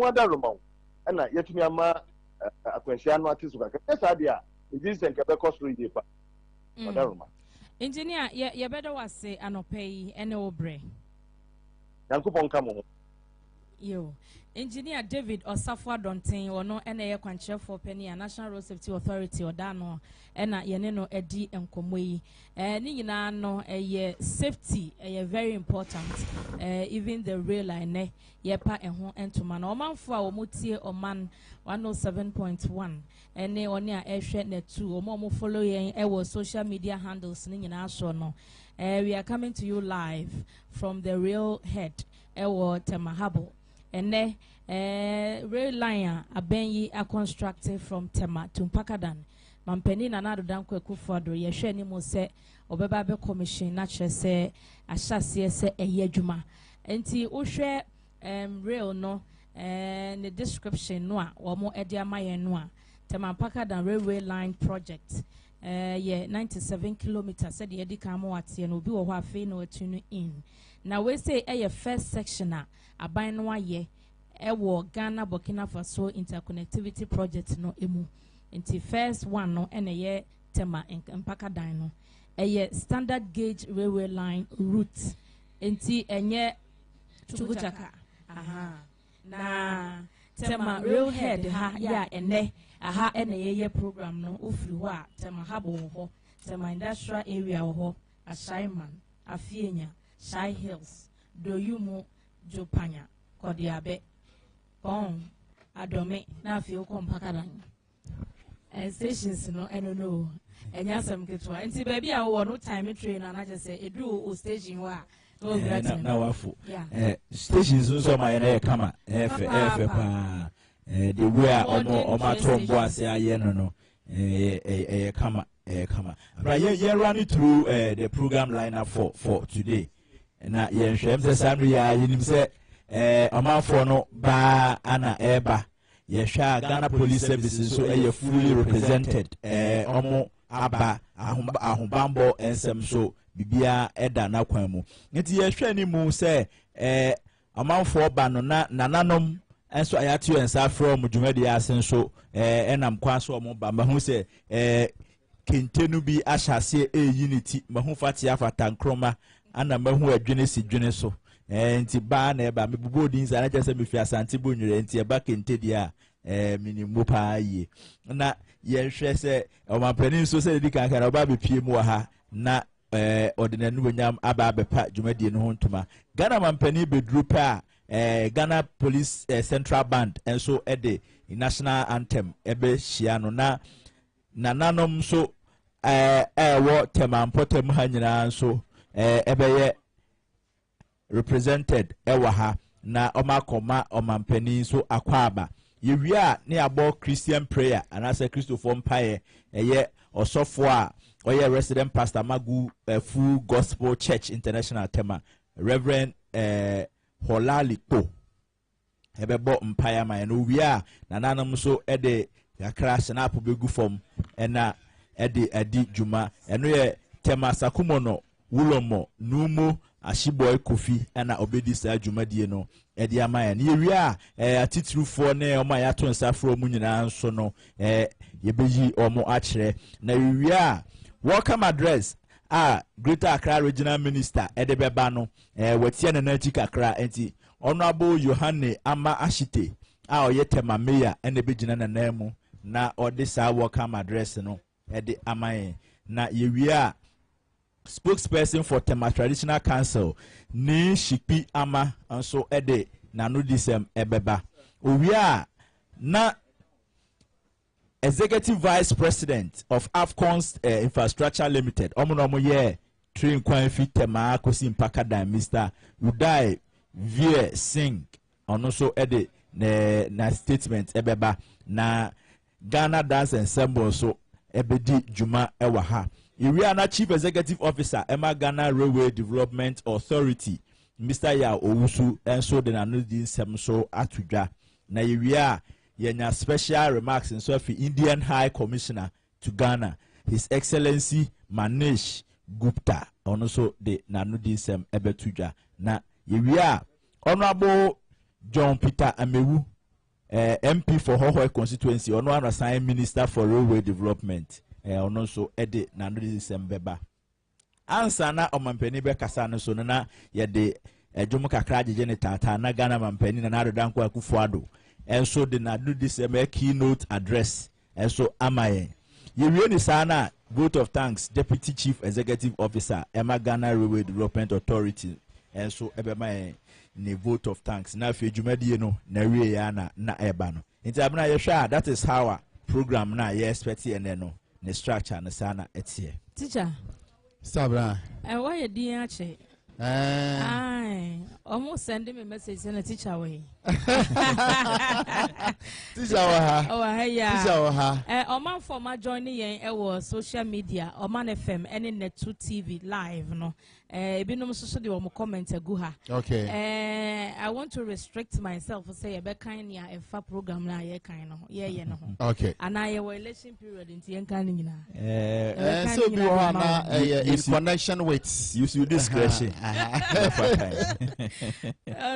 ada romau na yetumi ama akwansia no ate so ka kesa dia this and kebe cost re pa ada roma engineer ye better wase anopai ene obre yankopon kamo yo engineer David Osafo Adonten ono ene ye kwanche for penny National Road Safety Authority odano ena yene no edi enkomoyi ni nyina no ye safety very important even the rail line ye pa eho entoma na omanfo a omotie Oman 107.1 ene oni a ehwe na 2 omo follow yen e social media handles ni nyina so no we are coming to you live from the rail head Temahabo ene rail line abenyi a constructed from Tema to Mpakadan mampeni na nado danko ekufodo ye hwe ni mo se obeba be commission na kire se ahyase se eye adwuma enti wo hwe rail no the description no a wo mo edi amaye no a Tema Mpakadan railway line project 97 kilometers said the edikamo atie no bi wo ho afi no atunu in na we say first section a aban no aye wo Ghana Burkina Faso interconnectivity project no emu nti first one no ene Tema Mpakadan no standard gauge railway line route nti enye Chukuchaka na Tema railhead ha ya ene aha ene program no ofiri ho a Tema habo ho Tema industrial area ho Ashaiman Afienya Shai Hills Doyumu Jopanya Kodiabe Pong Adome na afio ko Mpakadan stations no I don't know enya sam ketwa nti baby a wo no time train na just say edu o station wa na wafu stations nso ma na kama efe pa the way omo tombo ase aye no kama but you running through the program lineup for today na ye nhwem se samri ya yinim se Omanfm no ba ana eba ye hwa Ghana Police Services so fully represented omo aba ahobambo ensem so bibia eda na kwan mu nti ye hwa ni mu se Omanfm ba no na nananom enso ayatio ensa from dwumadi asen so enam kwan so omo ba mahu se kentenu bi ahyase unity mahu fatia fatankroma ana mahu adwene si dwene so nti ba na eba mebubo din za na jese mefi asante bonwere nti eba kente dia minimu pa yi na ye hwe se omampani so se di kan kan oba be pie mu ha na ordinary wonyam aba bepa dwumadi no hontuma Ghana mampani bedru pa Ghana Police Central Band enso ede national anthem ebe hia no na nananom so wo Tema Mpotem ha nyina so ebe represented ewa ha na omakoma omampani so akwaba yewia ne abo Christian prayer anase Christopher Mpaye osofo a oye resident pastor Magu Full Gospel Church International Tema Reverend Holali Po ebebo Mpaye ma no wia nananum so ede yakra snap begu form ena ede adi juma eno ye Tema Sakumono Wulomo Numo Ashiboy Kofi ena obedi sa dwumadie no edi amaya ne yewia atitrufo ne oma ya to nsafro mu nyina nso no yebeyi omo akire na yewia welcome address Greater Accra Regional Minister edebeba no watie na nachi kakra enti Honorable Yohane Ama Ashite oye Tema Mayor ene begina na namu na ode sa welcome address no edi amaya na yewia spokesperson for Tema Traditional Council ni Shipi Ama anso ede na no disem ebeba owia na Executive Vice President of Afcons Infrastructure Limited omo ye train kwan fi Tema kosi Mpakadan Mr. Udai Vie Singh ono so ede na statement ebeba na Ghana Dance Ensemble so ebedi juma ewa ha Iriana Chief Executive Officer Emma Ghana Railway Development Authority Mr. Ya Owusu enso de nanu din sem so atudwa na Iria yenya special remarks in so Indian High Commissioner to Ghana His Excellency Manish Gupta ono so de nanu din sem ebetudwa na Iria Honorable John Peter Amewu MP for Hohoe constituency ono an assigned minister for railway development ono so ede na no December ansa na omampani be kasa no so na ye de adwom kakra agye ne tata na Ghana mampani na ado danko Akufo-Addo enso de na do December keynote address enso amaye ye wie ni sana vote of thanks Deputy Chief Executive Officer Emma Ghana Railway Development Authority enso ebema ne vote of thanks na fe dwumadie no na wie ya na eba no nti abna ye hwa that is how our program na ye expect ene no ne structure na sana etie teacher sabra why you din ache ai almost sending me message saying teacher way teacher wa ha teacher wa ha Omanfm joining yen social media Omanfm any net2 TV live no ebinom so de wo comment agu ha okay I want to restrict myself say e be kan ya efa program na ye kan no ye no okay and I election period nti yen kan nyina so be in connection with use your discretion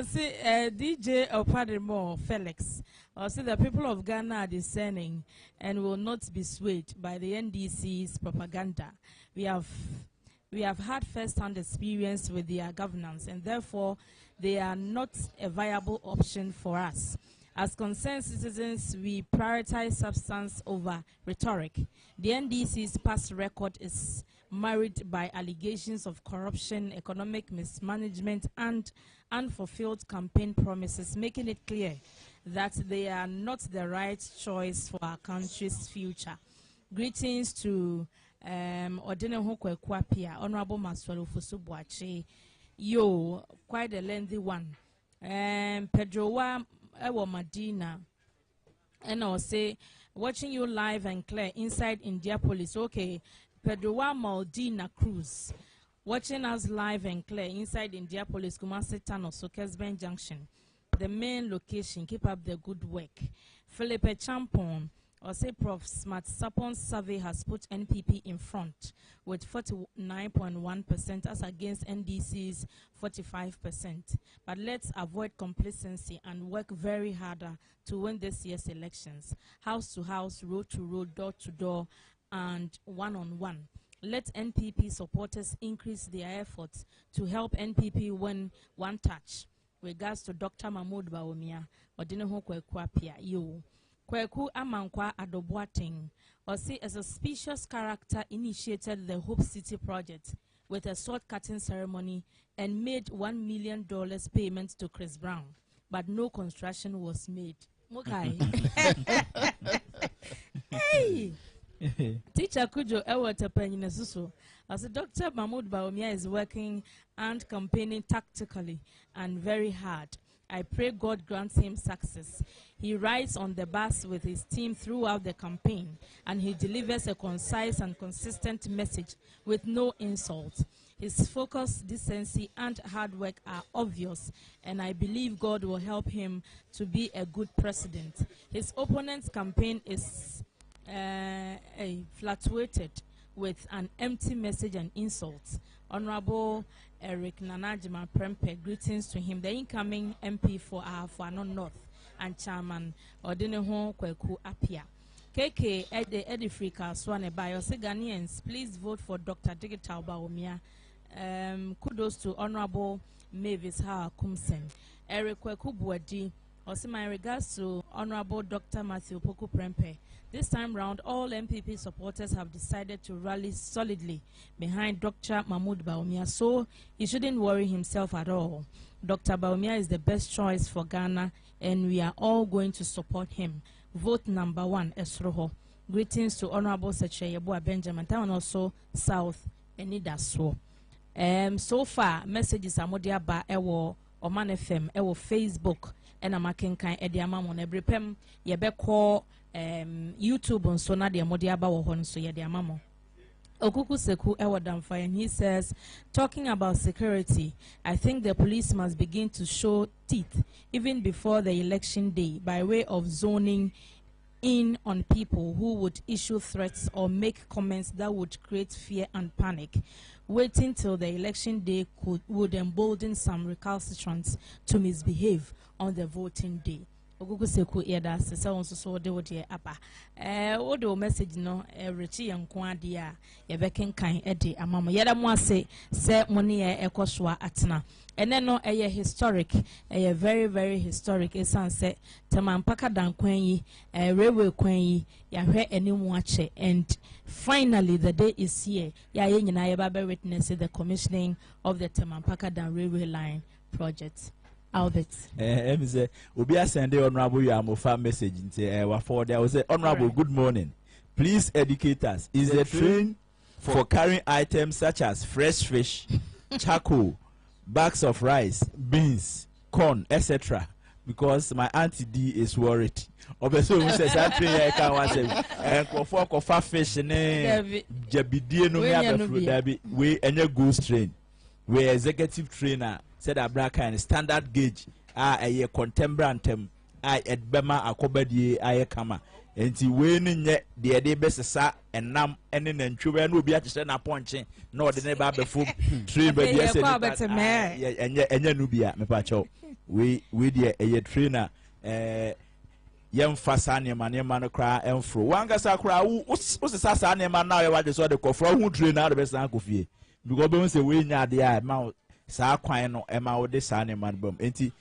see DJ Opadimo Felix see the people of Ghana are discerning and will not be swayed by the NDC's propaganda. We have had first-hand experience with their governance, and therefore they are not a viable option for us. As concerned citizens, we prioritize substance over rhetoric. The NDC's past record is marred by allegations of corruption, economic mismanagement, and unfulfilled campaign promises, making it clear that they are not the right choice for our country's future. Greetings to Honorable Maswelo Fusubuachi. Yo, quite a lengthy one. Pedro Wa Ewo Madina. And I'll say, watching you live and clear inside Indianapolis. Okay, Pedro Wa Maldina Cruz. Watching us live and clear inside Indianapolis, Kumasi Town of Sokesben Junction. The main location. Keep up the good work. Philippe Champon. Or say Prof. Smart Sapon's survey has put NPP in front with 49.1% as against NDC's 45%. But let's avoid complacency and work very harder to win this year's elections. House to house, road to road, door to door, and one-on-one. Let NPP supporters increase their efforts to help NPP win one touch. Regards to Dr. Mahmoud Bawumia, Odinoho Kwekwapia, you. Kweku Amankwa Adobuating, or see as a specious character, initiated the Hope City project with a sword-cutting ceremony and made $1 million payment to Chris Brown, but no construction was made. Okay. Hey, Teacher Kujo Ewatepenina Susu, as Dr. Mahmoud Bawumia is working and campaigning tactically and very hard. I pray God grants him success. He rides on the bus with his team throughout the campaign, and he delivers a concise and consistent message with no insult. His focus, decency, and hard work are obvious, and I believe God will help him to be a good president. His opponent's campaign is fluctuated with an empty message and insults. Honorable Eric Nanajima Prempe, greetings to him, the incoming MP for Afano North and Chairman Odineho Kweku Apia. KK Edifrika Swane Bayose Ghanaians, please vote for Dr. Dignitary Bawumia. Kudos to Honorable Mavis Hawa Kumsen. Eric Kweku Buadi. Also, my regards to Honorable Dr. Matthew Poku Prempe. This time round, all MPP supporters have decided to rally solidly behind Dr. Mahmoud Bawumia, so he shouldn't worry himself at all. Dr. Bawumia is the best choice for Ghana, and we are all going to support him. Vote number 1, Esroho. Greetings to Honorable Secretary Yeboah Benjamin, and also South Enidaso. So far, messages are modia ba ewo Omanfm, ewo Facebook, and I'm making kind ediama mon every pem yebeko YouTube on so na de modia ba wo hon so ye de amamo. Okuku Seku Ewadamfa, and he says, talking about security, I think the police must begin to show teeth even before the election day by way of zoning in on people who would issue threats or make comments that would create fear and panic. Waiting till the election day would embolden some recalcitrants to misbehave on the voting day. ogugu seku yeda se se won so de wode apa wo de message no rechi yanko ade a ye bekenkan de amamo yeda mo ase se mo ne ye ekosoa atena ene no eye historic eye very very historic esanse temampaka dan kwan yi railway kwan yi ya hwe enimu ache and finally the day is here ya ye nyina ye ba witness the commissioning of the Temampaka Dan railway line project. Albert. Say Obi send honorable Yamofa message for there was say honorable good morning. Please educate us. Is the train for carrying items such as fresh fish, charcoal, bags of rice, beans, corn, etc. Because my auntie D is worried. Obviously, we say that train I can want say and for fish ne jabidie no me abefro dabi we enye ghost train. We executive trainer said a black and standard gauge a contemporary edbema akobadie aye kama enti we ni nye de de besesa enam ene nantwe no obi atese na ponche na ode ne ba befo train ba bia se enye no bia me pa cho we de eye trainer yemfa sa ne ma no kra emfro wangasa kra wo sesa sa ne ma na ye wa de so de kofro hu trainer de besa akofie because be say we nya de a ma sa kwan no ema wo de sa ne man bam enti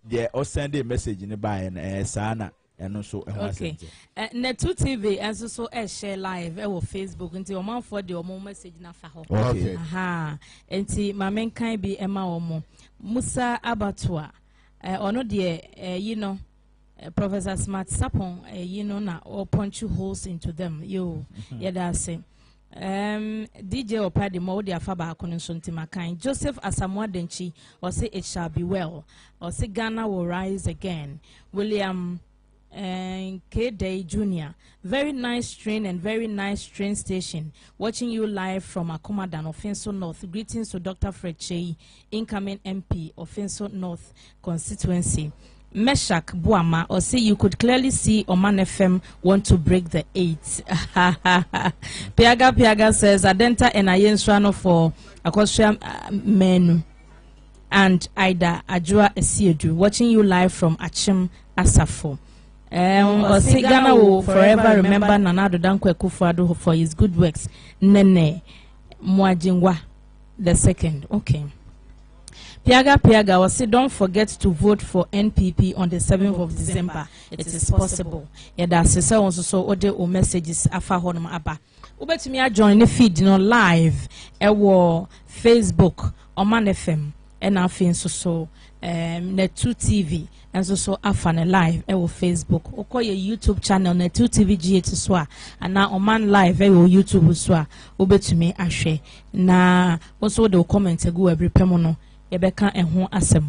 de o send a message ne ba na sa na eno so okay Netu TV enso so share live wo Facebook enti o man for de o message na fa ho okay aha enti ma menkan bi ema o Musa Abatua ono de you know Professor Smart Sapon you know na or punch holes into them yo yeda say DJ Opadi Modi Afaba Konsuntima kind Joseph Asamoah Denchi or say it shall be well or say Ghana will rise again. William K. Day Jr. Very nice train and very nice train station. Watching you live from Akomadan, Offenso North. Greetings to Dr. Fred Chey, incoming MP, Offenso North constituency. Meshak Buama or say you could clearly see Omanfm want to break the 8. Piaga says Adenta and Ayenswano for Akosha Menu and Ida Ajua Esiedu watching you live from Achim Asafo. Or say Ghana will forever remember Nanado Dankwe Kufuado for his good works. Nene Mwajingwa the second. Okay. Piaga was say don't forget to vote for NPP on the 7th of December. It is possible. Yeah, that's so order or messages afa honum aba. Ubetumi join the feed live Facebook Omanfm and afin so Netu TV and so afan live Facebook. Okoye YouTube channel Netu TV GH so and now Oman live YouTube so ubetumi ahwe na also the comment go every pemono. Yebeka enho asem.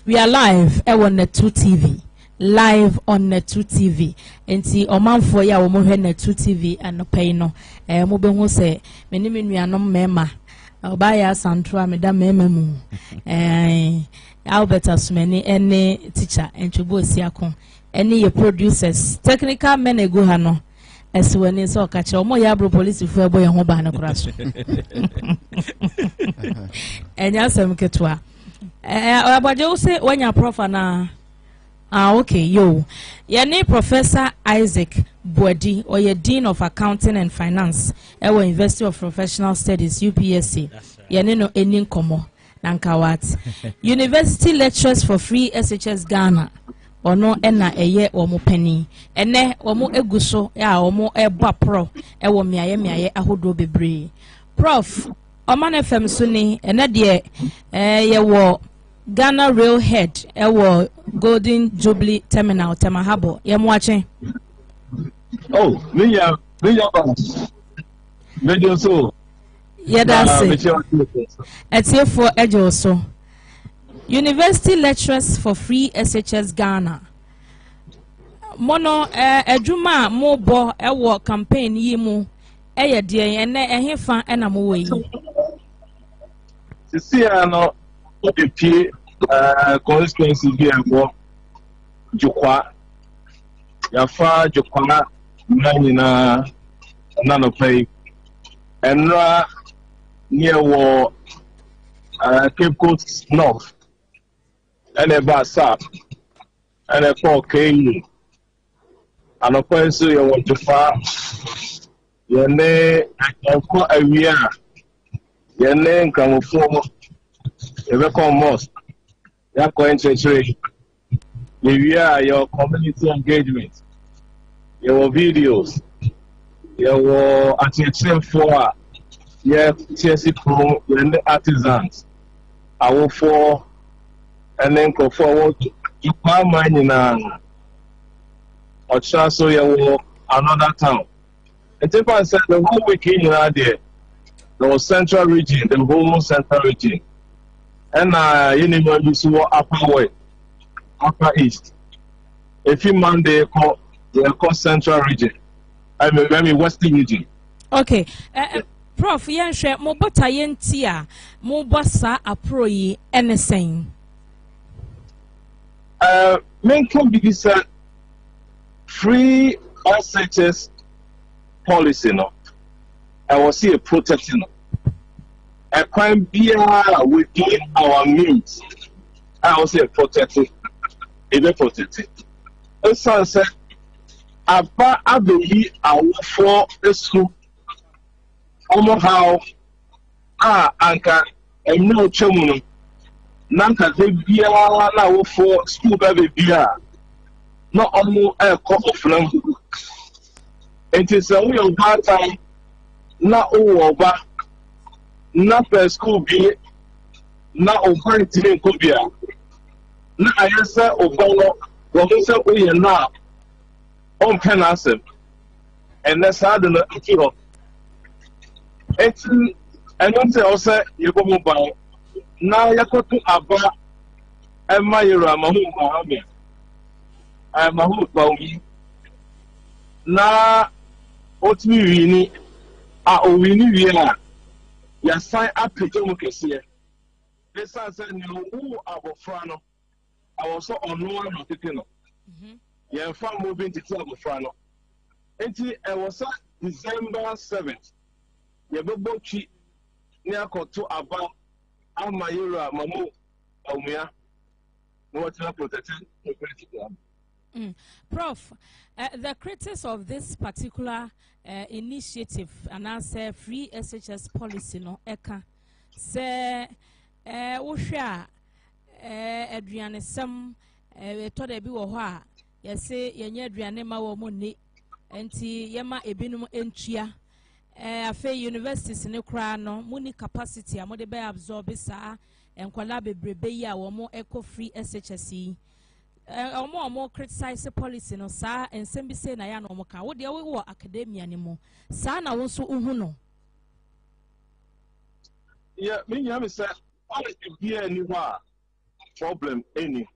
We are live on Netu TV. Live on Netu TV. Enti Omanfo ya wo hwe Netu TV anopai no. Mo be hu se meni menuanom mema. Obaya Santra me da mema mu. Albert Asmeni ene teacher entwebo siakon. Ene ye producers. Technical men ego ha no. Eswani so kache omo ya bro police fu ebo ye ho ba na kura so enya sam ketwa abaje wo se wanya prof na okay yo ye ni Professor Isaac Bodi or ye Dean of Accounting and Finance ewo University of Professional Studies UPSC ye ni no eni nkomo nankawat University Lectures for Free SHS Ghana ono ena eye omo pani ene omo eguso ya omo eba pro ewo miaye ahodo bebre prof Omanfm so ni ene de ye wo Ghana Railhead ewo Golden Jubilee Terminal Temahabo ye mo achen oh media so ye da say etie for ejo so University Lecturers for Free SHS Ghana. Mono ejuma mo bo ewo campaign yi mu eye de ene ehefa ena mo we. Sisi ano o de pie constituency bi ebo Jukwa. Ya fa Jukwa na nyina na no pay. Enra near wo Cape Coast North. And a bus up and a call came. And of course, you want to far. Your name, a year. Your name come from a record most. You're going to trade. Your community engagement. Your videos. Your attention for your TSC Pro, your artisans. I will for and then go forward. You can't mind in or so you another town. And if I said the whole week in there, the central region, the whole central region. And you know, you see what upper east. If you Monday call central region. I mean western region. Okay. Prof, yen share mo bota yen tia mo bossa aproyi anything. Men can be this free SHS policy no. I will see a protecting a crime be within our means. I will say a protecting, even protecting. A sunset about Abbey, our for a school. How anchor and no chum. Nanka de beer now for school baby beer. Not almost a cup of them. It is a real bad time. Not over. Not per school beer. Not over it in Cobia. Not I answer Obama. Robinson, we are now on Canasem. And that's how the kilo. It's I don't say also you go mobile. Now you go to Abba and my Mahu. I am a hoop about me. Now, what me really are we are. You sign up to democracy. This I said, you who are Frano. I was so on no one of the kino. You are far moving to tell Frano. Until I was December 7th. You have a bochi near to about Amayura Mamu Omia. What's not protected? Prof, the critics of this particular initiative and answer free SHS policy no eka say wohwe aduane sam to da bi wo ho a ye say yenye aduane ma wo mo ni enti yema ebinum entua afa universities ne kra no muni capacity a mo de be absorb sa enkwala bebrebe yi a wo mo eco free SHS yi omo criticize policy no sa ensem bi say na ya no mo ka wo de wo academia ni mo sa na wo so uhu no yeah me nyame say policy be any wa problem any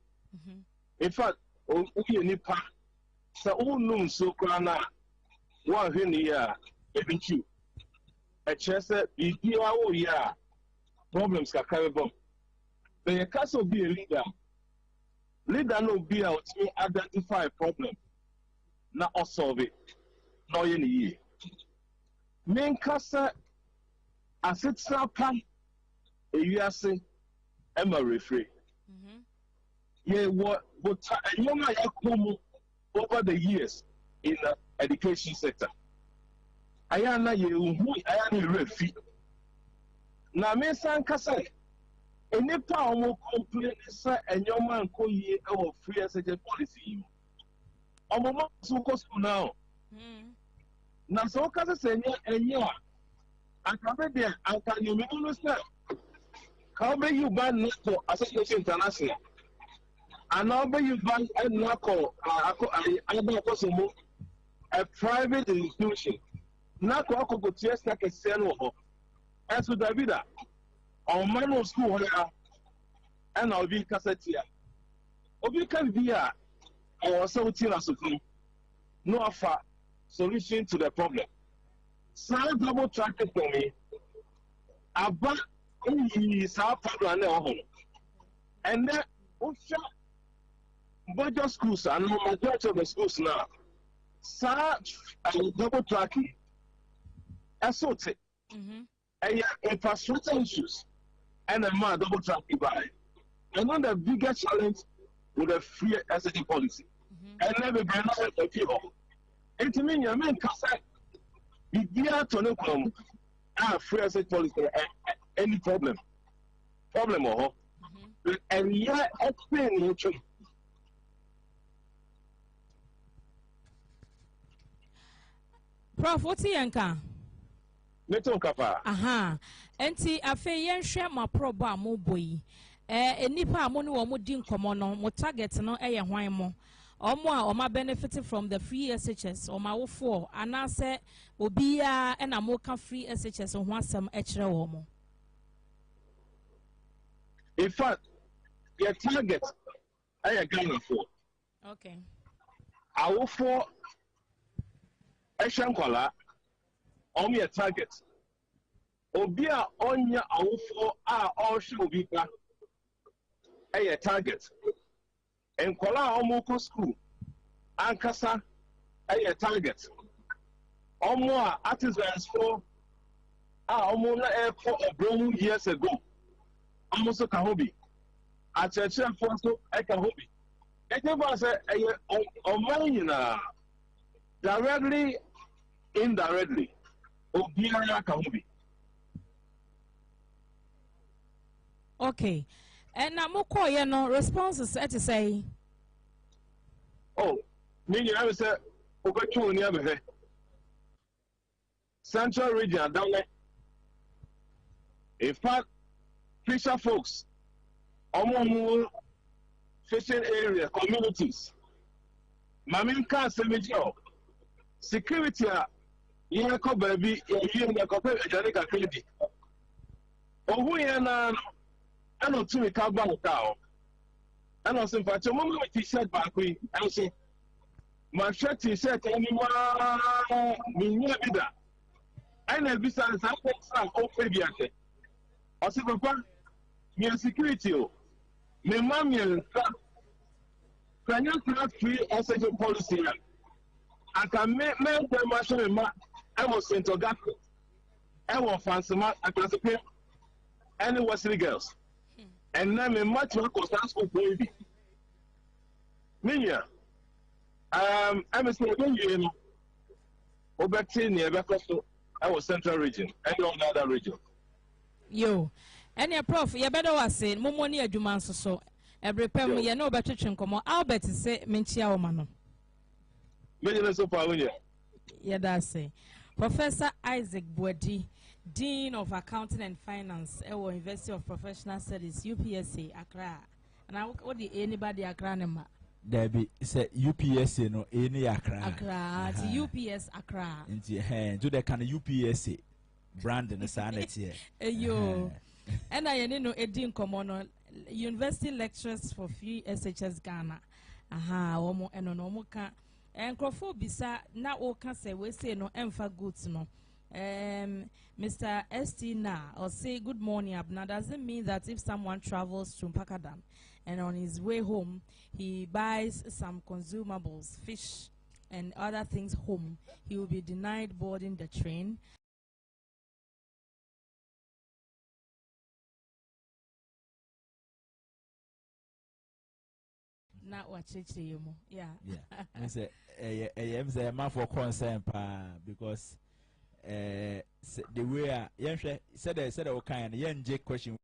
in fact o ye nipa sa o num so kra na wa hwe ni ya ebinchu e chese bi bia wo ya problems ka carry bomb the castle be a leader no be out to identify a problem na or solve it no ye ni main kasa asitsa pan ewiase ema refree ye what yoma yakomu over the years in the education sector ayana ye hu ayana refi na me san kasa any power complain say enyoma nko yi e free SHS policy omo so ko school now na so ka say enya akabe de aka you me no say how be you ban NACO association international and how be you ban NACO a private institution NACO akoko tiesta ke seno ho eso davida Oman no school and I'll be cassetia. Obi can be a or so no offer solution to the problem. Sound double track it for me. About South problem and then budget schools and no majority of the schools now. Such double tracking. Assault infrastructure issues. And a man double track by. And one of the biggest challenge with a free SHG policy. And never bring up a people. And to me, I mean, the dear to no come, free SHG policy, any problem or and yet, explain it. Prof, what's yanka? Meto kapa. Aha. Enti afe yen hwe ma proba mo boyi. Enipa mo ne wo mo di nkomo no, mo target no eye hwan mo. Omo a oma benefit from the free SHS or ma wo for anase obi a na mo ka free SHS ho asem e kire wo mo. In fact, your target I Ghana for. Okay. I will for Eshankola on your target. Obia on your awful are all should be a target. And Kola Omoko school, Ankasa a target. Omo artisans for Omona airport a brown years ago. Almost a Kahobi. At a church for a Kahobi. It was a man directly, indirectly. Obiara Kahobi. Okay. And now more you know responses to say. Oh, meaning I was a Central region down there. In fact, fisher folks, Oman fishing area communities. Mamin can't say me job. Security, you know, baby, you know, Janica Kennedy. Oh, who are I know two car bank cow. I know some part of my t-shirt back. I say, my shirt t-shirt, anyone, me near that. I never be some open biate. I say, Papa, me security. Me mommy and can you craft free SHG policy? I can make the machine. I was sent to Gap. I was fancy, I can say, any Wesley girls. And now me much more constant school baby. Minya, I'm a student, you know, over 10 years, I was central region, and on other region. Yo, and your prof, you better was saying, Momoni a Juman so. Every time you know better chinkomo, Albert say, Minchia Omano. Million so far, yeah, that's it. Professor Isaac Bwedi, Dean of Accounting and Finance, University of Professional Studies, UPSA, Accra. And I what the anybody Accra nema? There be say UPSA no any Accra. Accra, to UPS Accra. Into hand to the kind of UPSA brand in the sanity. Yo, and I know a Dean Common University lectures for free SHS Ghana. Aha, omo eno no mo ka. Enkrofo bisa na o ka say we say no emfa goods no. Mr. ST Na or say good morning Abna doesn't mean that if someone travels to Pakadam and on his way home he buys some consumables, fish and other things home, he will be denied boarding the train. Not what you yeah. I say a man for concern because the way I said okay and yen J question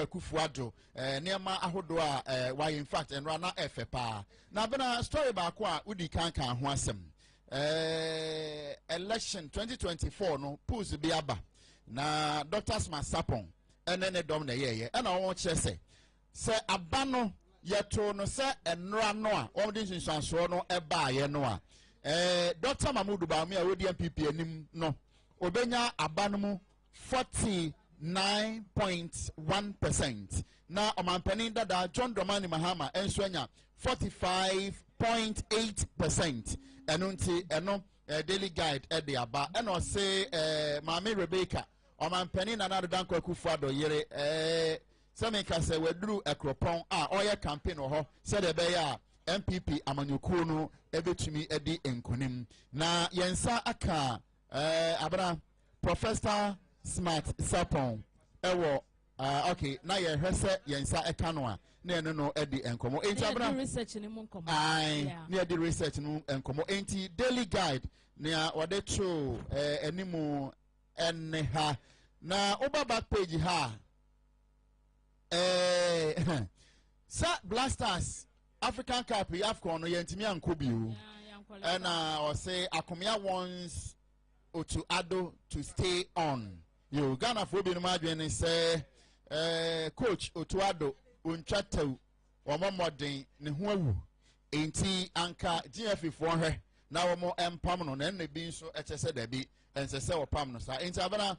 Kufuado, Nema Ahodoa, why in fact, and Rana FFA. Now, but a story about Kwa Udi Kanka Huasem. Election 2024, no, Puz Biaba. Na Doctors Masapon, and then a domine ye, and I want to say Abano Yato no se and Ranoa, all this insurance no eba ye noa. Dr. Mahmoud Bami already MPP and no Obenya Abanmu 49.1%. Now Omanfm that John Dramani Mahama and Swenya 45.8%. And unti eno daily guide at the aba and I say Mami Rebecca Omanfm another danko Kufuado yere Samika say we drew a cropon oil campaign or said a bear MPP amanyukuno ebetumi edi enkonim na yensa aka abra Professor Smart Sapon ewo okay na ye hwese yensa eka no a na no edi enkomo enti abra research ni mu enkomo na di research no enkomo enti daily guide na wode true enimu enne ha na oba back page ha sa Blasters African Cup AFCON no yentimi ankobiu and or say Akomia wants Otuado to stay on. You Ghana for being imagine say coach Otuado unchatau omomodin ne ho awu enti anka GF for her now more empam no na ne bi so echese da bi ense se opam no sa enti abana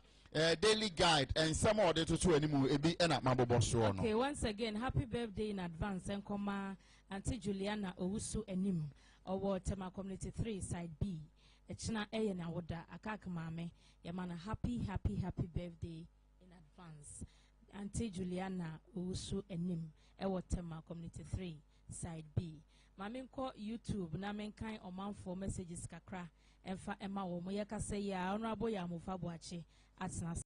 daily guide and some of the to animal ebi ena mabobo so no. Okay, once again happy birthday in advance and koma Auntie Juliana Owusu Enim or Tema Community 3 Side B. Echina Eyena Woda Akak Mame Yamana happy birthday in advance. Auntie Juliana Owusu Enim Ewo Tema Community 3 Side B. Maminko YouTube Namenkai Omanfm messages kakra Enfa Emma Womoyaka say ya honorable Yamufabuachi at Nas.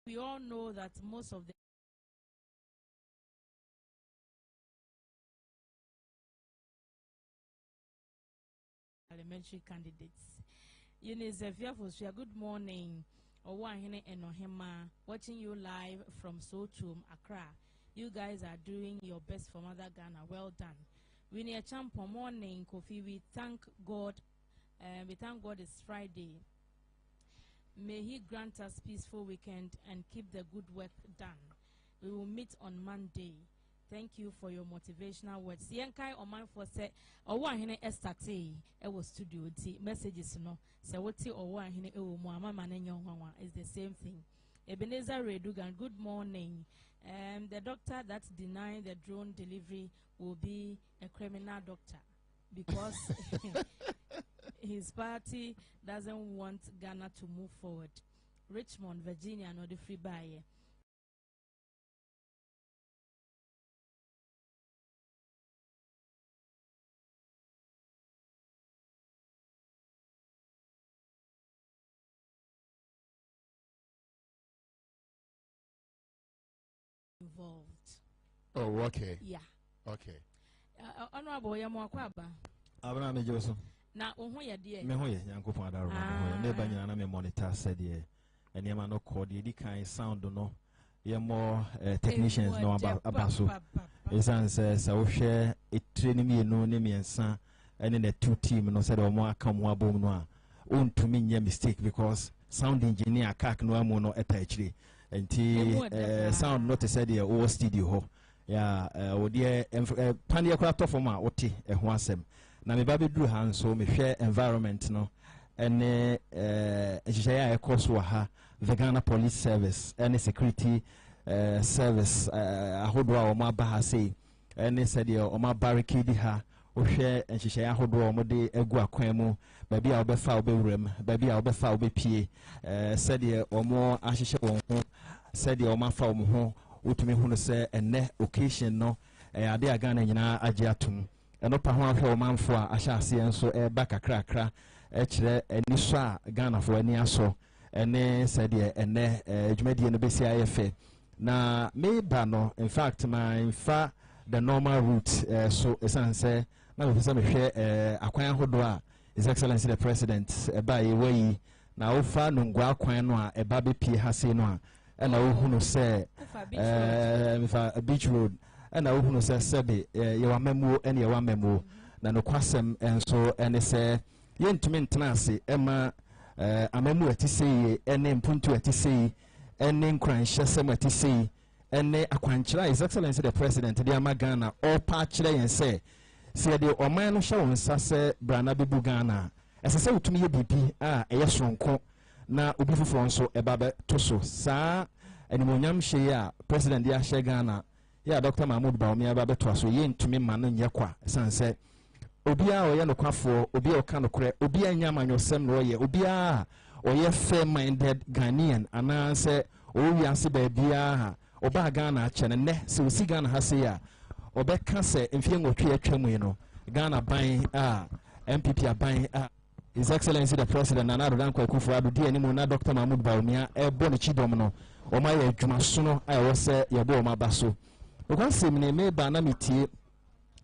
We all know that most of the parliamentary candidates. Unisefia Fosia, good morning. Owahene Enohema, watching you live from Sotum, Accra. You guys are doing your best for Mother Ghana. Well done. We need a champion morning, Kofi. We thank God. It's Friday. May He grant us peaceful weekend and keep the good work done. We will meet on Monday. Thank you for your motivational words. Yenkai Omanfm said, Owahene Estate, was studio messages no. Se woti Owahene Muama Manenyo is the same thing. Ebenezer Redugan, good morning. The doctor that denied the drone delivery will be a criminal doctor because his party doesn't want Ghana to move forward. Richmond, Virginia, no the free buyer. Involved. Oh, okay. Yeah. Okay. Honorable Yamuakwaba. Abraham Joseph. Na ohoya dear. Me hoye yankopo adaro na me banya na me monitor said ye enema no code di kan sound no ye more technicians no abaso esan say wo hwe training me no ne miensa ene the two team no said o mo aka mo abom no a ontumi nye mistake because sound engineer kak no amu no eta achire enti sound not said ye o studio ho ya o de pande akwa to form a wote ho asem na me ba bedru han so me hwe environment no ene ehihya ekoso ha the Ghana Police Service ene security service ahodo a o ma ba ha sei ene said o ma barricade ha wohwɛ nhyehyɛ ahodoɔ ɔmode egu akwan mu baabi a wobɛfa wobɛwuram baabi a wobɛfa wobɛpie sɛdeɛ ɔmo ahyehyɛ wɔn ho sɛdeɛ ɔmo afa wɔn ho wotumi hu no sɛ ɛnɛ occasion no ade a Ghana nyinaa agye atom ɛno pa ho ahwɛ ɔmanfo a ahyɛ aseɛ nso ɛba kakrakra ɛkyerɛ ani so a Ghanafoɔ ani asɔ ɛne sɛdeɛ ɛnɛ dwumadie no bɛsi ayɛ fɛ na meba no in fact mfa the normal route so ɛsiane sɛ na mepɛ sɛ mehwɛ akwan ahodoɔ a His Excellency the President ɛba yɛwɔ yi na wofa nongua akwan no a ɛba bɛpie ha sei no a ɛna wohunu sɛ mefa beach road ɛna wohunu sɛ sɛbe yɛwɔ amamuo ɛne yɛwɔ amamuo na nokwasɛm nso ɛne sɛ yɛntumi ntena ase ɛma amamuo ɛte sɛ yie ɛne mpuntu ɛte sɛ yi ɛne nkuranhyɛsɛm ɛte sɛ yi ɛne akwankyerɛ a His Excellency the President de ama Ghana ɔpa kyerɛ yɛn sɛ sɛ yɛde ɔman no hyɛ wɔn nsa sɛ brana bɛbu Ghana ɛsɛ sɛ wotumi yɛ biribi a ɛyɛ soronko na obi foforɔ nso ɛba bɛto so saa animonyam hyɛ yi a President de ahyɛ Ghana yɛ a Dr. Mahmoud Bawumia ba bɛtoa so yɛntumi ma no nyɛ kwa ɛsiane sɛ obiara ɔyɛ nokwafoɔ obiara ɔka nokorɛ obiara nyɛ amanyɔsɛm na ɔyɛ obiara ɔyɛ fair minded Ghanaian anaasɛ ɔwɔ wiase baabiara a ɔbaa Ghana akyɛ no nnɛ sɛ ɔsi Ghana ha sei a ɔbɛka sɛ mfeɛ nwɔtwe atwa mu yi no Ghana ban a MPP aban a His Excellency the President Nana Addo Dankwa Akufo-Addo di anim na Dr. Mahmoud Bawumia ɛbɔ ne kyidɔm no ɔma yɛ adwumasono a ɛwɔ sɛ yɛbɔ ɔma ba so ɔkwasɛm ne meba na metie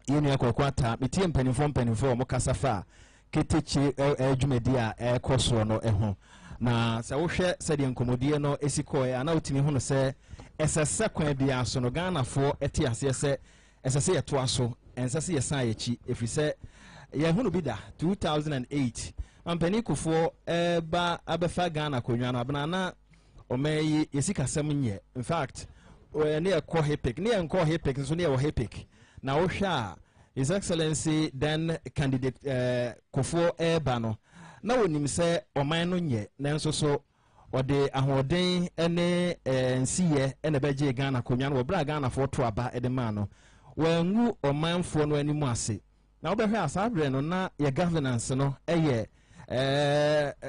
yɛnua kɔkɔ ata metie mpanimfoɔ ɔmo kasa fa ketekye adwumadi a ɛkɔ soɔ no ɛho na sɛ wohwɛ sɛdeɛ nkɔmmɔdie no ɛsi kɔɛ ana wotumi hu no sɛ ɛsɛ sɛ kwan biara so no Ghanafoɔ ɛte aseɛ sɛ ɛsɛ sɛ yɛtoa so ɛnsɛ sɛ yɛsan yɛkyi ɛfiri sɛ yɛhunu bi da 2008 mampani kufoɔ ɛba abɛfa Ghana konwa no abena na ɔma yi yɛsikasɛm nyɛ in fact ne yɛkɔ HIPIC ne yɛnkɔ HIPIC nso ne yɛwɔ HIPIC na wohwɛ a His Excellency then candidate kufoɔ ɛba no na wonim sɛ ɔman no nyɛ nanso so ɔde ahoɔden ne nsiyɛ ɛna bɛgye Ghana konwa no wɔbrɛ a Ghanafoɔ to aba ɛde maa no wɔangu ɔmanfoɔ no anim ase na wobɛhwɛ a saa berɛ no na yɛ governance no ɛyɛ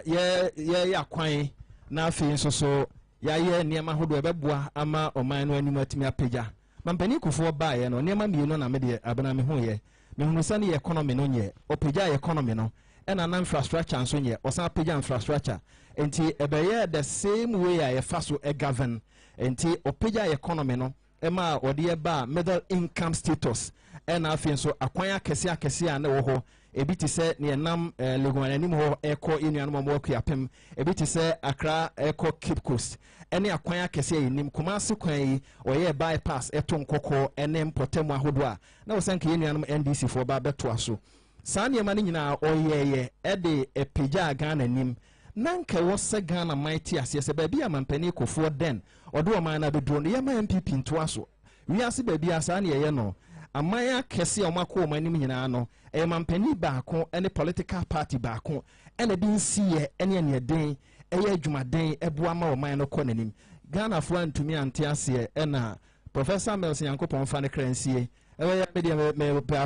yɛ akwan na afei nso so yɛayɛ nneɛma ahodoɔ ɛbɛboa ama ɔman no anim atumi apagya mampani kufoɔ baeɛ no nneɛma mmienu na mede abena me ho yɛ mehunu sɛ ne yɛ economy no nyɛ ɔpagya yɛ economy no ɛna na infrastructure nso nyɛ ɔsan apagya infrastructure nti ɛbɛyɛ the same way a yɛfa so govern nti ɔpagya yɛ economy no ɛma ɔde yɛba middle income status ɛna afei nso akwan akɛseɛ a na wɔ hɔ ebi te sɛ ne ɛnam leguan anim hɔ ɛkɔ enuanom a wɔwɔ kuapem ebi te sɛ Accra ɛkɔ Cape Coast ɛne akwan akɛseɛ yɛ nim Kumasi kwan yi ɔyɛ bypass ɛto nkɔkɔ ɛne mpɔtɛmu ahodoɔ a na wɔsɛn ka enuanom NDC foɔ ba bɛtoa so saa nneɛma no nyinaa ɔyɛɛyɛ ɛde ɛpagya Ghana nim na nka wɔ sɛ Ghana man te aseɛ sɛ baabi a mampani kofoɔ den ɔde ɔman no abɛduro no yɛma MPP ntoa so wiase baabi a saa ne yɛyɛ no aman akɛse a ɔmakɔ ɔman anim nyinaa no ɛyɛ mampani baako ne political party baako ɛna de nsiyɛ ɛne aneɛden ɛyɛ adwumaden ɛboa ma ɔman no kɔ n'anim Ghanafoɔ antumi ante aseɛ ɛna Professor Melson Yankopɔn fa ne kra nsie ɛbɛyɛ medeɛ mepɛ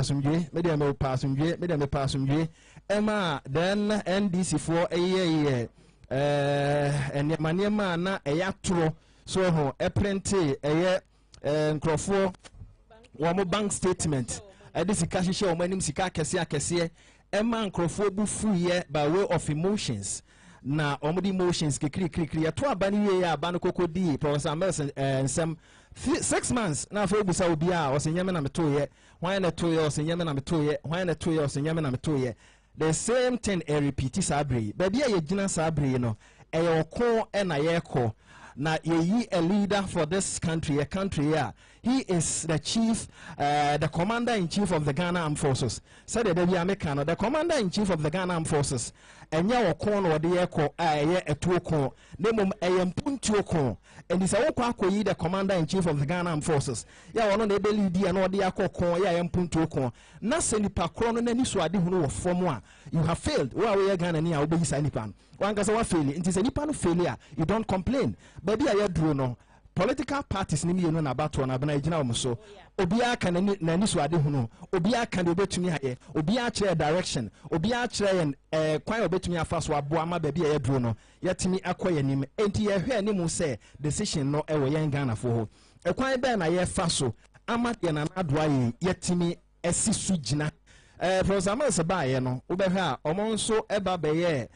asomdwe ɛma then NDC foɔ ɛyɛ nneɛma na ɛyɛ atoro so ho ɛprente ɛyɛ nkurɔfoɔ wɔn bank statement ɛde sika hyehyɛ wɔn anim sika akɛseɛ ɛma nkurɔfoɔ bu fuyɛ by way of emotions na wɔn de emotions kikirikiri yɛto aba no wie yɛ aba no koko di Professor Melson nsɛm 6 months na afɔ ebusa obi a ɔsɛ nyɛmɛ na meto yɛ hwan na to yɛ ɔsɛ nyɛmɛ na meto yɛ hwan na to yɛ ɔsɛ nyɛmɛ na meto yɛ the same thing repeat saa bere yi baabi a yɛgyina saa bere yi no ɛyɛ ɔko ɛna yɛkɔ na yeyi a leader for this country a country here he is the chief the commander-in-chief of the Ghana Armed Forces said the American the commander-in-chief of the Ghana Armed Forces enya okon no de yeko aye etuokon nemom eyempuntuokon and is akoyi the commander-in-chief of the Ghana Armed Forces ya wono na ebe lead ya no de akokon ya yempuntuokon na se nipa kro no nani so ade hunu wo form a you have failed we Ghana ni a obeyi sa nipa no wankasa wa fail nti se nipa no failure you don't complain baby a yaduro no political parties ni mienu na bato na bana ejina wo so obiya kan na ni so ade hunu obiya kan de obetumi haye obiya kire direction obiya kire kwan obetumi afa so abo ama ba bia ye duro no yetimi akoye nim enti ye hwe anim se decision no ewo yen Ghana fo ho kwan be na ye fa so ama ye na adoa ye yetimi esi su gina Professor Amas ba ye no obehwe a omo nso eba be ye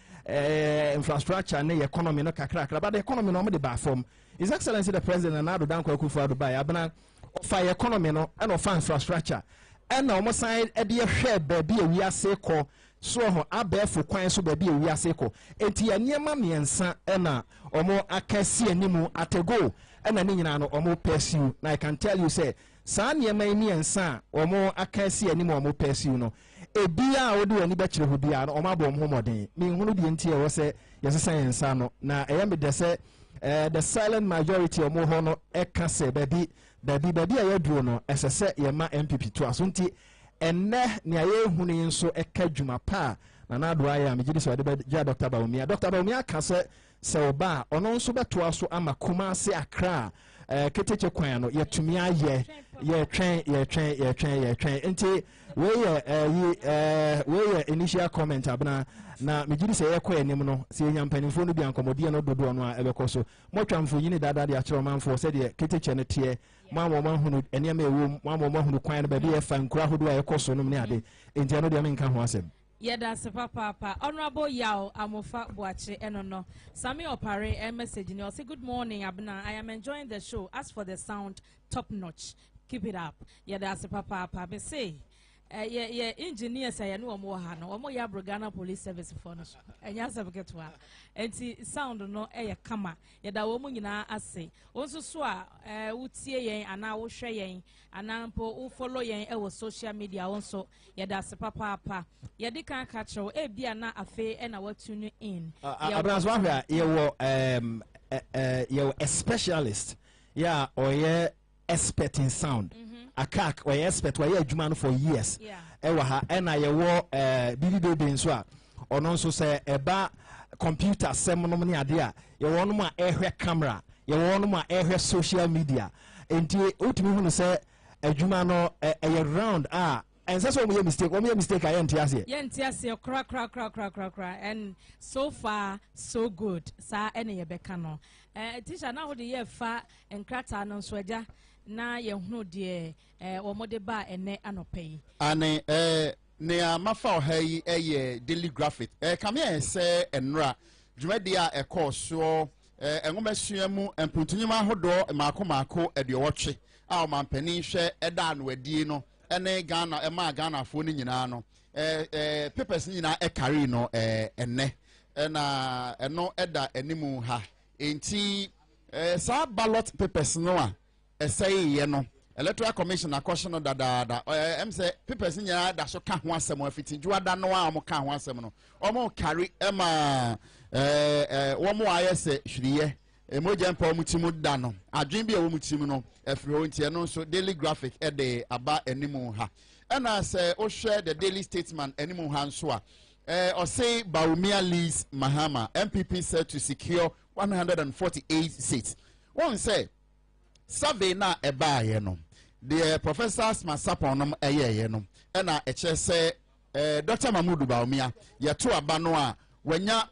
infrastructure ne economy no kakra but the economy no de ba form His Excellency the President and Ado Danko Akufo-Addo Dubai abana offer economy no and offer infrastructure and na omo side e de hwe baabi e wi ase kɔ so ho abɛfo kwan so baabi e wi ase kɔ enti aniema miensa na omo akasi animu atego na ne nyina no omo pursue na I can tell you say saa aniema miensa omo akasi animu omo pursue no ebia a wodi wani bɛkyerɛ ho bia no omo abɔ mo homoden me hunu de ntie wo sɛ yɛsesa yensa no na ɛyɛ me de sɛ the silent majority omo ho no eka se baby a yaduro no esese yema MPP to asunti enne ne aye hunu nso eka dwuma pa na do aya me gidi so de ja Dr. Baumia ka se oba ono nso beto aso ama kuma se akra keteche kwan no yetumi aye ye twen enti we initial comment abna na mejiri se ye kwa enim no se nyampanimfo no bi ankomodie no dodo no a ebekɔ so motwamfo yini dada de akyerɛ manfo se de keteche ne tie mamoma hunu eniam ewo mamoma hunu kwan no ba bi ye fa nkura hodo a ekɔ so no ne ade enti ano de menka ho asɛm Yeda se papa Honorable Yao Amofa Boache enono Sami Opare a message in say good morning Abna I am enjoying the show as for the sound top notch keep it up Yeda se papa be say ye engineer say no mo ha no mo ya Ghana Police Service for no enya sabeketwa enti sound no kama yeda wo mu nyina ase wonso so a wutie yen ana wo hwe yen ana mpo wo follow yen wo social media wonso yeda se papa yedi kan ka chewo bia na afe na watune in abranso ahwa ye wo a specialist yeah or ye expert in sound akak or expert where adwuma no for years ewa ha na ye wo bibi nso a ono nso se eba computer sem no ne ade a ye wo no ma ehwe camera ye wo no ma ehwe social media enti utimi hunu se adwuma no ye round and so we mistake I entiase kra and so far so good sa ene ye beka no teacher na wo de ye fa enkrata no so agya na ye hunu de omode ba ene anopai ane ne amafa ohayi daily graphic kame se enra dwumadi a ekoso enwomasuamu empuntunyima hodo maako ediowotwe a omampani hwe eda no adie no ene Ghana Ghana fo ni nyina no papers ni nyina carry no enne na eno eda animu ha enti sa ballot papers no a esay ye no Electoral Commission akwasho no dada em say papers nyina da so ka ho asem afiti juada no a mo ka ho asem no omo carry ema womo ayese hwiriye emoja mpa omutimu da no adwen bi a omutimu no efiri ho ntie no so daily graphic de aba animu ha ena say o share the daily statesman animu ha nso a o say Baumia Lees Mahama MPP said to secure 148 seats one say survey na eba ye no the professors masapon no ye no ena eche say Dr. Mahmoud Baumia ye to aba no a wanya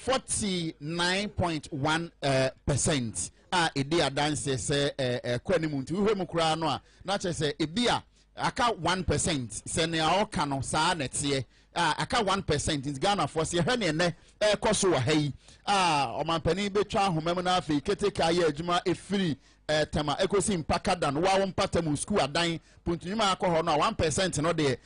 49.1% edi adanse se kwanimu nti uhwe mu kura no a na che se ebia aka 1% se ne aoka no saa netie aka 1% in Ghana for se hwe ne ne ekoso wa hayi omampani betwa ahomam na afi keteka ye adwuma efiri tema ekosi mpaka dan wa mpatamu school adan puntunyima akọ no 1% no de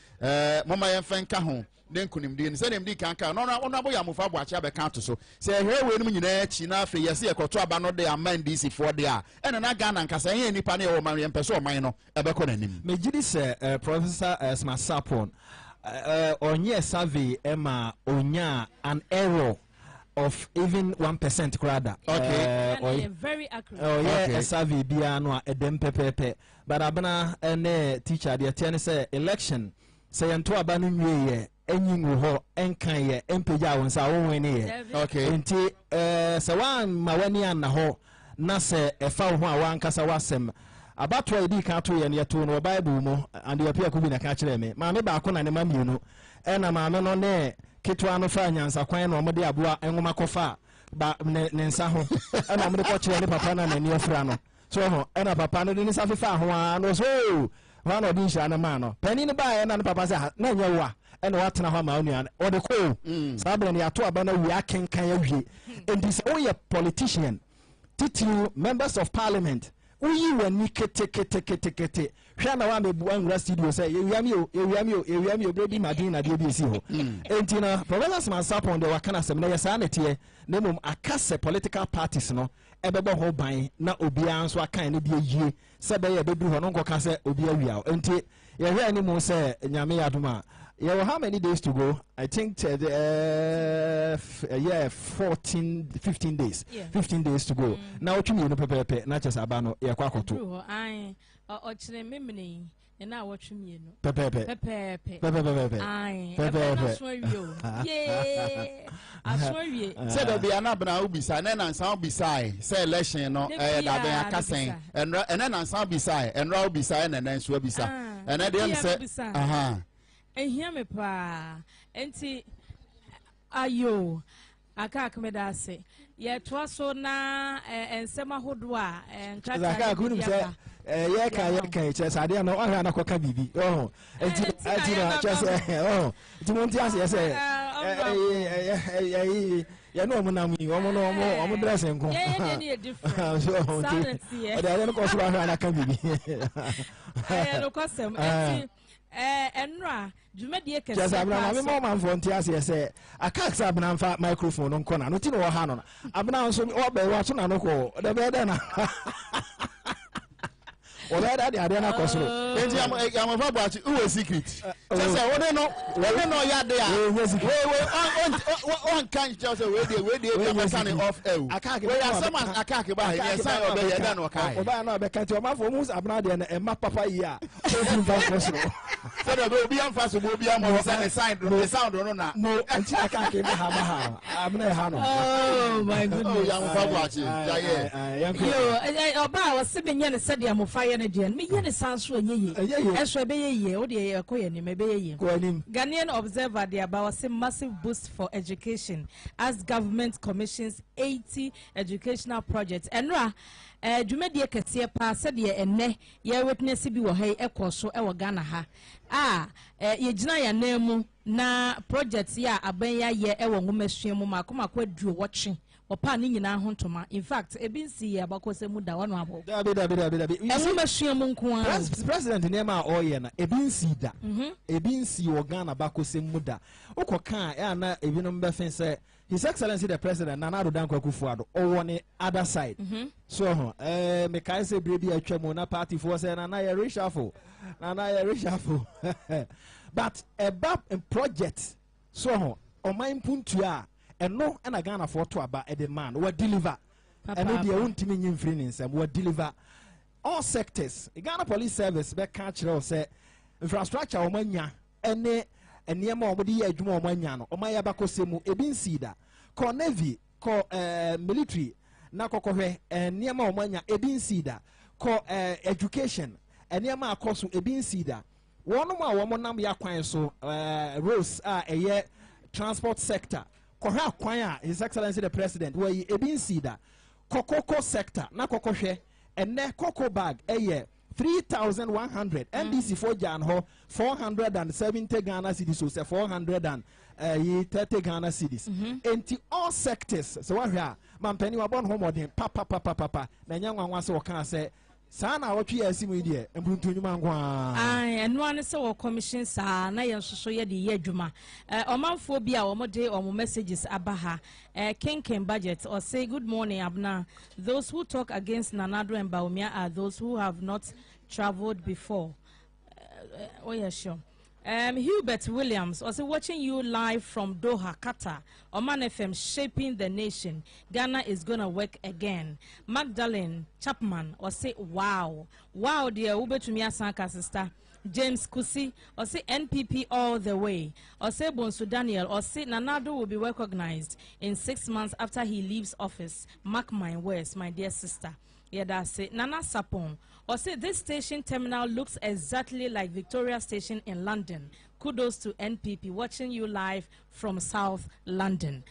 mama yemfenka ho denkunimdi ni se nemdi kanka no no aboya mufa boache abeka to so se hwewe nim nyina achi na afi yese ekoto aba no de aman DC for de a ene na Ghana nkasa ye nipa na ye wo man yempeso oman no ebeko nanim mejidi se Professor Smasapon onye survey ema onya an error of even 1% krada okay very accurate a survey bia no edem pepepe but abana ene teacher de tiene say election say ento aba no nwie enyin ho enkan ye empeja wonsa wo wen ye okay enti se wan ma wani an na ho na se efa ho a wankasa wasem abato edi ka to ye ne to no Bible mu and your pia kubi na ka kire me maame ba ko na ne mamienu e na maame no ne ketwa no fa nyansa kwan na omode aboa enwoma kofa ba ne nsa ho e na omode ko kire ne papa na ne afra no so ho e na papa no ne sa fefa ho a no so wa no di nsha na ma no pani ne ba e na ne papa sa na nya wa e na watena ho ma onua o de ko sabre ne yato aba na wi akenkan awie enti se o ye politician titil members of parliament uyi wani kete hwa na wa mebu angra studio say yewiami o bredi madina de bi si ho enti na professor Smansapon de wakana sem na yesa na tie na mum akase political parties no ebebo ho ban na obia nso akan ne bi yie se be ye bedu ho no nkoka se obia wia enti ye hwa ni mu se nyame yadoma. Yeah, well, how many days to go? I think 15 days. Yeah. 15 days to go. Now, what you mean, Pepe, not just Abano, Yaquaco. I actually memory, and now what you mean, Pepe. I swear you. Yeah, I swear you. Said there'll be an abna beside, and sound beside, say election, no, that they and then sound beside, and row beside, and then swear beside. And I didn't say, and hear me pa enti ayo aka akmeda se ye to so na ensema hodo a nkaka kunum se ye ka chesade na o ha na koka bibi enti na chese enti monti ase se ye no mo na mi o mo dress nko ye different silence ye o de no ko so ha na ka bibi no kosem enti enra jumedie kese just abna me man for ntia se se akax abna mfa microphone nko na no ti no ha no abna nso o be wa so na no ko de be de na o le da de na ko so enti am fa boachi uwe secret just say we no ya de we on kan just say we dey am can off air we ya some akake ba he say o be ya na kai o ba na be kan ti o ma for mu abna de na e ma papa yi a o fi mfa ko so so there will be am fast will be am on the sound no na no anti akake ba ha abna ha no oh my goodness ya mfa boachi yo oba wo se benye ne se de amofa ne de me ye ne sanso enye eso be ye o de koye ni me be ye Ghanaian Observer de about say massive boost for education as government commissions 80 educational projects enra dwumedie kese pa se de enne ye witness bi wo ha ekoso e wo Ghana ha ye gina ya nemu na projects ya aban ya ye e wo ngomasua mu makoma kwa duo wotwe opa ni nyina ho ntoma in fact ebinsi ye abakose mu da wano abo dabi ngomasua mu nko a president ne ma oye na ebinsi da ebinsi wo Ghana bakose mu da ukoka ya na ebinom be fen say His Excellency the President Nana Addo Dankwa Akufo-Addo on the other side. So me kai say brebi atwa na party for say Nana ye reshuffle. But a project so on my puntu a eno na Ghana for to aba the man we deliver. And no dey wontimi nyimfiri nsem we deliver all sectors. Ghana Police Service be catch say infrastructure o manya ene enema omodi ye adwuma omanya no omaya bakosemu ebinsida ko navy ko military na kokohwe enema omanya ebinsida ko education enema akoso ebinsida wono ma wo nam ya kwan so roads eye transport sector ko hwa kwan a His Excellency the President we ebinsida kokoko sector na kokohwe enne koko bag eye 3,100 NDC for Jan ho 470 Ghana cedis so say 430 Ghana cedis enti all sectors so what here man penny wa bon homo den papa na nya nwanwa se wo kan say sana wotwe asimu ide embruntu nyuma ngwa eno ane se wo commission sa na ye nsoso ye de ye adwuma omanfo bia wo de o messages abaha Ken budget or say good morning Abna. Those who talk against Nana Addo and Bawumia are those who have not traveled before. Oh yeah, sure. Hubert Williams also watching you live from Doha, Qatar. Omanfm shaping the nation. Ghana is gonna work again. Magdalene Chapman or say wow, dear Ube to me sister. James Kusi, or say NPP all the way, or say Bonsu Daniel, or say Nanado will be recognized in 6 months after he leaves office. Mark my words, my dear sister. Yeah, that's it. Nana Sapon, or say this station terminal looks exactly like Victoria Station in London. Kudos to NPP watching you live from South London.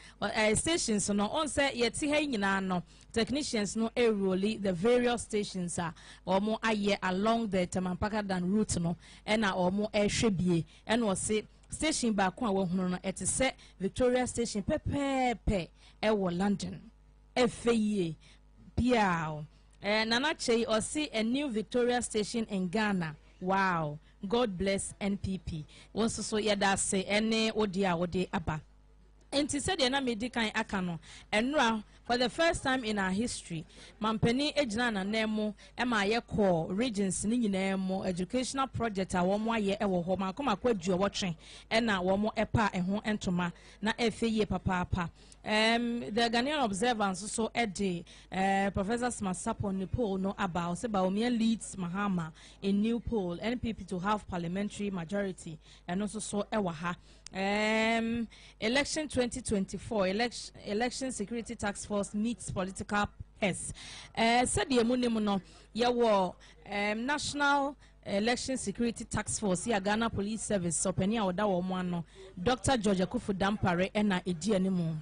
Stations no on say yeti he nyina no technicians no eroli the various stations are omo aye along the Temampakadan route no ena omo ehwebie ena o say station ba ko a wo hunu no ete se Victoria Station pepepe e wo London efeye piao Nana Chey or see a new Victoria Station in Ghana. Wow. God bless NPP. Once so yada say any odia ode aba. And he said na medical akano and for the first time in our history, Mampeni ejina na nemo ema ye ko regions ni nyinaa educational project a wo mo aye e wo ho ma koma kwadu wo twen e na wo mo epa eho entoma na efeye papa. The Ghanaian observance so Eddie Professor Smasapo Nepal no about say Baumia leads Mahama in new poll NPP to have parliamentary majority and also so ewaha. Election 2024 election security task force meets political heads. Said the Emunimuno yawo national election security task force ya Ghana Police Service so penia oda wo mo ano Dr. George Akufu Dampare ena edi animu.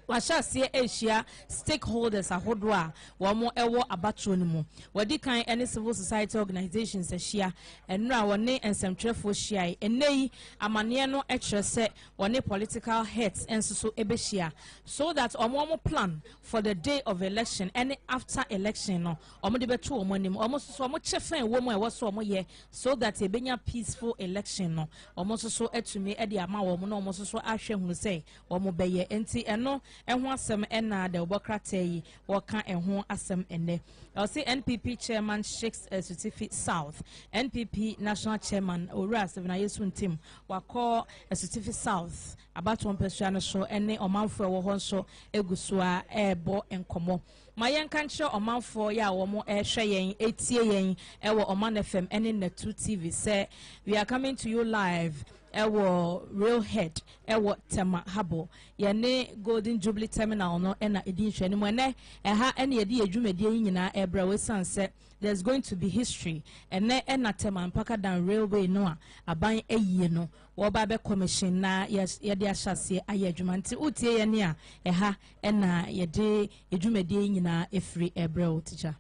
Washa see Asia stakeholders ahodwa wamo ewo abatro ni mu wadi kan any civil society organizations ahia enra wone ensemtrefo hia enei amane no ekyerese wone political heads enso ebehia so that omo plan for the day of election and after election no omo de beto omo nim omo so omo chefen wo mu e wo so omo ye so that ebenya peaceful election no omo so etumi e de ama wo mu no omo so ahwe hunu say omo beye enti eno eho asem ena de obokrata yi woka eho asem ene. I'll say NPP chairman Shakes Certificate South, NPP national chairman Ora Sevena Yesun team wako Certificate South about one person show ene Omanfm wo ho so egusua ebo enkomo. Mayen kancho Omanfm ya wo mo ehwe yen etie yen ewo Omanfm ene na 2 TV say we are coming to you live ewo real head ewo tema habo yene Golden Jubilee terminal no ena edin hwani mo ene eha ene yedi adwumadi nyina ebra we sanse there's going to be history ene ena tema mpaka dan railway no a aban eyie no wo ba be commission na yede ahyase aye adwuma nti utie yene a eha ena yede adwumadi nyina efri ebra o teacher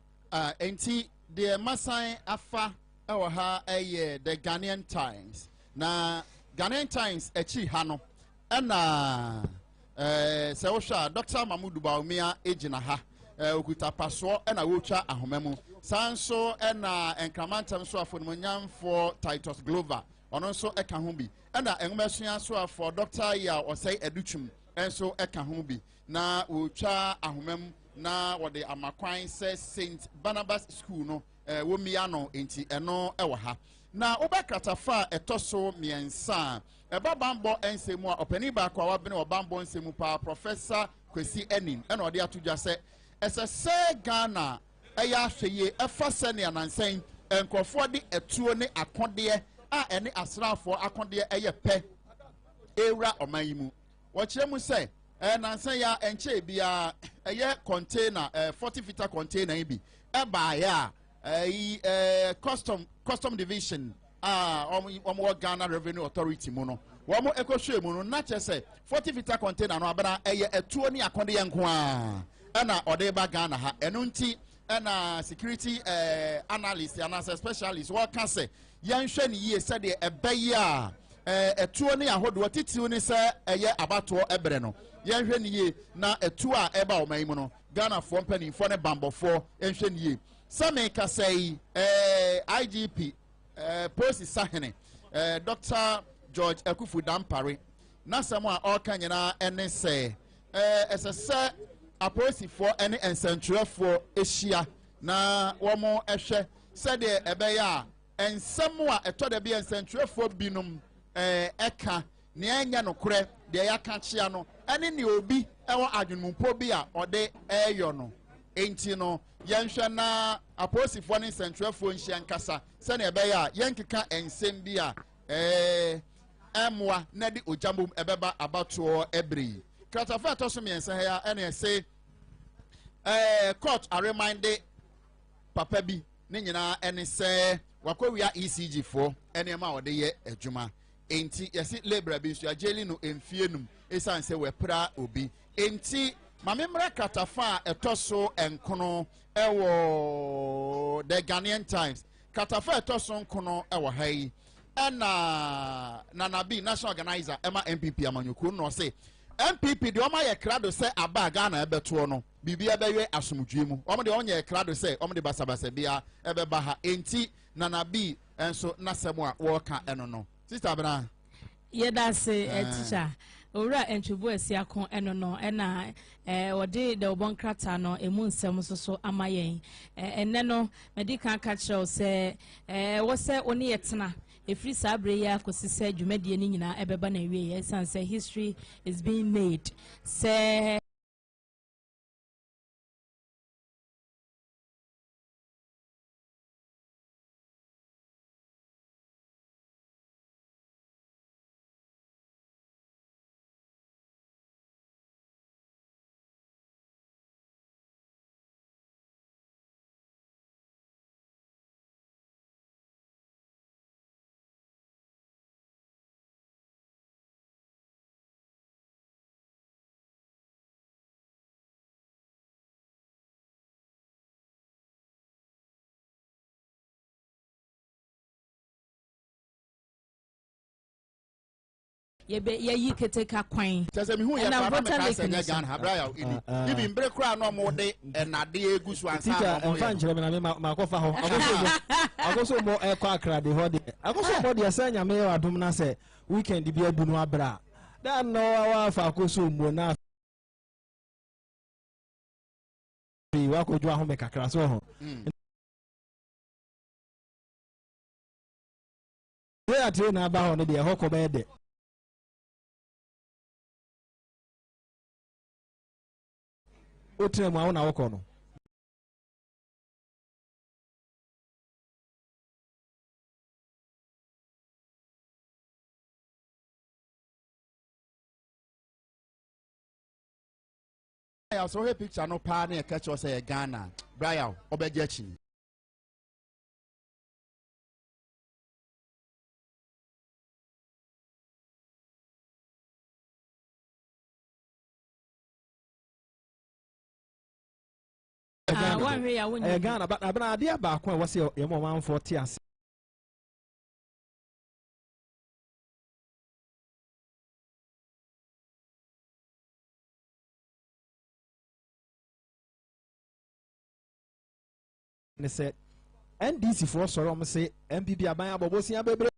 enti the masan afa ewo ha the Ghanaian Times na Ghanaian Times echi hano ena se wo Dr. Mamudu Baumia ejina ha okuta paso ena wotwa ahomemu sanso ena enkramantam so afonimonyam for Titus Glover ono so eka ho bi ena enwomesua so afọ Dr. ya osei educhum enso eka ho bi na wotwa ahomemu na wode amakwan se St. Barnabas School no womia no enti eno ewo ha na obakratafa etoso miensa eba bambo ensemu a opani ba kwa wabene obambo ensemu pa Professor Kwesi Enin ena ode atudwa se esese Ghana eya hweye efa sene anansen enkrofo de etuo ne akode a ene asrafo akode eye pe ewra omanyimu wo kiremu se nansen ya enche bia eye container 40 feet container ibi eba ya custom division omo Ghana Revenue Authority mu no wo mo ekohwe mu no na chese 40 feet container no abana eye etuo ni akonde ye nko a na ode ba Ghana ha eno nti na security analyst and specialist wo ka se yenhwe ni ye se de ebeyi a etuo ni ahodo titiw ni se eye abato ebre no yenhwe ni ye na etuo a eba o man mu no Ghana fo mpanimfo ne bambofo enhwe ni ye Same Kasei, IGP, Posi Sahene, Dr. George Akufu Dampare, Nasamwa Okanyana, NSA, SSA, a Posi for any and for Asia, na Wamo Eshe, said Ebeya, and somewhat a Todabi and Central for Binum, Eka, Nyanya no Kre, the Yakachiano, and in the Obi, our Adjunum Pobia, or de Ayono. enti no yɛnhwɛ na aposifoɔ ne nsɛntwerɛfoɔ nhyia nkasa sɛnea ɛbɛyɛ a yɛnkeka nsɛm bi a ɛmmoa na de ogyambom ɛbɛba abatoɔ ɛbere kratafa ɛtɔ so mmiɛnsa ha ya ɛna ɛsɛ court areminde papa bi ne nyinaa ɛne sɛ wakɔwia ECG foɔ ɛnneɛma a wɔde yɛ adwuma enti yɛsi labor bi nso agyeli no mfienum ɛsan sɛ wɛpra obi enti mamemmra kratafa a ɛtɔ so nkono ɛwɔ the Ghanaian Times kratafa ɛtɔ so nkono ɛwɔ ha yi ɛna nanabi national organizer ɛma MPP amanyɔkuo no ɔse MPP deɛ ɔma yɛ krado sɛ aba Ghana ɛbɛtoɔ no biribi ɛbɛyɛ asomdwie mu ɔmo deɛ ɔnyɛ krado sɛ ɔmo de basabasa bia ɛbɛba ha enti nanabi ɛnso nasɛm a wɔɔka ɛno no sister abena yɛda se teacher owura entwubu asiako ɛno no ɛna wɔde de ɔbɔ nkrata no emu nsɛm nso so ama yɛn ɛnɛ no mɛdi kan ka kyerɛw sɛ wɔsɛ oni yɛtena efiri saa abere yi akɔsi sɛ dwumadie no nyinaa ɛbɛba na wie ɛsan sɛ history is being made sɛ yɛyi keteka kwan kyerɛ mehu yɛ papa meka sɛ nyɛ Ghana habra ya ini ibi mbre kora no mo de enade egu so ansa no mo mfa nkyerɛ me na me makɔfa hɔ akoso mo ɛkɔ akra de hɔ de akoso mo de sɛ nyame yɛ adom na sɛ weekend bi abu no abra da no wa fa akoso mo na wa ko dwa ho me kakra so ho ate na ba hɔ no de hɔ kɔ bɛɛ de otre mu awon na wokɔ no ya so he picture no pa na catch us say Ghana Brian obegye chi Ghana but abena ade abaako a wose ye mo manfo te ase ne se NDC for soro mo se MPP aban abobosia bebre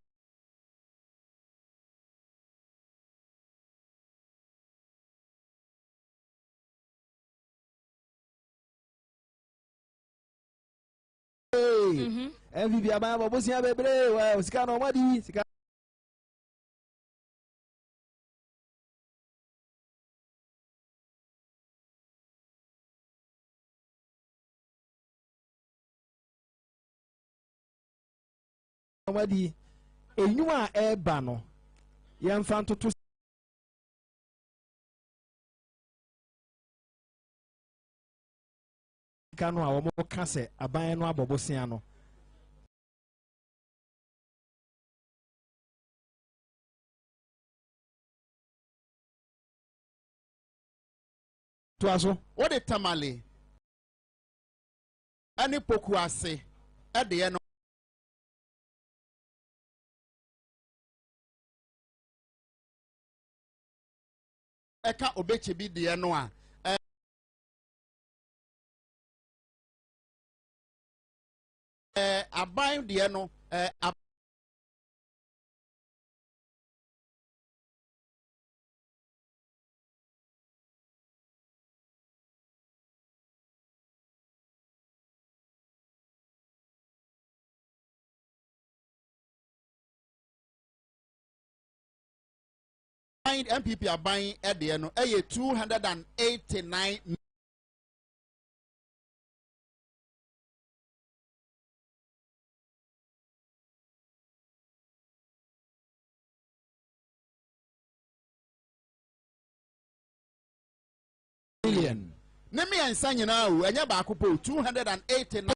MPP aban abobosia bebre wa sika no madi sika madi enyuma eba no yemfa ntoto kanu a wo ka se aban no abobosia no to aso what the tamale ani poku ase e de no eka obeche bi de no a aban de no MPP aban de no 289 million. Nemi and Sanyana, and Yabakupo, 289.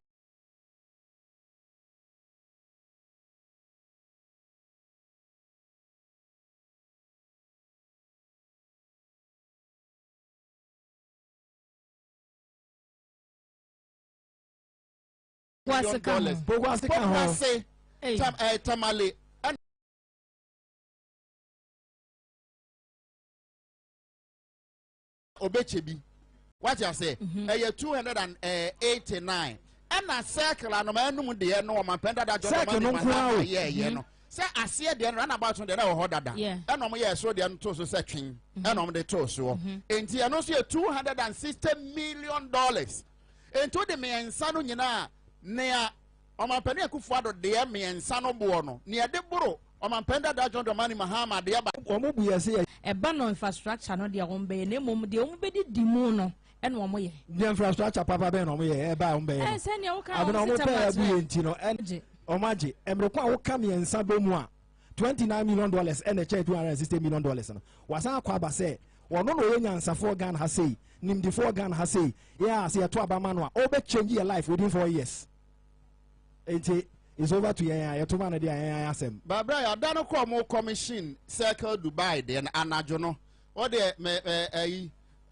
$1 tamale obechebi what you say 289 and a circle and no de no man penda that job no say asie de run about on the hodada and no yes so de to so setwin and on the to so enti no so $260 million enti de me ensa no nyina nea Omanpani akufuado de me ensa no bo no ne de boro Omanpenda da John Dramani Mahama de aba omobu yesi eba no infrastructure no de ombe ne mom de ombedi dimu no e no omoye the infrastructure papa be no omoye eba ombe e se ne wo ka o abu yenti no omaje emrekwa wo ka me ensa bo mu a $29 million and a check $260 million no wasa akwa aba se wono no ye nyansafo gan ha sei nimdifo gan ha sei ya se to aba ma no a obe change your life within 4 years. It's over to you to man the asem. Babra ya dano ko mo commission circle Dubai then anajono. Or the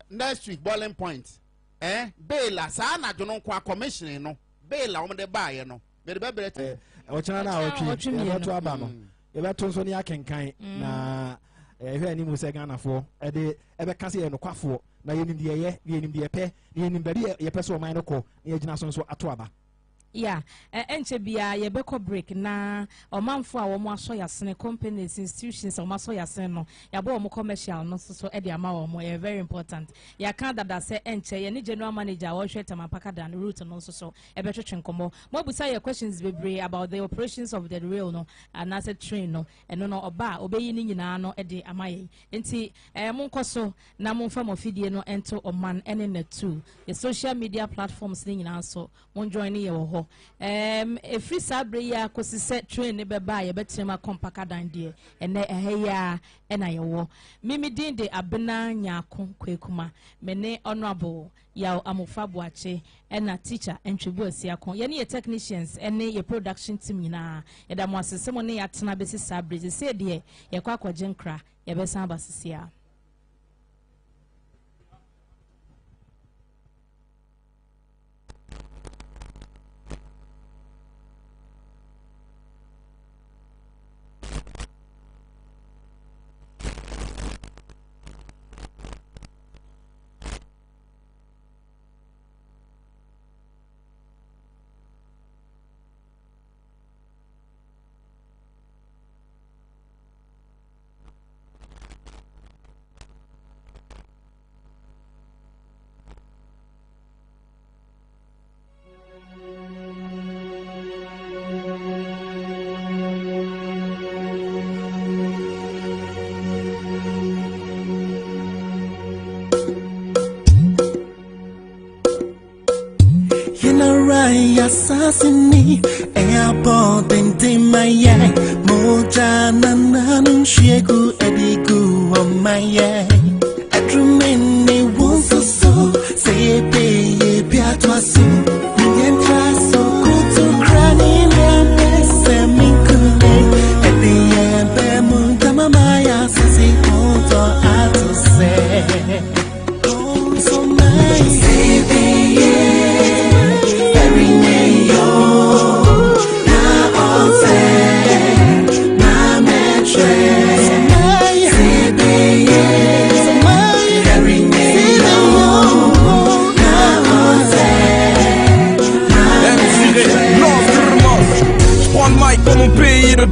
next week boiling point. Baila sa anajono kwa commission no. Baila o de buy no. Be be brete. Ochana na ochi. E to aba no. E be to so ni akenkan na ehwe ani mu se Ghana fo. E de e be kase ye no kwafo na ye nim de ye nim de pe ye nim bari ye pese o man no ko ye gina so ato aba. Yeah, enche bia ye beko break na omanfo a wo mo aso yasene companies institutions o maso yasene no ya bo mo commercial no so e de ama wo mo very important ya kan dada se enche ye ni general manager wo hwe Tamapaka dan route no so e be twetwe nkomo mo busa ye questions bebre about the operations of the rail no and as a train no eno no oba obeyi ni nyina no e de ama ye enti mo nkoso na mo mfa mo fidie no ento Oman ene na 2 the social media platforms ni nyina so mo join ye wo ho free sabre ya kosi set train ne beba ye betrema kompaka dan de ene eheya ena yewo mimi din de abena nyako kwekuma mene honorable ya amofa boache ena teacher entwebu asiakon ye ne ye technicians ene ye production team nyina ye da mo asesemo ne ya tena besi sabre se de ye kwa kwaje nkra ye besan abasisia. Assassini airport in Timaya Moja Nananum Shegu Edigu on my eye Adrumene won't so say pay Piatwasu Nientra so kutu craning and semicule at the end Bemunta Mamaya Sasi Hoto Ato say Oh so nice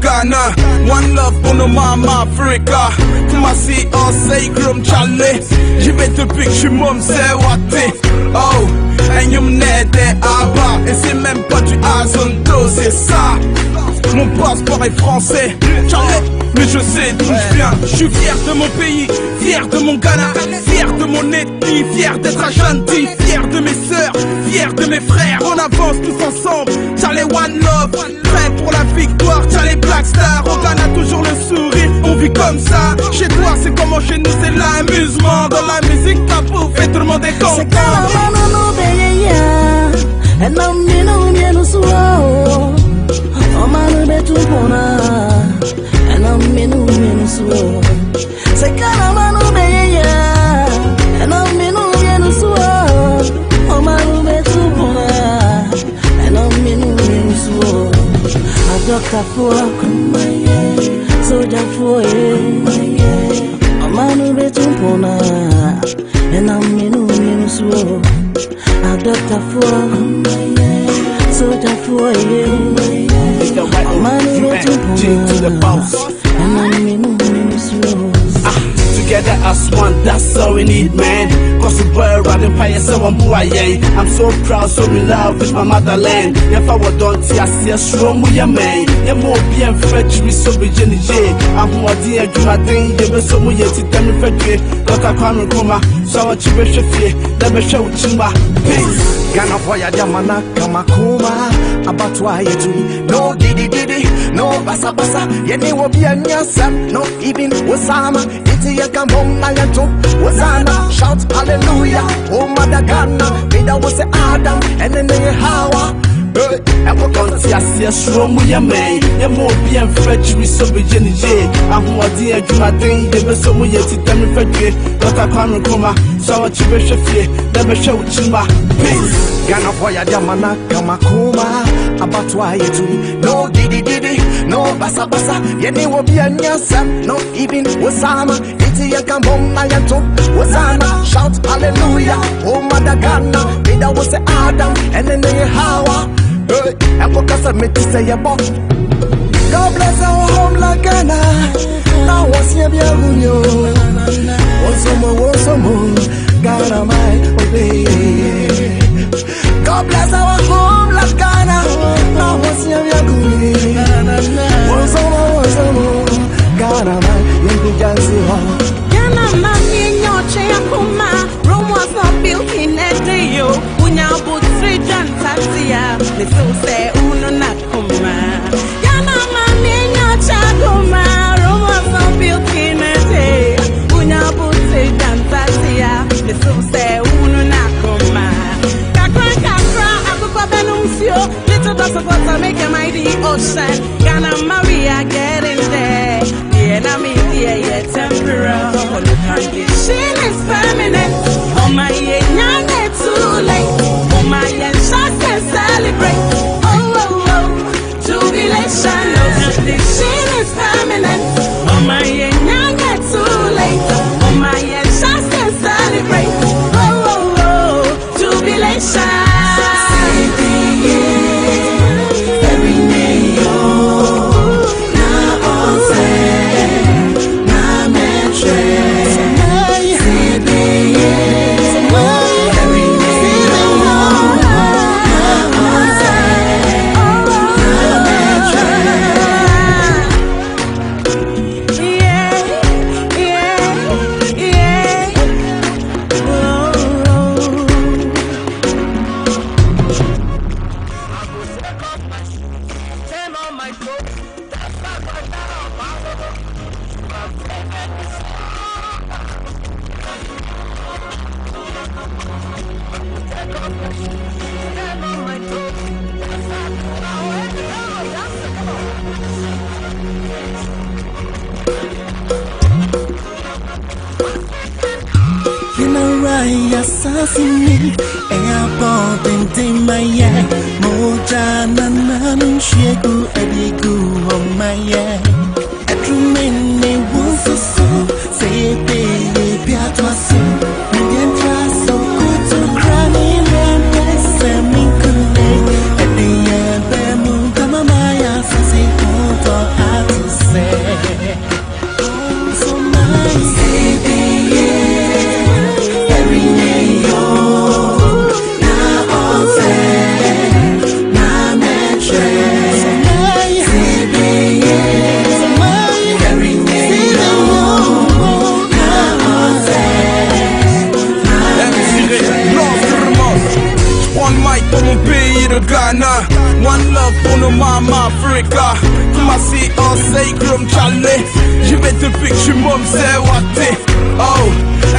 Ghana, one love pour nos mamans Africa. Kumasi au Seigrum Charlie. J'y vais depuis que je suis môme, c'est Waté. Oh, un yum net et Abba. Et c'est même pas du Azonto, c'est ça. Mon passeport est français, Charlie. Mais je sais d'où je viens. Je suis fier de mon pays, fier de mon Ghana, fier de mon ethnie, fier d'être Ashanti, fier de mes sœurs, fier de mes frères. On avance tous ensemble, Charlie One Love, prêt pour la victoire. Charlie Black Star, au Ghana toujours le sourire. On vie comme ça. Chez toi c'est comment chez nous c'est l'amusement. Dans la musique t'as pour fait tout le monde est content. And I'm in slow. I'm on a to pona. And I'm in slow. Say, I'm on and I'm in slow. I'm on a to pona. And I'm in slow. I doctor for so therefore, I'm on a to pona. And I'm in slow. I doctor for so therefore it's the right to the boss. And I'm in slow. Together as one, that's all we need, man. Cause the boy riding fire, someone who I am. I'm so proud, so in love with my motherland. If I were done, I see a strong with your man. You're more being French, me so be Jenny J. I'm who I dear, do my thing, you be so much to tell me Freddy. Dr. Kwame Kuma, so what you wish if you never show Chimba. Peace. Gana voya jamana kama kuma abatwa yetu no didi no basa basa yeni wo bia nyasa no even wasama iti yakambonga yanto wasana shout hallelujah oh madagana bida was Adam and then Hawa. And we're going to see a strong with your man. You're more being French, we so be Jenny J. I'm who I dear, do my thing, you be so much to tell me Freddy. Dr. Kwame Kuma, so what you wish if you never show Chimba. Peace. Gana voya jamana kama kuma abatwa yetu no didi no basa basa yeni wo bia nyasa no even wasama iti yakambonga yanto wasana shout hallelujah oh madagana bida was Adam and then Hawa. And because I met to say a box. God bless our home like Ghana. Now what's here be a good once more, Ghana might obey. God bless our home like Ghana. Now what's here be a good once more, Ghana might be dancing. Ghana might be in your chair, Kuma. Rome was not built in a day. Unya but three Jantasia. The so say uno nakuma. Ghana might be in your chair, Kuma. Rome was not built in a day. Unya but three Jantasia. The so say uno nakuma. Kakra, Akuka Benuncio. Little does of water make a mighty ocean. Ghana Maria getting there. Yeah, temporal. She is permanent. Oh my, young and too late. Oh my, and shots can celebrate. Oh, jubilation. She is permanent. Oh my, young and too late. Oh my, and shots can celebrate. Oh, jubilation. Assassinate airport in my eye. Moja nananum shegu edigu on my eye. Etrumene wonso so say be piatwa so. Median trust so good to cranny and semi kule. At the end bemu kama maya say good or hard to say. So nice. Ghana, One love pour nos mamans Africa. Kumasi en sacrum Charlie. Je vais te piquer, je m'en sais what t'es. Oh,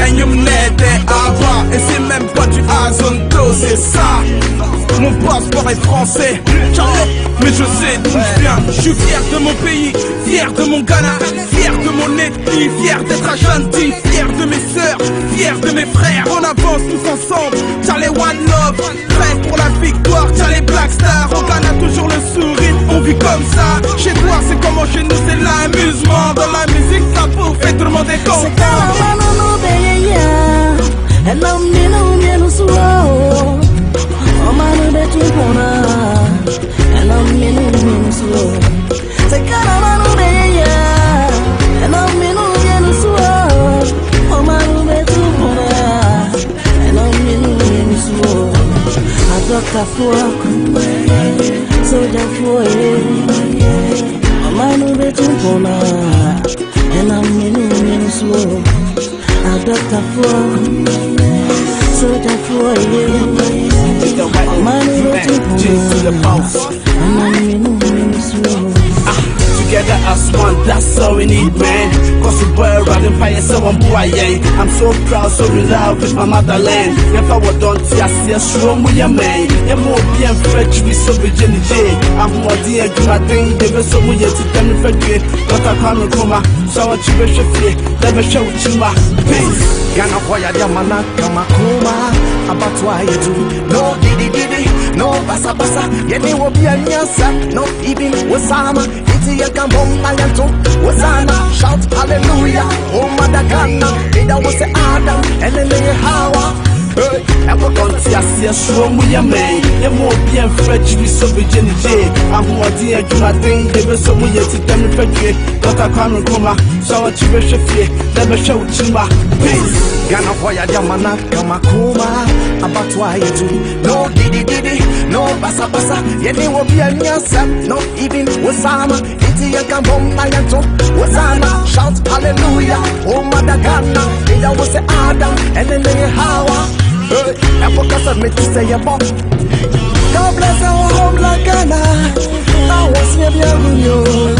and you n'étais avant. Et c'est même pas du Azonto, c'est ça. Mon passeport est français, mais je sais d'où je viens. Je suis fier de mon pays, fier de mon Ghana, fier de mon ethnie, fier d'être Ashanti, fier de mes sœurs, fier de mes frères. On avance tous ensemble, t'as les One Love, prêt pour la victoire, t'as les Black Stars. Au Ghana toujours le sourire, on vit comme ça. Chez toi c'est comment, chez nous c'est l'amusement. Dans la musique ça vous fait tout le monde est content. Omanu betu pona, and I'm minu slow. Take a manu beya, and I'm minu slow. Omanu betu pona, and I'm minu slow. I took a fork, so the four. Omanu betu pona, and I'm minu slow. I took a fork, so the four. The right to the boss. Together as one, that's all we need, man. Cause the boy riding fire, so I'm I'm so proud, so in love with my motherland. If I were done, I see a strong with your man. And more bien French, we so Virginia J. I'm more dear to my thing, they were so weird to tell me for good. But I can't come, so I choose to flee. Never show you my peace. Gana hoya diamana kama kuma abatwa yetu no didi no basa basa yeni wo bia nyasa no even wasama iti yakambom ayanto wasana shout hallelujah oh madagana ida was Adam and then Hawa. I walk on Tiasia, strong with your man. You're more bien French, we so Virginia J. I'm more dear, do not think they were so weird to tell me for good. But I can't come, so I choose to flee. Never show you my peace. Gana hoya diamana kama kuma abatwa yetu no didi no basa basa yeni wo bia nyasa no even wasama iti yakambom ayanto wasana shout hallelujah oh madagana ida was Adam and then Hawa. I focus on me to say a pop. God bless our home like Ghana. I was never young.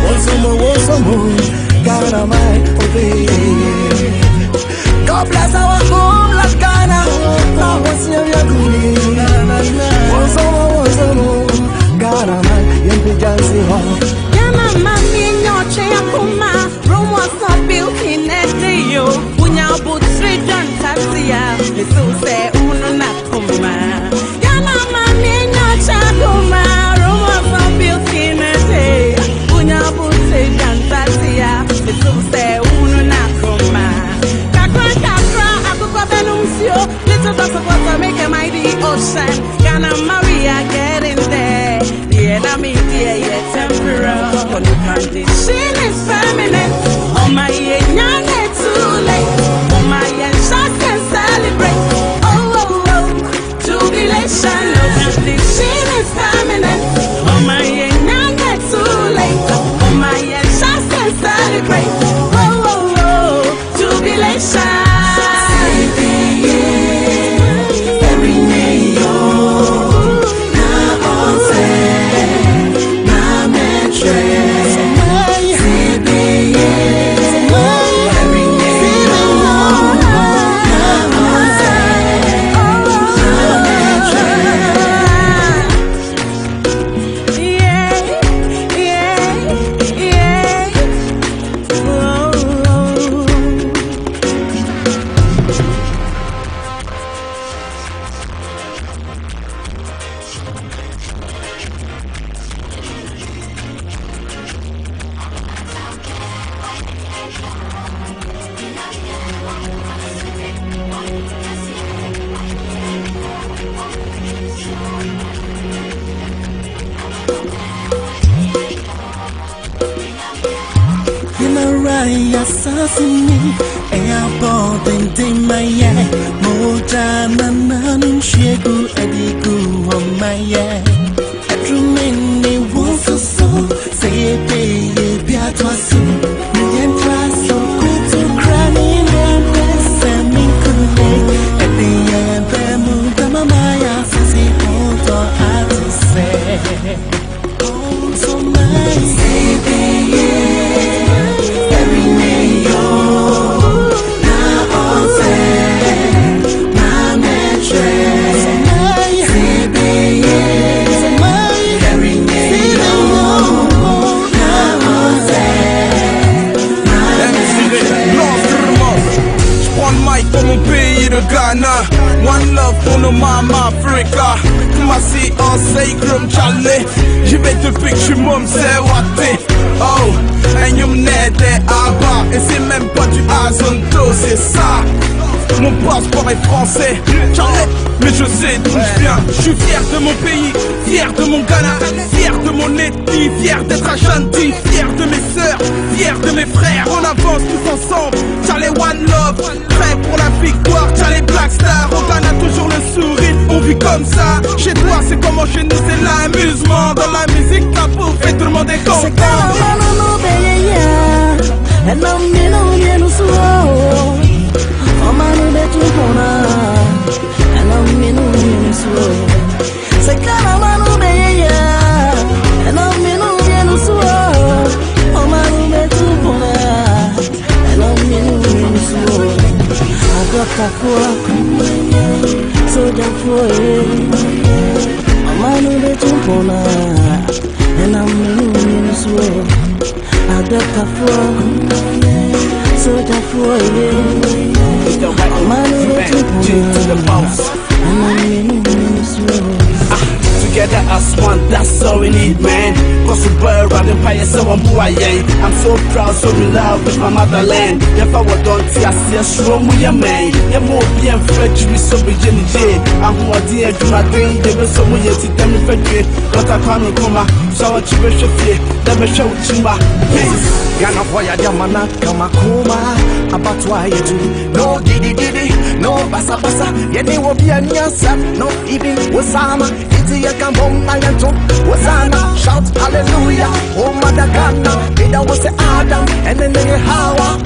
Was some more. God, am I obey. God bless our home like Ghana. I was never young. Was some more. God, am I young. Yana mami nyoche ya kuma. Rome was not built in a day. Unya but straight down taxia. So say uno na kuma. Yana mami nyoche kuma. Rome was not built in a day. Unya but straight down taxia. So say uno na kuma. Kakra, akuko benumsio. Little dots of water make a mighty ocean. Yana Maria get in there. The enemy dear yet temporal. Condition is permanent. Oh my young too late. Oh my young shots can celebrate. Oh, jubilation. No condition is permanent. Oh my young too late. Oh my young shots can celebrate. Oh, jubilation. Assassini e a boden de maye moja nananum shegu edigu on maye etrumeni wonso so say pe biatwa so nyen traso kutu krani nembe semi kule ediya bemu tamamaya sisi ponto atise de Ghana. One love pour nos mamans Africa. Kumasi en sacrum Charlie. J'y vais depuis que j'suis môme, c'est Waté. Oh, un yum n'était à bas. Et c'est même pas du Azonto, c'est ça. Mon passeport est français, Charlie, mais je sais d'où je viens. Je suis fier de mon pays, fier de mon Ghana, fier de mon ethnie, fier d'être Ashanti, fier de mes sœurs, fier de mes frères. On avance tous ensemble, Charlie One Love, prêt pour la victoire, Charlie Black Star. Au Ghana toujours le sourire, on vit comme ça. Chez toi c'est comment chez nous c'est l'amusement. Dans la musique la bouffe et tout le monde est content. Omanu betu pona, ela minu suo. Se kana manu beya, ela minu suo. Omanu betu pona, ela minu suo. Adoka fua, soja fua. Omanu betu pona, ela minu suo. Adoka fua, soja fua. Together as one, that's all we need, man. Cause we were around the fire, so I'm who I am. I'm so proud, so in love with my motherland. If I were done, I see a strong with your man. You're more bien French, we so be Jenny J. I'm who I did, do my thing, they were so weird to tell me Frederick. But I can't come, so I choose your fear, never show to my face. Ghana boy, I am not come about why you do. No diddy, no basa basa. Yeni will be a nyasa, no even Osama. Iti yakambom ayanto, Osana. Shout hallelujah, oh mother Ghana. Ida was Adam, and then Hawa.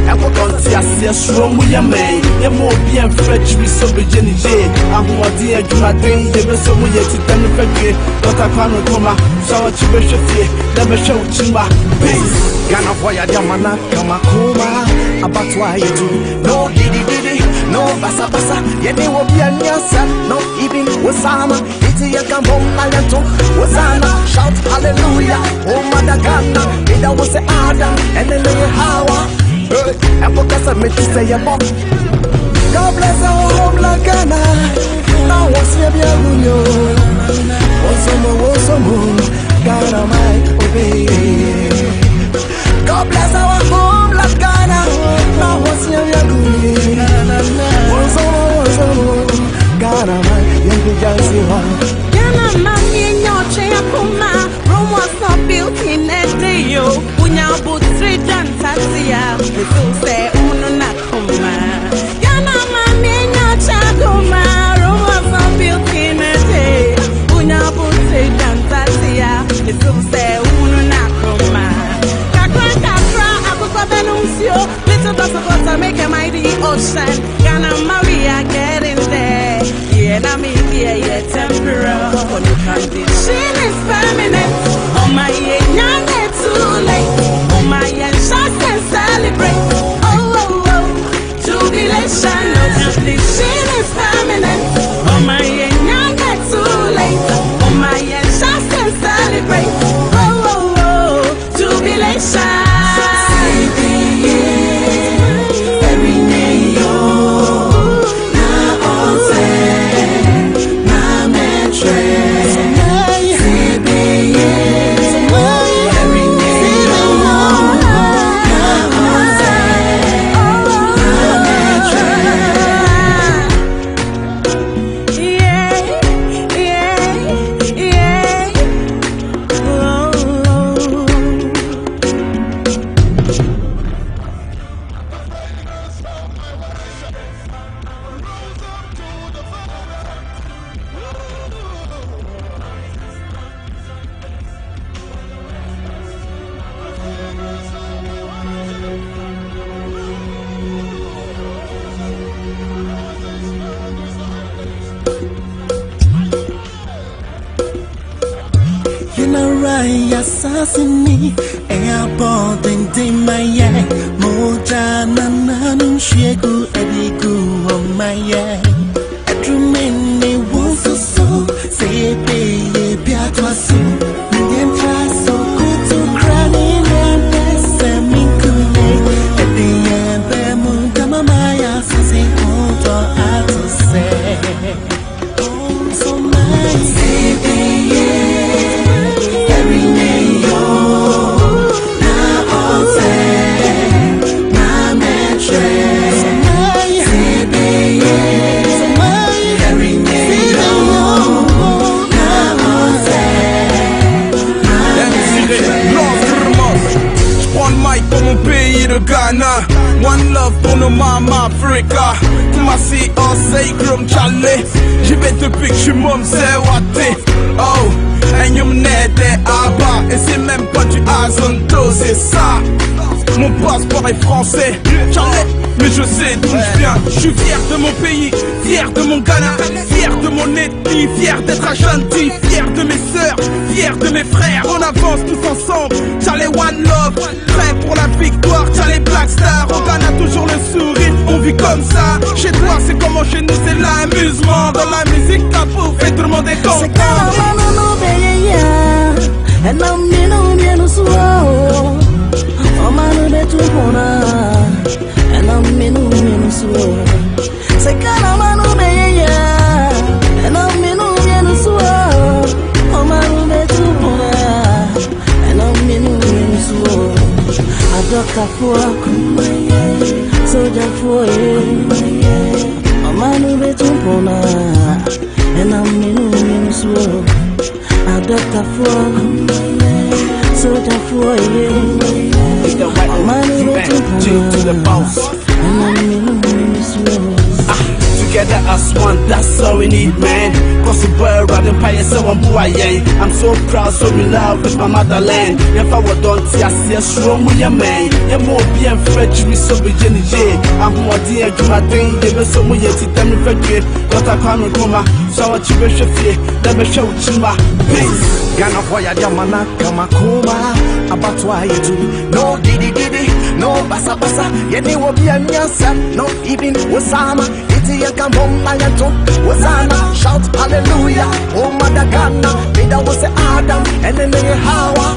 I walk on see I see a strong with your man. You're more bien French, we so be Jenny J. I'm who I did, do my thing, they were so weird to tell me Frederick. But I can't come, so I choose your fear, never show to my face. Ghana boy, I am not come about why you do. No diddy, no basa basa. Yeni will be a nyasa, no even Osama. Iti yakambom ayanto, Osana. Shout hallelujah, oh mother Ghana. Ida was Adam, and then Hawa. And because I made to say a book. God bless our homeland Ghana. Now what's your view? Osamu, Ghana might obey. God bless our homeland Ghana. Now what's your view? Osamu, Ghana might be Ghana man in your chair, Kuma. Rome was not built in a day, yo. Unya but 3 Jantasia. The soul say, Uno Nakuma. Ghana man in your chair, Kuma. Rome was not built in a day. Unya but 3 Jantasia. The soul say, Uno Nakuma. Kakra, Akuka Benuncio. Little does of water make a mighty ocean. Ghana Maria get in there. Yeah, temporal. Condition is permanent. Oh my, young and too late. Oh my, and shots can celebrate. Oh, jubilation. No condition is permanent. Oh my, young and too late. Oh my, and shots can celebrate. Oh, jubilation. Assassinate, airport and my eye. Mojana Nanum Shegu Edigu on my eye. A true man may want so say, pay Piatwasu. Million tries so good to crying and that's a minkule. At the end, the moon, Maya, says, Oman Africa. Kumasi or Sacrum Charlie. Je vais te piquer, je m'en sais what oh, and you n'étais pas. Et c'est même pas du hasard, c'est ça. Mon passeport est français, Charlie, mais je sais d'où je viens. Je suis fier de mon pays, fier de mon Ghana, fier de mon ethnie, fier d'être Ashanti, fier de mes sœurs, fier de mes frères. On avance tous ensemble, Charlie One Love, prêt pour la victoire, Charlie Black Star. Au Ghana toujours le sourire, on vit comme ça. Chez toi c'est comment, chez nous c'est l'amusement. Dans la musique t'as pour fait tout le monde est content. Omanu betu pona, and I'm menu slow. Sekana manu beya, and I'm menu slow. Omanu betu pona, and I'm menu slow. A doctor for soldier for Omanu betu pona, and I'm menu slow. A doctor for soldier for the white to the boss. Together as one, that's all we need, man. Cause the boy riding by someone boy, I'm so proud, so in love with my motherland. If I were done, I see a strong with your man. You're more being French, we so be Jenny J. I'm more dear to my thing, they were so much to tell me for you. But I can't come, so what you wish of you, let me show you my peace. Gana voya jamana kama kuma abatwa yetu no didi no basa yeni wobia nyasa no even wasama iti yakamomba yato wasana shout hallelujah oh madagana bida was Adam and then Hawa.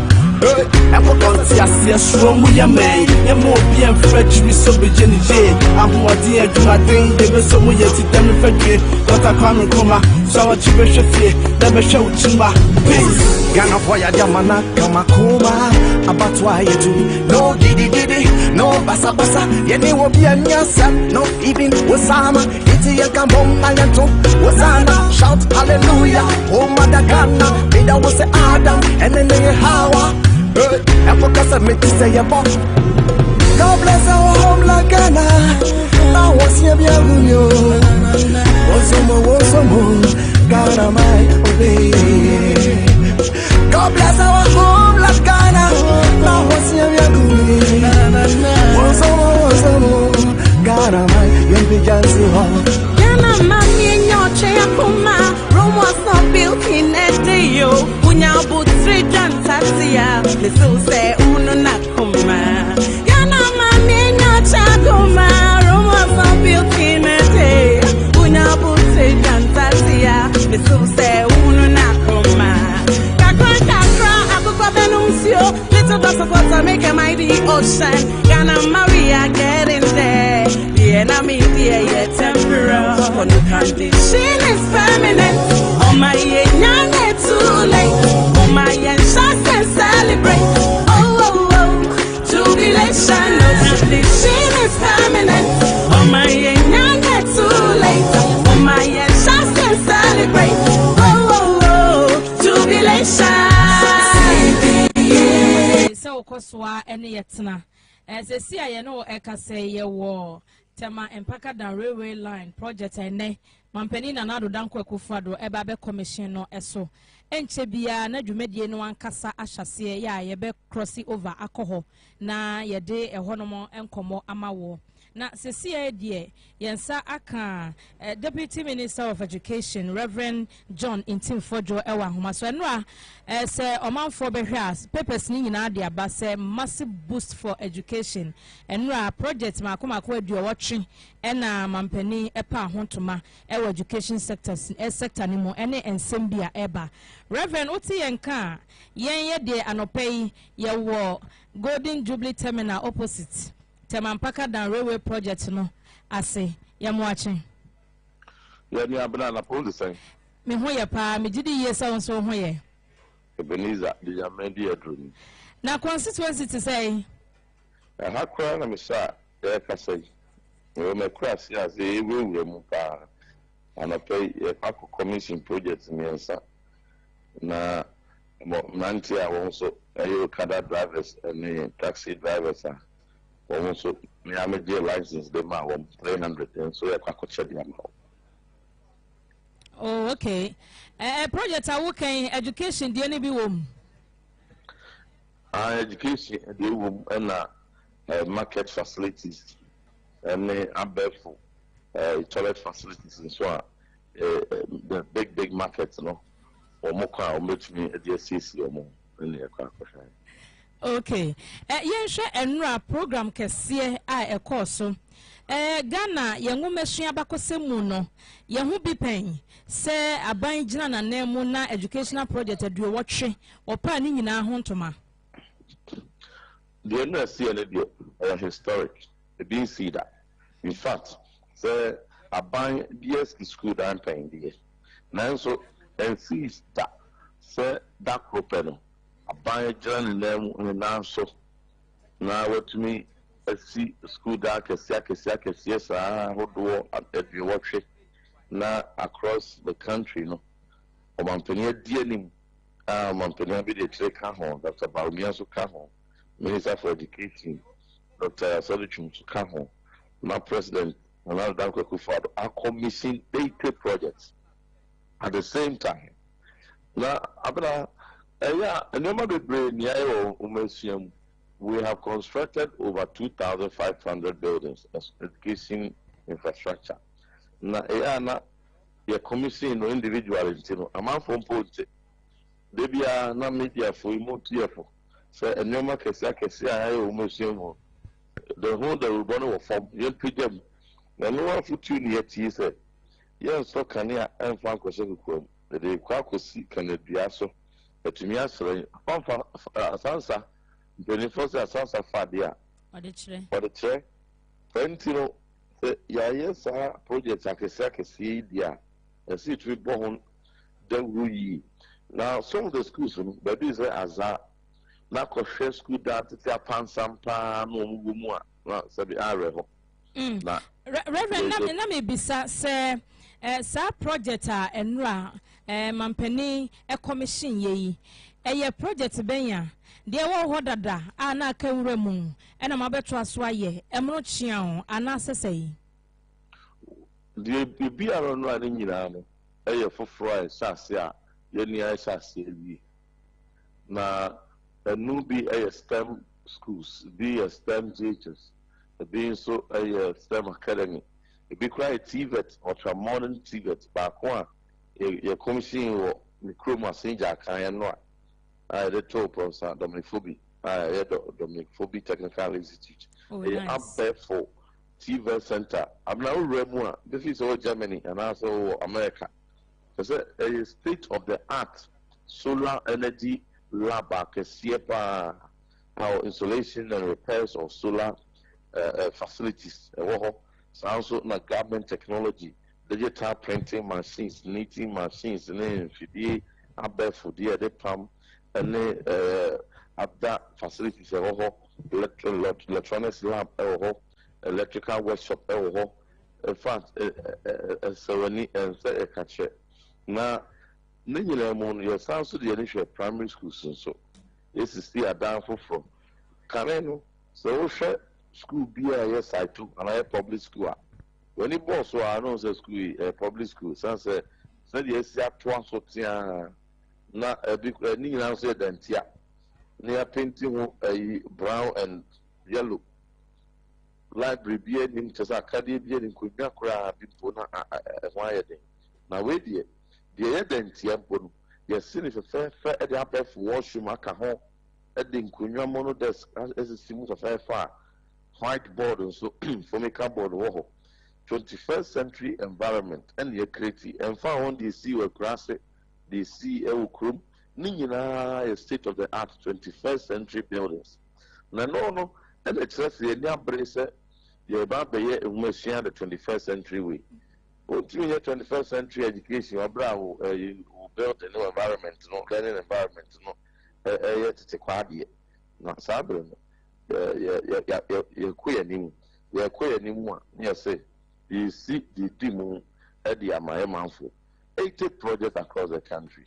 I'm going to see a strong with your man. You're more being French, we so be Jenny J. I'm more dear to my thing, they were so much to tell me for you. But I can't come, so what you wish of you, let me show you my peace. Gana voya jamana kama kuma abatwa yetu no didi no basa yeni wobia nyasa no even wasama iti yakamomba yato wasana shout hallelujah oh madagana bida was Adam and then Hawa. And for cause I make to say a bomb. God bless our home like Ghana. I was here, was Ghana, my obey. God bless our home like Ghana. I was here, was Ghana, my young Jansi home. Ghana, mommy, and your chair, Puma. Rome was not built in a day, yo. Unya but 3 John Tatia. The so say, Uno Nakuma. Ghana, mommy, and your chair, Puma. Rome was not built in a day. Unya but 3 John Tatia. The so say, Uno Nakuma. Kakra, Akuka Benuncio. Little dots of water make a mighty ocean. Ghana, Maria, get in there. The enemy, the temporal. Condition is permanent. Oh my, young, too late. Oh my, shots and celebrate. Oh, jubilation. No condition is permanent. Oh my, young, too late. Oh my, shots and celebrate. Oh, jubilation. So, Koswa, any yetna. As a CIA, no, Eka say, ye war. Tema empaka dan railway line project ene mampeni na nado dan kwaku fado eba be commission no eso enche bia na dwumedie no ankasa ahyase ya ye be crossing over akoho na ye de ehonomo enkomo amawo na sesia die yensa aka Deputy Minister of Education Reverend John Intimfojo ewa homa so enra se Omanfm behwas papers ni nyina de aba se massive boost for education enra project makoma adu watwe ena mampani epa hontoma ewa education sector ni mo ene ensembia eba Reverend oti yenka ye de anopei ye wo Golden Jubilee Terminal opposite Temampaka dan railway project no ase yamwache ya ni abna na pon say me ho ye pa me gidi ye sa so ho ye Ebenezer di yamedi adrum na constituency to say ha kwa na me sha e ka say we me cross ya say we mu pa anapay e pa commission project nsa na mo nanti a won so ayo kada drivers and taxi drivers Also, me am a license the ma 300 and so I can check the amount. Oh, okay. Project I work in education, the any be womb. Education, the womb and market facilities and above toilet facilities and so on. The big markets, no, or more car, or make me a DSCC or more in the car. Okay. Yensha enra program kesiye a ekoso. Ghana yengu mesua bakose mu no. Yehu bi pen se aban gina na nemu na educational project aduo wotwe opa ni nyina ho ntoma. The NSC and the historic. The being see that. In fact, say aban DSC school that I'm paying the now so and see that say that propello. Aban gina na nemu na so na what me see school that kesi sa hodo aduo wotwe na across the country no. Omanfm DNM Omanfm be the check home Dr. Baumia so home. Minister for Education, Dr. Solution to come home. Now, President, another Danko Kufado are commissioning 80 projects at the same time. Now, we have constructed over 2,500 buildings as education infrastructure. Now, we are commissioning individuals. I'm out from Pote. They be a media for remote for. So a number can say I almost the whole the Rubano from young people. No one for 2 years, he said, yes, so can you and Franco Seco, the Quaco see can it be also, but to me, I say, Sansa, the first Sansa Fadia, or the chair, 20, yes, projects I can see, dear, and see to be born the Ruyi. Now, some of the schools, but these are as na kɔhwɛ school that ti apansam paa na ɔmo wɔ mu a na sɛbi arɛ hɔ. Na Reverend na me bisa sɛ saa project a enra mampani commission yi ɛyɛ project bɛnya deɛ wɔ hɔ dada a na aka nwura mu ɛna ma bɛto aso ayɛ ɛmro kyia ho ana sɛsɛ yi. Deɛ bi ara no a ne nyinaa no ɛyɛ foforɔ a ɛhyɛ ase a yɛni ɛhyɛ ase awie na and be a STEM schools, be a STEM teachers, being so a STEM academy. It be quite TVET or modern TVET back one. Your commission or the crew must sing Jack. I am not. I the top Professor Dominic Phoebe. I Dominic Phoebe Technical Institute. I'm there for TVET Center. I'm now Remua. This is all Germany and also America. It's a state of the art solar energy lab our installation and repairs of solar facilities. So also na government technology, digital printing machines, knitting machines, and then for the pump and other facilities. Electronics lab, electrical workshop. In fact, so and say a catcher now. Your sounds to the initial primary schools and so this is still a downfall from Caneno. So school be a yes I took and I public school. When it was so I know the school public school, so said yes, twice or not a big need answer than tia near painting a brown and yellow library beer in Chasakadi beer in Kunyakra before why now wait yet. The Edentia Bon, yes, sin is a fair at the upper for washroom, Akaho, at the Kunya mono desk as a simple of fair far, whiteboard and so for me cardboard war. 21st century environment and the creative and found the sea were grassy, the sea crum, Nina a state of the art 21st century buildings. No, and it's just the near bracer, the Babaye and Messiah the 21st century way. 21st century education, Bravo, you built a new environment, no learning environment, no, it's a quaddy. Not Sabrin, you're queer anymore. Yes, you see the demo at the Amaya Manfo. 80 projects across the country.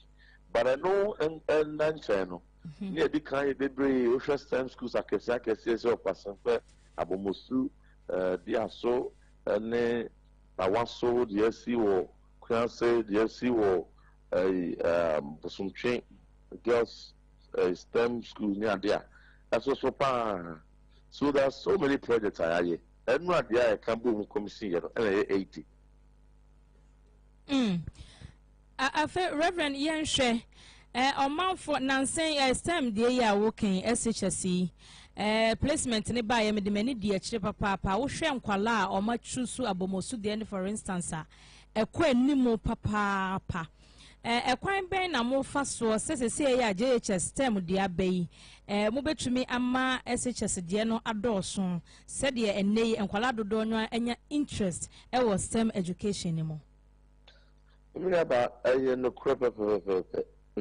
But I know and channel near the kind of debris, ocean STEM schools, I can say, or person, abomosu diaso ne awaso de asi wo kwanse de asi wo bosomtwe girls STEM school near there. That's also so there's so many projects I have. And not there I can be commission 80. I feel Reverend Ian She Omanfm Nansen STEM the year working SHSC placement ne ba me de mani di akire papa wo hwe nkwala o ma chusu abomosu de for instance ekwa nimu papa ekwan ben na mo fa so sese ya JHS STEM de abai mo betumi ama SHS de no adoso se de enei nkwala dodo nwa enya interest e wo STEM education ni mo. In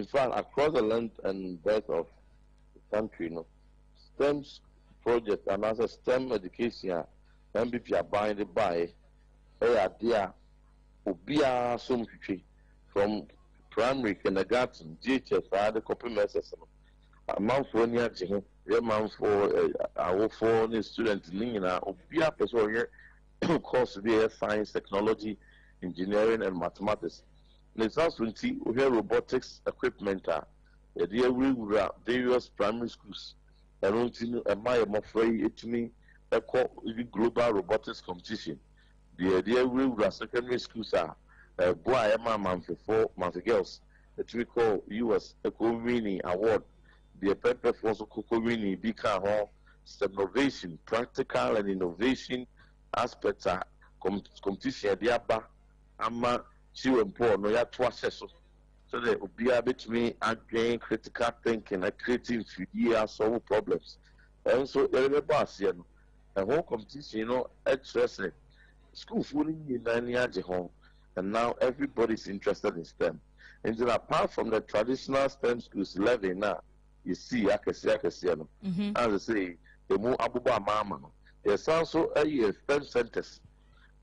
fact, across the length and breadth of the country, STEM project and as a STEM education, MBP are buying the buy, idea, Ubia some from primary kindergarten, GHS, the complement a month for near a month for our foreign students, Nina, Ubia person course the science, technology, engineering and mathematics. It's also we have robotics equipment. Various primary schools. And my free it me a global robotics competition. The idea we have secondary schools are boy man for month girls. That we call US Eco-Winning Award. The paper for Eco-Winning Bika innovation, practical and innovation aspects are competition. Ama chiwe mpo no ya twa so that obia betumi again critical thinking and creative idea solve problems. And so remember asia no the whole competition interesting school fully in home, and now everybody's interested in STEM. And then apart from the traditional STEM schools 11 now you see akesi no as I say the more abuba mama no there's also a STEM centers.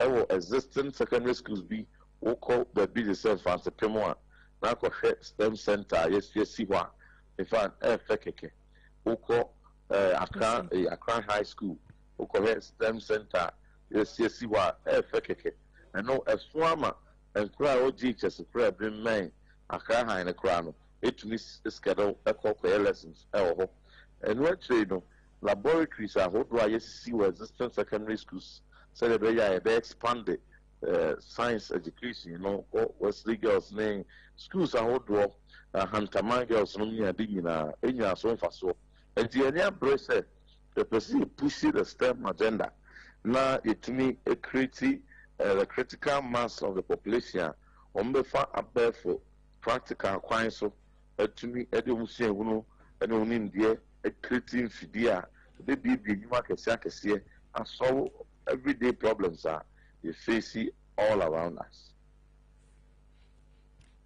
Our existing secondary schools be we call the business fancy Pemoa. Now STEM center, yes, see what. In fact, FKK. We call Accra High School. We call STEM center, yes, see what. FKK. And no, a swammer and cry OGHS, a bring man, Accra High in the crown. It miss schedule a call lessons. And what trade, laboratories are what do I see where existing secondary schools. So they expanded science education, Wesley girls name schools are what Hunterman girls no near Dignitary, Enya so far so. And the area brace the person pushing the STEM agenda. Now it me a the critical mass of the population on the far above for practical acquaintance so to me education and on India a creative idea they be you can say and solve everyday problems are you face it all around us.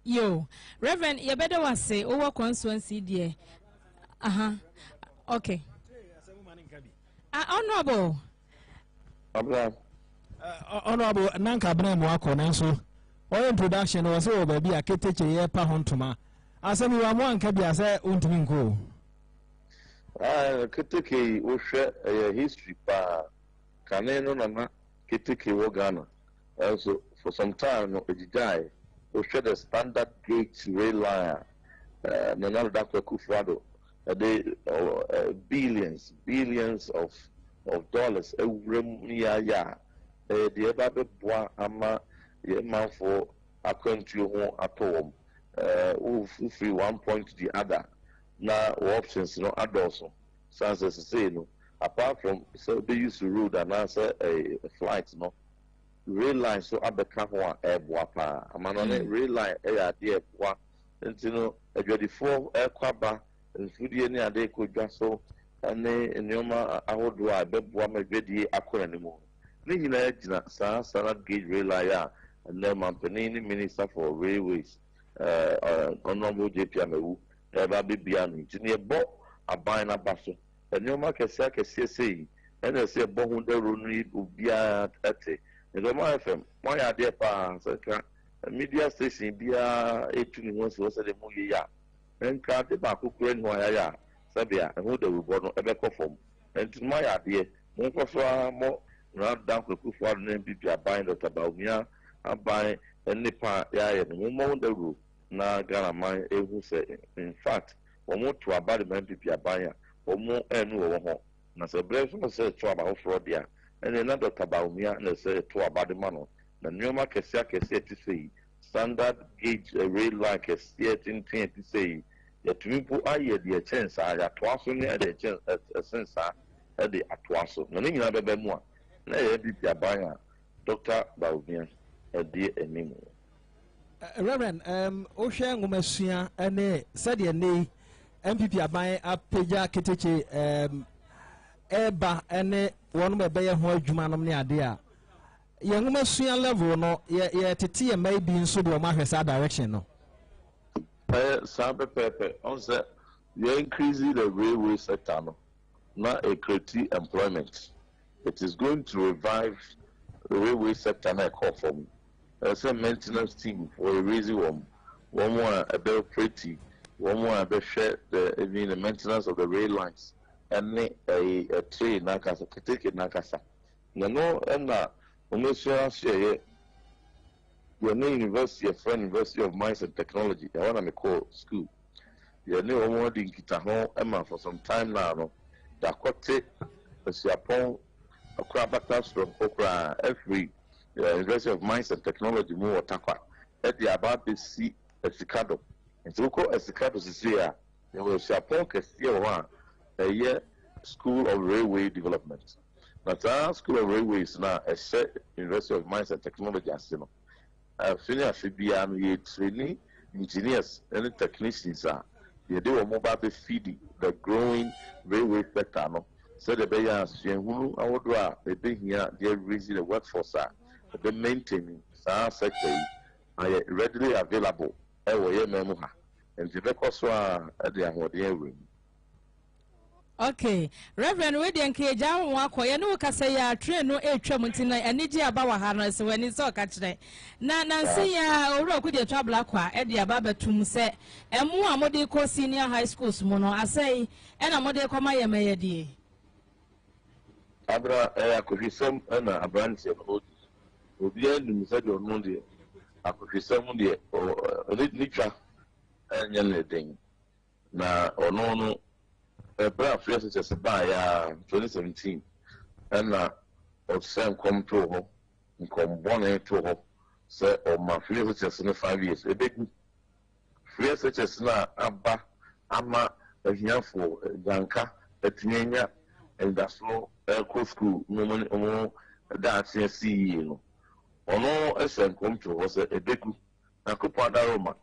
Yo, Reverend, you better was say over constituency dear. Okay. Honorable. Honorable Nanka Brem Wako Nanso. Or introduction was over baby a keteche ye pa hontuma. Asem you are one kabia say untumingo. Keteke we share a history pa Kaneno Nana Keteke Wogana. Also, for some time, we share the standard gauge rail line. Nanalo Dr. Kufrado, billions of dollars. The Ababe Bois Ama, the amount for a country home at home. Free one point to the other. Now, options, also. Sans as say, apart from so they used to rule and answer a flight, rail line so abeka ho a eboapa amano rail line ade eboa ntino adwadifo ekwaba mfudie ne ade kodwa so ane enyoma ahodo a beboa madwadie akora ne mu ne nyina agina saa standard gauge rail line a na mampani ni minister for railways honorable JP Amewu eba bibia no ntino ebo aban na baso enyoma kese sei ene se ebo hu de ronu obia ate the Omanfm, my idea media station be a 18 months was the movie ya. And can't the back who couldn't wire Sabia and who they will born a back of home. And to my idea, Monkofa mo round down for name be buying Dr. Baumia and buy any part ya no the rule na Ghana man who say in fact or to about the man be buying or more and no na say brave say to about fraud there and another Dr. Baumia and say to about the man na nyoma kesi to say standard gauge rail line kesi to say yet people are the chance I have twice near the chance a sense at the atwaso na ninyi na bebe mu a na ye bi aban a Dr. Baumia edi enim Reverend ohwe ngomasua ene sade ne MPP aban apeja keteche eba ene wonu be ye ho adwuma nom ne ade a ye ngomasua level no ye tete ye mai bi nso de o ma hwesa direction no sabe pepe on say you increase the railway sector no not a creative employment. It is going to revive the railway sector and I call for me. There's a maintenance team for a reason one more a better pretty, one more a better share the maintenance of the rail lines and a train nakasa, take it nakasa. No, and almost share your name university, a friend University of Mines and Technology. I want to call school. Your name more than Kitahon Emma for some time now. No? The Kote, the Siapon, a crabata from Okra, every University of Mines and Technology, more Takwa, at the about the sea, a Cicado. And so called a Cicado Sicilian, there was Siapon Castillo, a year School of Railway Development. But our School of Railways now, a set University of Mines and Technology, as you know. Finished FBA, training engineers and technicians are. They do a mobile feeding the growing railway sector. No, so the Bayas, who I would rather they here, they're raising the workforce, they maintaining our sector are readily available. And the records are at the room. Okay, Reverend we dey encourage am wa koye no ka say ya train no etwa muntina eniji aba wa ha no se wani so ka kire na nansi ya owura ku dey travel akwa e dey aba betum se emu amode ko senior high schools mu no asai e na mode ko maye meye die abra akohwisem na abranche obi anu se do no dey akohwisem dey nitwa enya ne den na ono no Brad Fresh is by 2017, and of Sam come to her, and come 1 to her, say, or my free such in 5 years. A big free such as now, Abba, Amma, a young for Ganka, a Tinia, and that's no air school, no money, or that's a CEO. Or no, a Sam come to her, a big Nakupa Daroma.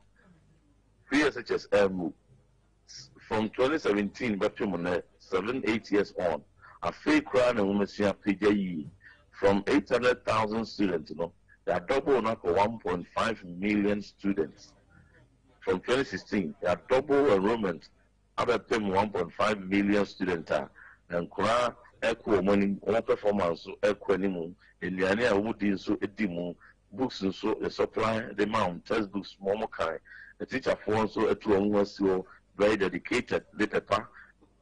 Free such as Elmo. From 2017 back to 7-8 years on, a fake crown and women's PJE from 800,000 students, they are double now for 1.5 million students. From 2016, they are double enrollment, about 1.5 million students, and Kura equal money, one performance, equal anymore, in the area would so edimu, books and so the supply, the amount, textbooks, momokai, the teacher for so a 2 years very dedicated, the paper,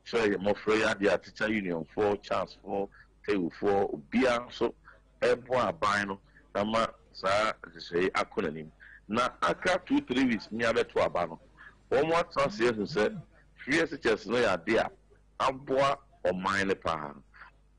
so you're more free at the teacher union for chance for table for beer, so everyone buying Nama sa say acronym. Now, after 2-3 weeks, near to Abano. One more translation said, free such no idea, Abwa or mine pa.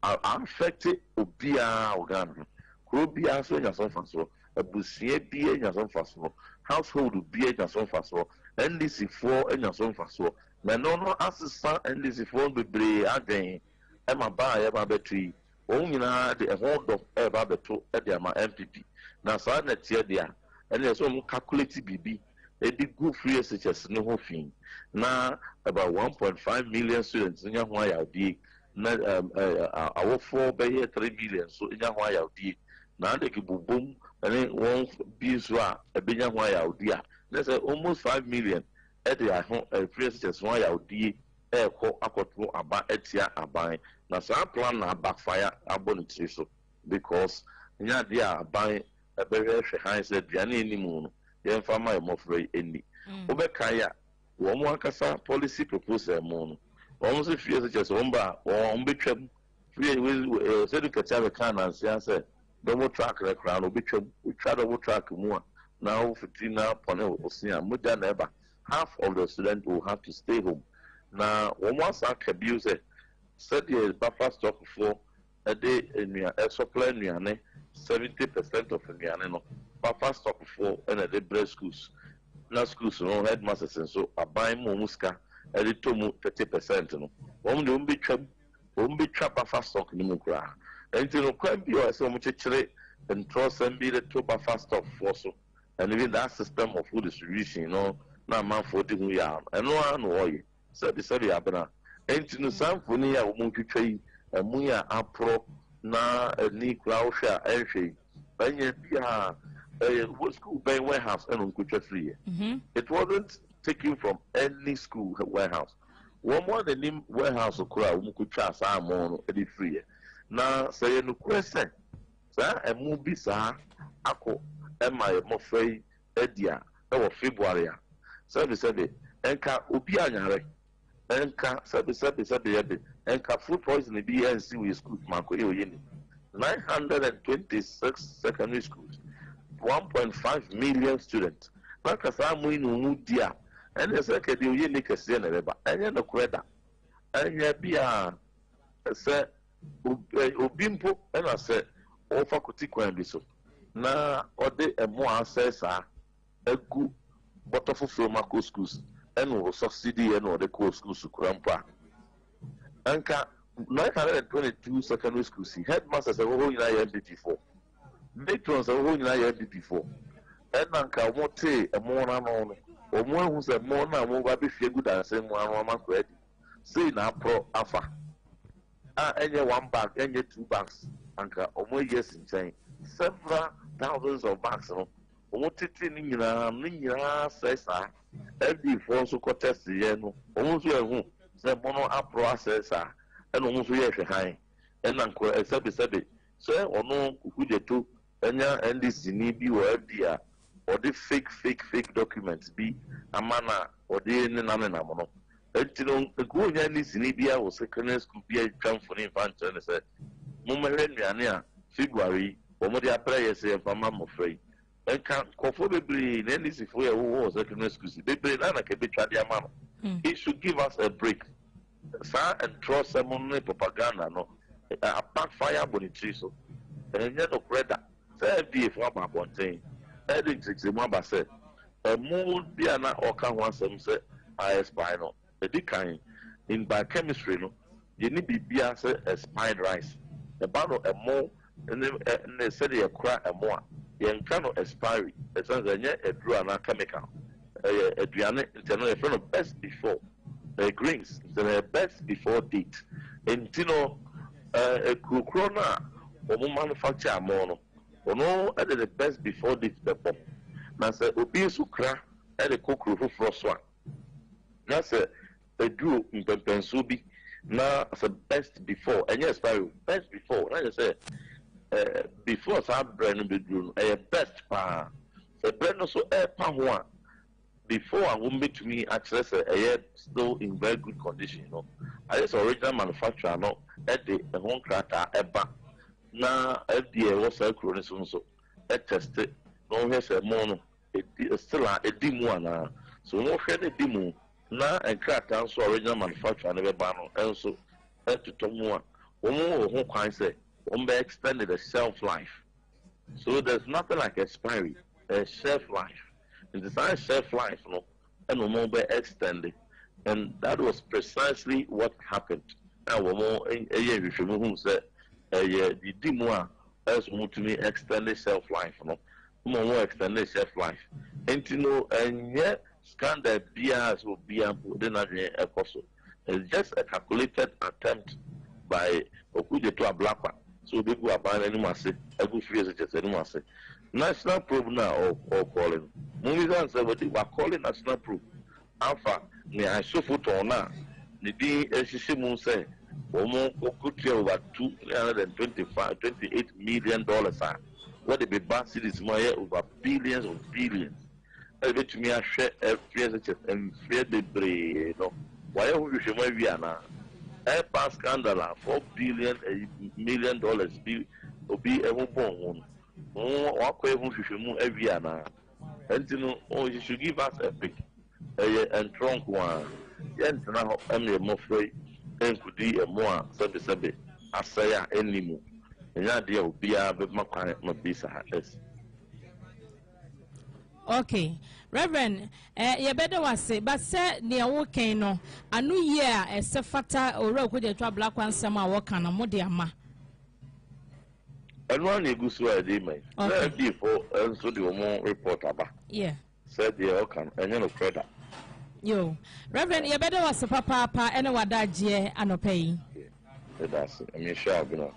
Are affected Obia organ. Could be answering your son for a bussier beer in your son for household beer in your son for. NDC4 and your son for so. No assistant NDC4 be brave again. Emma buy a battery. Only now the hold of ever the two at the MPP. Now, so net here there. And there's some calculated BB. They did good free such as no whole thing. Now, about 1.5 million students in your while D. Our 4 by 3 million. So in your while D. Now they give boom and then one be a big while dear. There's almost 5 million at the home president why I did air call about Etia Abai. Now, some plan now backfire abonity so because near they are buying a very high said Diani Moon, the farmer of free any. Obekaya, one Kasa policy proposal moon. Almost if you such as Omba or Umbitram free we said ka cha can and say double track the crown we try double track more now 15 now pone osia muda never half of the students will have to stay home now once I abuse said the buffer stock for a day in a supply 70% of the no buffer stock for and a day bread schools now schools no headmasters and so a buy more muska a little 30% no won't be trap buffer stock in the cry and you can't be so much and trust and be the top buffer stock for so and even that system of food distribution now man 40 million and no one know said the study abena and to some funny a woman to train a muya apro na a ni crowsha entry and yet what school by warehouse and on free. It wasn't taken from any school warehouse. One more than name warehouse of crowd could trust our mono any free. Now say no question, sir, a movie sir, ako am I more free edia or February. Sabi enka ubianyare enka sabi enka food poisoning BNC with school marco 926 secondary schools 1.5 million students maka samu inu dia ene seke de oye nekese na beba enye no kweda enye bia se obimpo ena se o faculty kwan bi so na ode emo accessa egu botofo mako schools eno subsidy eno de co schools kurampa anka 922 secondary schools headmasters are whole in MPP4 matrons are whole in MPP4 enanka mote emo na no omo hu se mo na mo ba be fie good ansem mo anu ma ko edi say na pro afa enye one bag enye two bags anka omo yes in several thousands of bags no omo titi ni nyina sesa every for so contest ye no omo so ehu se mo no apro assessa eno omo so ye hwe han enanko esabe so ono kukujeto enya ndc ni bi wo dia or the fake documents be amana or the name no etino go nya ni sinibia or secondary school be jam for infant and say mumere nuane a February omo dey apply say fama mo free and can kofo bebre na ndc for your secondary school bebre na ke be twa dia amano it should give us a break sir and trust someone propaganda no a backfire bonitri so and no credit say be for abonten edit remember say a moon be an oka one some say I spinal a decline in biochemistry no you need be a spine rice the battle a more and they said you cry a more you cannot expiry it sounds a drew an chemical a driane internal a friend of best before the greens the best before date and tino a crona or manufacture mono ono at the best before this pepper na say obi sukra at the kokro for one na say a duo impempenso bi na as best before and yes best before na say before sa brand be duro a best pa the brand so pa ho a before I won't be to me actually say still in very good condition I just original manufacturer no at the home crata eba na FDA was a chronic so tested no has a mono still a demo na so no share demo na and crack so original manufacturer never ban and so to tomua who can say extended the shelf life so there's nothing like expiry a shelf life in the science shelf life no and no more extended and that was precisely what happened and we more a year who said the demo as to me extended shelf life no more extended shelf life and you know and yet scandal bias will be a apostle it's just a calculated attempt by Okude to a black one so people are buying any massive a good fear just any massive national probe now or calling movies and say what they were calling national probe alpha ne I so photo na the D moon say could over $228 million. What the bad cities more over billions of billions. I bet to me I share a fear and fear the brain. Why are we now? airpass scandal $4 million bi obi ehu bon one who should move every year and you should give us a pick and trunk one yen now more free and could be a more sabi I say anymore and that dear will be a bit more okay, Reverend, you better was say, but say near walking no, a new year a sefata or rock with the black one summer walk on a modiama. And one you go so a day, mate. Before and so the more report about. Yeah, said the Okan and you know credit. Yo, Reverend, you better was a papa and what that year and no pay. That's it. I mean, sure, you know.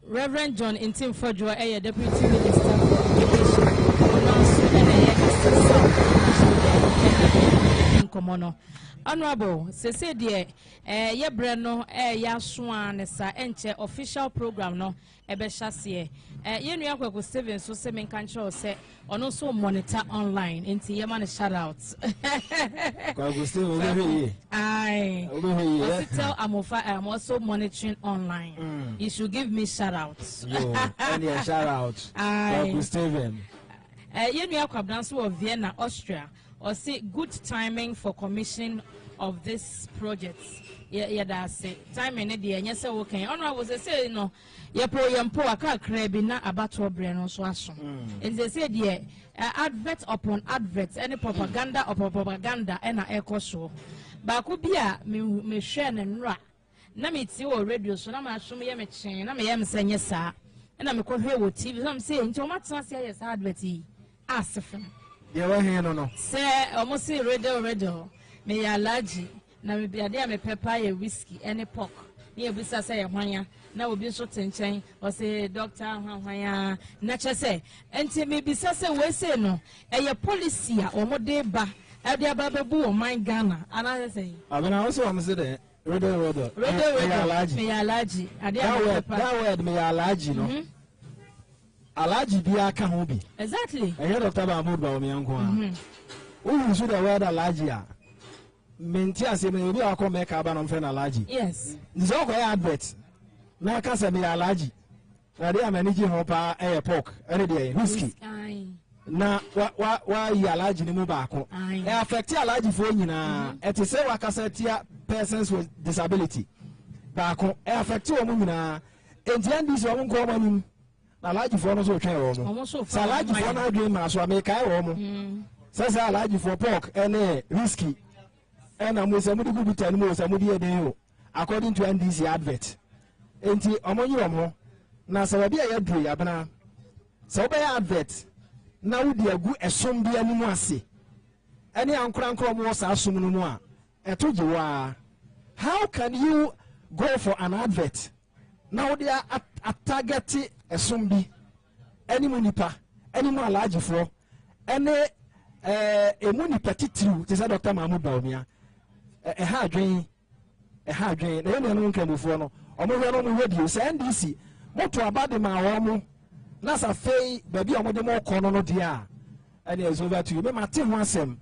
Reverend John Intim Fodro, a deputy minister for education. Honorable, se dear, ye breno, ya swan, sa enche official program no, ebeshasie. Ye Nyako Steven, so seven control say, on also monitor online, into ye man shout outs. Aye, tell Amofa, I'm also monitoring online. You should give me shout outs. Shout outs. Aye, Steven. Ye Nyako dance of Vienna, Austria. Or say good timing for commission of this project. Yeah, that's it. Timing it, and yes, okay. Honorable say, no, ye pro yampo a car crabby na about to brain so and they said, yeah, advert upon adverts, any propaganda or propaganda, and a echo show. But could be a me share and ra. Na me see your radio, so I'm assuming I'm a chain. I'm saying yes, sir. And I'm a call here with TV. I'm saying, Tomato, yes, adverty. Ask the friend. No. Say, almost say radio. May I large na me be a me pepper whiskey any pork. Near Bisa say a now will be so chain or say doctor nature say. And to me be say we say no. A policy or more day ba. At the babu or mine Ghana. Another say. I mean, I also am say radio. May I large. That word may I large, you know. Alaji biya ka ho bi exactly ehe Dr. Mahmoud ba omi anko a who should the word alaji menti ase me obi akọ make aba no mfe na alaji yes nzo ko ya advert na ka se me alaji na dey manage ho pa pork ene dey whiskey na wa yi alaji ni mu ba ko e affect alaji fo nyina e te se wa kasetia persons with disability ba ko e affect o mu nyina enti andi so mo ko manim na large for no so twen wo mo sa large for na adwen ma so america wo mo sa large for pork and whiskey and am se mudi gudu tan mo se mudi eden o according to NDC advert enti omonyi wo na sa ba bia ya dru ya bana sa oba ya advert na wudi agu esom bia ni mu ase ene ankran mo sa asom no mu a eto giwa. How can you go for an advert now they are targeting a zombie any munipa any more large for any a muni petitru to say Dr. Mahmoud Baumia a hard drain any one can move on or no radio say NDC what to about the mawamu nasa fay baby or more corner dia and it's over to you me Martin wasem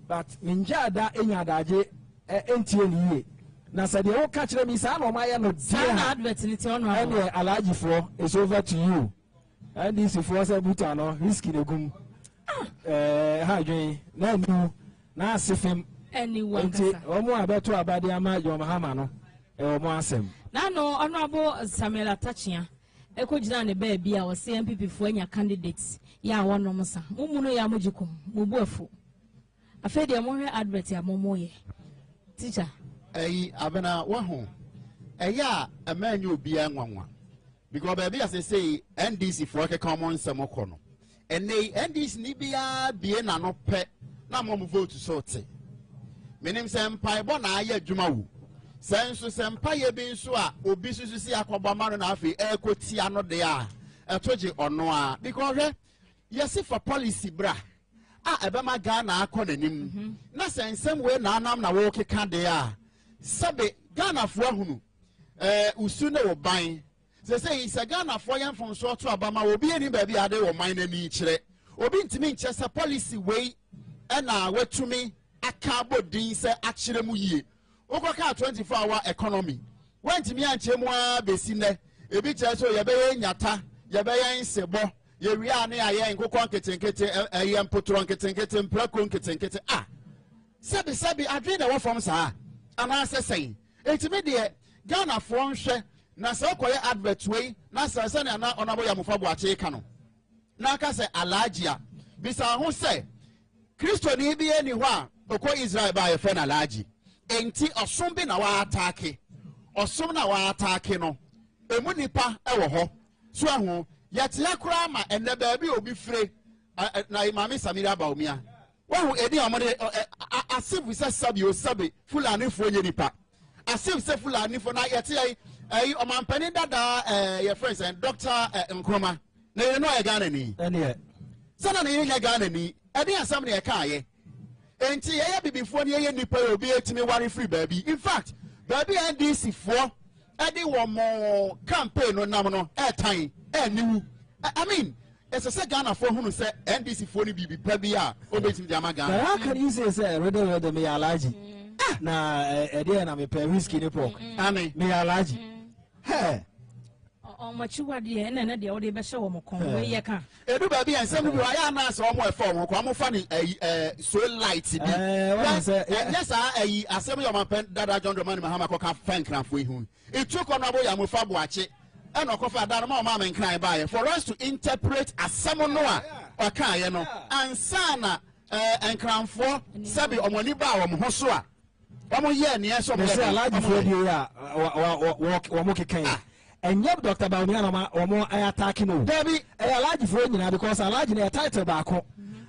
but minjada enya daje NTN na said the whole catch them is no my no advert and alaji for is over to you and this for say butano risky the gum hydrin na nu na asifim anyone omo abeto abade ama yo mahama no omo asem na no honorable Samuel Atachia ekojina ne ba bia o CMPP fo anya candidates ya wono musa mumuno ya mojikum mubuafu afede mo hwe advert ya momoye teacher abena wahu eya amanyu bia nwanwa because baby as say NDC for ke common semoko no ene NDC ni bia bie na no pe na mo vote so te menim sempai bo na aye adwuma wu senso sempai bi nso a obi susu si akobama no na afi ekotia no de a etoje ono a because yes for policy bra ebema Ghana akonanim na sensem we na anam na wo keka de a sabe Ghana fo ahunu usu ne wo ban say is a Ghana fo yan from so to abama obi eni ba bi ade wo man na ni kire obi ntimi nche se policy we na watumi aka bodin se akire mu yie Okoka 24-hour economy. When to me and Chemwa Besine, a bit so Yabe Yata, Yabe Sebo, Yeriane, I am Coconket, I am Potronket and getting Placunket and getting Sabi, I dream away from Sa. And I say, it's me, dear, Ghana for share, Nasa Koya advert way, Nasa Sana Honorable Yamufabu Kano. Naka say Alagia, Bisa who say, Christo ni bi anywhere, Oko Israel by a friend Alaji. Enti osumbi na wa atake. Osum na wa atake no. Emu nipa ewo ho. So ahu, yate akura ma enne baabi obi fire na imami Samira Baumia. Wahu edi amade asif se sabi o sabi Fulani fo nye nipa. Asif se Fulani fo na yate ai omanpani dada your friends and Dr. Nkrumah. Na you know e Ghana ni. Ene. Sana na ye Ghana ni. Edi asam na e ka ye. Enti ye bibifo ne ye nipa obi etimi ware free baby. In fact, baby NDC fo edi wo mo campaign no nam no airtime eniwu. I mean, it's a Ghana for who say NDC fo ni bibi pa bia obetimi di ama Ghana. How can you say redo me alaji? Na edi na me pe whiskey ni pork. Ani me alaji. Hey. Machiwa de na de o de be hye wo mokon we ye ka edu ba bi ansem bi wa ya na so mo e form ko mo fa ni so light bi yes asem yo man dada John Dramani Mahama ko ka fan kranfo ihu etu ko no bo ya mo fa boache e no ko fa da no ma men kran ba ye for us to interpret asem no a ka ye no ansa na enkranfo sabi omoni ba wo mo ho so a wo ye ne so mo say alaji fo di ya wo mo kekan and yet Dr. Baumiana or more attacking no. Debbie, a large friend because a large a title back.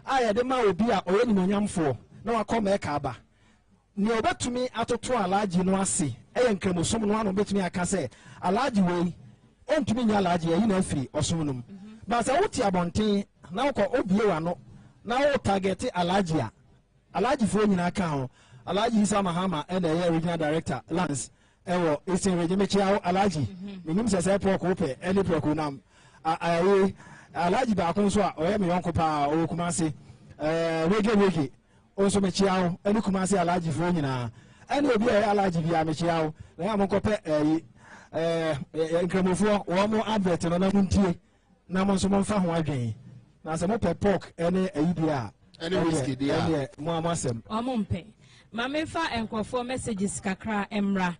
I had the man will be a already mon for no I come a caba. No bet to me out of 2 a large you know see. I am come someone one bet me I can say a large way and to me a large you know free or soon. But I would hear bonting now call Obiano now target a large friend in account. A large is Mahama and the regional director Lance. Ewo isi regime chiao alaji minim sese pork ope any pork nam alaji ba ko so a oye me yonko pa o kumase wege o so me chiao any kumase alaji fo nyina any obi alaji bia me chiao na ya mo ko pe nkramofo wo mo advert no na muntie na mo so mo fa ho adwen na se mo pe pork any ayi bia any whiskey dia mo amasem o mo mpe ma me fa enkofo messages kakra emra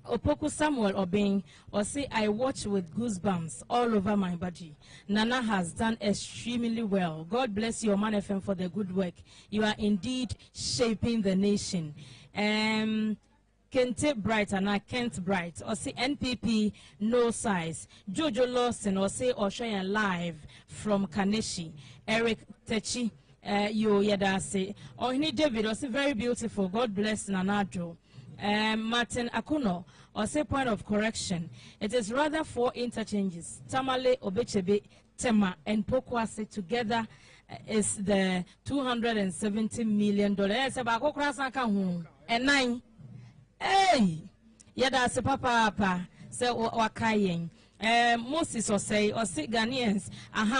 Opoku Samuel Obeng or say I watch with goosebumps all over my body. Nana has done extremely well. God bless you, Omanfm, for the good work. You are indeed shaping the nation. Kente Bright and I Kent Bright or say NPP no size. Jojo Lawson or say Oshoyan live from Kaneshi. Eric Techi you yada say. Or David or say very beautiful. God bless Nanajo. Martin Akuno or say point of correction. It is rather 4 interchanges. Tamale, Obechebe, Tema, and Pokwase together is the $270 million. It's about Okrasanka and 9. Hey, yada se papa se wakayen. Moses or say Ghanaians,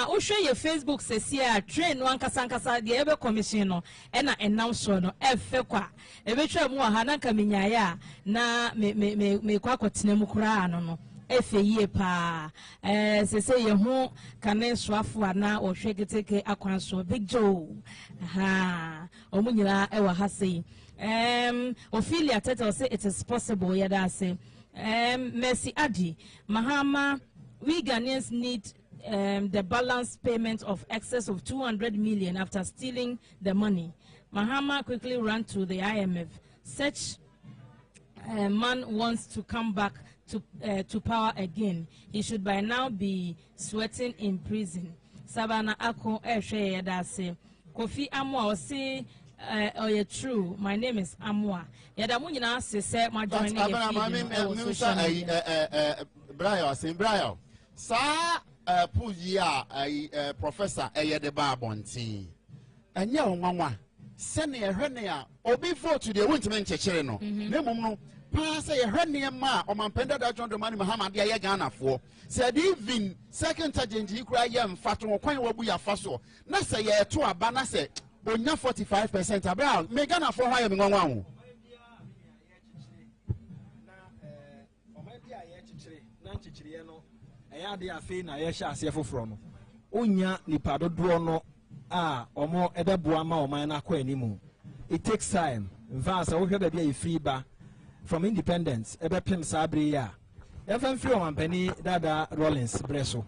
o share your Facebook says here train one kasankasa the ever commissioner and I announce no efekwa ebetra mu ha na kaminyaya na me kwakwa tinemu kura no efe yie pa se say ye ho kanen swafo ana o hweketeke akwanso Big Joe omunyira e wa ha sei Ophelia Tete say it is possible yada say Mercy Adi Mahama, we Ghanaians need the balance payment of excess of 200 million after stealing the money. Mahama quickly ran to the IMF. Such man wants to come back to power again. He should by now be sweating in prison. Sabana Ako Dase Kofi Amwa say true. My name is Amwa. Yadamunyina say my joining Brian. Sa Puzia professor de Barbonti. And ya mama send a hernia or before today won't mention no. No, pass a hernia ma or man penda that John Dramani Mahama dia Ghana for. Said even second sergeant you cry young fat or coin will be a faso. Nasa ye to a banner say. Onya 45% about me Ghana for higher than 1. chichiriye no eya de afi na ye hya ase foforo no onya nipa dodo no a omo ebeboa ma oman na kwa animu. It takes time. Vance wo hwe ba bia free ba from independence ebepem sabre ya efan free Omanpani Dada Rollins breso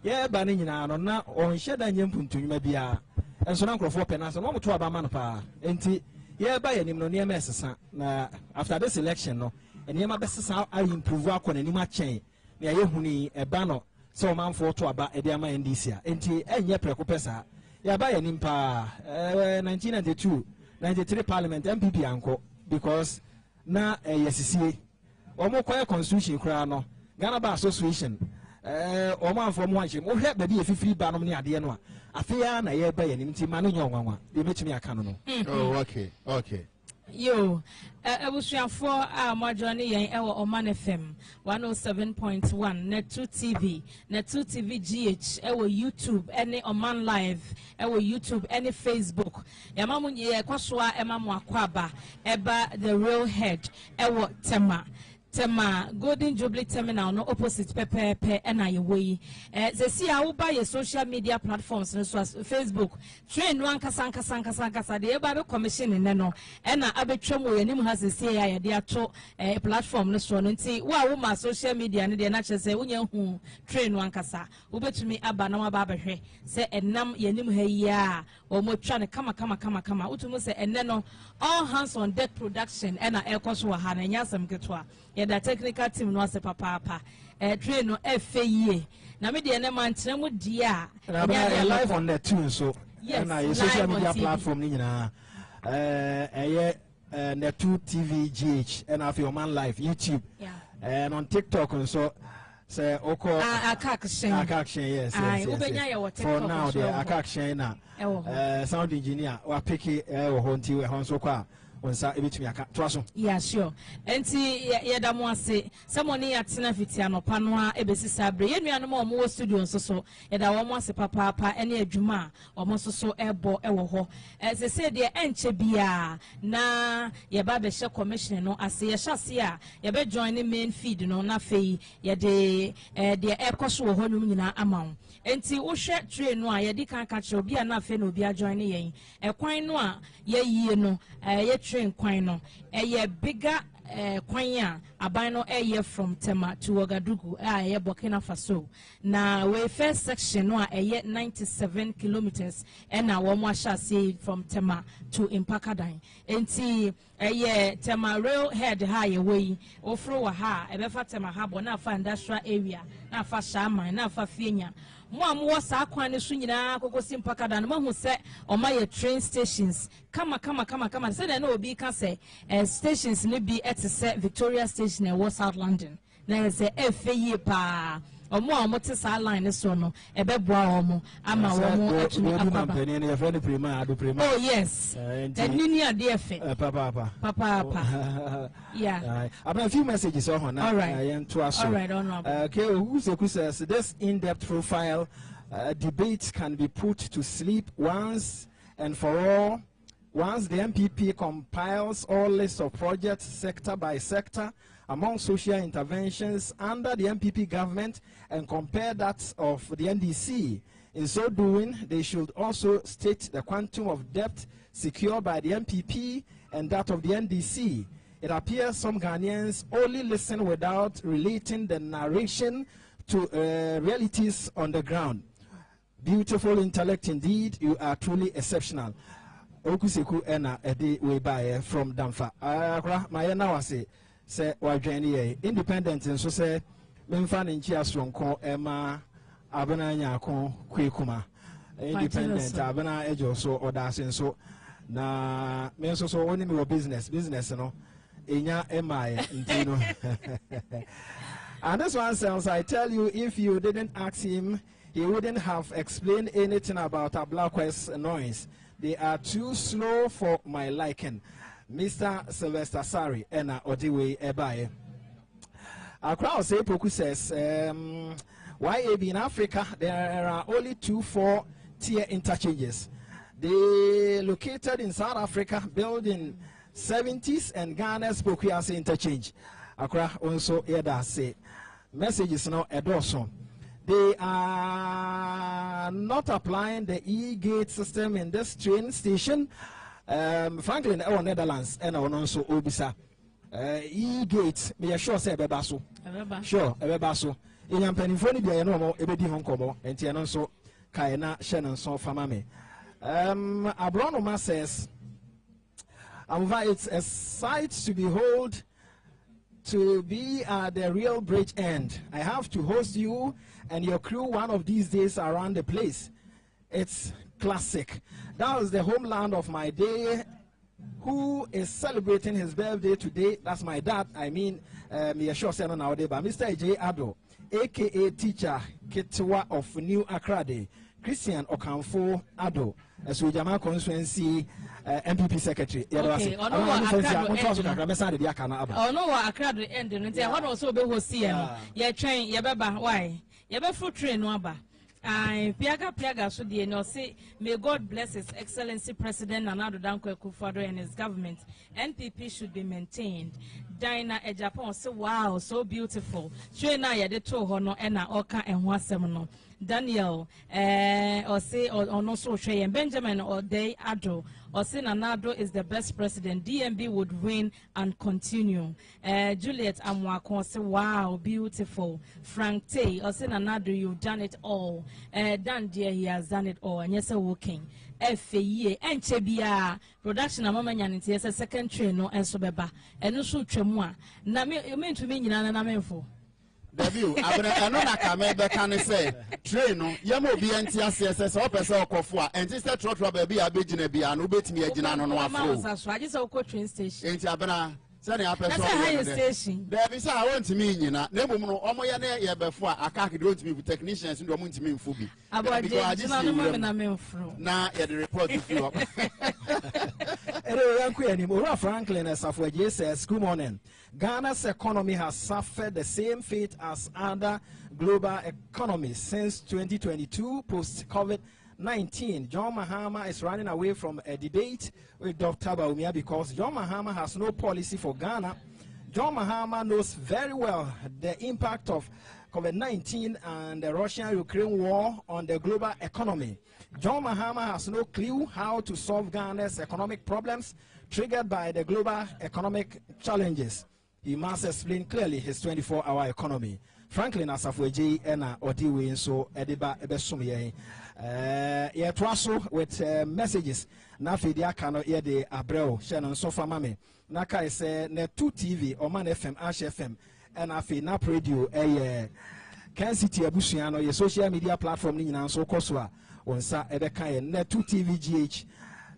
ye ba ni nyina no na onhye da nyem puntunwuma bia enso na nkrofo pena so no moto aba ma no pa enti ye ba ye nim no ne emesesa na after this election no ene ma besesa I improve akọ na nim achen na ye huni eba no so Omanfo to aba e de ama NDC a enti enye preko pesa ye ba ye nim pa 1992 93 parliament MPP anko because na yesisie omo kwaya constitution kra no Ghana Bar Association Omanfm mo anche mo hwe ba bi efifiri ba no ne ade no a afia na ye ba ye nim ti ma no nyanwanwa de metumi aka no. Oh, okay. Yo, ebusuafo a mo join yen e wo Omanfm 107.1 Net2 TV, Net2 TV GH e wo YouTube ene Oman Live e wo YouTube ene Facebook. Ya mamu ye kwasoa e mamu akwaba eba the real head e wo Tema Golden Jubilee Terminal no opposite pepe na ye wey ze si a wo ba ye social media platforms no so Facebook train no ankasa de e ba be commission ne no na abetwam wo yanim ha ze si ya ye de ato platform no so no nti wo ma social media ne de na kyese wonya hu train no ankasa wo betumi aba na ba behwe se enam yanim ha yi a wo mo twa ne kama utumu se enne no all hands on deck production na ekoso ha na nyasam ketwa the technical team no ase papa train no FAE na me de na mantre mu dia live on the tune so na your social media platform ni nyina Net2 TV GH and of your man live YouTube and on TikTok and so say oko akakshen yes for now the akakshen na sound engineer wa pick honti we honso kwa onsa ebetumi aka toaso. Yeah, sure. Enti yeda mo ase samoni yatena fiti anopa no a ebesi sabre yenuanom omo studio nsoso yeda wo mo ase papa ene adwuma omo soso ebo ewo ho se de enche bia na ye ba be she commission no ase ye hyase a ye be join the main feed no na fei ye de ekoso wo ho num nyina amawo enti wo hwe train no a ye di kan ka che obi a na fei na obi a join yen ekwan no a ye yie no ye train kwan no ye bigger kwan a aban no from Tema to Ouagadougou ye Burkina Faso na we first section no a 97 kilometers na wo mo ahya from Tema to Impakadan enti Tema rail head ha ye we ofro wa ha e be fa Tema ha bo na fa industrial area na fa shaman na fa fienya mo am wo sa kwan ne so nyina kokosi Impakadan mo hu se o ma ye train stations kama se na obi ka se stations ne bi etse Victoria Station e South London na se FAE pa omo a mote sa line so no e be boa omo ama omo atumi apapa oh yes nini ade efe papa yeah about a few messages on all right okay who says this in-depth profile debate can be put to sleep once and for all once the MPP compiles all lists of projects sector by sector among social interventions under the MPP government and compare that of the NDC. In so doing, they should also state the quantum of debt secured by the MPP and that of the NDC. It appears some Ghanaians only listen without relating the narration to realities on the ground. Beautiful intellect indeed, you are truly exceptional. Okuseku ena edi we buy from Damfa. Akra mayena wase se wajeni ye independent nso se memfa ne nchi asronko ema abana nyako kwekuma independent abana ejo so odase nso na me nso so woni me business no enya ema ye ntino. And this one says, I tell you, if you didn't ask him, he wouldn't have explained anything about Ablaquest's noise. They are too slow for my liking. Mr. Sylvester Sari, Ena Odiwe Ebaye. Our crowd say Poku says, YAB in Africa, there are only 2 4-tier interchanges. They located in South Africa, built in 70s, and Ghana's Pokuase interchange. Accra also Eda say. messages no edoso. They are not applying the e-gate system in this train station. Franklin, our Netherlands, and our non-so obisa. E-gate, me sure say bebaso. Sure, bebaso. In your penifoni, be no more, ebedi honkomo, and tianonso, kaina, shannon, so famame. Abronoma says, it's a sight to behold, to be at the real bridge end. I have to host you and your crew one of these days around the place. It's classic. That was the homeland of my day, who is celebrating his birthday today. That's my dad. I mean, me sure say no nowadays, but Mr. J. Ado, aka teacher Kitwa of New Accra Day, Christian Okamfo Ado, as we Jama constituency MPP secretary. Okay, oh no, Accra the end. What also be hosting? You train, you beba. Why? You be fruit train no aba. Piaga so the no say may God bless His Excellency President Nana Addo Dankwa Akufo-Addo and his government. NPP should be maintained. Dina e Japan say wow, so beautiful. Train na ye de to ho no e na oka enho asem no. Daniel or say or no so share Benjamin or they Addo or say Nana Addo is the best president. DMB would win and continue. Juliet Amwako say wow, beautiful. Frank Tay or say Nana Addo, you've done it all. Dan dear, he has done it all. And yes, working. FAE and Chebia production a moment and it's a second train no and sobeba and no so tremua. Na me you mean to me in an amenfo. Debut, I know that I can say, train, Yamo be NTSS or person Kofua, and sister Trotro baby, I be Genebi, and obey me a Ginan on one. I just saw train station. Ain't Abana, sending up a higher station. There is I want to mean, you know, Nebuno, Omoyane, yeah, before I can't do to me with technicians and don't to mean Fubi. About now, at the report, if you are. Franklin Safwaje says, good morning. Ghana's economy has suffered the same fate as other global economies since 2022 post-COVID-19. John Mahama is running away from a debate with Dr. Baumia because John Mahama has no policy for Ghana. John Mahama knows very well the impact of COVID-19 and the Russian-Ukraine war on the global economy. John Mahama has no clue how to solve Ghana's economic problems triggered by the global economic challenges. He must explain clearly his 24-hour economy. Franklin Asafweji ena odiwe so ediba ebesumye. Yetwaso with messages. Na fidi akano yede abreo shenon so famame. Naka ise ne 2 TV Oman FM Ash FM and afi nap radio Can City Abusiano ye social media platform ni nyina so koswa onsa ebeka ye ne 2 TV GH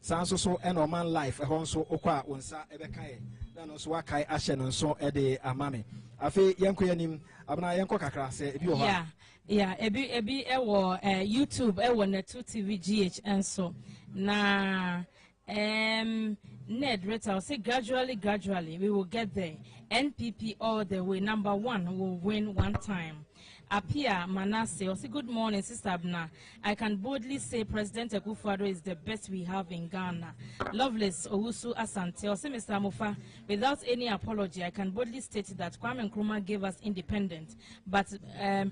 sanso so and Oman life ehonso okwa onsa ebeka ye na so wakai ahye no so ede amame afi yenko yanim abna yenko kakra se ebi o ha ebi ewo YouTube ewo ne 2 TV GH enso na Ned Rita will say gradually we will get there. NPP all the way. Number 1 will win one time. Apia Manasseh will say good morning, Sister Abna. I can boldly say President Akufo-Addo is the best we have in Ghana. Loveless Owusu Asante will say Mr. Amufa, without any apology, I can boldly state that Kwame Nkrumah gave us independence, but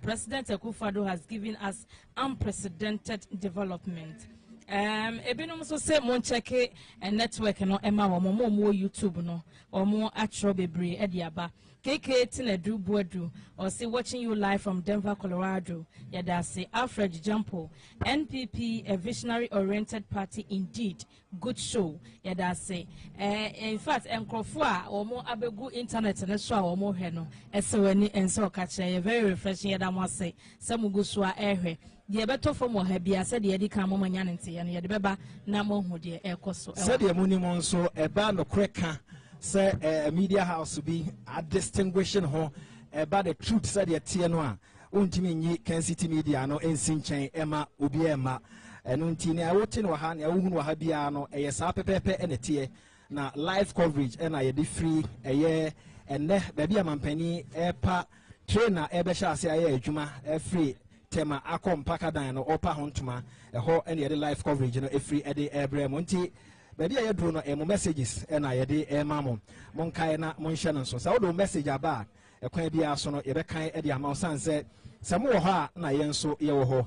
President Akufo-Addo has given us unprecedented development. Ebinom so say mon check and network no ema wo mo YouTube no or mo atro bebre ediaba KK Tinedu Buedu or say watching you live from Denver, Colorado. Yada say Alfred Jampo, NPP a visionary oriented party indeed. Good show. Yada say in fact Nkrofo or mo abegu internet and so or mo heno eseweni enso kache very refreshing. Yada mo say samugu so ehwe the better for more happy. I said the Edika Momanyanity and the Beba Namo Hodia Ecoso. Said the Munimon so a band of cracker, say a media house to be a distinguishing ho about the truth, said the Tianoa. Untimi Can City Media no Ensin Emma Ubiema and Untina Wotin Wahania Wahabiano, a Sape Pepe and a tear. Now live coverage and I did free a year and baby a penny epa trainer Ebesha say Juma free. Tema akom pakadan no opa hontuma ho ene yede live coverage no every ede ebre monti baby aye dro no messages na yede mamo monkai na monhye no so sa wodo message aba ɛkwan bi aso no yɛbɛkan ɛde ama san sɛ sɛ mo wɔ hɔ a na yɛn nso yɛwɔ hɔ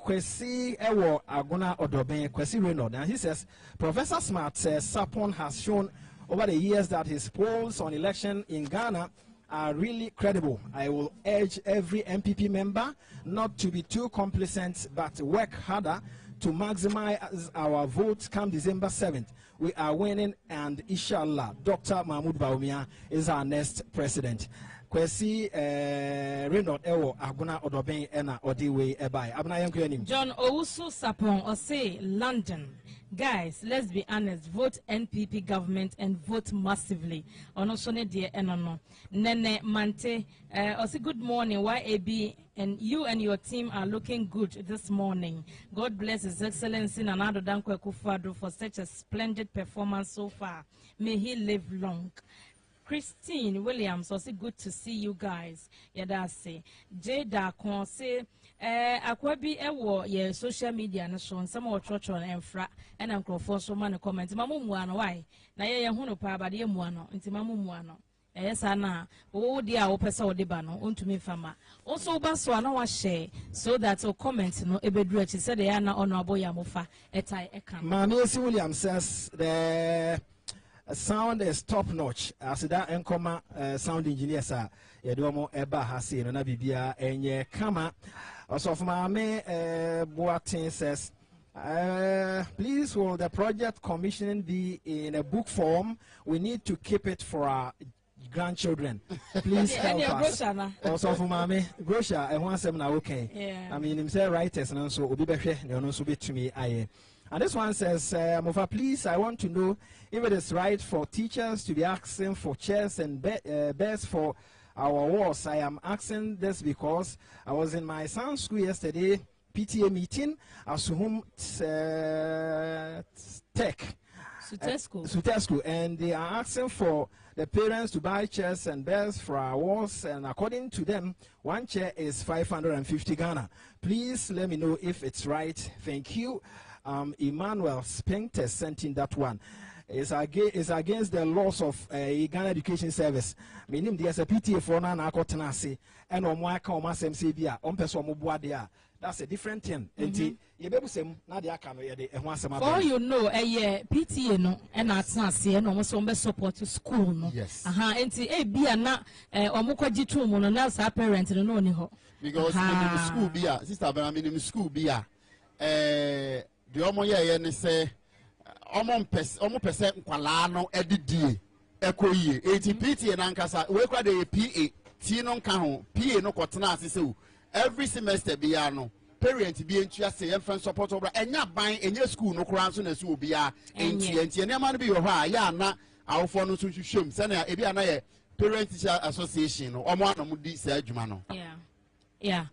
Kwesi ɛwɔ Agona Odoben Kwesi Reynolds, and he says Professor Smart says Sapon has shown over the years that his polls on election in Ghana are really credible. I will urge every MPP member not to be too complacent but work harder to maximize our votes come December 7th. We are winning, and inshallah, Dr. Mahmoud Baumia is our next president. Kwesi Reynolds Ewo Aguna Odoben Ena Odiwe Ebai. Abna Yankuanim. John Owusu Sapon or say London. Guys, let's be honest. Vote NPP government and vote massively. Onosone dear enono. Nene Mante. Also good morning. YAB and you and your team are looking good this morning. God bless His Excellency Nanado Dankwa Akufo-Addo for such a splendid performance so far. May he live long. Christine Williams, also good to see you guys. Yadase. Jada Kon say akwabi ewo ye social media na so some of church on enfra and uncle so man comment. Mamu muano why? Na ye hunu pa ba de muano. Nti mamu muano. Yes, Anna. Oh, dear, O Pesa or Debano, Untumi Fama. Also, Baswana was share so that o comment no Ebedrich said the Anna Honorable Yamufa etai ekam. Mamie Williams says the sound is top notch. As that enkoma sound engineer sir, Yedomo Eba Hasi no Nabibia enye kama. Also from Mame Boatin says please will the project commissioning be in a book form? We need to keep it for our grandchildren. Please help us. Also for Mame Grosha I want some now okay. I mean himself writers and so Obi Behwe no so be to me aye. And this one says, Mofa, please, I want to know if it is right for teachers to be asking for chairs and beds for our walls. I am asking this because I was in my son's school yesterday, PTA meeting, as to whom tech. Sutescu, and they are asking for the parents to buy chairs and beds for our walls, and according to them, one chair is 550 Ghana. Please let me know if it's right. Thank you. Emmanuel Spinter sent in that one. It's against the laws of Ghana Education Service. Meaning there's a PTA for na akotenase and omwaka omasem ompeso. That's a different thing. For all you know, PTA no and atnase and almost support school no. Yes. And be na omukwaji tu mo na sa parent no ni ho. Because in school bia, sister but I mean in school bia the omo ye ne say omo pese nkwala no edidie ekoyie eti PTA na nkasa we kwa de PA ti no nka ho PA no kotena asese every semester bia no parent bi entua say em friend support obra enya ban enya school no kura so na su obia enti ne ma no bi yo ha ya na awofo no so hwehwem se na ebi ana ye parent teacher association no omo anom di sa adwuma no yeah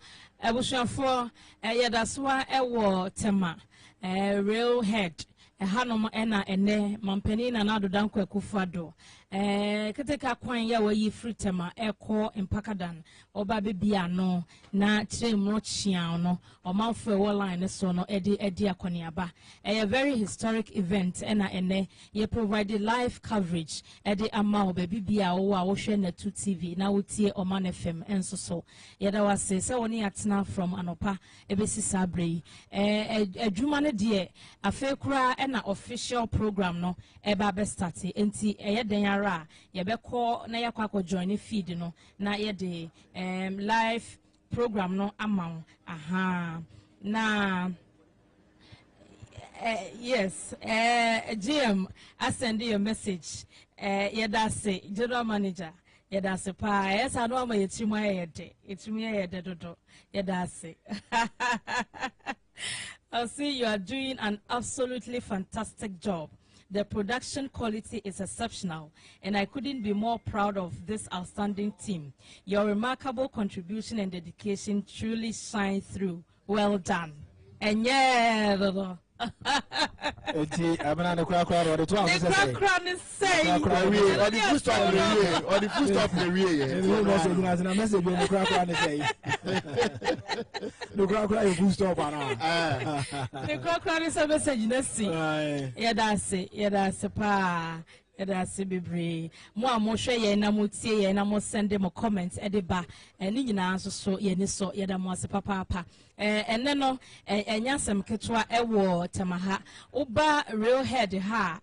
ebusuafo yedaswa ewo tema real head hanom ena ene mampani na nado Dankwa Akufo-Addo keteka kwan ya wayi fritema eko impakadan oba bebia no na tremro chia no omanfo e line so no edi akoniaba a very historic event ena ene ye provide live coverage edi ama bebia wo a wo hwe na 2 TV na wotie Omanfm enso so ye da wase se woni atena from anopa ebesi sabre adwuma ne de afekura ena official program no eba be start enti eye den yebeko na yakwa join feed no na yede live program no amount na yes GM I send you a message yeda say general manager yeda say pa yes I know my yetimu yede yede dodo yeda say I'll see you are doing an absolutely fantastic job. The production quality is exceptional, and I couldn't be more proud of this outstanding team. Your remarkable contribution and dedication truly shine through. Well done. And yeah, Abana kwa or the 12 say or the full stop or the full stop the message when the crack say the crack full stop the crack is a message let's see yeah that's it pa That's bebre. Mo share ye na mo tie ye na mo send them comments ba ni nyina so ye ni so ye da mo ase papa ene no enyasem ketwa ewo temaha uba real head ha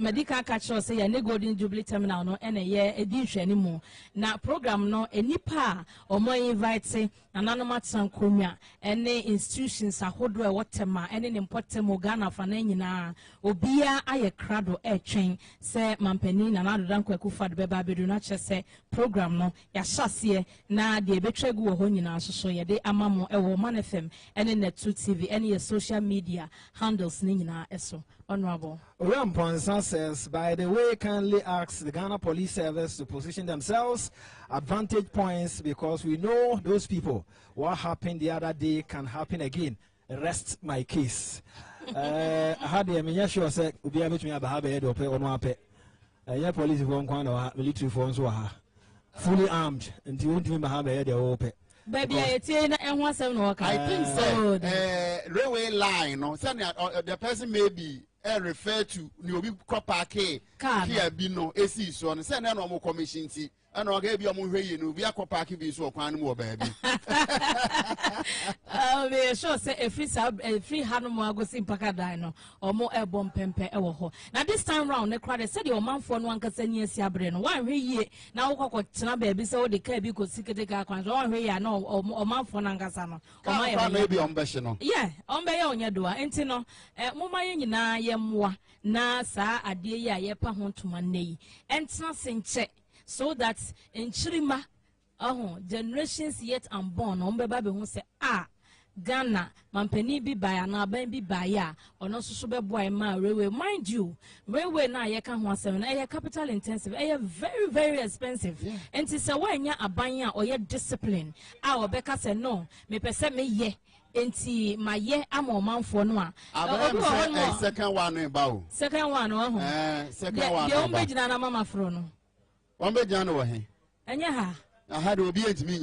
medical catcher say ye ne golden jubilee terminal no ene ye edi hwani mu na program no enipa omo invite ananoma tsankonya ene institutions ahodo e wotema ene ne mpotemo Ghana fa na nyina obia aye krado etwen se mampani na nadodan kwakufa de beba bedu na chese program no ya hyase na de betwegu wo ho nyina so ye de amamo e wo Omanfm ene Net2 TV ene ye social media handles ni nyina eso. Honorable Ramponsa says, by the way, kindly ask the Ghana Police Service to position themselves advantage points because we know those people. What happened the other day can happen again. Rest my case. I had the Minyasho said, Ubi between Abaha head or pay or no pay. Yeah, police won't kind military phones were fully armed until you won't even have a head or pay. Baby, I think so. Railway line, no, the person may be refer to Niobi Kopake, here be no AC, so and send no more commission. And I gave you a movie, no, we are Kopaki, so one more baby. Oh, sure, say a free Hanuma goes in Pacadino or more airborne pempe. Now, this time round, the crowd said your man for one can yes, Yabrin. 1 year now, what baby so the cabby could seek the car, 1 year no, or man for Nangasano. Or maybe on Besino. Yeah, on by on your door, and Tino, Mumma na yemwa, na sa a dear yepa home to my knee, and nothing check. So that in Chirima, generations yet unborn, baby who say, Ghana, Mampeni be by an aben by ya, or no super boy ma railway. Mind you, railway na ye can 17, capital intensive, very, very expensive. Yeah. And it's a way ya a banya or yet discipline. Our Becca said no, me percent me ye. Enti my ye am Oman for no. Second one about. Second one, second one. You don't na mama frono. One bed January. And ya, I had to be at me.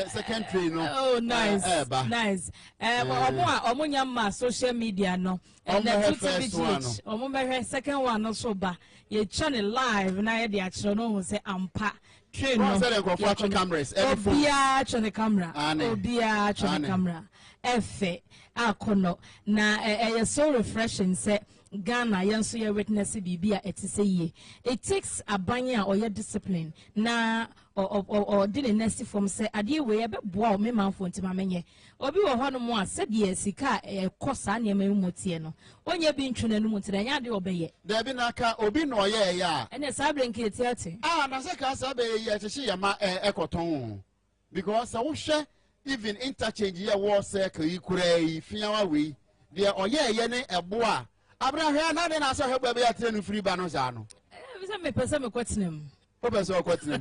Second train. Oh, nice, nice. Omunyama social media no. And the first second one also ba. Ye channel live na ye di actual no say ampa. Train no. Cameras. Obia channel camera. Obia channel camera. Efe akono na so refreshing say. Ghana yanso ye witness bibia etise ye it takes a banya or your discipline na or did a nasty form say ade we be boa me manfo ntima menye obi wo ho no mo a said ye sika kosa na me motie no onye bi ntwena no mutira nya de obeye da bi naka obi no ye ya ene sabrenke etiate na se ka sabe ye chehye ye ma ekoton because wo hwe even interchange ye wo se ka yikura yi fiawa we de oye ye ne ebo a Abraham, na de na so hebo be atre no free ba no za no. We say me pese me kwetinem. O pese o kwetinem.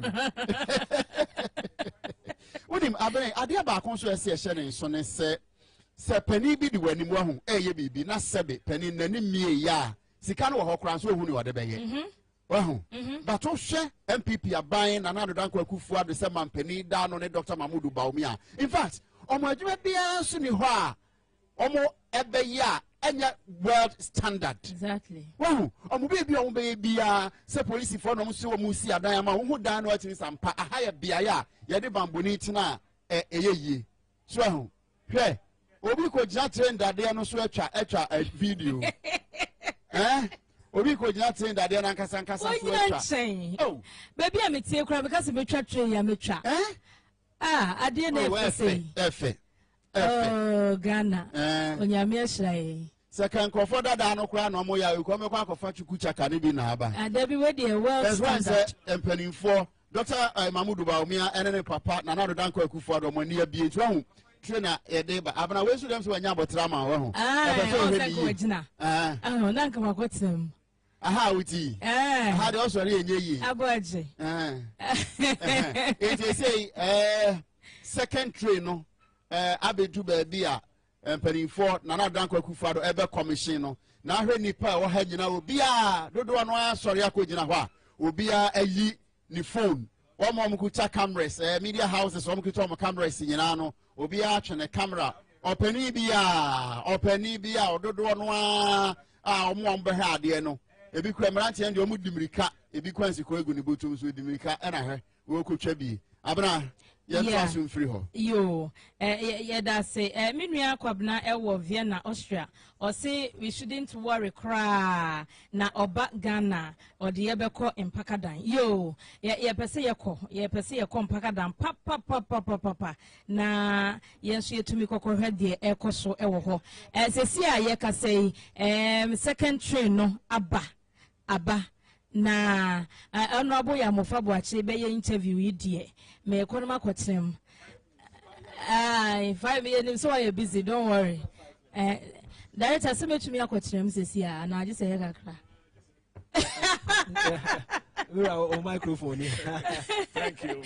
Unim Abraham, ade ba kon so ese ehye ne so ne se pani bi di wani mu ahu eye bibi na sebe pani nani mie ya. Sika no wo hokran so ohunu wo de beye. Wahu. But o hwe MPP aban na nadodan kwakufu ade se mampani da no ne Dr. Mahmoud Baumia. In fact, omo adwuma bia so ni ho a omo ebe ya enya world standard. Exactly. Wow, omo baby se police for no so omo si adan ma wo dan no atini sampa aha ya bia ya ye de bamboni tina eyeye. So ho. Hwe, obi ko gina trend ade no so atwa video. Obi ko gina trend ade na nkasa so atwa. Oh, baby am tie kura because me twa train ya metwa. Ade na efe. Oh, Ghana. Onyame ashrai. Second for that no kra no mo ya we come kwa kofa chukucha ka ne bi na aba. There be we the world standard. Empenin for Dr. Mahmoud Baumia and papa na na do dan kwa kufu ado mo ne abi etu ahu trainer e dey ba abana we su dem so anya botra ma wa hu. Na nka makotem. Aha wuti. Aha de also re enye yi. Aboaje. It say second train no abedu ba bia empanifo na na dan kwakufa do ebe commission no na hwe nipa wo ha nyina obi a dodo no asori akogina ho a obi a ayi ni phone wo mo kucha cameras media houses wo mo kucha mo cameras nyina no obi a twene camera opani bia ododo no omo be ha ade no ebi kura mrantie ndi omu dimirika ebi kwansi ko egu ni botum so dimirika na he wo kotwa bi abra ye twa free ho yo that's it menua kwabna ewo Vienna Austria or say we shouldn't worry cry na oba Ghana or the ebeko impakadan yo ye pese ye ko impakadan papa na yenso yetumi kokohwe de ekoso ewo ho sesi a ye ka say second train no aba na honorable ya mofa boache be ye interview yi die me ekonoma kwatrem 5 years so you busy don't worry director say me tumi akwatrem sesi a na age say he kakra we are on microphone. Thank you.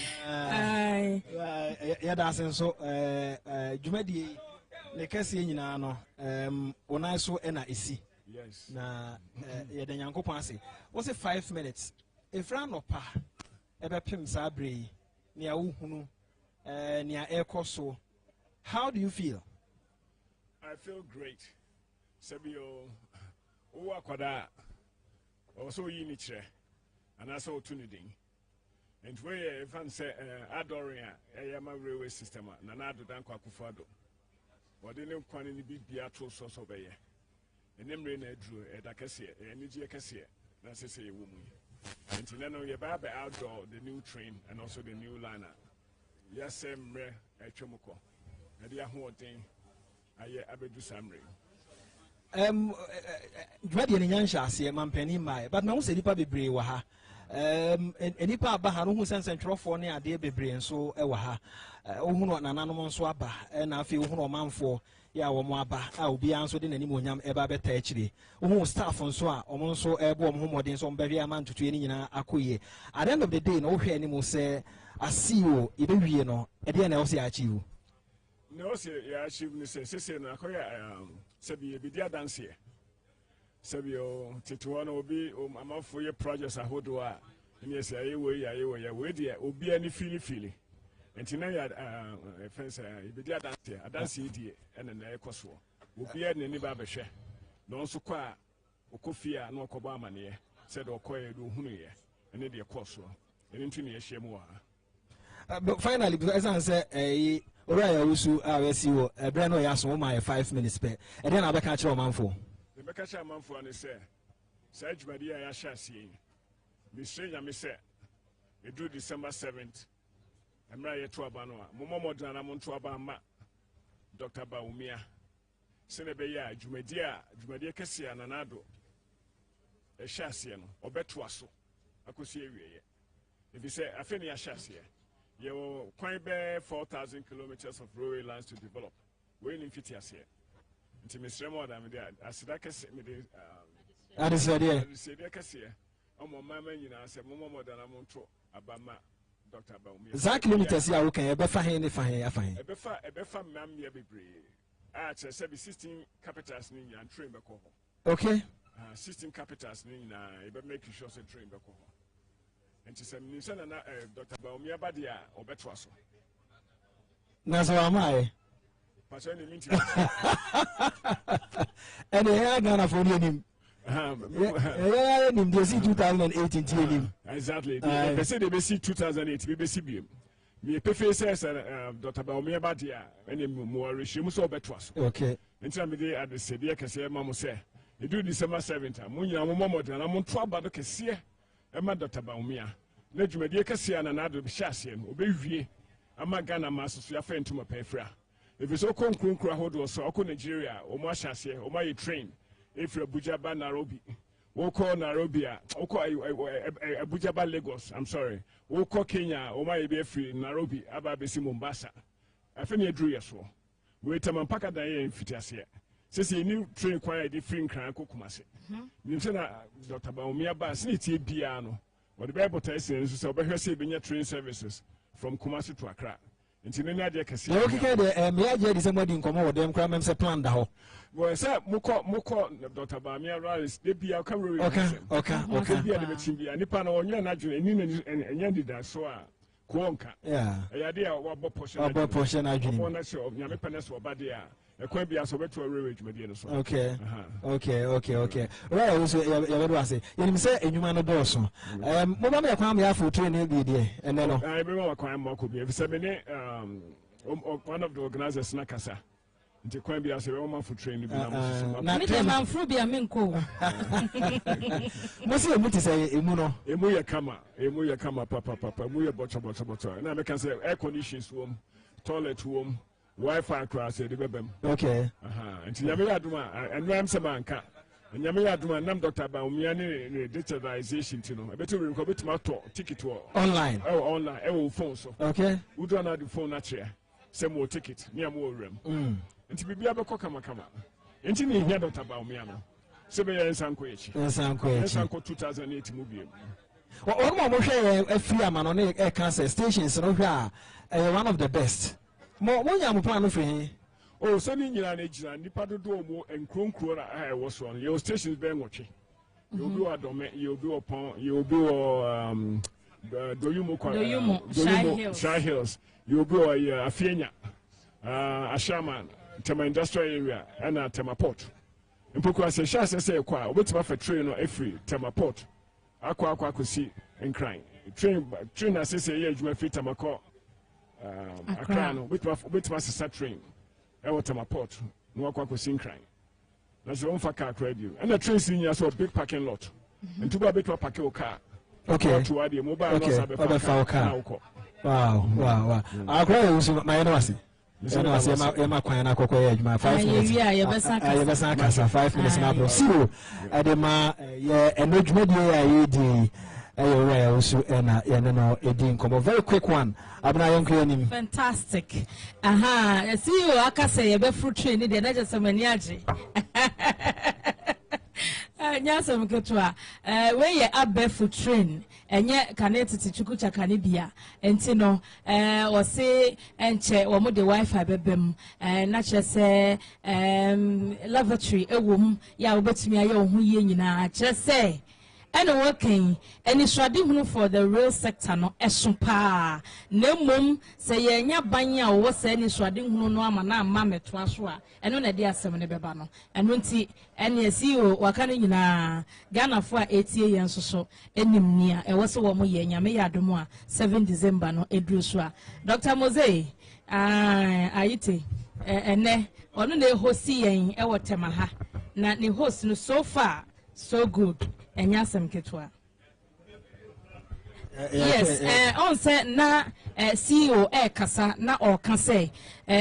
Yeah, that's so Jumadi ne kesi nyina no onai so na esi. Yes. Na ye de Nyankopon ase. Wo say 5 minutes. Efra no pa ebe pim sa abre ne a wohunu ne a ekoso. How do you feel? I feel great. Sabio o akwada also yi ni kire and also tuniding. And where fan say adoria ma railway system na na do dan kwakufado. Wode ne kwane ni bibia to so be ye. Enemre na adru da kese eniji kese na sese ye womu. And no ye ba outdoor the new train and also the new liner. Yes emre etwomko. Na dia hoden aye abedu samre. Dwadi ne nyansha ase mampani mai but na wo se nipa bebre wa ha enipa aba ha no hu sense ntwerofo ne ade bebre nso e wa ha ohunu nananom nso aba na afi ohunu omanfo ya wo mo aba a obi anso de nanim onyam e ba beta akire ohunu staff nso a omo nso e bo omo modin so mbehwe amantutu ni nyina akoye at the end of the day no hwe anim se asio e be wie no e de na wo se achieve no se ya achieve ni se na akoya sabi ebidia dance sabi o tituwa na obi amafo ye projects ahodo a ni se ayewo we dia obi ani fili entina ya fence ebidia dance die ene na ekoso obi ani ni ba behwe no nso kwa okofia na okobo amane said okoye do hunu ye ene de ekoso ene ntini ye hyemu wa finally because I say Oraya usu awesiwo brand no yaso my 5 minutes pe e dey na be ka kire omanfo e be ka kire omanfo ani say say djumadi ya sha sie mi say ya mi say e do December 7th emra ye to aba no a momo modern na mo to aba ma Dr. Baumia sene be ya djumadi kese ya nanado e sha sie no obeto aso akosi ewiye if you say afeni ya sha sie you quite bear 4,000 kilometers of railway lines to develop. We're in Fitias here. Until Mr. Moda, I said, I can say, I said, yeah. My mamma, you know, I said, Momo than I'm on tour about Dr. Baumia. That kilometers, yeah, okay, a befa, a befa, mam, ya be brave. I said, 16 capitals in and train back home. Okay. 16 capitals in, but make sure to train back home. And she said, Dr. Baumia Badia or Betwaso. Naso am I. And the hair Ghana for him. Yeah, in the 2018. Exactly. They say they see 2008. We see me prefer says Dr. Baumia Badia and more regime so Betwas. Okay. And tell me they at the Sedia Cassia Mamma say, you do December 7th. Munya Momo and I'm on trouble to see. Emma Dr. Baumia. Nejuma de kase na na do hyase no obewie ama Ghana maso so ya fa ntuma pefra if so konkronkro ahodo so okọ Nigeria o mo hyase o ma ye train efra Abuja ba Nairobi wo ko Nairobi a okọ Abuja ba Lagos I'm sorry wo ko Kenya o ma ye be efri Nairobi aba be si Mombasa afa ne aduru yeso we tamampaka dan ye mfitiase sese ni train kwa de free nkran kokumase nimse na Dr. Baumia ba se tie bia no what the Bible tells us is about train services from Kumasi to Accra. Until then, I just say, okay, the somebody in common with them, cram and plan the whole. Well, sir, Moko, Dr. Baumia Rise, they be our career. Okay. Be a bit in the Nippon or Yan and Yandida, so Kuonka. Yeah. A idea of what portion. I dream. One of Yamipanes or Badia. A quite be as a better rage median. Okay. Right, also, you say, you say, and you man a dorsal. Mobile Kwame for training the and then I remember Kwame could be 7 one of the organizers Nakasa. Nti kwan bi ase Oman for training bi na me dem amfro bi amenko mo se emu ti say emu no emu ye kama papa emu ye bocho na me can say air conditions wom toilet wom Wi-Fi class de bebem okay nti nyame aduma enu am se manka nyame aduma nam Dr. Baumia ne digitalization ti no ebeto we ko betuma to ticket online online phone so okay we do na the phone na chair say mo ticket me am wo rem nti bibia be kama nti ni hia Dr. Baumia no se be ensanko echi ensanko 2008 mu biem o mo hwe free amano ne cancer stations no hwe one of the best mo nya mo plan no free oh so ni nyina na ejina nipa dodo mo enkronkro na e wo so no your stations be nwotwe you be adome you be upon you be doyumo Shy Hills you be Afienya Ashaman Tema industrial area and Tema port mpoko ase sha say kwa obetima fa train no every Tema port akwa kosi enkran train ase say ye adwuma fi Tema ko akra no obetima ase train e Tema port no akwa kosi enkran na so mfa car radio and the train senior so big parking lot ntuba beto park your car okay to ade mobile no sabe car wow akra usu my no ase so I say my kwan na kokko ya adwuma 5 minutes ya besa kasa 5 minutes na bro siro adema ya enodwuma die ya yedi ayo wa usu na ya no edin come very quick one abna yonko yanim fantastic see you akase ye be fruit tree ni de na just mani age nyasa mketwa we ye abefu train enye kanetiti chukucha kanibia enti no wo se enche wo mo de wifi bebem na chese lavatory ewom ya obetumi aye ohun ye nyina chese ene working eni swade hunu for the real sector no eso pa na mom se ye nya ban a wo se eni swade hunu no ama na ama meto aso a eno na de asem ne beba no eno nti ene CEO waka ne nyina Ghana fo a etie yen soso enim nia e wo se wo mo ye nya me yadom a 7 December no eduru so a Dr. Mose ayite ene ono na hosi yen e wo tema ha na ne host no so far so good enyasem ketwa yes on say na CEO kasa na o ka say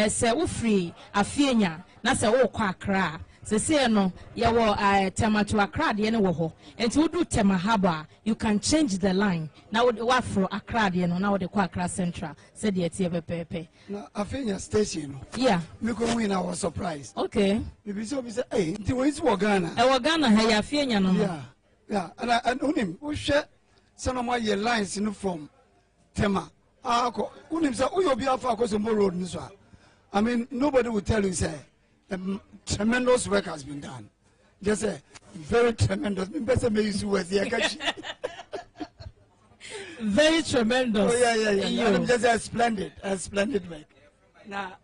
se wo free Afienya na se wo kwa Accra se se no ye wo tema to Accra de ne wo ho enti wo do tema haba you can change the line na wo fro Accra de no na wo de kwa Accra Central se de tie pepepe na Afienya station yeah me ko win I was surprised okay we say hey nti wo isi wo Ghana Ghana ha ya Afienya no yeah and unim wo hwe sanoma ye lines no from tema unim say uyo bi afa akosombo road ni so I mean nobody will tell you say tremendous work has been done just say very tremendous me person me use words here very tremendous yeah and just a splendid work now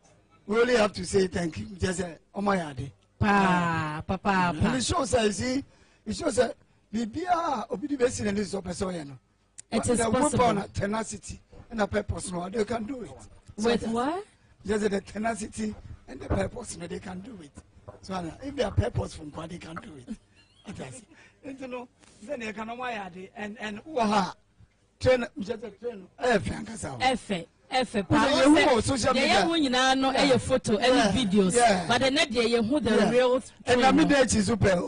we really have to say thank you just say omayade papa and it shows that bibia obidi be sin this person here no it is possible tenacity and a purpose no they can do it with what just the tenacity and the purpose no they can do it so if they are purposeful they can do it you know then they can omayade and train just a train Efe pa ye hu nyina no e photo e videos but the net ye hu the real and na me dey super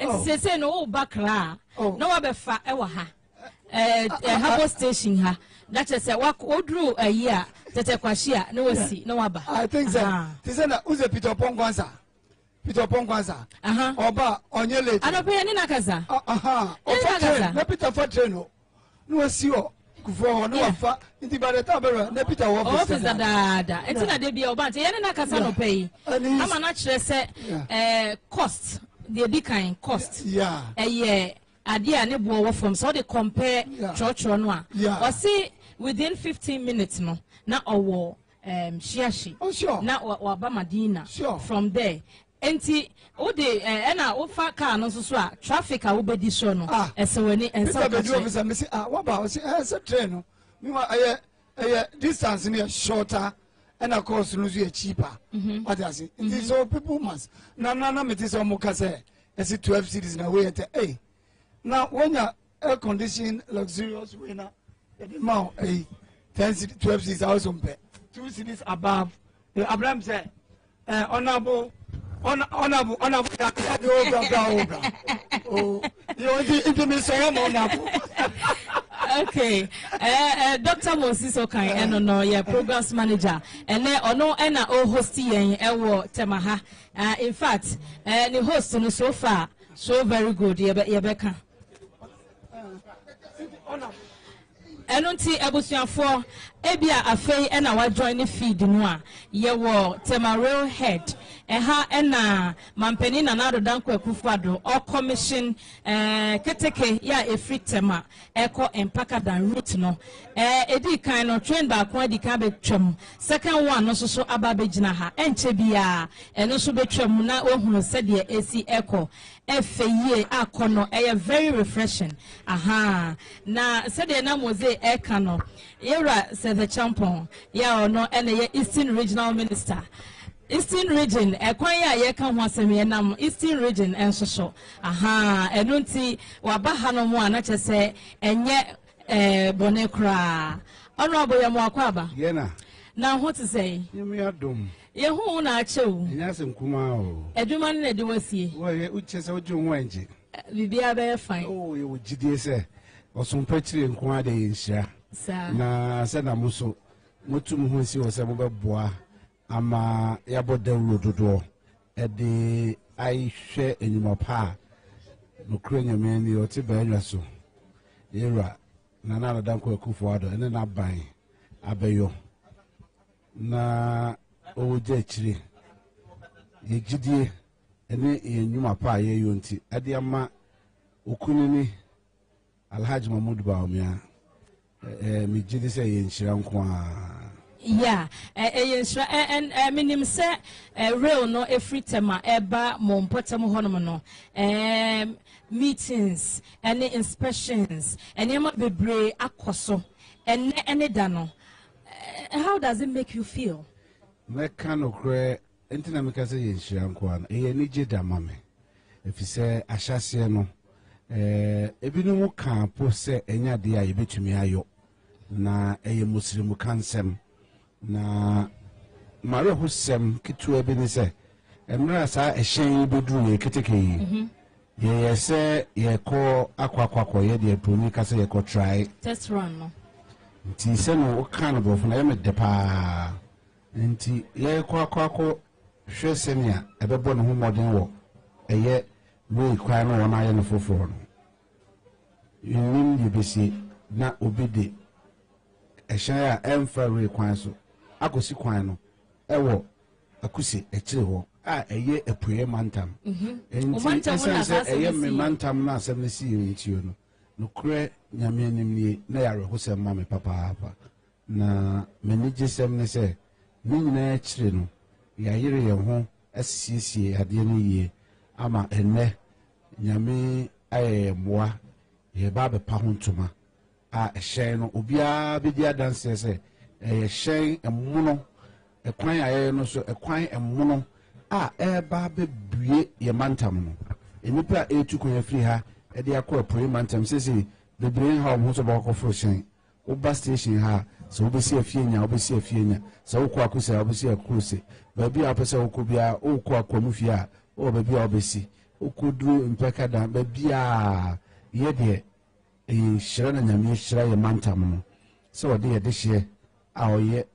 and say no bakra no wa be fa e wa ha habo station ha that is say wa odru ayi tete kwashia no wasi no waba I think so this na uze Peter Pongwanza oba onye late anope ni nakaza na Peter Fortune no wasi o kufo no wafa nti by the time na Peter office dada enti na de bia oba nti ye na kasa no pay ama na kire se cost the big kind cost idea ne bo from so they compare church no a or see within 15 minutes no na owo shiashi na waba Madina from there enti o de na o fa car no so a traffic a wo bedi so no esewani ensa ka me say waba o say train no me wa distance near shorter and of course no cheaper. What I say, so people must na me say omuka say 12 cities na way hey. Now when you air conditioned luxurious way na the amount 10 cities 12 cities also pay 2 cities above the Abraham say honorable oh you into me so honorable. Okay, Dr. Moses Okai, and no, yeah, programs manager, and no, and oh, hosty and Temaha. In fact, the host no so far, so very good, Yabeka. And until Abusian for Ebia Afe and our joining feed noir, ye war Temarel head. Eha ena mampeni na nado danko ekufado or commission keteke ya efri tema eko empaka dan root no edi kan no train ba kwa di kan betwam second one no so aba begina ha enche bia eno so betwam na ohunu sede esi eko efeye akono very refreshing na sede na moze eka no yera said the champion ya ono ene ye Eastern Regional Minister Eastern region, Equaya Yaka Wasemi Nam, Eastern region, and so. Enunti, Wabahano Moana say, and yet Bonecra. Honorable Yamuakwaba. Yena. Now, what to say? You may have done. Yahu Nacho. Yes, and Kumao. Eduman Eduasi. Well, which is what you want. Vibia very fine. Oh, you would GDS or some petri and Quade in Sha. Sir. Na Senamuso. Mutum who see was a mobile bois. Ama yabo de rododo de I share in my pa no crane men the otiba so era nana danko kufuado and then abai abeyo na oje chiri ye gidie ene enyuma pa ye yonti ade ama okunini Alhaji Mahmud Baumia mi gidi se ye nshira nko a yeah, and minim say real no every tema eba mompotam honomo no meetings and inspections and yama bebre akoso and any dano. How does it make you feel? Me kano kre entina me kase ye nhyiranko an e ni jeda mame if you say ashase no ebinumu kan po se enya de a yebetumi ayo na eye muslimu kansem na mare husem kitu ebi ni se emra sa ehyen beduru ye keteke yi ye se ye ko akwakwakọ ye de proni kase ye ko try test run no nti se no kan bo funa ye me de pa nti ye ko akwakọ hwe semia ebebo ne ho modern wo eye we kwan no wona ye no foforo no yin ye besi na obide ehyen a emfa we kwan so akosi kwan no ewo akusi ekire ho a eye epuye mantam enti esense eye me mantam na asem ne si yintio no no kure nyame anim ni na yare ho sem ma me papa na menije sem ne se ni nyina ekire no ya yire ye ho asiesie ade no yie ama enne nyame aye moa ye ba be pa ho ntoma a ehyen no obia be dia danse se shen emuno ekwan aye no so ekwan emuno a eba bebue ye mantam no enipa etukun afiri ha e de akọ apoe mantam sese bebre ha ho so ba kọ shen oba station ha so obesi afienya so okọ akosa obesi akose ba bi apese okọ bia okọ akọmu fi a o ba bi obesi okọduru mpeka da ba bia ye de shira na nyame shira ye mantam no so de ye de hye aoye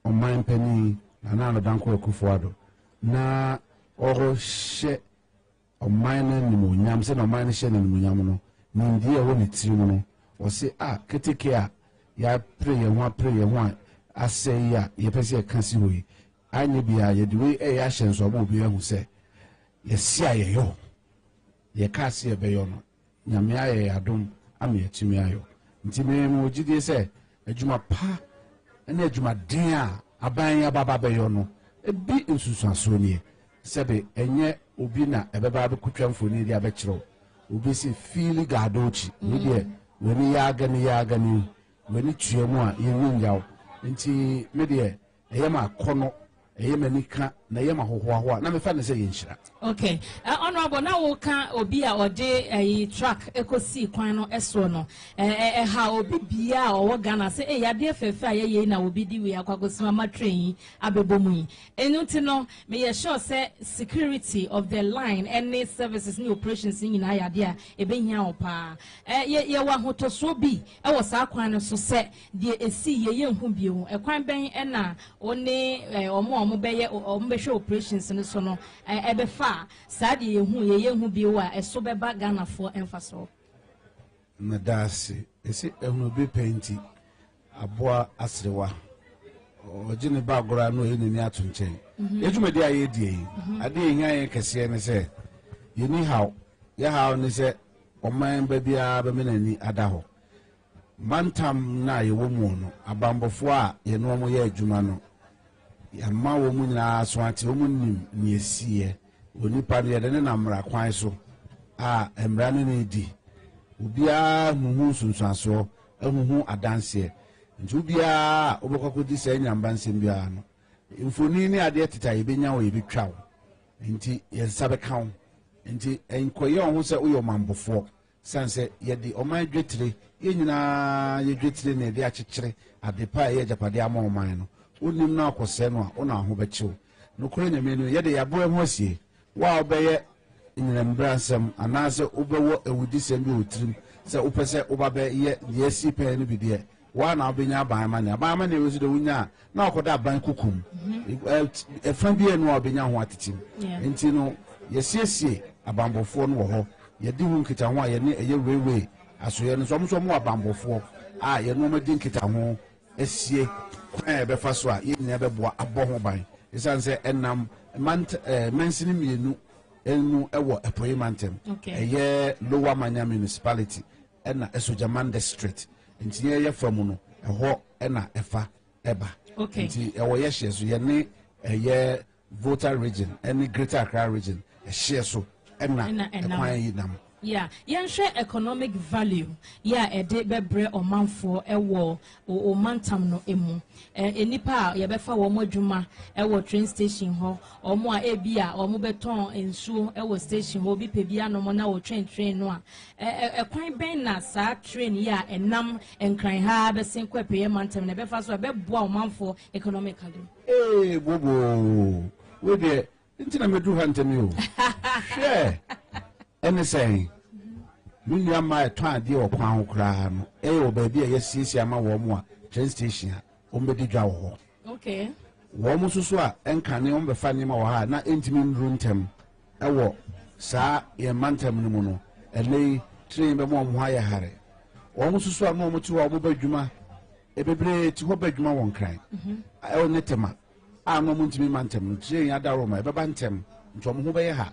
Omanfm na danko ekufuado na oro hye Oman ni mo nyam se na Oman hye ni mo nyam no ndi e wo ni tiri no o se keteke a ya pray ye ho asey ya ye pese e kan si hoyi anye bia ye de we e ya hye so mo bi ehu se ye sia ye yo ye ka se e be yo no nyame ayɛ adom ama yɛtumi ayɔ nti me gidie sɛ adwuma pa ɛne adwuma den a aban ababa bɛyɔ no ebi nsusuasoɔ nie sɛbe ɛnyɛ obi na ɛbɛba abɛkotwa mfoni de abɛkyerɛw obi si fili gadochi ne deɛ wani yagani wani tua mu a yɛnwi nyaw nti me deɛ ɛyɛ ma akɔnɔ ɛyɛ ma nika na ɛyɛ ma hohoahoa na mefa ne sɛ yɛnhyira okay honorable na wo ka obi a ɔde a track ekosi kwan no ɛso no ha obi bia a ɔwɔ Ghana sɛ yade fefe a yɛyɛ na obi di we akwagosi ma train abebomu yi enu ti no me yɛ sure sɛ security of the line any services ni operations nyina yade a ebehia opa yɛ wa hotoso bi ɛwɔ saa kwan no so sɛ de esi yɛyɛ hu bio ɛkwan bɛn ɛna one ɔmo bɛyɛ ɔmo bɛhwɛ operations no so no ɛbɛfa saa de yɛyɛ hu bio a ɛso bɛba Ghana for emphasize na daase esi ehunu bi penti aboa asrewa ɔgye ne ba agora no yɛ nani ato nkyɛn edwumadi a yɛdie yi ade ehia yɛ kɛseɛ ne sɛ yɛni haw ne sɛ ɔman ba biara bɛmɛ nani ada hɔ mantam na yɛwɔ mu no abambɔfo a yɛno ɔmo yɛ adwuma no yɛma wɔ mu nyinaa so ate wɔ mu nim ne esiɛ onipa no yɛde ne nam mmara kwan so a mmara no ne di obiara huhu sunsuasoɔ ahuhu adanseɛ nti obiara obɛkɔkɔ di sɛ nyamba nsɛm biara no mfoni ne adeɛ teta yɛbɛnya wɔ yɛbɛtwa wo nti yɛnsa bɛka wo nti nkɔyɛ wo ho sɛ woyɛ ɔmanbofoɔ san sɛ yɛde ɔman dwetire yɛn nyinaa yɛdwetire na yɛde akyekyere ade pa a ɛyɛ agyapade ama ɔman no wonim na akɔsɛe no a wona ho bɛkyew nokora nyame no yɛde yɛaboa ho asie wa wobɛyɛ nyinambra nsɛm anaasɛ wobɛwɔ awudisɛm bi wɔ tirim sɛ wopɛ sɛ wobabɛyɛ deɛ asi pɛɛ no bi deɛ wa na wobɛnya aban ma ne ɛwɔ so de wonya a na wakɔda aban kukum ɛfa bi anu a wobɛnya ho atetem nti no yɛsiesie abambɔfoɔ no wɔ hɔ yɛde ho nkita ho a yɛne ɛyɛ weiwei asoyɛ no nso ɔmo nso ɔmo abambɔfoɔ a yɛne ɔmo di nkita ho asie kwan a yɛbɛfa so a yɛnyina bɛboa abɔ ho ban ɛsiane sɛ ɛnam mansini mmienu enu ɛwɔ ɛpɔyi mantam ɛyɛ lower manya municipality ɛna ɛsojaman district nti yɛyɛ fam no ɛhɔ ɛna ɛfa ɛba nti ɛwɔ yɛ hyɛ so yɛne ɛyɛ voter region ɛne greater Accra region ɛhyɛ so ɛna ɛkwan yi nam. Yeah, yɛnhwɛ economic value ya ɛde bɛbrɛ ɔmanfoɔ ɛwɔ ɔmantam no emu enipa a yɛbɛfa wɔn adwuma ɛwɔ train station hɔ ɔmo a ebi a ɔmo bɛtɔn nsuo ɛwɔ station hɔ obi pɛ bi anom na wɔ train no a ɛkwan bɛn na saa train yi a ɛnam nkran ha bɛsen kɔ ɛpɛyɛ mantam na ɛbɛfa so ɛbɛboa ɔmanfoɔ economically. Bobo wo deɛ ntina mɛdu ha ntɛm yi o hwɛ ɛne sɛn me nua ma ɛtɔn adeɛ wɔ kwan ho koraa no ɛyɛ wɔ baabi a yɛsiesie ama wɔn mu a train station a wɔn bɛdi dwa wɔ hɔ wɔn mo soso a ɛnka ne wɔn bɛfa nneɛma wɔ ha na ɛntumi nduru ntɛm ɛwɔ saa yɛn mantam no mu no ɛnɛ yi train bɛma wɔn ho ayɛ hare wɔn mo soso a na wɔn ti hɔ a wɔn bɛ adwuma ebebree ti hɔ bɛ adwuma wɔn kran ɛwɔ ne tema a na wɔn ntumi mantam no train adaro ma ɛbɛba ntɛm nti wɔn ho bɛyɛ ha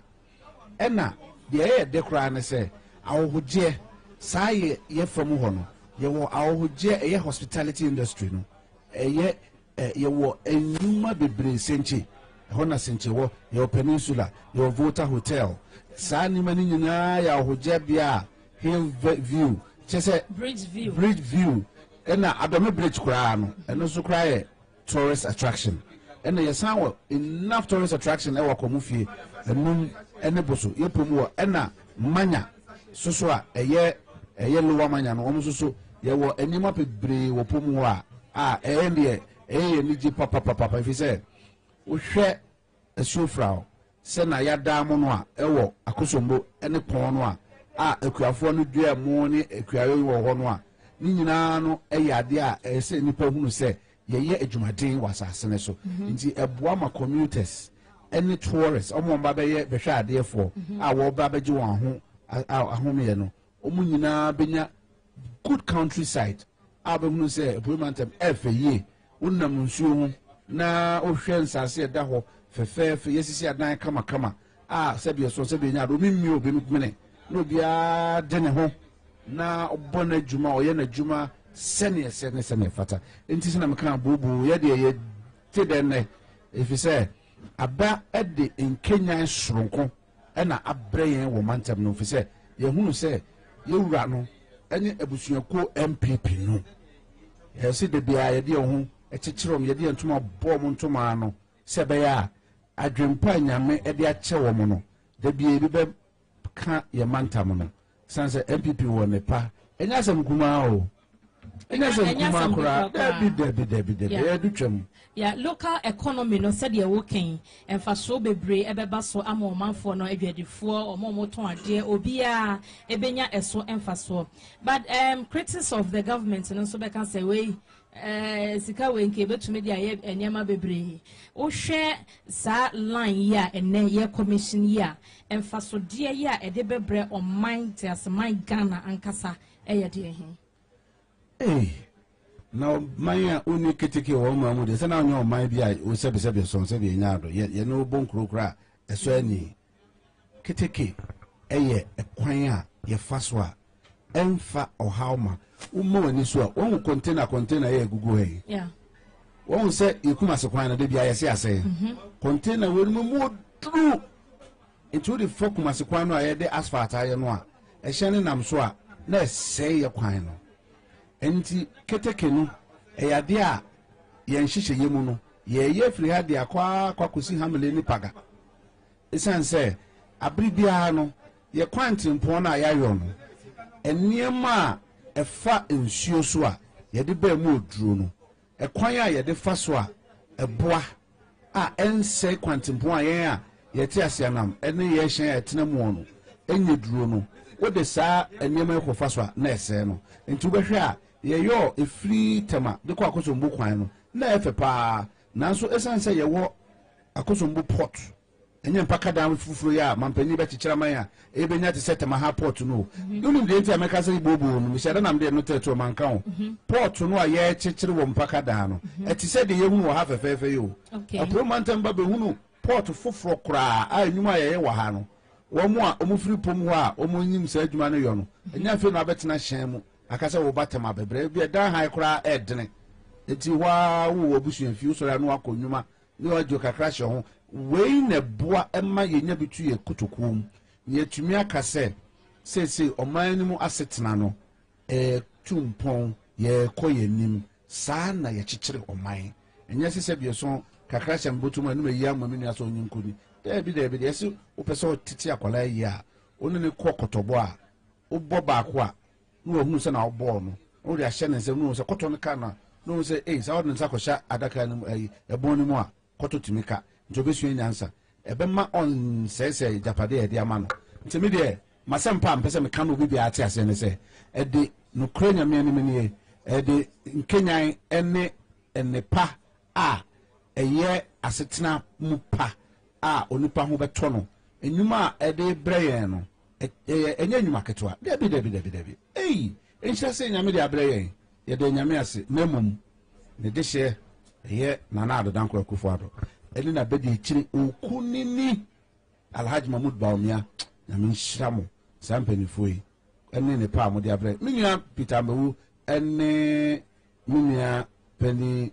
ɛna deɛ ɛyɛ de koraa ne sɛ ahohogyeɛ saa yɛ fam hɔ no yɛwɔ ahohogyeɛ ɛyɛ hospitality industry no ɛyɛ yɛwɔ enyuma bebree sɛnkye ɛhɔ na sɛnkye wɔ yɛwɔ peninsula yɛwɔ Volta hotel saa nneɛma no nyinaa yɛ ahohogyeɛ bia hill view kyɛ sɛ bridge view ɛna adɔme bridge koraa no ɛno nso koraa yɛ tourist attraction ɛna yɛsan wɔ enough tourist attraction ɛwɔ kɔmu fie ɛnum ɛne boso yɛpɔ mu wɔ ɛna manya soso a ɛyɛ lowa manya no wɔn soso yɛwɔ nneɛma bebree wɔ pɔ mu hɔ a ɛyɛ deɛ ɛyɛ yɛ nigye papapapa efi sɛ wohwɛ asuofra sɛ na yɛada mo no a ɛwɔ akosombo ɛne pɔn no a akuafoɔ no dua mu ne akuayo wɔ hɔ no a ne nyinaa no ɛyɛ adeɛ a ɛsɛ nipa hunu sɛ yɛyɛ adwumaden wɔ asase ne so nti ɛboa ma commuters any tourists ọmọ ọba bɛyɛ bɛhwɛ adeɛfoɔ a wɔba bɛgye wɔn ahomeɛ no ɔmo nyinaa bɛnya good countryside a bɛhunu sɛ ɛpɔyi mantam ɛfɛ yie wonam nsuo ho na wohwɛ nsase ɛda hɔ fɛfɛɛfɛ yɛsisi adan kamakama a sɛdeɛ so sɛdeɛ nya ado omi mmie obi mene no bia de ne ho na obɔ na adwuma ɔyɛ na adwuma sɛne fata enti sɛ na meka bubu yɛ de yɛ te de ne efisɛ aba ɛde nkenyan soronko ɛna abrɛ yɛn wɔ mantam no efisɛ yɛhunu sɛ yɛwura no ɛne abusuako MPP no yɛsɛ de bia yɛde ho ɛkyekyerɛm yɛde ntoma bɔ mo ntoma no sɛ bɛyɛ a adwempa nyame ɛde akyɛ wɔ mo no de bia bi bɛ ka yɛ mantam no sanse MPP wɔ ne pa ɛnyɛ asɛm kuma o ɛnyɛ asɛm kuma kora dabi yɛde twam ya local economy no said ye working and for so bebre ebeba so ama omanfo no adwadifoɔ ɔmo ton ade obia ebenya eso emfaso but critics of the government no so be can say we sika we nke betumi dia ye enyema bebre wo hwɛ sa line ya ene ye commission ya emfaso de ya ede bebre on mind as mind Ghana ankasa eye de he na manya uni keteke wo mamu de sana onyo man bia o sebe so se de nya do ye no bon krokra eso ani keteke eye ekwan a ye faso a emfa ohawma umma wani so a won container ye gugu he won se ikuma se kwan na de bia ye se ase container we mu dru into the fokuma se kwan no a ye de asphalt aye no a ehye ne nam so a na se ye kwan no enti keteke no eyade a yen hihye yemu no ye firi ha de akwa kosi hamle ni paga esan se abribia no ye kwantimpo na yayo no eniema efa nsuo so a ye de ba mu oduro no ekwan a ye de fa so a eboa a ense kwantimpo a yen a ye ti asianam ene ye hyen etena mu no enye duro no wo de sa eniema ekofa so a na ese no enti wo behwe a ye yo efri tema de kwa akosombu kwan no na efe pa nanso esan se ye wo akosombu port enye mpaka dan fufuro ya mampani be chichira man ya ebenya te setema ha port no nunu de enti ameka se bobo no mi shada nam de no teto manka ho port no a ye chichire wo mpaka dan no eti se de ye hunu wo ha fefefe yo apro mantam ba be hunu port fufuro kra a enyuma ye wo ha no wo mu a omufiri pom ho a omonyim sa adwuma no yo no enya fe no abetena hyen mu akasa wo batema bebre bia dan han kra edene eti wa wo obusuan fi usora no akonnwuma ni wajo kakra hye ho wei na boa ema yenya bitu ye kutokuom ye tumi akase sese omanimu asetena no tumpon ye koyenim saa na ye chichire oman enya sese bieso kakra hye mbotum anu meyi amamini aso onyinkoni debi yesi opeso titi akwala yi a onu ne kokotobo a obo baako a no hunu se na obo no o de ahye ne nsem no se koto ne ka na no se sa o de nsa kwahya adaka no ebon ni mu a koto timika njobesu nyansa ebema on sese japade e de ama no ntimi de masempa mpese me ka no bibia ate ase ne se e de no krenya me ne me e de nkenyan ene pa a eye asetena mu pa a onipa ho beto no enwuma a e de breye no enye nyuma ketwa debi enhira se nyame de abreye ye de nyame ase memum ne de hye ye nana adodanko akufo ado eni na bedi chiri okunini Alhaji Mahmud Baumia nyame nhira mo sampanifo yi eni ne pa mo de abreye minia Peter Mewu eni minia Penny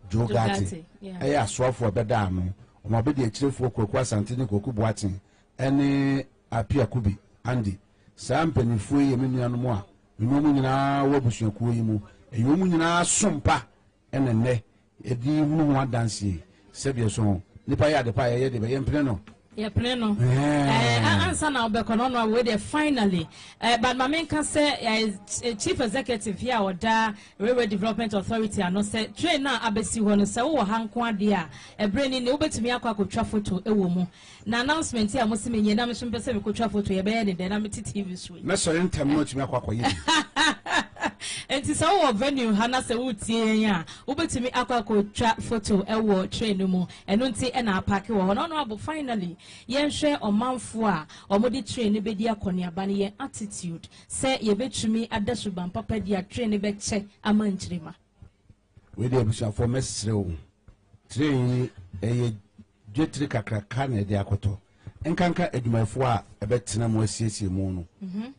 Jogati eya aswafo beda no o ma bedi chirefo kokwa santini koku boatin eni apia kubi Andy sampanifo yi minia no mo a nyomu nyina wabusuakuo yi mu enyomu nyina sompa enenne edi hunu ho adanse sebie so nipa ya de pa ye de be yempre no answer now be kono no we dey finally but my main can say chief executive here or da Railway Development Authority and no say train na abesi ho no say wo hanko ade a ebreni ne obetumi akwa photo ewo mu na announcement here mose menye na me so pese me kotwa photo ye be ye de na me TV so me so ntem no tumi akwa ye enti so wo venue hana se wutie ya obetumi akwa photo ewo train mu eno nti e na apake wo no abo finally yenhwe omanfo a omodi train ne bedi akoniaba ne ye attitude say ye betumi adasuban papa dia train ne be che amanchirima we dey busa for mesre o train eye jetri kakraka na de akoto enkanka adwumayfo a ebetena mo asiesie mu no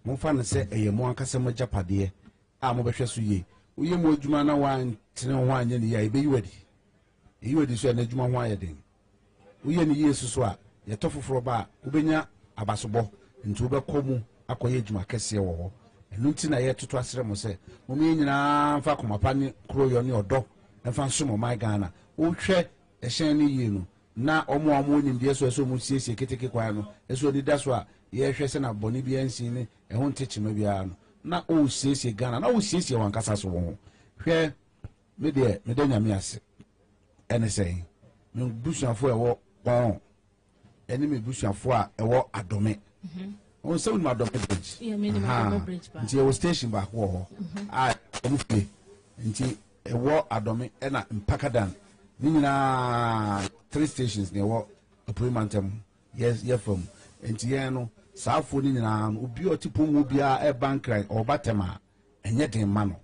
mo fa ne se eyemo ankasa mo japade a mo behwe so ye uye mo adwuma na wan tene ho anye ne ya ebeyiwadi eyiwadi so na adwuma ho ayeden uye ne yesu so a ye tofoforo ba ubenya abasobo nti ubekɔmu akɔyɛ adwuma kɛseɛ wɔ hɔ ɛno nti na yɛ toto asrɛ mo sɛ mo me nyinaa mfa komapa ne kroyɔ ne ɔdɔ ɛmfa nso mo man Ghana wohwɛ ɛhyɛn ne yie no na ɔmo nimdeɛ so ɛso mo siesie keteke kwan no ɛso ni da so a yɛhwɛ sɛ na bɔne bi ansi ne ɛho ntekyema biara no na o siesie Ghana na o siesie wankasa so wɔ ho hwɛ me deɛ me da nyame ase ɛne sɛ me busuafo ɛwɔ ɔn ɛne me busuafo a ɛwɔ adome on se un madame bridge nti e station back wo a omufie nti e wo adome e na mpakadan ni nyina 3 stations ne wo appointmentam yes ye from nti ye no saafo ni nyina obi otipo mu bia e bankran o batema enye den ma no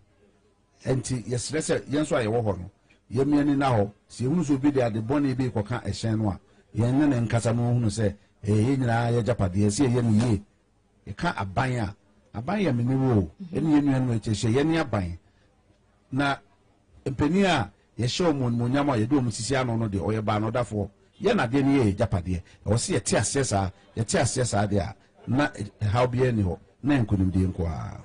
nti yesre se yenso aye wo ho no ye miani na ho se hunu so bi de ade bone bi koka ehyen no a ye ne nkasa no hunu se ye nyina ye japade se ye no ye e ka aban ya me wo ene ye nua no ekyehye ye ne aban na empani a ye hye omo nyama ye do omo sisi ano no de oye ba no dafo ye na de ne ye japade e wo se ye te asesa de a na how be any ho na enkonim de nko a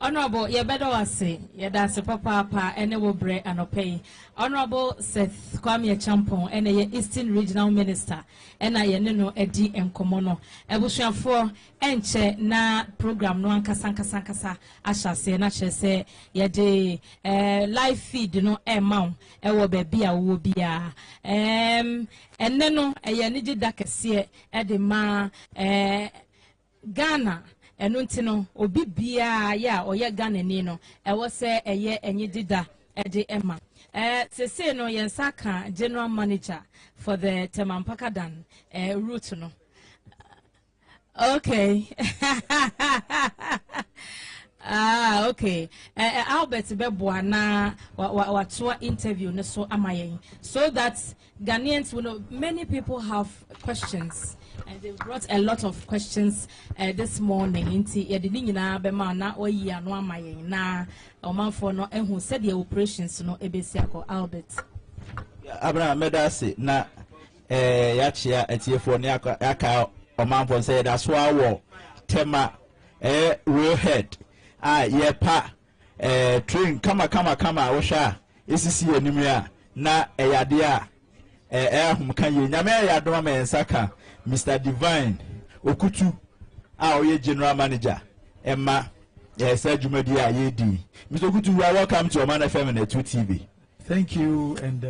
Honorable, you better was say, that's papa, and will break and pay. Honorable Seth Kwame Champon, and a Eastern Regional Minister, and I know Eddie and Komono. I wish you for enche na program no ankasankasa I shall say, and I shall say, ye de live feed no mount, will be a will be a and then no a yaniji dakasi at the ma Ghana. Enu ntino obi bia ya oye Ghana ni no e wo se eye enye dida e de ema sese no yensaka general manager for the Temampakadan route no okay okay Albert Beboa na wa interview no so amayen so that Ghanaians will know many people have questions. And they brought a lot of questions this morning. Inti yedini nyina bema na oyi anu amayen na Omanfm no ehun said the operations no ebesiako Albert. Abraham medase na yachia etiefo ne aka Omanfm say that's why wo tema real head ye pa train kama wo sha esisi anim ya na eyade a ehum kan ye nyame ya do ma ensaka Mr. Divine Okutu oye general manager Emma Sajumadi Ayedi. Mr. Okutu, you are welcome to Omanfm and 2 TV. Thank you and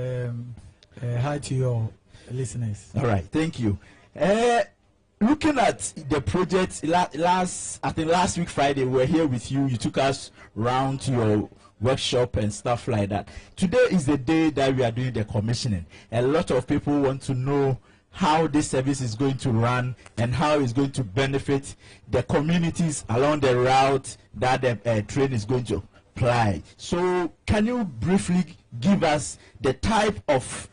hi to your listeners. All right, thank you. Looking at the project last week Friday we were here with you. You took us round to your workshop and stuff like that. Today is the day that we are doing the commissioning. A lot of people want to know how this service is going to run and how it's going to benefit the communities along the route that the train is going to ply. So can you briefly give us the type of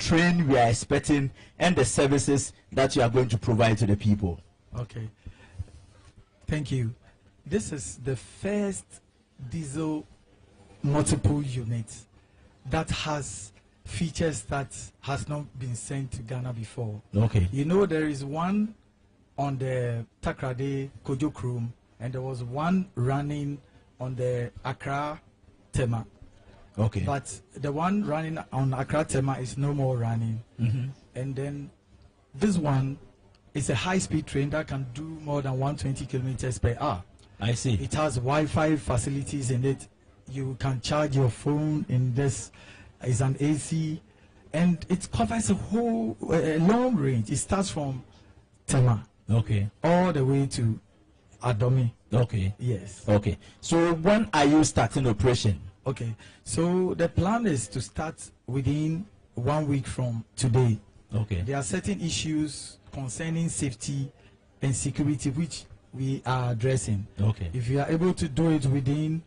train we are expecting and the services that you are going to provide to the people? Okay, thank you. This is the first diesel multiple unit that has features that has not been sent to Ghana before. Okay. You know there is one on the Takrade Kojo Krum and there was one running on the Accra Tema. Okay. But the one running on Accra Tema is no more running. And then this one is a high-speed train that can do more than 120 kilometers per hour. I see. It has Wi-Fi facilities in it. You can charge your phone in this. Is an AC, and it covers a whole long range. It starts from Tema, okay, all the way to Adomi. Okay. Yes. Okay. So when are you starting operation? Okay. So the plan is to start within 1 week from today. Okay. There are certain issues concerning safety and security which we are addressing. Okay. If we are able to do it within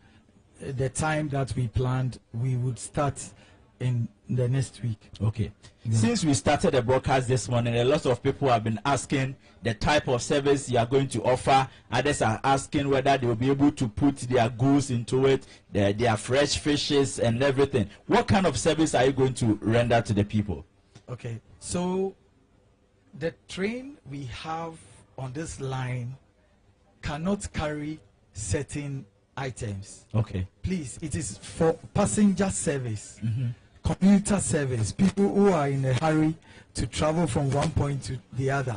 the time that we planned, we would start in the next week. Okay. Yeah. Since we started the broadcast this morning, a lot of people have been asking the type of service you are going to offer. Others are asking whether they will be able to put their goods into it, their fresh fishes and everything. What kind of service are you going to render to the people? Okay, so the train we have on this line cannot carry certain items. Okay. Please, it is for passenger service, commuter service, people who are in a hurry to travel from one point to the other.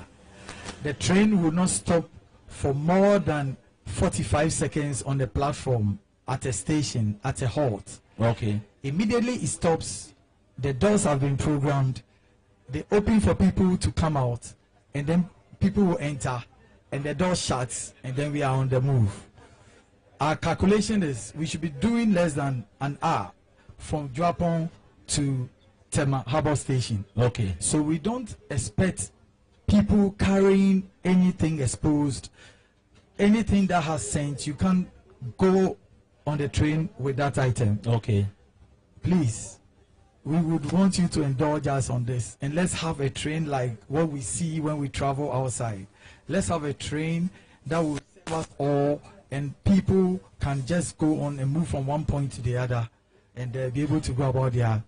The train will not stop for more than 45 seconds on the platform at a station, at a halt. Okay. Immediately it stops, the doors have been programmed, they open for people to come out, and then people will enter, and the door shuts, and then we are on the move. Our calculation is we should be doing less than an hour from Juapong to Tema Harbour Station. Okay. So we don't expect people carrying anything exposed, anything that has scent. You can't go on the train with that item. Okay. Please, we would want you to indulge us on this, and let's have a train like what we see when we travel outside. Let's have a train that will save us all, and people can just go on and move from one point to the other, and be able to go about their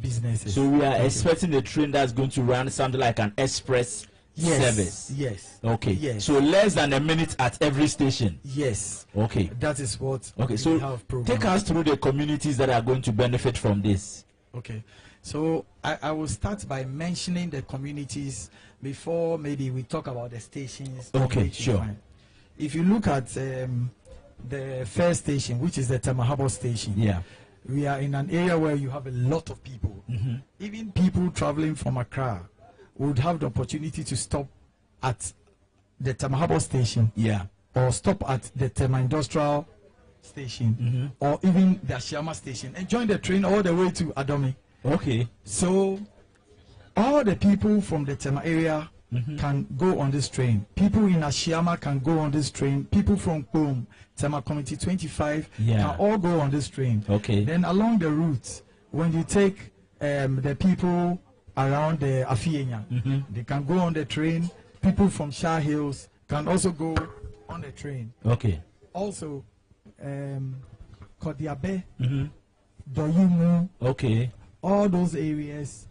businesses. So we are expecting a train that's going to run something like an express service. Yes. Okay. Yes. So less than a minute at every station. Yes. Okay. That is what. Okay. So take us through the communities that are going to benefit from this. Okay. So I will start by mentioning the communities before maybe we talk about the stations. Okay. Sure. If you look at the first station, which is the Tema Harbour Station. Yeah. We are in an area where you have a lot of people. Even people traveling from Accra would have the opportunity to stop at the Tema Harbour Station. Yeah. Or stop at the Tema Industrial Station. Or even the Ashiama Station and join the train all the way to Adomi. Okay. So all the people from the Tema area can go on this train. People in Ashiama can go on this train. People from Qom, Tema Committee 25 can all go on this train. Okay. Then along the route, when you take the people around the Afienya, they can go on the train. People from Shah Hills can also go on the train. Okay. Also, Kodiabe, Doyumu, okay, all those areas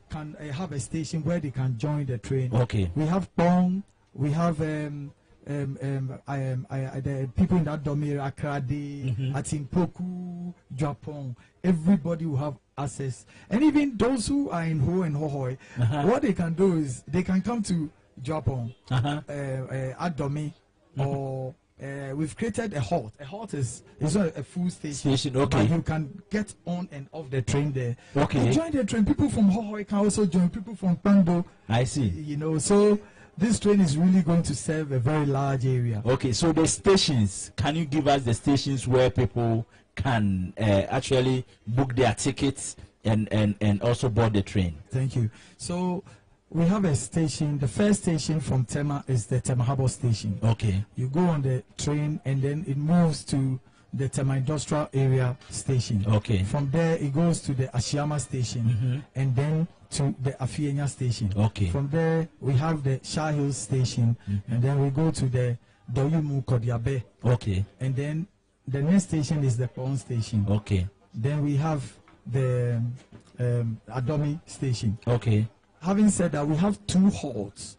can have a station where they can join the train. Okay. We have Pong, we have the people in that Domir, Akrade, Atimpoku, Japon. Everybody will have access. And even those who are in Ho and Hohoi, what they can do is they can come to Japon, Adomi, or we've created a halt. A halt is not a full station. Okay. But you can get on and off the train there. Okay. You join the train. People from Hohoi can also join. People from Pando. I see. You know, so this train is really going to serve a very large area. Okay, so the stations, can you give us the stations where people can actually book their tickets and also board the train? Thank you. So we have a station. The first station from Tema is the Tema Harbour Station. Okay. You go on the train and then it moves to the Tema Industrial Area Station. Okay. From there it goes to the Ashiama Station and then to the Afienya Station. Okay. From there we have the Shah Hills Station and then we go to the Doyumu Kodiabe. Okay. And then the next station is the Pong Station. Okay. Then we have the Adomi Station. Okay. Having said that, we have two halts.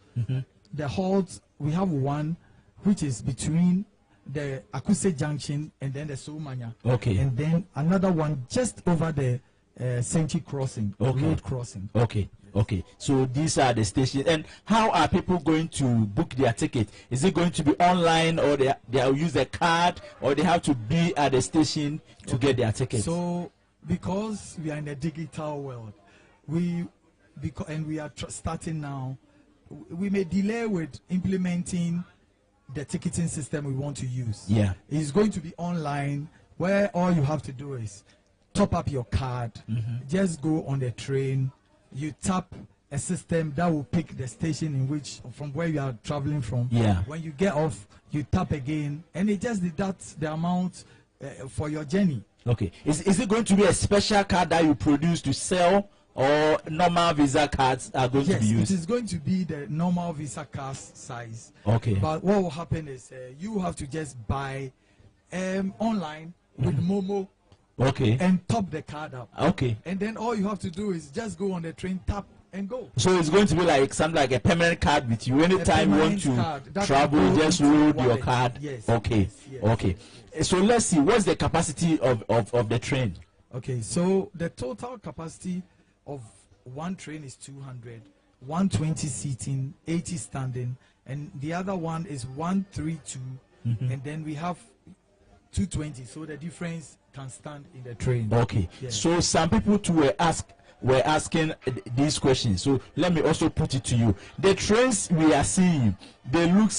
The halts, we have one which is between the Akuse Junction and then the Somanya. Okay. And then another one just over the Senti Crossing, road crossing. Okay. Okay. So these are the stations. And how are people going to book their ticket? Is it going to be online, or they will use a card, or they have to be at the station to get their ticket? So because we are in a digital world, we are starting now, we may delay with implementing the ticketing system we want to use. Yeah. It's going to be online, where all you have to do is top up your card, just go on the train, you tap a system that will pick the station in which, from where you are traveling from. Yeah. When you get off, you tap again, and it just deducts the amount for your journey. Okay. Is it going to be a special card that you produce to sell, or normal Visa cards are going to be used? Yes, it is going to be the normal Visa card size. Okay. But what will happen is you have to just buy online with Momo. Okay. And top the card up. Okay. And then all you have to do is just go on the train, tap, and go. So it's going to be like something like a permanent card with you. Anytime you want to travel, just load your card. Yes. Okay. Yes. Okay. So let's see. What's the capacity of the train? Okay. So the total capacity of one train is 200, 120 seating, 80 standing, and the other one is 132, and then we have 220. So the difference can stand in the train. Okay. Yes. So some people too were asking these questions. So let me also put it to you. The trains we are seeing, they look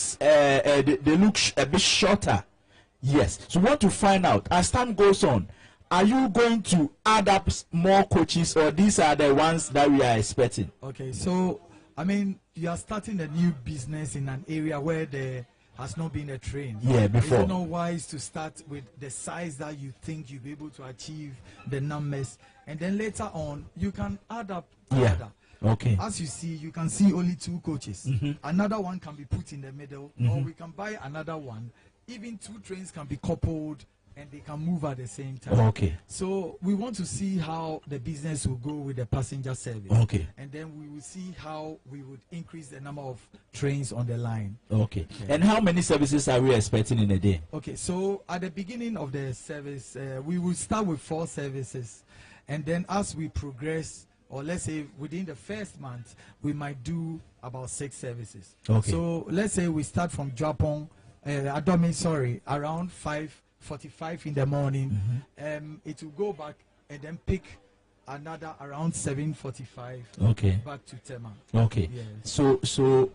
a bit shorter. Yes. So we want to find out as time goes on, are you going to add up more coaches, or these are the ones that we are expecting? Okay. So I mean, you are starting a new business in an area where there has not been a train. Yeah, before. Is it not wise to start with the size that you think you'll be able to achieve the numbers, and then later on you can add up further. Okay. As you see, you can see only 2 coaches. Another one can be put in the middle, or we can buy another one. Even 2 trains can be coupled, and they can move at the same time. Okay. So we want to see how the business will go with the passenger service. Okay. And then we will see how we would increase the number of trains on the line. Okay. And how many services are we expecting in a day? Okay. So at the beginning of the service, we will start with 4 services, and then as we progress, or let's say within the first month, we might do about 6 services. Okay. So let's say we start from Japan, around 5:45 in the morning. It will go back and then pick another around 7:45. Okay. Back to Tema. Okay. Yes. So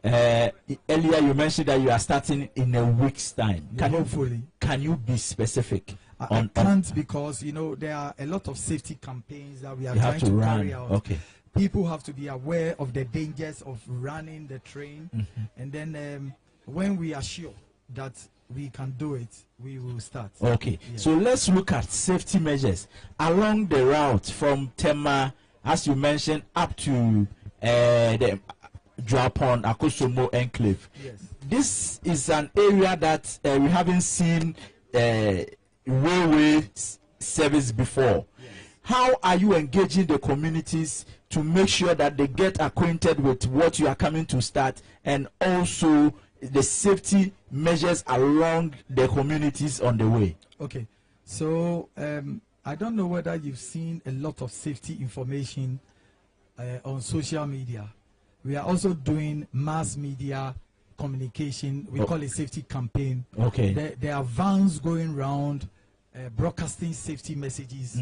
earlier you mentioned that you are starting in a week's time. Hopefully. Can you be specific? I can't, because there are a lot of safety campaigns that we are trying to carry out. Okay. People have to be aware of the dangers of running the train, and then when we are sure that we can do it, we will start. Okay. Yeah. So let's look at safety measures along the route from Tema, as you mentioned, up to the Japan Akosomo enclave. Yes. This is an area that we haven't seen railway service before. Yes. How are you engaging the communities to make sure that they get acquainted with what you are coming to start, and also the safety measures along the communities on the way? Okay. So I don't know whether you've seen a lot of safety information on social media. We are also doing mass media communication. We call it safety campaign. Okay. There are vans going around broadcasting safety messages.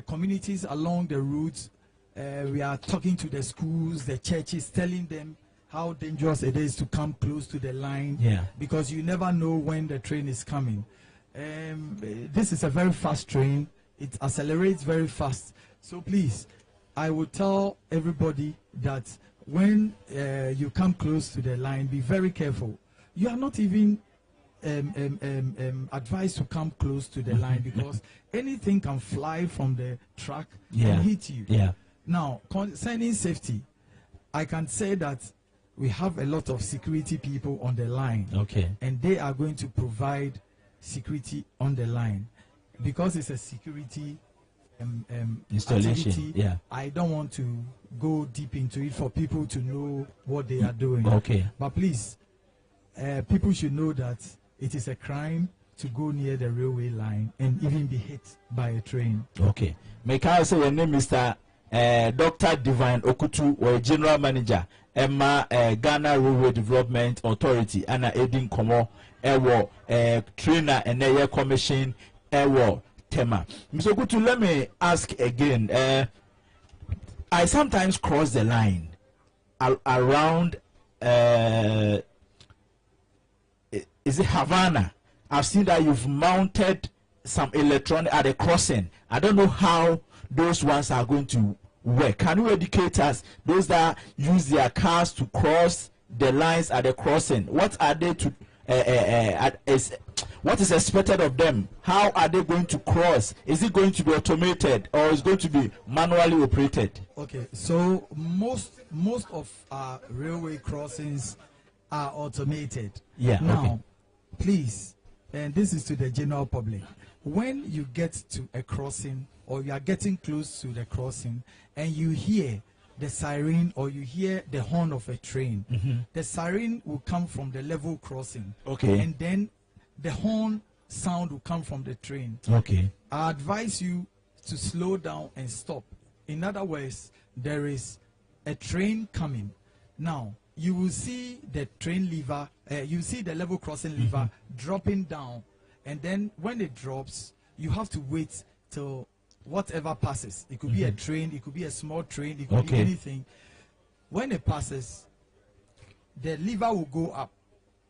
Communities along the routes, we are talking to the schools, the churches, telling them how dangerous it is to come close to the line, because you never know when the train is coming. This is a very fast train. It accelerates very fast. So please, I would tell everybody that when you come close to the line, be very careful. You are not even advised to come close to the line, because anything can fly from the track and hit you. Now, concerning safety, I can say that we have a lot of security people on the line, and they are going to provide security on the line, because it's a security installation. Activity. I don't want to go deep into it for people to know what they are doing. But please, people should know that it is a crime to go near the railway line and even be hit by a train. Okay. May I say your name, Mr. Dr. Divine Okutu, or General Manager, Emma Ghana Railway Development Authority, Anna Edin Komo, Ewo trainer and Air Commission, Ewo Tema. Mr. Okutu, let me ask again. I sometimes cross the line around is it Havana? I've seen that you've mounted some electronic at the crossing. I don't know how those ones are going to work. Can you educate us, those that use their cars to cross the lines at the crossing? What are they to what is expected of them? How are they going to cross? Is it going to be automated or is it going to be manually operated? Okay, so most of our railway crossings are automated. Yeah. Now, please, and this is to the general public. When you get to a crossing or you are getting close to the crossing and you hear the siren or you hear the horn of a train, the siren will come from the level crossing. Okay. And then the horn sound will come from the train. Okay. I advise you to slow down and stop. In other words, there is a train coming. Now, you will see the train lever, you see the level crossing lever dropping down. And then when it drops, you have to wait till whatever passes. It could be a train, it could be a small train, it could be anything. When it passes, the lever will go up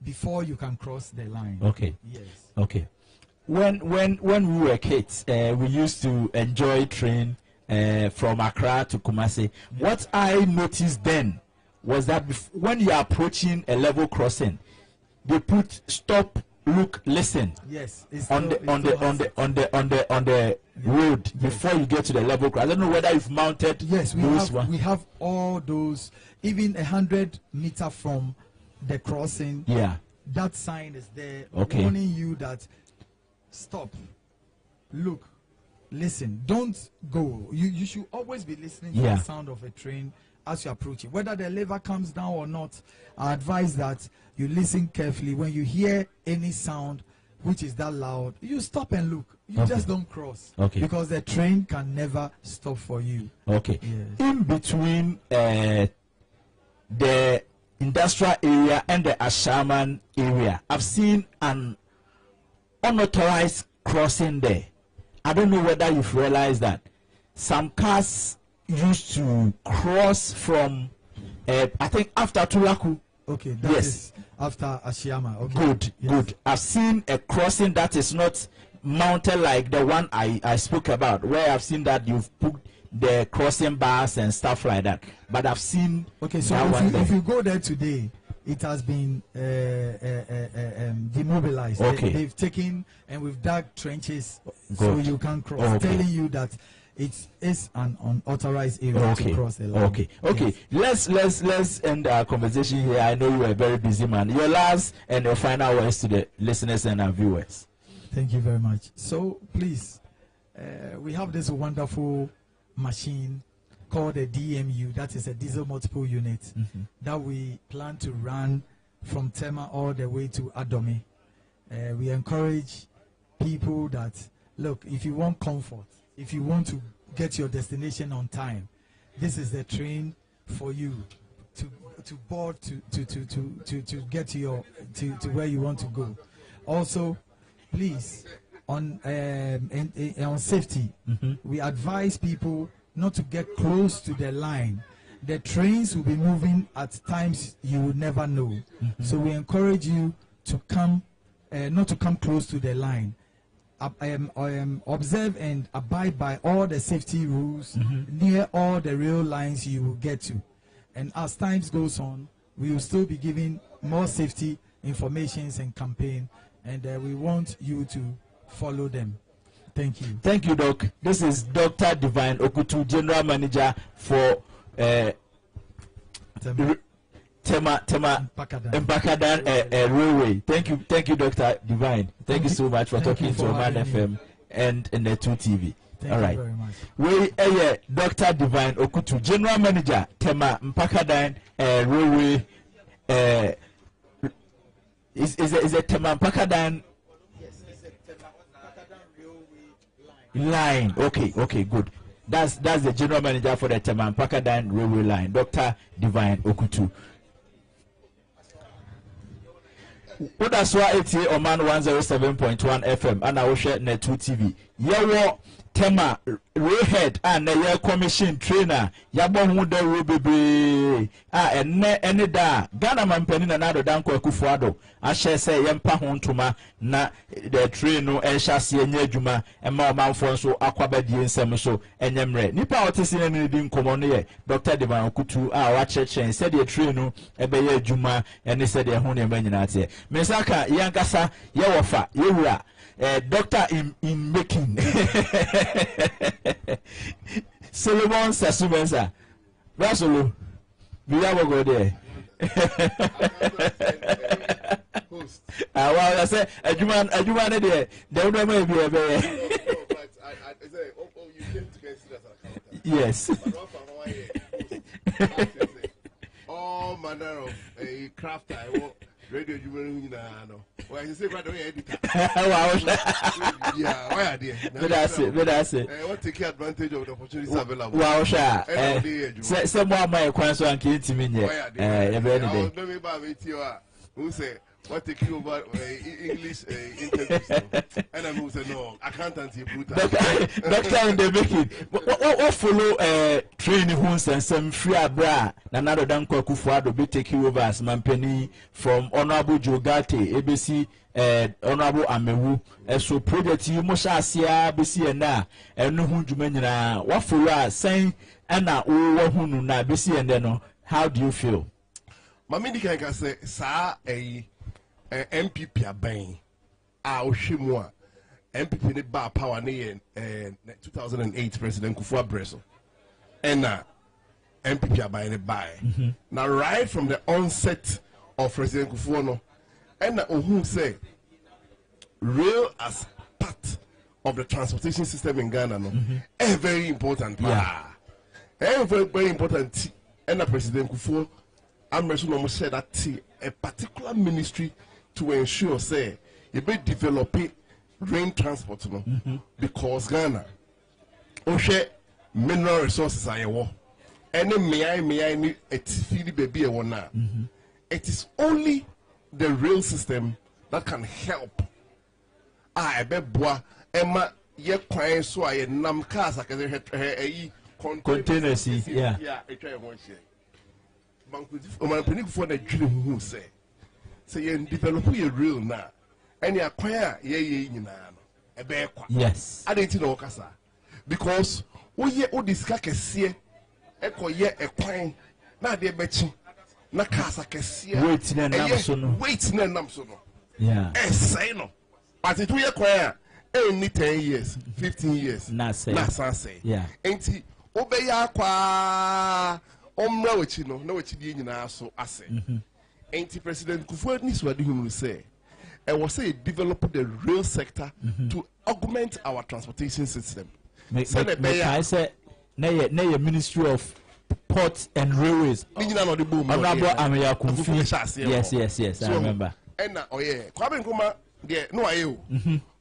before you can cross the line. Okay. Yes. Okay. When we were kids, we used to enjoy train from Accra to Kumasi. What I noticed then was that when you are approaching a level crossing, they put stop, look, listen. Yes. On the road before you get to the level crossing. I don't know whether you've mounted. Yes, we have all those. Even 100 meters from the crossing. Yeah. That sign is there warning you that stop, look, listen, don't go. You should always be listening to the sound of a train as you approach it. Whether the lever comes down or not, I advise that you listen carefully. When you hear any sound which is that loud, you stop and look. You just don't cross. Okay. Because the train can never stop for you. Okay. Yes. In between the industrial area and the Ashaman area, I've seen an unauthorized crossing there. I don't know whether you've realized that some cars used to cross from I think after Tulaku. Okay, that is after Ashiyama. Okay. Good. I've seen a crossing that is not mounted like the one I spoke about, where I've seen that you've put the crossing bars and stuff like that. But I've seen so if you go there today, it has been demobilized. Okay. They've taken and we've dug trenches so you can cross, telling you that it is an unauthorized area to cross the line. Okay. Yes. Let's end our conversation here. I know you are a very busy man. Your last and your final words to the listeners and our viewers. Thank you very much. So please, we have this wonderful machine called a DMU, that is a diesel multiple unit, that we plan to run from Tema all the way to Adomi. We encourage people that, look, if you want comfort, if you want to get your destination on time, this is the train for you to board to get to where you want to go. Also, please, on safety, we advise people not to get close to the line. The trains will be moving at times you will never know. So we encourage you to come, not to come close to the line. Observe and abide by all the safety rules near all the rail lines you will get to. And as times goes on, we will still be giving more safety informations and campaign, and we want you to follow them. Thank you. Thank you, Doc. This is Dr. Divine Okutu, General Manager for Tema Mpakadan Railway. Thank you, Dr. Divine. Thank you so much for talking to Omanfm and Netu TV. All right. Very much. We Dr. Divine Okutu, General Manager, Tema Mpakadan Railway. Is a Tema Mpakadan line? Okay, good. That's the General Manager for the Tema Mpakadan Railway line, Dr. Divine Okutu. That's why it's here Oman 107.1 FM and I will share Netu TV. yawo tema Rayhead and a commission trainer yabon hu da rubebe ene da Ghana man penin na do dan kwa kufuado a share say yempa ho ntoma na the train no e hyase enya adwuma e ma omanfo nso akwabadie nsem so enyemre nipa otisi na ni di nkomo no ye Dr. Divan Kutu a wa chechen said the train no e be ye adwuma ene said the ho ne ma nyina te mesaka yankasa ye wofa ye wura doctor in making Solomon Sasumensa Rasolo we have a go there well I say a human there they don't may be a yes all manner of a craft I work radio you know. Well, you say right away editor. Yeah, why are they? But that's it. I want to take advantage of the opportunities available. Wow, sure. Some more my question and keep to me. Who say what take you about English interviews? And I'm who say no, accountancy brutal. Doctor in the making. What follow training homes and some free abra another than Kufuado be taking over as Mampeni from Honorable Jogate ABC Honorable Amewu so project you must asia BC and na and no hunjumena what follow saying and now who na BC and then how do you feel? Mamidi can say sa a MPP aban a ohwemu MPP ne ba power ne 2008 President Kufuor Breso and MPP aban ne ba now right from the onset of President Kufuor no and ohun say rail as part of the transportation system in Ghana no a very important very important and President Kufuor Amreso no said that a particular ministry to ensure say you be developing rail transport no because Ghana share mineral resources are your any may ni etfili baby na it is only the rail system that can help be boa ema ye kwan so aye nam cars akese containers yeah etwa ho hye Omanfm for the dream who say you develop your real now and you acquire ye yes I didn't know kasa because we discuss kese ye a coin na de bechi na kasa kese wait na nam so no yeah say no but it we acquire any 10 years 15 years na say yeah enti obeya kwa omra wachi no na wachi die nyina so ase anti President Kufuor ni so ade hunu say I was say develop the rail sector to augment our transportation system I say na ye Ministry of Ports and Railways Honorable Ameya Kumfi yes I remember and Kwame Nkrumah there no ayo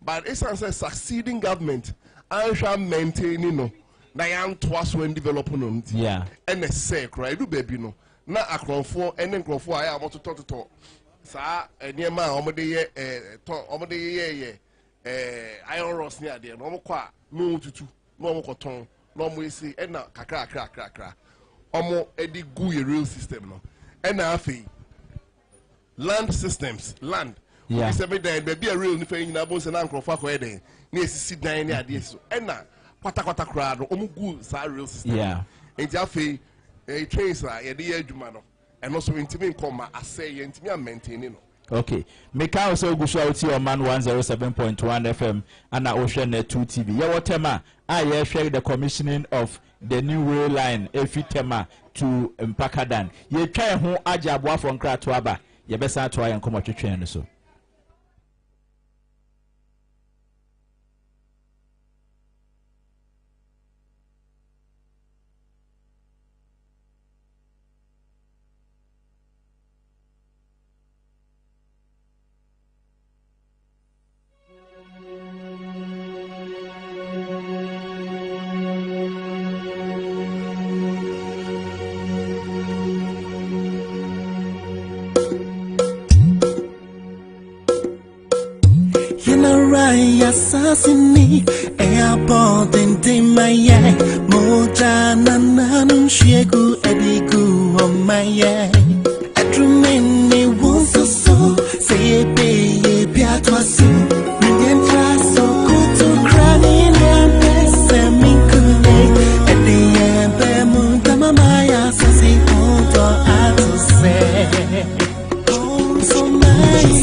but it's a succeeding government and shall maintain no na yan twas when development yeah and say cry do baby no na akronfo ene nkrofo aya amotototo sa eniema omode ye iron rods ni ade no mokwa no tutu no mokoton no mo esi ena kakra omo edi gu ye rail system no ena afi land systems land yeah we say be be a rail ni fa nyina bo se na nkrofo akoye den na esisi dan ni ade so ena kwata kra no omo gu sa rail system yeah enti afi trains ye dey adwuma no and also intimi nkoma asay ye intimi maintain no okay make also go show out Oman 107.1 FM and Ocean 2 TV ye whatever I share the commissioning of the new rail line Efitema to Mpakadan ye try ho agya aboa from kra to aba ye besa to ayen komo twetwen no so Yenaraya Sassini, airport in Timaya, Mojana Nanum Shegu, Edigu on my eye. At Rumene won't so say pay Piatwasu, Million Trasso, go to crying and Semicule, at the end, the moon, Tamamaya, Sassi, I to say. Oh, so nice.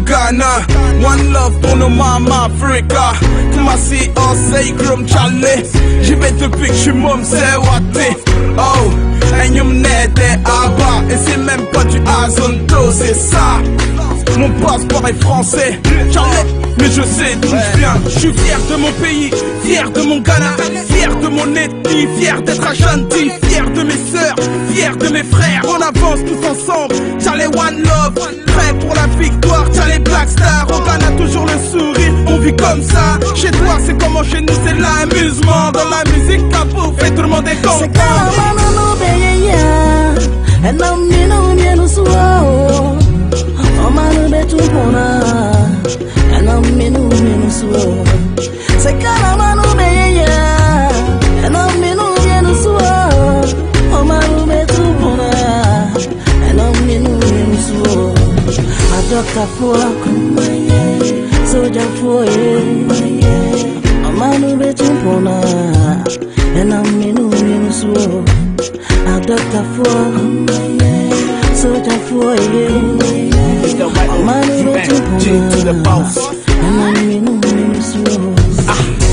Ghana, one love pour nos mamans Africa. Kumasi en sacrum Charlie. J'y vais depuis que je suis môme, c'est Waté. Oh, un yum n'était à bas. Et c'est même pas du Azonto, c'est ça. Mon passeport est français, Charlie. Mais je sais d'où je viens. Je suis fier de mon pays, fier de mon Ghana, fier de mon ethnie, fier d'être Ashanti, fier de mes sœurs, fier de mes frères. On avance tous ensemble. Charlie One Love, prêt pour la victoire. Charlie Black Star, au Ghana toujours le sourire. On vit comme ça. Chez toi c'est comment, chez nous c'est l'amusement. Dans la musique capot fait tout le monde est content. And I'm in slow. Say, Calamano, and I'm in slow. Oh, my room to Pona, and I'm in slow. I doctor for soldier for a man to Pona, and I'm in slow. I doctor for soldier for a man to the boss.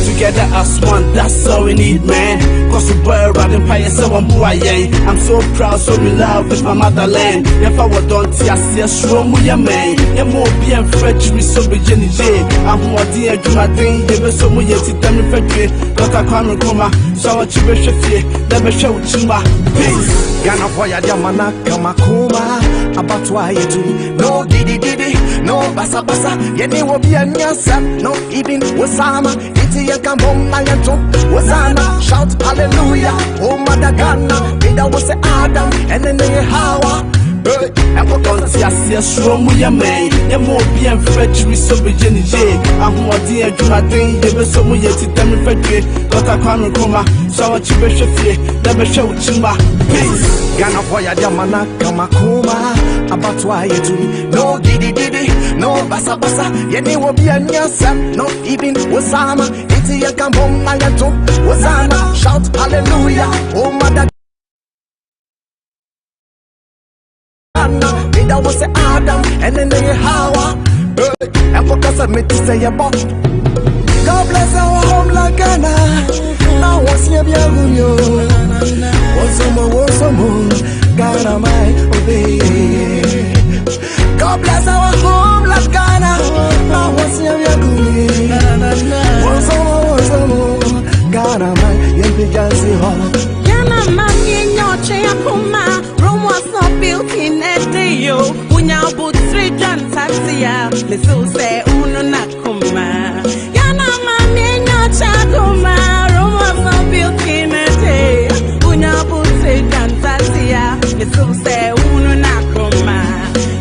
Together as one, that's all we need, man. Cause we were riding by someone who I am. I'm so proud, so in love with my motherland. If I were done, I see a strong with your man. You're more being French, we so be Jenny J. I'm more dear to my thing, you were so much to tell me Freddy. Dr. Kwame Kuma, so much you wish you never show to my peace. Ghana boy, Yamana, Kamakuma, about why you do no diddy, no basa basa, Yenny will be a nyasa, no even Wasama, Iti Yakambom, Mayanto, Wasana, shout hallelujah, oh Mother Ghana, Vida was Adam, and then they Hawa. And what don't see a strong with your man? You're more being French, we so be Jenny J. I'm more dear to my thing, you were so much to tell me Freddy. Dr. Kwame Kuma, so what you wish you never show to my peace. Ghana boy, Yamana, Kamakuma, about why you do no diddy, no basa basa, Yenny will be a nyasa, no even Wasama, Iti Yakambom, Mayanto, Wasana, shout hallelujah, oh Mother. That was Adam, and then they Hawa. And because I made to say about God bless our home like Ghana. Now what's your Biaguyo? What's some more? Ghana, my obey. God bless our home like Ghana. Now what's your Biaguyo? What's some more? Ghana, my Yabijansi home. Ghana, my in your chair, Puma. Rome was not built in a day, yo. Unya but 3 John Taxia. Me so say, Uno Nakuma. Yana Mami, no Chakuma. Rome was not built in a day. Unya but 3 John Taxia. Me so say, Uno Nakuma.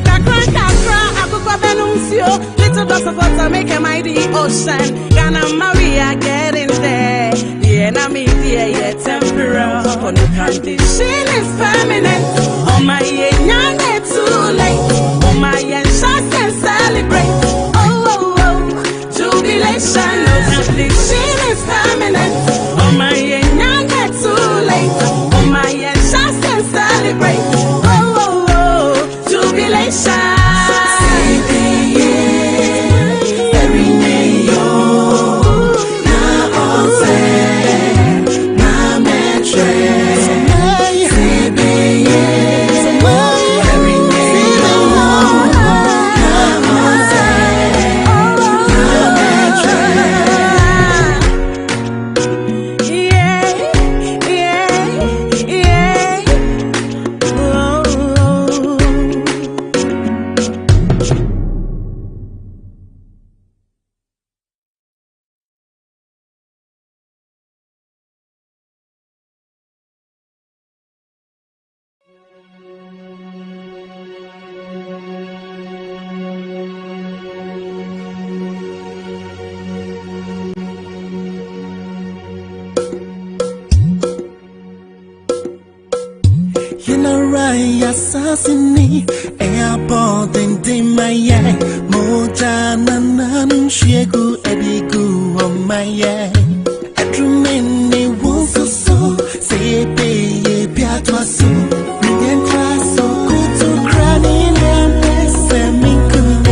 Kakra, Akuka Benuncio. Little drops of water make a mighty ocean. Ghana Maria, get in there. The enemy, yeah, temporal. For no condition is permanent. Oh my, young too late. Oh my, shots can celebrate. Oh, jubilation. No condition is permanent. Oh my, young too late. Oh my, shots can celebrate. Oh, jubilation. assassinate. Airport and Dimaya, Mojana, Shegu, Edigu, on my eye. Edrumene won't so say, pay, Piatwa so. We can try so good to crying and semi good.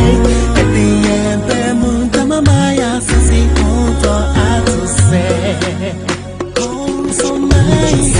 At the end, Bermuda, Mamaya, Sassy, hold on, to say. Oh, so nice.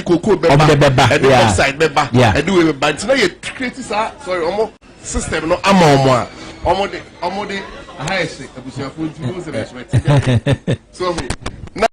the cocoa beba, and the oxide beba, and do it. But now you create this. Sorry, almost system no amount. Almost high shake. So now.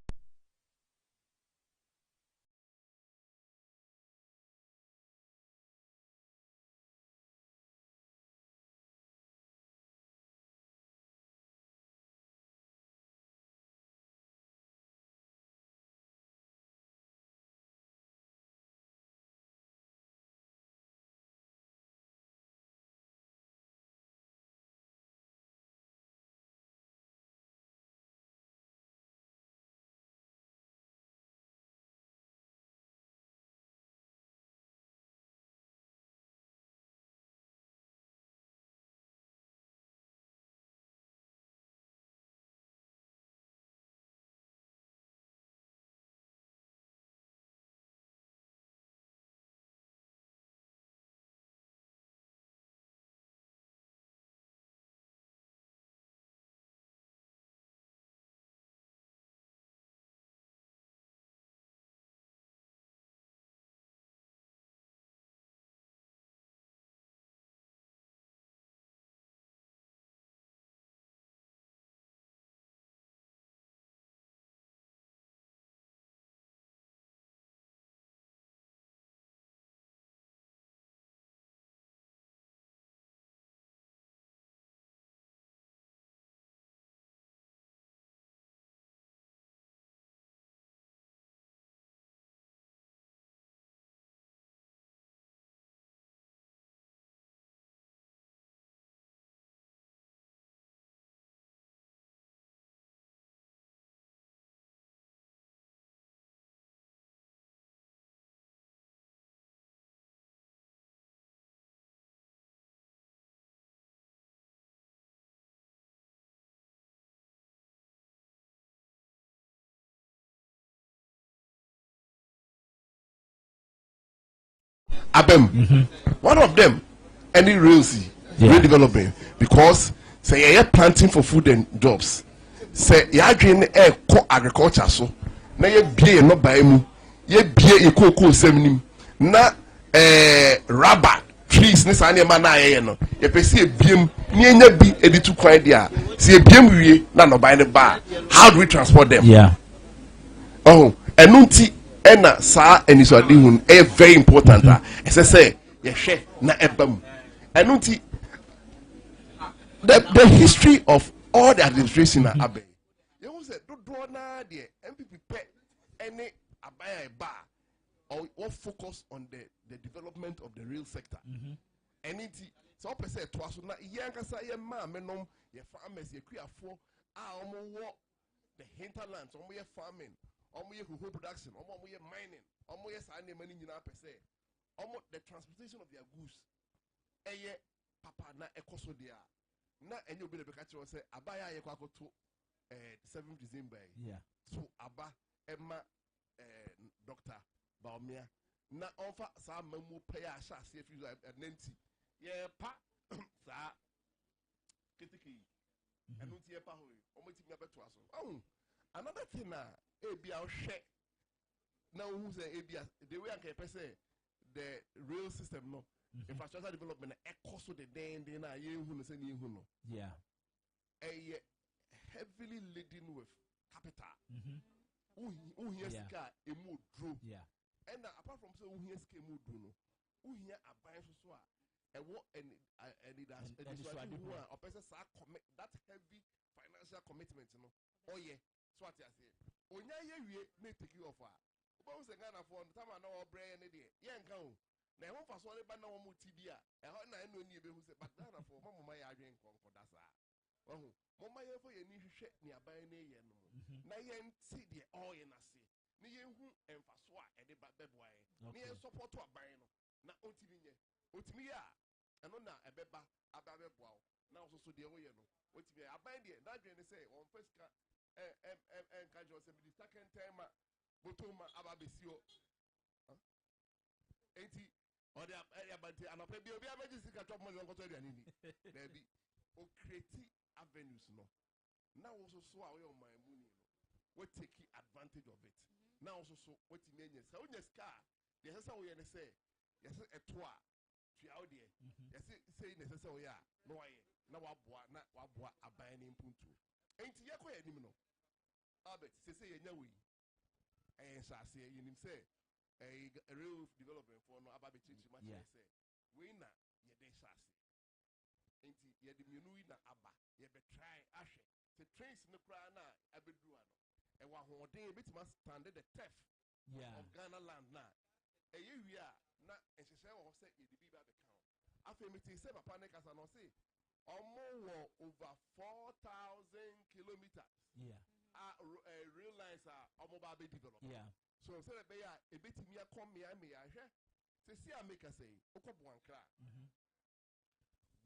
One of them, any real redevelopment, because say you're planting for food and jobs. Say you're doing agriculture, so now you be no buy mu, you be a cocoa seminim, na rubber trees. This any man I know. You can see a beam, near be edited quite there. See a beam we no buy the bar. How do we transport them? Yeah. Oh, and nunti. Ena sa eniswadi hun very important. As I say, yeshe na ebam. And the history of all the administration na abe. You know say do na the MPP pe any abaya bar or focus on the development of the real sector. And it so person to aso na yanka sa ye ma menom ye farmers ye kuafo omo the hinterlands omo ye farming. Whole production, mining, the transportation of their goods. Papa na ekoso dia. Na enyo be the catcher say abaya ye kwako to 7th December. Yeah. So aba emma Dr. Baumia. Na onfa sa mamu pay a sha see if you nenti. Ye pa sa kitiki. Enunti ye pa ho. Omo ti me beto aso. Oh. Another thing ABR share now who's ABR the way I can say the real system no infrastructure development cost the day na yeah heavily laden with capital who here ska a mood drew and apart from so who here ska mood drew no who here a buy so and what and that heavy financial commitment no oh yeah. So what I say, onya ye may take you off. About the Ghana for the time I know brain any day. Yan go. Now, one for solid banner on Tibia. And I know you who say, but Ghana for Mamma my drink for that. Oh, Mamma for your new shit nearby near Now, yen see the oil in a sea. Near who and for swat at the bedway. Near support to a bino. Now, Otimia. Otimia. And on a beba, a baby wow. Now, so the oil. What be a bind it? That they say on first car. And casual the second time, Botoma Ababisio 80 or the Abati and a baby of emergency cat of money on there be creative avenues. No, now also so away on my money. What take advantage of it? now so what in any so when your scar the hesa we say yes a toa to out there yes say necessary ya no aye na waboa aban ni mpuntu enti ye ko yanim no Albert say yenya we shase yinim say a real development for no aba be change much say we na ye dey shase enti ye de mienu na aba ye be try ahwe the trains no kra na abedu ano e wa hoden betima stand the theft of Ghana land na e ye wi a na ehhehye wo say ye de bi ba be count afemiti say papa ne kasa no say almost over 4,000 kilometers real lines are almost be developed so say be ya e betimi akom me ahwe say see America say okobwankra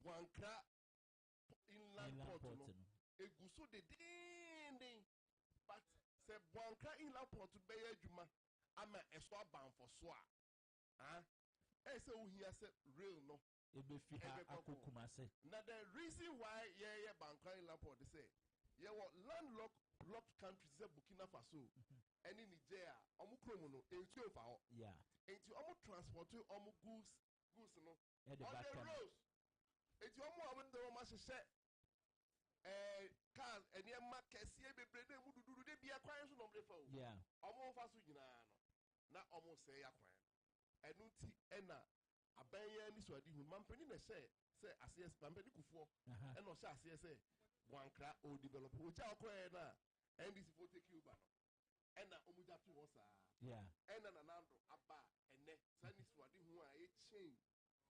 Wankra inland port no eguso de ding but se Wankra inland port be adwuma ama eso aban for so a say ohia say real no ebe fi ha akokuma say na the reason why ye Wankra inland port say ye what landlocked countries say Burkina Faso any Nigeria omu kromo no enti ofa ho enti omu transport omu goods no on the roads eti omo amdo ma hye cars eni ma kese bebre na mu dudu de bia kwan so no mrefa o omo fa so nyina no na omo se ya kwan enu ti ena abanya ni so adi hu mampani na say asies mampani kufuo ena o hye asies say Wankra o develop o cha kwan na NDC for take you ba no ena omu ja to ho sa ena na nando aba ene sani so adi hu a e change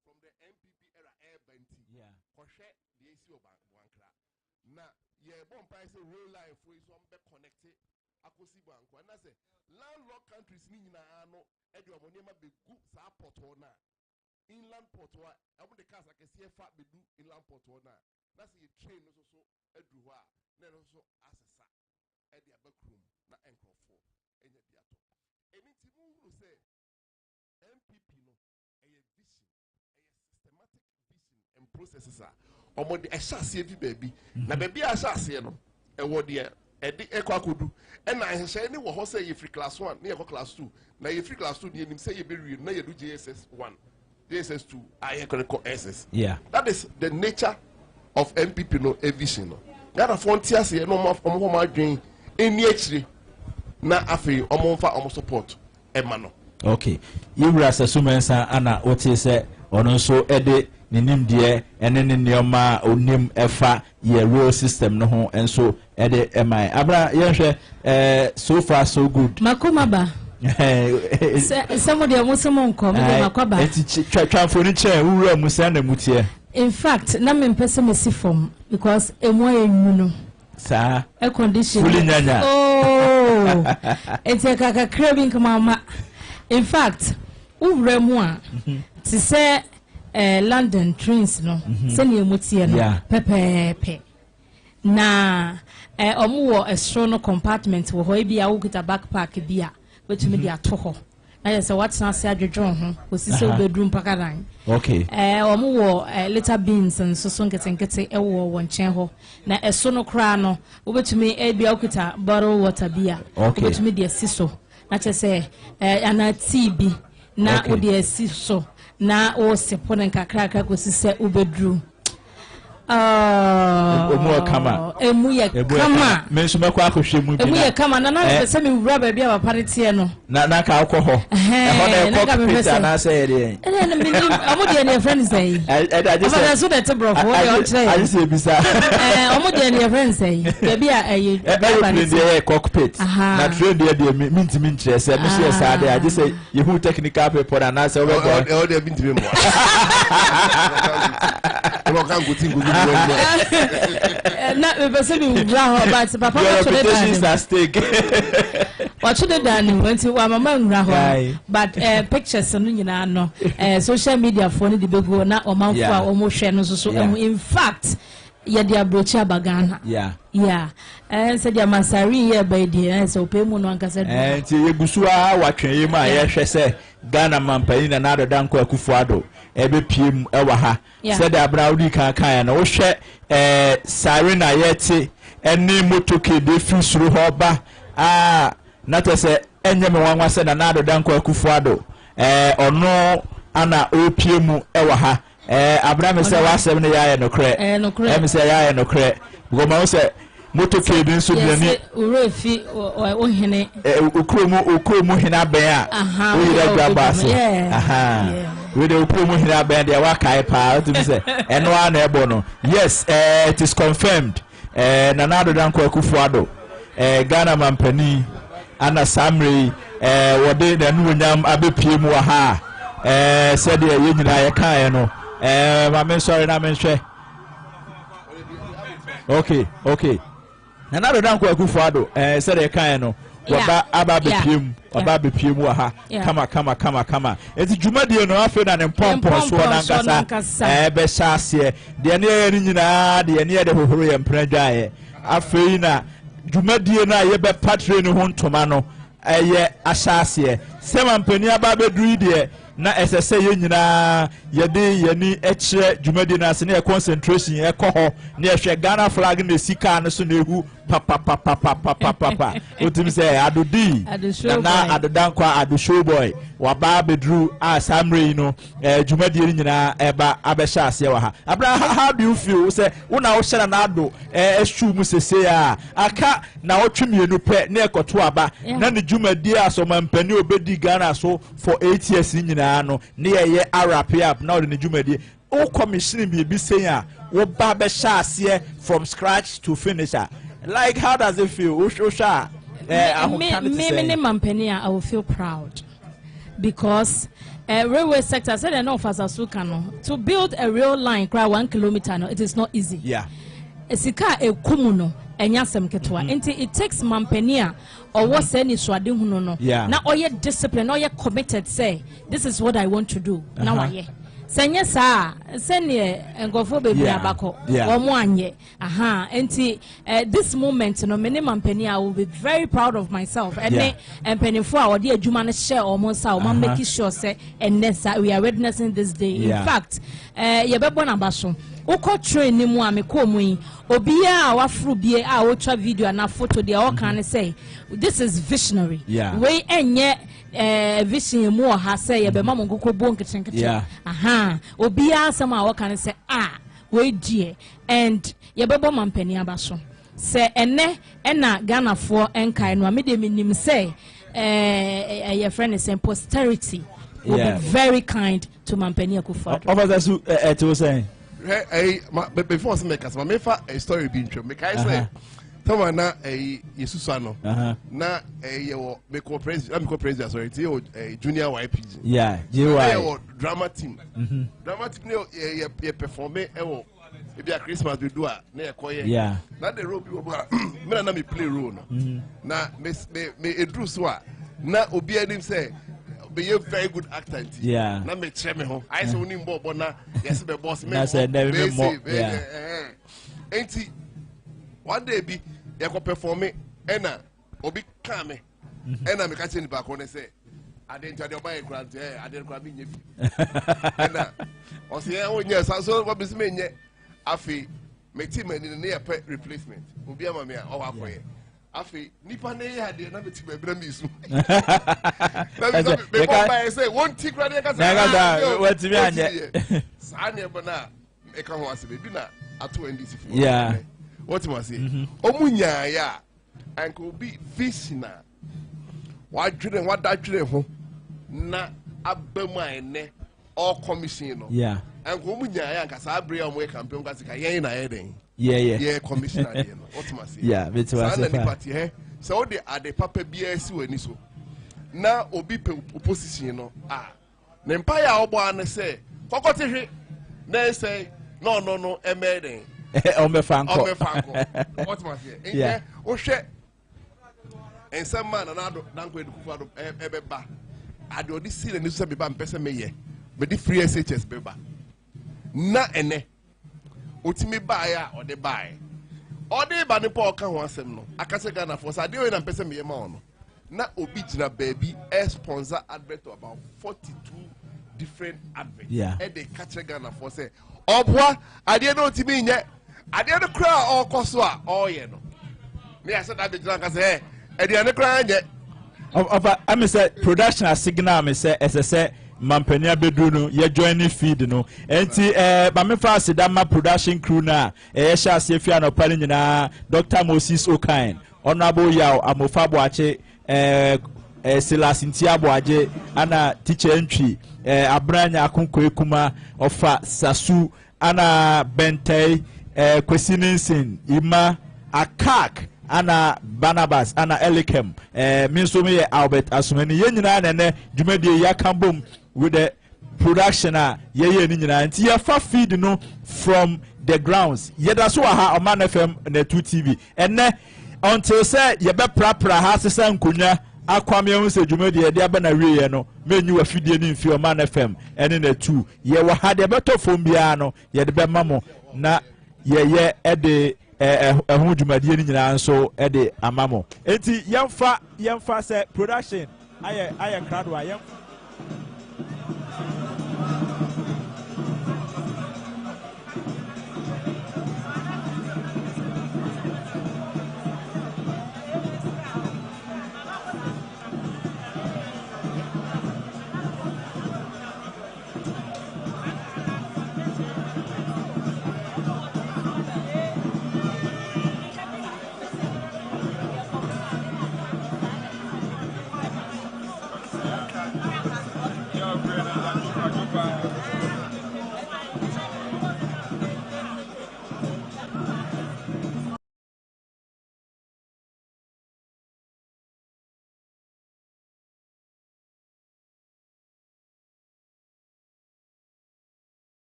from the MPP era Banti. Koshe the AC of Wankra. Na ye bon price real life we so be connected akosi banko. And I say landlocked countries ni na no e de omonema be gu sa port na. Inland port wa e the cars akese fa be do inland port na. Na say train no so edru ho a na no so asesa e de abakrum na enkrofo enye biato. Eniti mu say MPP no e vision systematic vision and processes are omo de ehase bi baby na baby ahase no e wo de e de ekwakodu e na ehse ni wo ho say ye free class 1 na ye class 2 na ye free class 2 ni nim say ye be read na ye do JSS 1 JSS 2 I can call SS that is the nature of MPP no a vision no na frontier say no omo ma dwen eni akire na afi omo fa omo support e ma no okay yewura sasumensa ana wote say ono so ede ninim de ene ne neoma onim efa ye real system no ho enso ede emai abra yenhwe so far so good makoma ba some de musimo nko me makwaba twamfoni che wura musa na mutie in fact na me mpese me si form because emo enwu no sa air condition fully nyanya ete kaka craving mama in fact wura mu a ti say London trains no se ne emutie no pepepe na omu wo estro no compartment wo ho bia wo kita backpack bia wetumi dia to ho na ye se watna se adwodwo ho osise bedroom pakadan okay omu wo little beans and so nketenkete wo nchen ho na eso no kra no wo betumi bia wo kita bottle water bia wo betumi dia siso na che se ana tea bi na wo dia siso na o se pone kakra ko sise ubedru emu kama menso mekwa akohwe mu bi emu kama na na se me wura ba bia ba parete no na ka akọ ho e ho na cockpit na say dey omo de ne friend say I just say so that bro for your tray I say bisa omo de ne friend say bia ayi ba dey cockpit na train dey mintimi nkyere say me say sa dey I just say you who technical people na say we go dey mintimi mo no kan go tingo na me pese mi wura ho but papa your reputation is at stake what should done went to mama wura ho but pictures no nyina no social media for ni de bego na omanfo a omo hwe no so in fact ye dia brochi abagana say dia masari ye by the so pe mu no ankasa ti yegusu a watwen yi ma ye hwe se Ghana mampani na nado danko akufuado ebe piem ewa ha said abrawdi kan na wo hwe sare na yete eni motoke de fi suru ho ba na to se enye me wanwa se na Nado Danko Akufo-Addo ono ana opiemu ewa ha Abraham say wasem ne yaye no kre em say yaye no kre go ma say moto kedi nso de ni urefi ohene ukromu hina ben a oyira grabase we dey ukromu hina ben dey wa kai pa to be say eno ana ebo no yes it is confirmed na Nado Danko Akufo-Addo Ghana mampani ana Samre wode na nuonyam abepie mu wa ha said ye nyina ye kan no ma men sorry na men hwe okay na Nado Danko Akufo-Addo said ye kan no waba aba bepie mu wa ha kama eti dwumadie no afi na ne mpompo so na nkasa be hyase de ne ye nyina de ne ye de hohoro ye mpradwa ye afi na dwumadie na ye be patre ne ho ntoma no eye ahyase se mampani aba beduru de na esese ye nyina ye de yani ekire dwumadie na ase na concentration ye kɔ hɔ na ye hwɛ Ghana flag na sika no so na ehu papa otimi say adodi na adodanko ado show boy waba bedru Samre no dwumadie nyina eba abɛhyɛ ase wa ha Abraham how do you feel say una wo hyɛ na ado eshu mu sese a aka na wotwemienu pɛ na ekoto aba na ne dwumadie asoma mpani obedi Ghana so for 8 years nyina no na ye Arab up na ne dwumadie o commission bi say a wo ba bɛhyɛ ase from scratch to finish. Like, how does it feel? Me, Mampenia, I will feel proud because railway sector said enough as a sukano to build a rail line, cry 1 kilometer. No, it is not easy. Yeah. Esika e kumuno enyasem ketwa. Enti it takes Mampenia or what say ni swadi huno. Yeah. Na oye discipline, oye committed. Say this is what I want to do. Now aye. Senye sa senye ngofo bebi abako omwanye enti this moment no many mampani I will be very proud of myself and empenifo a odi adwuma no share omonsa o man make sure say enesa we are witnessing this day in fact yebebo na baso uko train ni mu ameko mu yi obiya wafru bie a wotwa video na photo de all can say this is visionary we enye vision mu ha say ye be ma mo kokko bo nketenkete obiya sama wo kan say we die and ye bebo mampani abaso say ene na Ghana for enkai no amede minim say your friend is in posterity will be very kind to Mampani Akufo-Addo. Officer to say before I make a story being true. Make I say someone na Yesusano na me co-president sorry junior YPG. Yeah, JY drama team. Drama team ye perform maybe a Christmas we do a na koye. Yeah. Na the role people me na me play role no. Na me edru so a na obi anim say be a very good actor. Yeah. Na me chere me ho. I say oni mbo na yes be boss me. Na say never more. Yeah. Enti one day be you go perform me ena obi kan me ena me ka che ni ba ko ne say I didn't tell you about a grant I didn't grab me ena o say o nya so what be me nya afi me team in near replacement obi ama me o wa koye afi nipa ne ya de na me team e bra mi su na me ko ba say one tick grade ka say what me anya sa ne ba na e ka ho ase be bi na ato NDC for yeah what you must say omunya ya anko bi visioner wadwene wadadwene ho na abamu ene all commission no yeah anko omunya ya anka sa abre o mo campaign ka sika yen na yen yeah commissioner dey no what you must say yeah me too say na party he so the ade papa bia si wani so na obi pe opposition no na empire obo an say kokote hwe na say no emeden Omefanko. What must I say? Yeah. Oh shit. And some man and Danko Akufo-Addo ebeba. I do this see the news be ba mpese me ye. But the free SHS beba. Na ene. Otimi buy ya or the buy. Or the ba ne pa oka ho asem no. Akase Ghana for say dey we na mpese me ye ma ono. Na obi gina baby sponsor advert to about 42 different adverts. Yeah. And they catch Ghana for say Obwa ade no otimi nye ade no kra okoso a oye no me I said that be drunk say e de ne kra nye I'm say production as signal me say as I say mampania bedru no ye join feed no enti ba me fa sidama production crew na sha sefia no pale nyina Dr. Moses Okain honorable yaw amofabo ache Silas Ntiabo aje ana teacher entry abranya akonko ekuma ofa sasu ana bentay kwesininsin ima akak ana Barnabas ana Elikem minso me Albert Asumani ye nyina na ne dwumadi ya kambom with the production ye ni nyina nti ye fa feed no from the grounds ye da so ha Omanfm na 2 TV enne until say ye be prapra ha sesa nkonya akwame hu se dwumadi ye de na wiye no menyu afidie ni mfi Omanfm ene na 2 ye wa ha de beto fom bia no ye de be mamo na ye ede ehun dwumadie ni nyina nso ede amamo enti yemfa say production aye crowd wa yem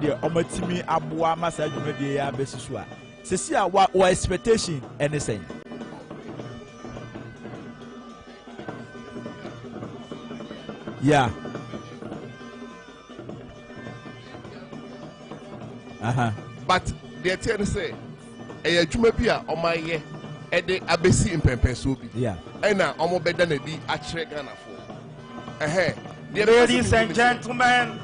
the omatimi aboa masa dwumadi ya besusu a sesi a wa expectation anything yeah but the ten say a dwuma bi a omaye ede abesi impempenso bi yeah ena omo beda na bi a kire Ghana for ladies and gentlemen,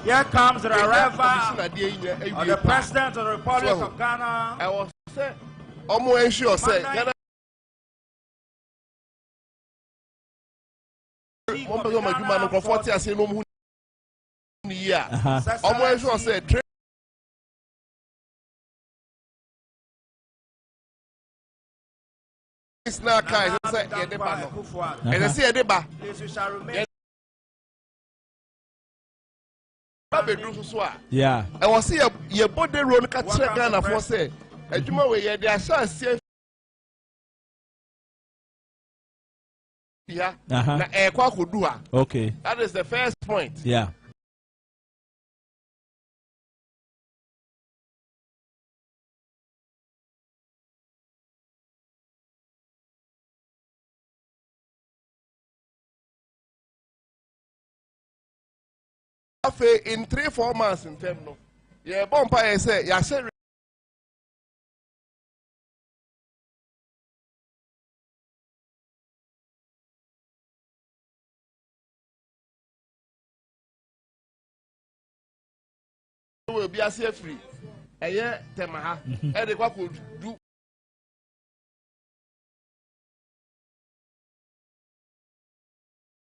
here comes the arrival of the President of the Republic of Ghana. I was say, almost ensure say Ghana. Almost ensure say it's not kind. Say Yedeba no, and I say Yedeba. Yeah. I was see your body road catch Ghana for say. A juma way they are safe. Yeah. Okay. That is the first point. Yeah. In 3-4 months in term no. Yeah, bomba say ya say will be as free. Eye temaha. E de kwa ko do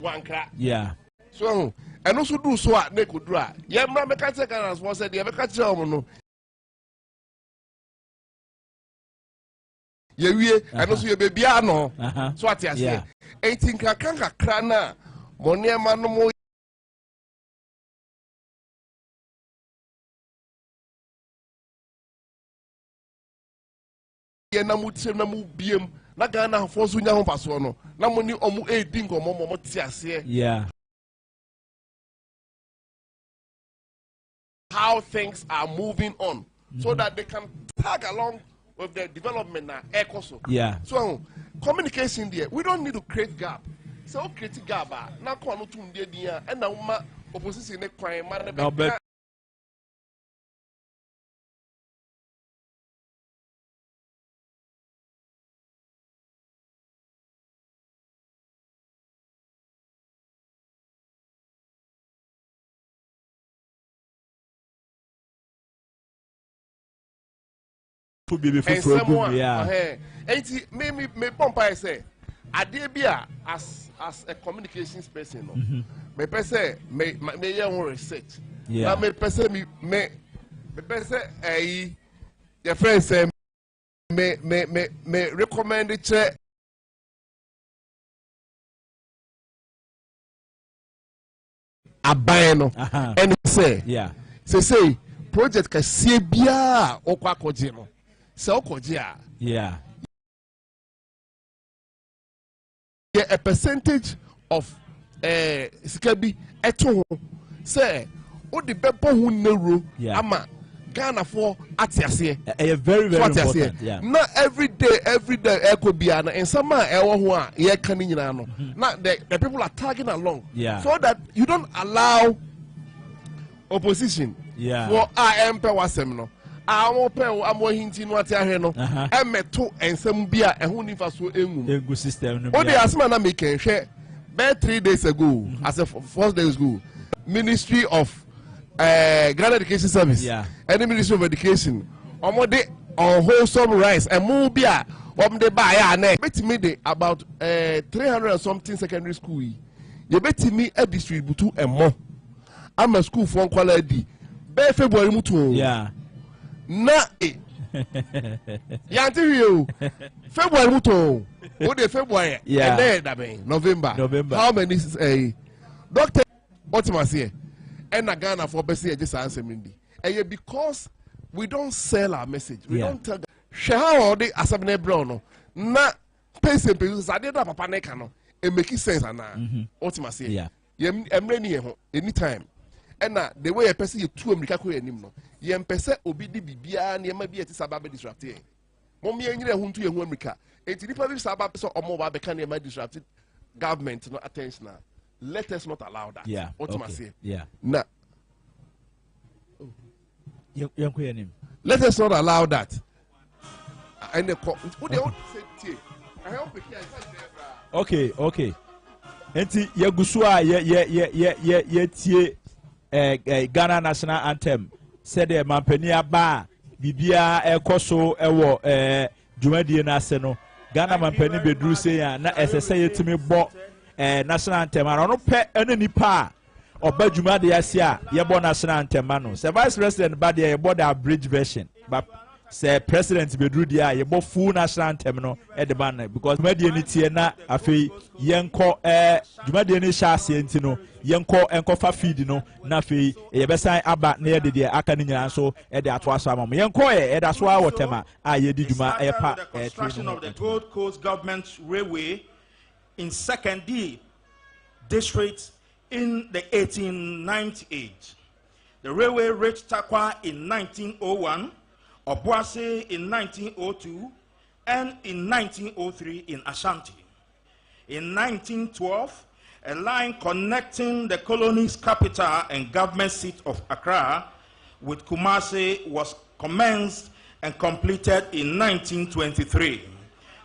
wankra. Yeah. So and also do so at ne could draw. Yeah, man, make catch Ghana was said, yeah, make catch no. Yeah, we and also your baby no. So what you say? 18 kanka krana money man no na mu tire na mu biem na Ghana for so nya ho paso no na mo ni omu edi ngomo mo ti ase yeah how things are moving on so that they can tag along with the development na ecoso yeah so communication there we don't need to create gap so create gap na ko no tum dia dia and na ma opposition ne kwan ma na be me pompa say ade bia as a communications person no me pese me your research na me pese me pese your friend say me recommend it aban no and say say project ka sie bia okwa koje no so koje a yeah a percentage of sikabi eto say o de bebo hu neuro ama Ghana for atiase very important yeah not every day eko bia na in some ewo ho a ye kan nyina no na the people are tagging along so that you don't allow opposition for MP wasem no amo pe amo hinti no ati ahwe no emeto ensem bia ehun nifa so egu system no o dey asma na make hwe be 3 days ago as a 4 days ago Ministry of Ghana Education Service and the Ministry of Education omo dey unwholesome rice and mo bia de ba ya na betimi dey about 300 and something secondary school ye betimi a distribute emo ama school for nkwala di be February mutu na yanti you February mutu o de February and then that November how many doctor otimase and na Ghana for best just answer me because we don't sell our message we don't tell how the asabne brown na pese ade da papa na ka no e make sense ana otimase emre ni ho anytime and the way a person you two America ko anim no ye mpese obi di bibia na ma bi eti saba be disrupt e mom ye nyire ho ntu ye ho America eti nipa bi saba so omo ba be kan ye ma disrupt government no attention let us not allow that ultimately na let us not allow that and the okay enti yagusu a ye tie Ghana national anthem said the mampani aba bibia ekoso ewo dwumadie na ase no Ghana mampani bedru se ya na esese yetimi bo national anthem ano pe ene nipa oba dwumade ase a ye bo national anthem no se vice president ba de ye bo the abridged version but say president bedru dia ye bo full national anthem no e de ban because dwumadie ni tie na afei yenko dwumadie ni sha ase enti no yenko fa feed no na afei ye besan aba na ye de de aka ni nyina so e de ato aso amam yenko e da so a wotema a ye di dwuma e pa construction of the Gold Coast Government Railway in Second District in the 1898. The railway reached Takwa in 1901, Obuasi in 1902, and in 1903 in Ashanti. In 1912, a line connecting the colony's capital and government seat of Accra with Kumasi was commenced and completed in 1923,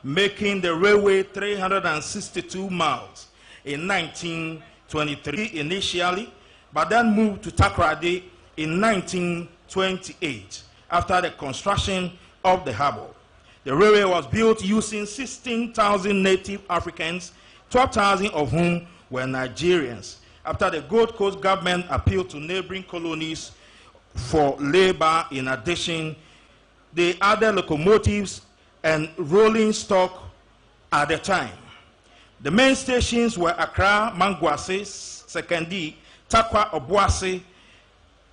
making the railway 362 miles in 1923 initially, but then moved to Takoradi in 1928 after the construction of the harbour. The railway was built using 16,000 native Africans, 12,000 of whom were Nigerians, after the Gold Coast government appealed to neighboring colonies for labor. In addition, they added locomotives and rolling stock at the time. The main stations were Accra, Mangwase, Sekondi, Takwa, Obuasi,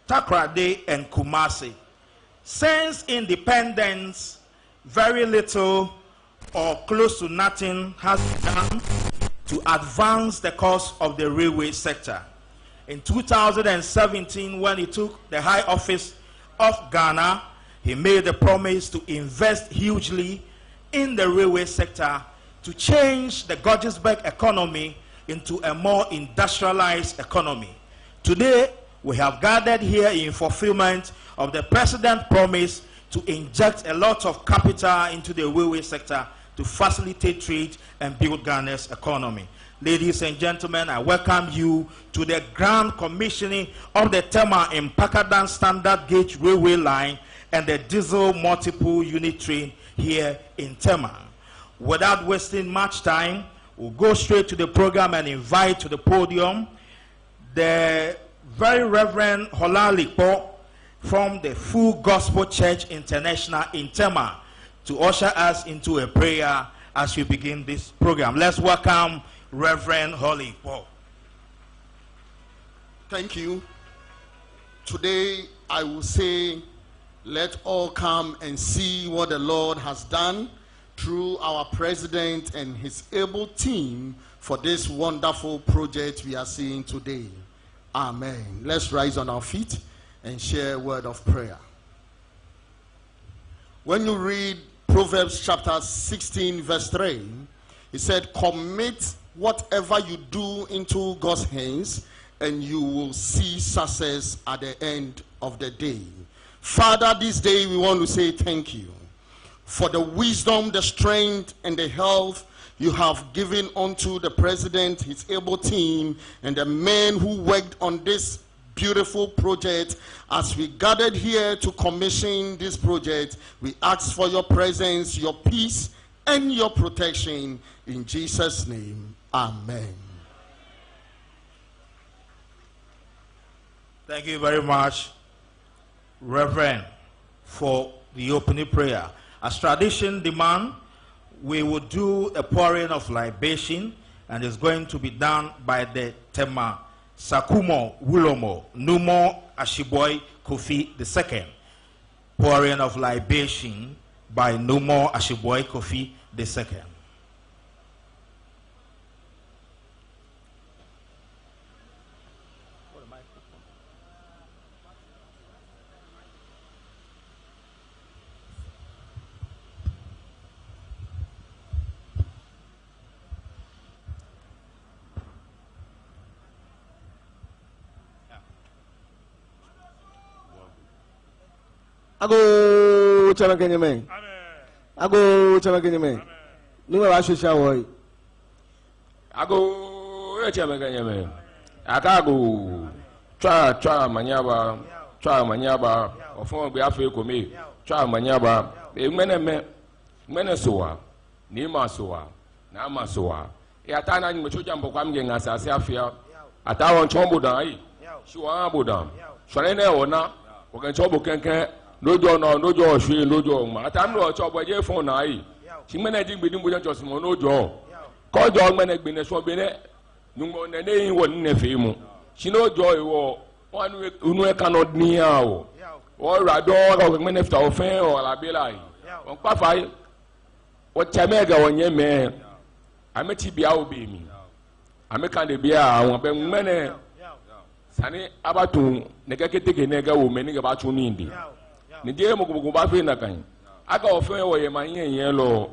Takoradi, and Kumasi. Since independence, very little or close to nothing has been done to advance the cause of the railway sector. In 2017, when he took the high office of Ghana, he made a promise to invest hugely in the railway sector to change the Georgesburg economy into a more industrialized economy. Today, we have gathered here in fulfillment of the President's promise to inject a lot of capital into the railway sector to facilitate trade and build Ghana's economy. Ladies and gentlemen, I welcome you to the grand commissioning of the Tema in Pakadan Standard Gauge Railway Line and the diesel multiple unit train here in Tema. Without wasting much time, we'll go straight to the program and invite to the podium the Very Reverend Holali Po from the Full Gospel Church International in Tema to usher us into a prayer as we begin this program. Let's welcome Reverend Holly Paul. Thank you. Today I will say, let all come and see what the Lord has done through our president and his able team for this wonderful project we are seeing today. Amen. Let's rise on our feet and share a word of prayer. When you read Proverbs chapter 16 verse 3, he said, commit whatever you do into God's hands and you will see success at the end of the day. Father, this day we want to say thank you for the wisdom, the strength, and the health you have given unto the president, his able team, and the men who worked on this beautiful project. As we gathered here to commission this project, we ask for your presence, your peace, and your protection. In Jesus' name, amen. Thank you very much, Reverend, for the opening prayer. As tradition demands, we will do a pouring of libation, and it's going to be done by the Tema Sakumo Wulomo Numo Ashiboy Kofi II. Pouring of libation by Numo Ashiboy Kofi II. Ago chama kenyame. Ago chama kenyame. Nume wa shosha woi. Ago chama kenyame. Akago twa manyaba ofon gbe afa ekomi twa manyaba mene soa ni ma soa na ma soa ya ta na nyime choja mbokwa mge ngasase afia atawon chombo dan yi shiwa abodan sore na wona o kan chombo kenken nojo no nojo ohwe nojo ma atam no chombo je fon na yi chimene digbe dimbo je chosimo nojo kojo mene gbe ne so be ne numo ne ne won ne fe mu chinojo iwo wanu unu e cannot near o rado ko mene fta ofen o la be lai on pa fai o chamega wonye me ameti bia obi mi ameka de bia awon be mene sani abatu ne keketeke ne ga wo me ni ga ba tun ni ndi ni die mo gugu ba fe na kan aga ofen wo ye man yen lo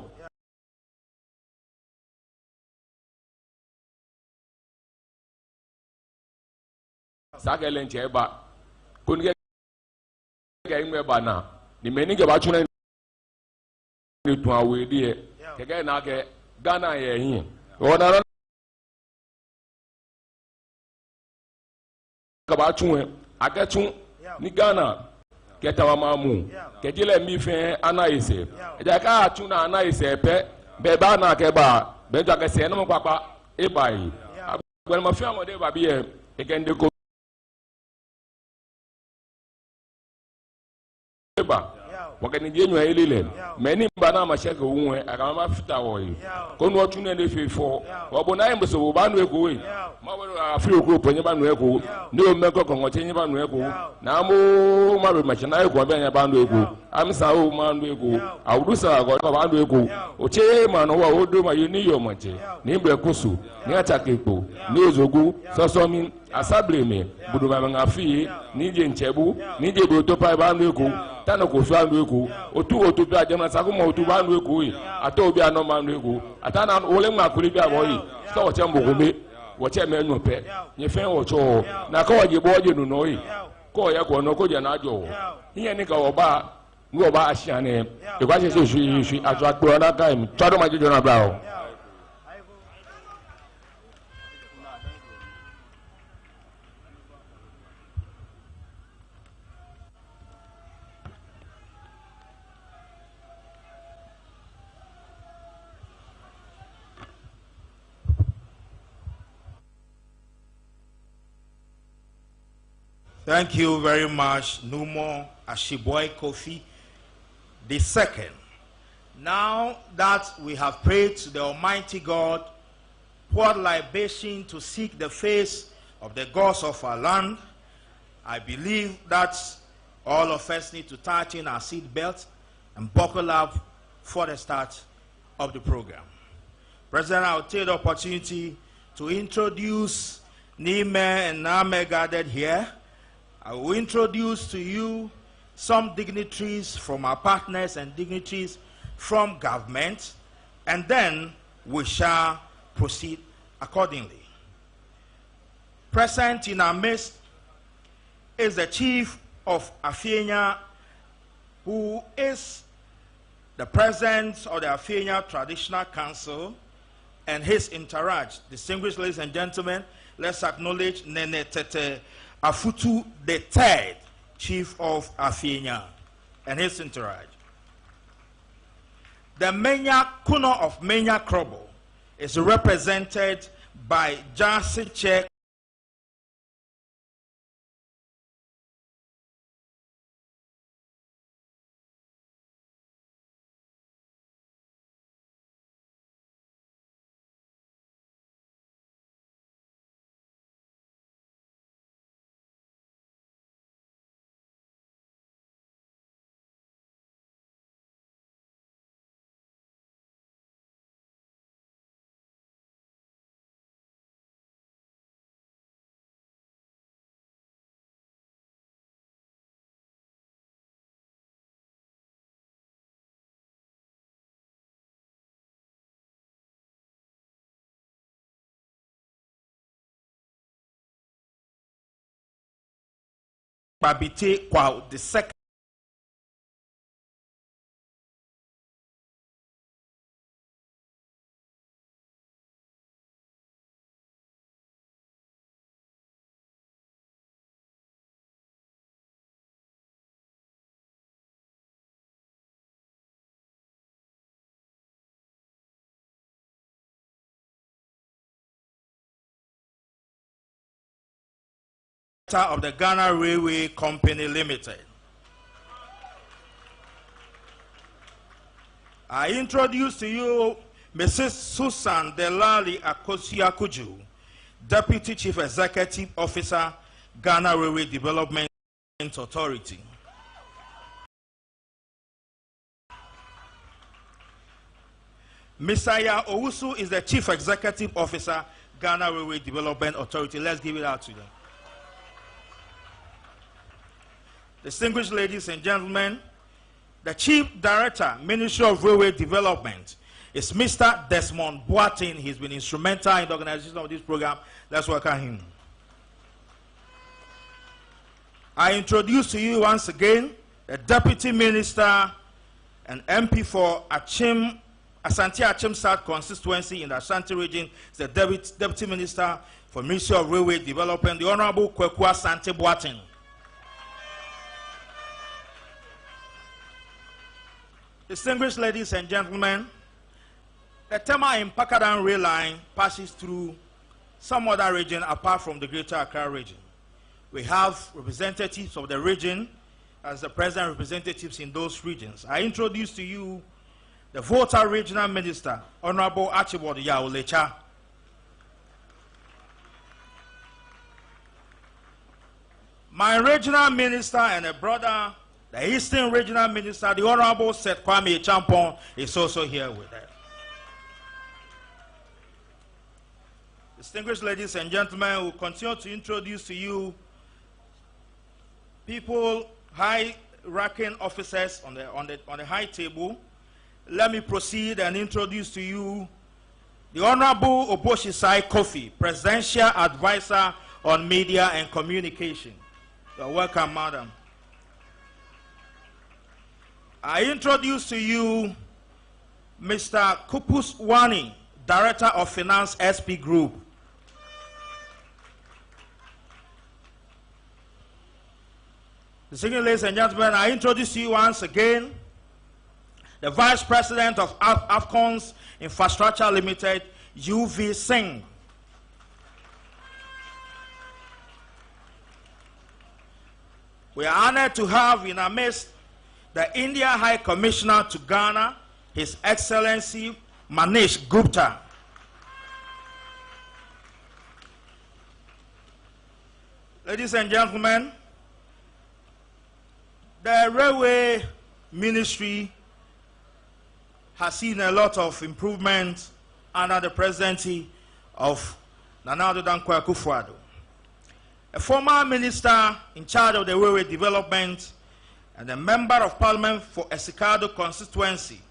sakele nche ba kunige ga imwe ba na ni me ni ga ba tun ni tun awe die kege na ke Ghana ye yin o na ka ba tun aketun ni Ghana ketawa mamu kejile mi fe anaise eja ka tun na anaise pe be ba na ke ba be jo ke se no papa e bai agbe ma fi amode ba bi e egende ko ba wakani die nwa elele meni mbana ma sheke unwe akama fita woyi kono otune ne fefo obo na imso bo banu eko we ma bo afiri okuru ponye ba no eko ne o meko kongote nye ba no eko na mo ma be machina eko be nya ba no eko amsa o ma no eko awurusa go ba no eko o che ma no wa odo ma yini yo moche ni bre koso ni achakepo ni ozogu sosomi asableme budu ba ngafi ni je nchebu ni je bo to pa ba no eko tano ko fa no eko otu bi ajema sa ko mo otu ba no eko yi ato bi ano ma no eko atana ole ma kuri bi aboyi so wo che mbogome wo che me no pe nye fe wo cho na ka wo je bo je no no yi ko ya ko no ko je na ajo iye ni ka wo ba ngo ba asiane e kwa se so shi ajo agbo na ka mi todo ma jojo na bra o. Thank you very much, Numo Ashiboy Kofi II. Now that we have prayed to the Almighty God, poured libation to seek the face of the gods of our land, I believe that all of us need to tighten our seat belts and buckle up for the start of the program. President, I'll take the opportunity to introduce Nime and Name gathered here. I will introduce to you some dignitaries from our partners and dignitaries from government, and then we shall proceed accordingly. Present in our midst is the chief of Afienya, who is the president of the Afienya Traditional Council, and his entourage. Distinguished ladies and gentlemen, let's acknowledge Nene Tete Afutu III, Chief of Afienya, and his entourage. The Menya Kuno of Menya Krobo is represented by Jasi Che Babite Kwao II. Of the Ghana Railway Company Limited. I introduce to you Mrs. Susan Delali Akosia Kuju, Deputy Chief Executive Officer, Ghana Railway Development Authority. Messiah Owusu is the Chief Executive Officer, Ghana Railway Development Authority. Let's give it out to them. Distinguished ladies and gentlemen, the Chief Director, Ministry of Railway Development, is Mr. Desmond Boateng. He's been instrumental in the organization of this program. Let's welcome him. I introduce to you once again the Deputy Minister and MP for Ashanti Achim South constituency in the Ashanti region. Is the Deputy Minister for Ministry of Railway Development, the Honorable Kweku Asante Boateng. Distinguished ladies and gentlemen, the Tema in Pakadan rail line passes through some other region apart from the Greater Accra region. We have representatives of the region as the present representatives in those regions. I introduce to you the Volta Regional Minister, Honorable Archibald Yaolecha. My regional minister and a brother, the Eastern Regional Minister, the Honorable Seth Kwame Champon, is also here with us. Distinguished ladies and gentlemen, we'll continue to introduce to you people, high-ranking officers on the high table. Let me proceed and introduce to you the Honorable Oboshisai Kofi, Presidential Advisor on Media and Communication. You're welcome, madam. I introduce to you Mr. Kupus Wani, Director of Finance, SP Group. Distinguished ladies and gentlemen, I introduce to you once again the Vice President of AFCON's Infrastructure Limited, UV Singh. We are honored to have in our midst the India High Commissioner to Ghana, His Excellency Manish Gupta. Ladies and gentlemen, the Railway Ministry has seen a lot of improvement under the presidency of Nana Addo Dankwa Akufo-Addo. A former minister in charge of the railway development and a member of parliament for Esikado constituency,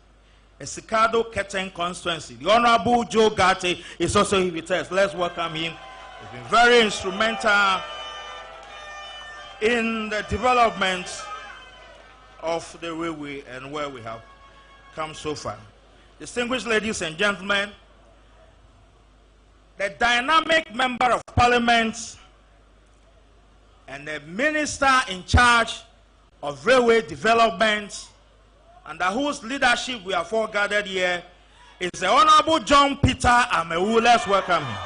Esikado Keten constituency, the Honorable Joe Gate is also here with us. Let's welcome him. He's been very instrumental in the development of the railway and where we have come so far. Distinguished ladies and gentlemen, the dynamic member of parliament and the minister in charge of railway development, under whose leadership we are all gathered here, is the Honorable John Peter Amewu. Let's welcome him.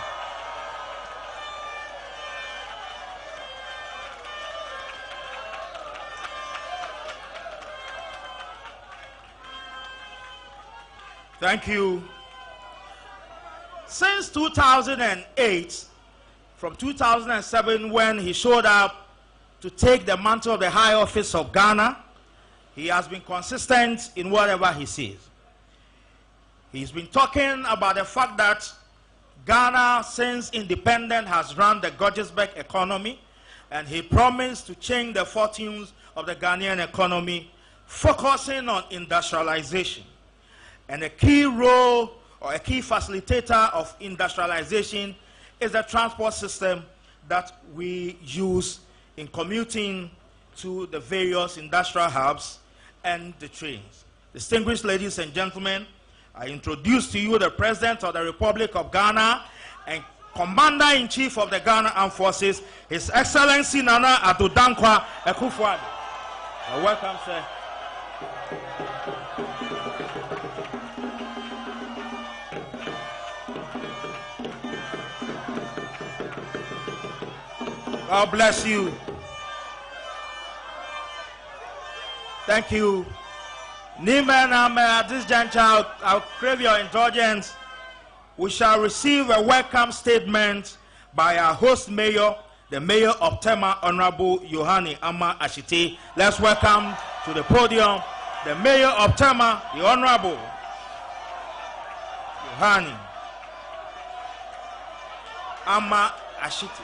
Thank you. Since 2008, from 2007 when he showed up to take the mantle of the High Office of Ghana, he has been consistent in whatever he says. He's been talking about the fact that Ghana, since independence, has run the Georgesburg economy, and he promised to change the fortunes of the Ghanaian economy, focusing on industrialization. And a key role or a key facilitator of industrialization is the transport system that we use in commuting to the various industrial hubs and the trains. Distinguished ladies and gentlemen, I introduce to you the President of the Republic of Ghana and Commander-in-Chief of the Ghana Armed Forces, His Excellency Nana Addo Dankwa Akufo-Addo. Welcome, sir. God bless you. Thank you. Niman, at this juncture, I'll crave your indulgence. We shall receive a welcome statement by our host mayor, the mayor of Tema, Honorable Yohani Ama Ashite. Let's welcome to the podium the mayor of Tema, the Honorable Yohani Ama Ashite.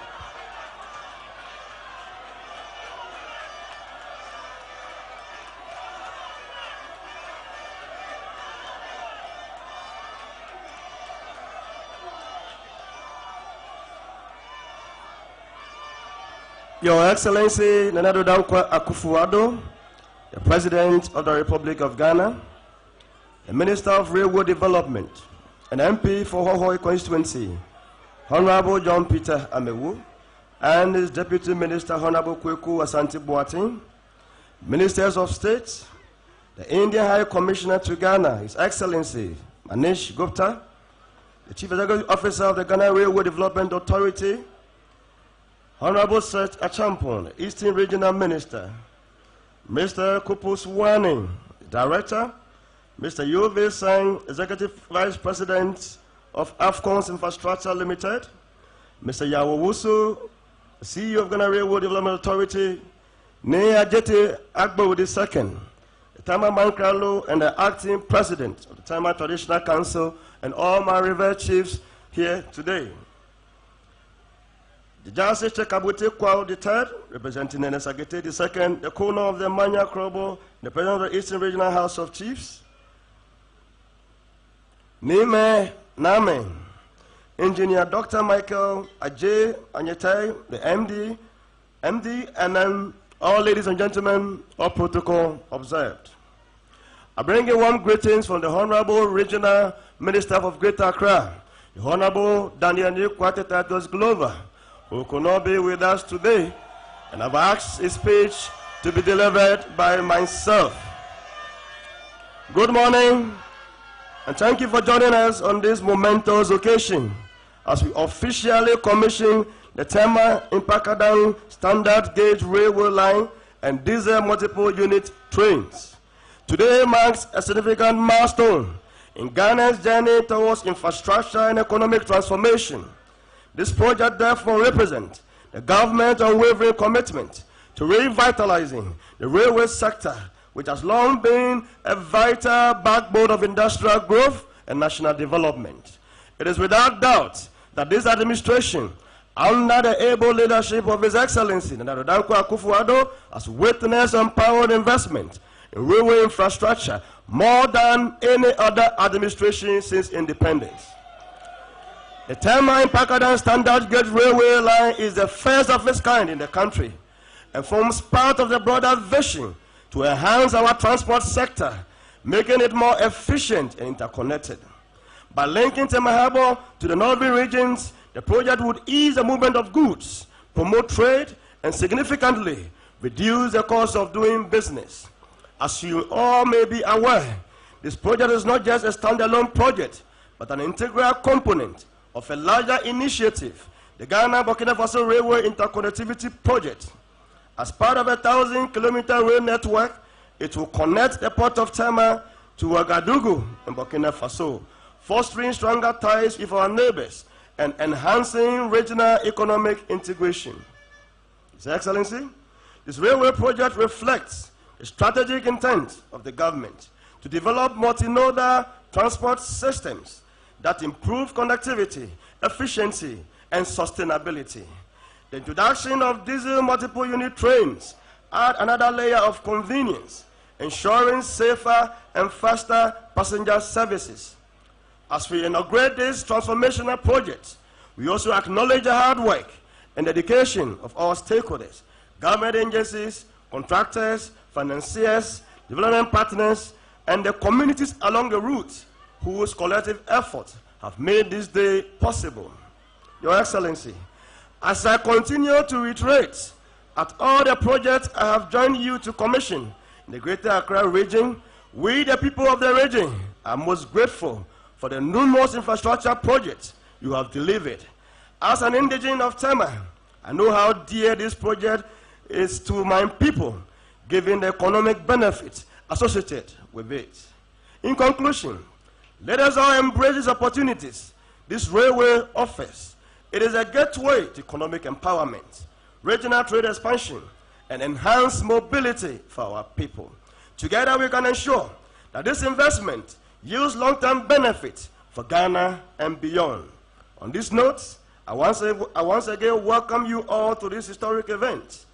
Your Excellency Nana Addo Dankwa Akufo-Addo, the President of the Republic of Ghana, the Minister of Railway Development, an MP for Hohoi constituency, Honorable John Peter Amewu, and his Deputy Minister, Honorable Kweku Asante-Boateng, Ministers of State, the Indian High Commissioner to Ghana, His Excellency Manish Gupta, the Chief Executive Officer of the Ghana Railway Development Authority, Honorable Seth Achampon, Eastern Regional Minister, Mr. Kupus Wani, Director, Mr. UV Singh, Executive Vice President of AFCON's Infrastructure Limited, Mr. Yawowusu CEO of Ghana Railway Development Authority, Nea Jete Agbo II, the Tama Mankralo, and the acting president of the Tama Traditional Council, and all my river chiefs here today. The Jase Chekabute Kwao III, representing Nenesagete II, the corner of the Manya Krobo, the president of the Eastern Regional House of Chiefs, Nime Name, Engineer Dr. Michael Ajay Anyetai, the MD, and then all ladies and gentlemen, all protocol observed. I bring you warm greetings from the Honorable Regional Minister of Greater Accra, the Honorable Daniel Kwatetatos Glover, who could not be with us today, and I've asked his speech to be delivered by myself. Good morning, and thank you for joining us on this momentous occasion as we officially commission the Tema Impakadan Standard Gauge Railway Line and diesel multiple unit trains. Today marks a significant milestone in Ghana's journey towards infrastructure and economic transformation. This project therefore represents the government's unwavering commitment to revitalizing the railway sector, which has long been a vital backbone of industrial growth and national development. It is without doubt that this administration, under the able leadership of His Excellency Nana Dankwa Akufo-Addo, has witnessed empowered investment in railway infrastructure more than any other administration since independence. The Tema Impakadan Standard Gauge Railway Line is the first of its kind in the country and forms part of the broader vision to enhance our transport sector, making it more efficient and interconnected. By linking Tema Harbour to the northern regions, the project would ease the movement of goods, promote trade, and significantly reduce the cost of doing business. As you all may be aware, this project is not just a standalone project, but an integral component of a larger initiative, the Ghana-Burkina Faso Railway Interconnectivity Project. As part of a 1,000-kilometer rail network, it will connect the port of Tema to Ouagadougou in Burkina Faso, fostering stronger ties with our neighbors and enhancing regional economic integration. His Excellency, this railway project reflects the strategic intent of the government to develop multimodal transport systems that improve connectivity, efficiency, and sustainability. The introduction of diesel multiple unit trains add another layer of convenience, ensuring safer and faster passenger services. As we inaugurate this transformational project, we also acknowledge the hard work and dedication of all stakeholders, government agencies, contractors, financiers, development partners, and the communities along the route whose collective efforts have made this day possible. Your Excellency, as I continue to reiterate, at all the projects I have joined you to commission in the Greater Accra region, we, the people of the region, are most grateful for the numerous infrastructure projects you have delivered. As an indigene of Tema, I know how dear this project is to my people, given the economic benefits associated with it. In conclusion, let us all embrace these opportunities this railway offers. It is a gateway to economic empowerment, regional trade expansion, and enhanced mobility for our people. Together we can ensure that this investment yields long-term benefits for Ghana and beyond. On this note, I once again welcome you all to this historic event.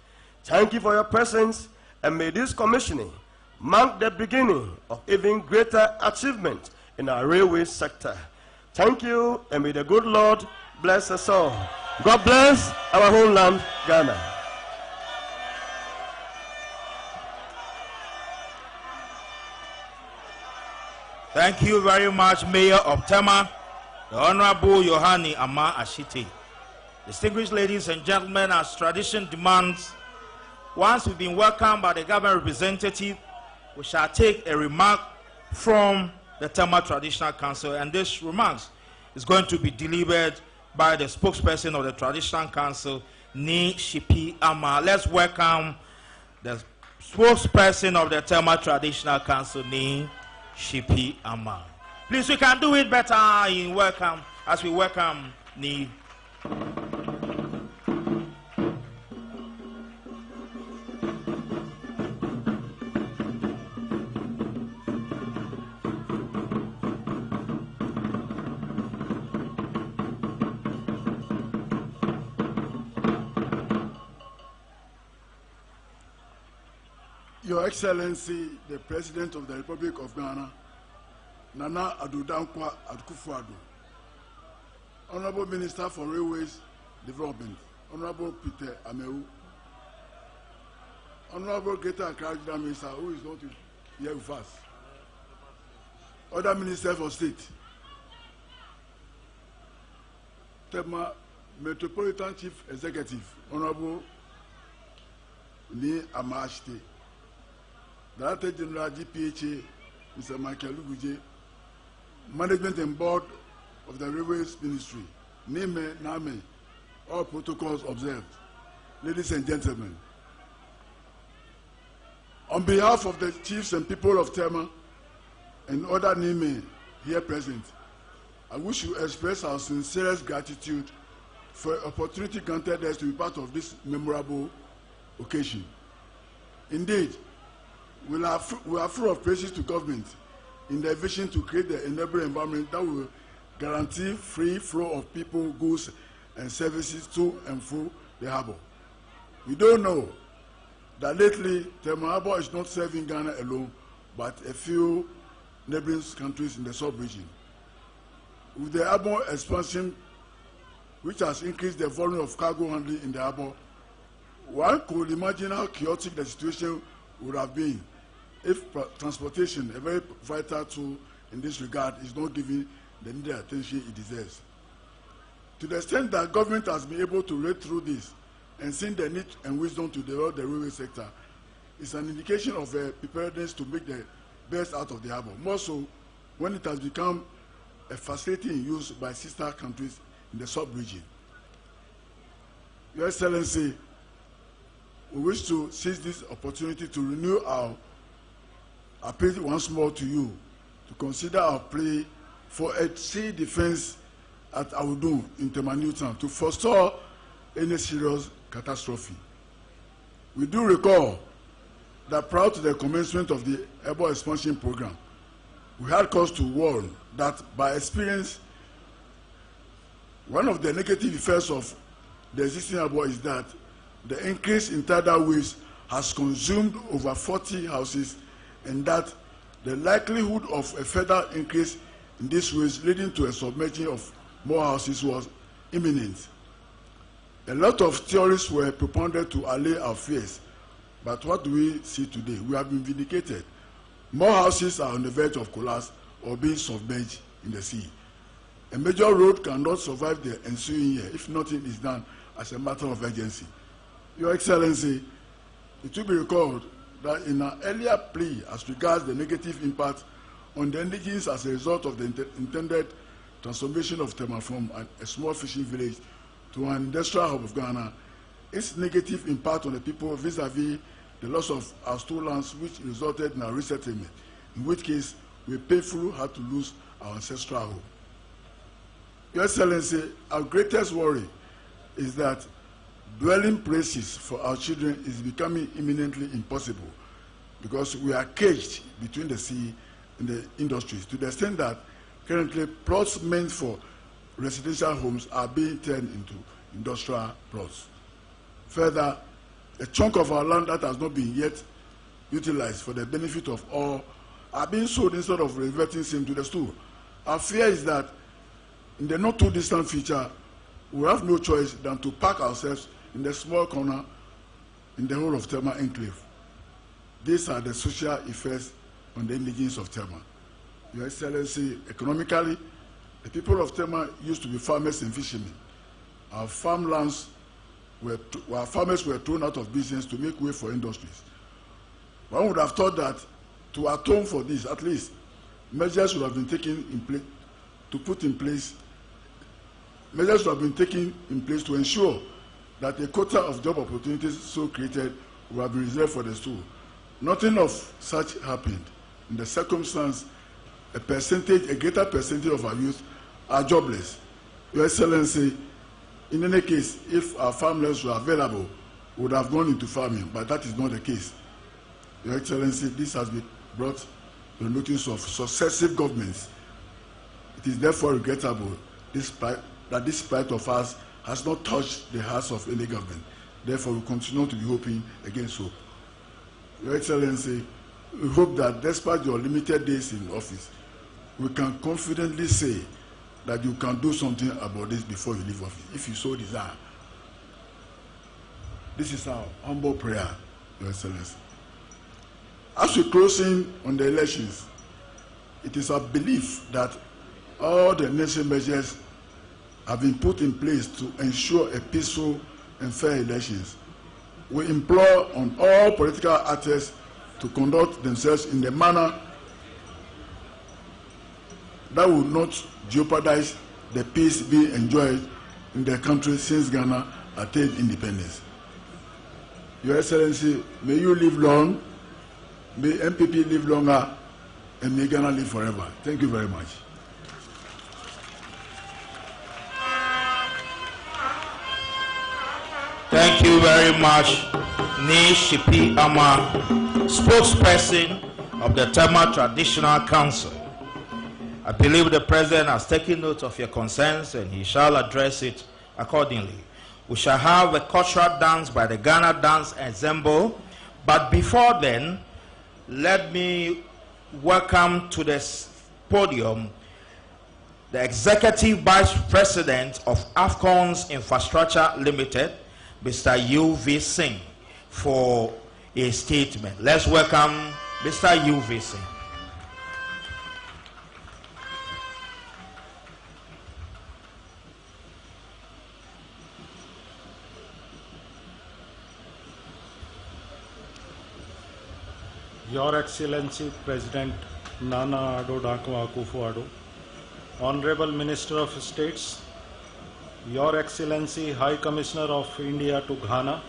Thank you for your presence, and may this commissioning mark the beginning of even greater achievement in our railway sector. Thank you, and may the good Lord bless us all. God bless our homeland, Ghana. Thank you very much, Mayor of Tema, the Honorable Yohani Ama Ashite. Distinguished ladies and gentlemen, as tradition demands, once we've been welcomed by the government representative, we shall take a remark from the Tema Traditional Council, and this remarks is going to be delivered by the spokesperson of the Traditional Council, Ni Shipi Ama. Let's welcome the spokesperson of the Tema Traditional Council, Ni Shipi Ama. Please, we can do it better in welcome as we welcome Ni. Your Excellency, the President of the Republic of Ghana, Nana Addo Dankwa Akufo-Addo, Honorable Minister for Railways Development, Honorable Peter Amewu, Honorable Greater Accra Minister, who is not here with us, other Ministers of State, Tema Metropolitan Chief Executive, Honorable Ni Amashite, Director General GPHA, Mr. Michael Luguje, Management and Board of the Railways Ministry, Name Name, all protocols observed. Ladies and gentlemen, on behalf of the chiefs and people of Tema and other Nime here present, I wish to express our sincerest gratitude for the opportunity granted us to be part of this memorable occasion. Indeed, we are full of praises to government in their vision to create the enabling environment that will guarantee free flow of people, goods, and services to and through the harbor. We don't know that lately, Tema Harbor is not serving Ghana alone, but a few neighboring countries in the sub-region. With the harbor expansion, which has increased the volume of cargo handling in the harbor, one could imagine how chaotic the situation would have been if transportation, a very vital tool in this regard, is not given the needed attention it deserves. To the extent that government has been able to read through this and seen the need and wisdom to develop the railway sector, is an indication of preparedness to make the best out of the harbor, more so when it has become a facility in use by sister countries in the sub-region. Your Excellency, we wish to seize this opportunity to renew our appeal once more to you to consider our plea for a sea defense at Awudun in Tema Newtown to forestall any serious catastrophe. We do recall that prior to the commencement of the airborne expansion program, we had cause to warn that by experience, one of the negative effects of the existing airborne is that the increase in tidal waves has consumed over 40 houses, and that the likelihood of a further increase in these waves leading to a submerging of more houses was imminent. A lot of theories were propounded to allay our fears, but what do we see today? We have been vindicated. More houses are on the verge of collapse or being submerged in the sea. A major road cannot survive the ensuing year if nothing is done as a matter of urgency. Your Excellency, it will be recalled that in an earlier plea as regards the negative impact on the indigenes as a result of the intended transformation of Tema from a small fishing village to an industrial hub of Ghana, its negative impact on the people vis-à-vis the loss of our stolen lands, which resulted in our resettlement, in which case we painfully had to lose our ancestral home. Your Excellency, our greatest worry is that dwelling places for our children is becoming imminently impossible because we are caged between the sea and the industries to the extent that currently plots meant for residential homes are being turned into industrial plots. Further, a chunk of our land that has not been yet utilized for the benefit of all are being sold instead of reverting same to the store. Our fear is that in the not too distant future, we have no choice than to park ourselves in the small corner in the whole of Tema enclave. These are the social effects on the indigenes of Tema. Your Excellency, economically, the people of Tema used to be farmers and fishermen. Our farmlands our farmers were thrown out of business to make way for industries. One would have thought that to atone for this, at least, measures would have been taken in place to ensure that a quota of job opportunities so created will have been reserved for the stool. Nothing of such happened. In the circumstance, a greater percentage of our youth are jobless. Your Excellency, in any case, if our farmlands were available, we would have gone into farming, but that is not the case. Your Excellency, this has been brought to the notice of successive governments. It is therefore regrettable that this plight of ours has not touched the hearts of any government. Therefore, we continue to be hoping against hope. Your Excellency, we hope that despite your limited days in office, we can confidently say that you can do something about this before you leave office, if you so desire. This is our humble prayer, Your Excellency. As we close in on the elections, it is our belief that all the necessary measures have been put in place to ensure a peaceful and fair elections. We implore on all political actors to conduct themselves in a manner that will not jeopardize the peace being enjoyed in the country since Ghana attained independence. Your Excellency, may you live long, may MPP live longer, and may Ghana live forever. Thank you very much. Thank you very much, Ni Shipi Ama, spokesperson of the Tema Traditional Council. I believe the President has taken note of your concerns and he shall address it accordingly. We shall have a cultural dance by the Ghana Dance Ensemble, but before then, let me welcome to the podium the Executive Vice President of Afcon's Infrastructure Limited, Mr. U.V. Singh, for a statement. Let's welcome Mr. U.V. Singh. Your Excellency President Nana Addo Dankwa Akufo-Addo, Honorable Minister of States, Your Excellency High Commissioner of India to Ghana,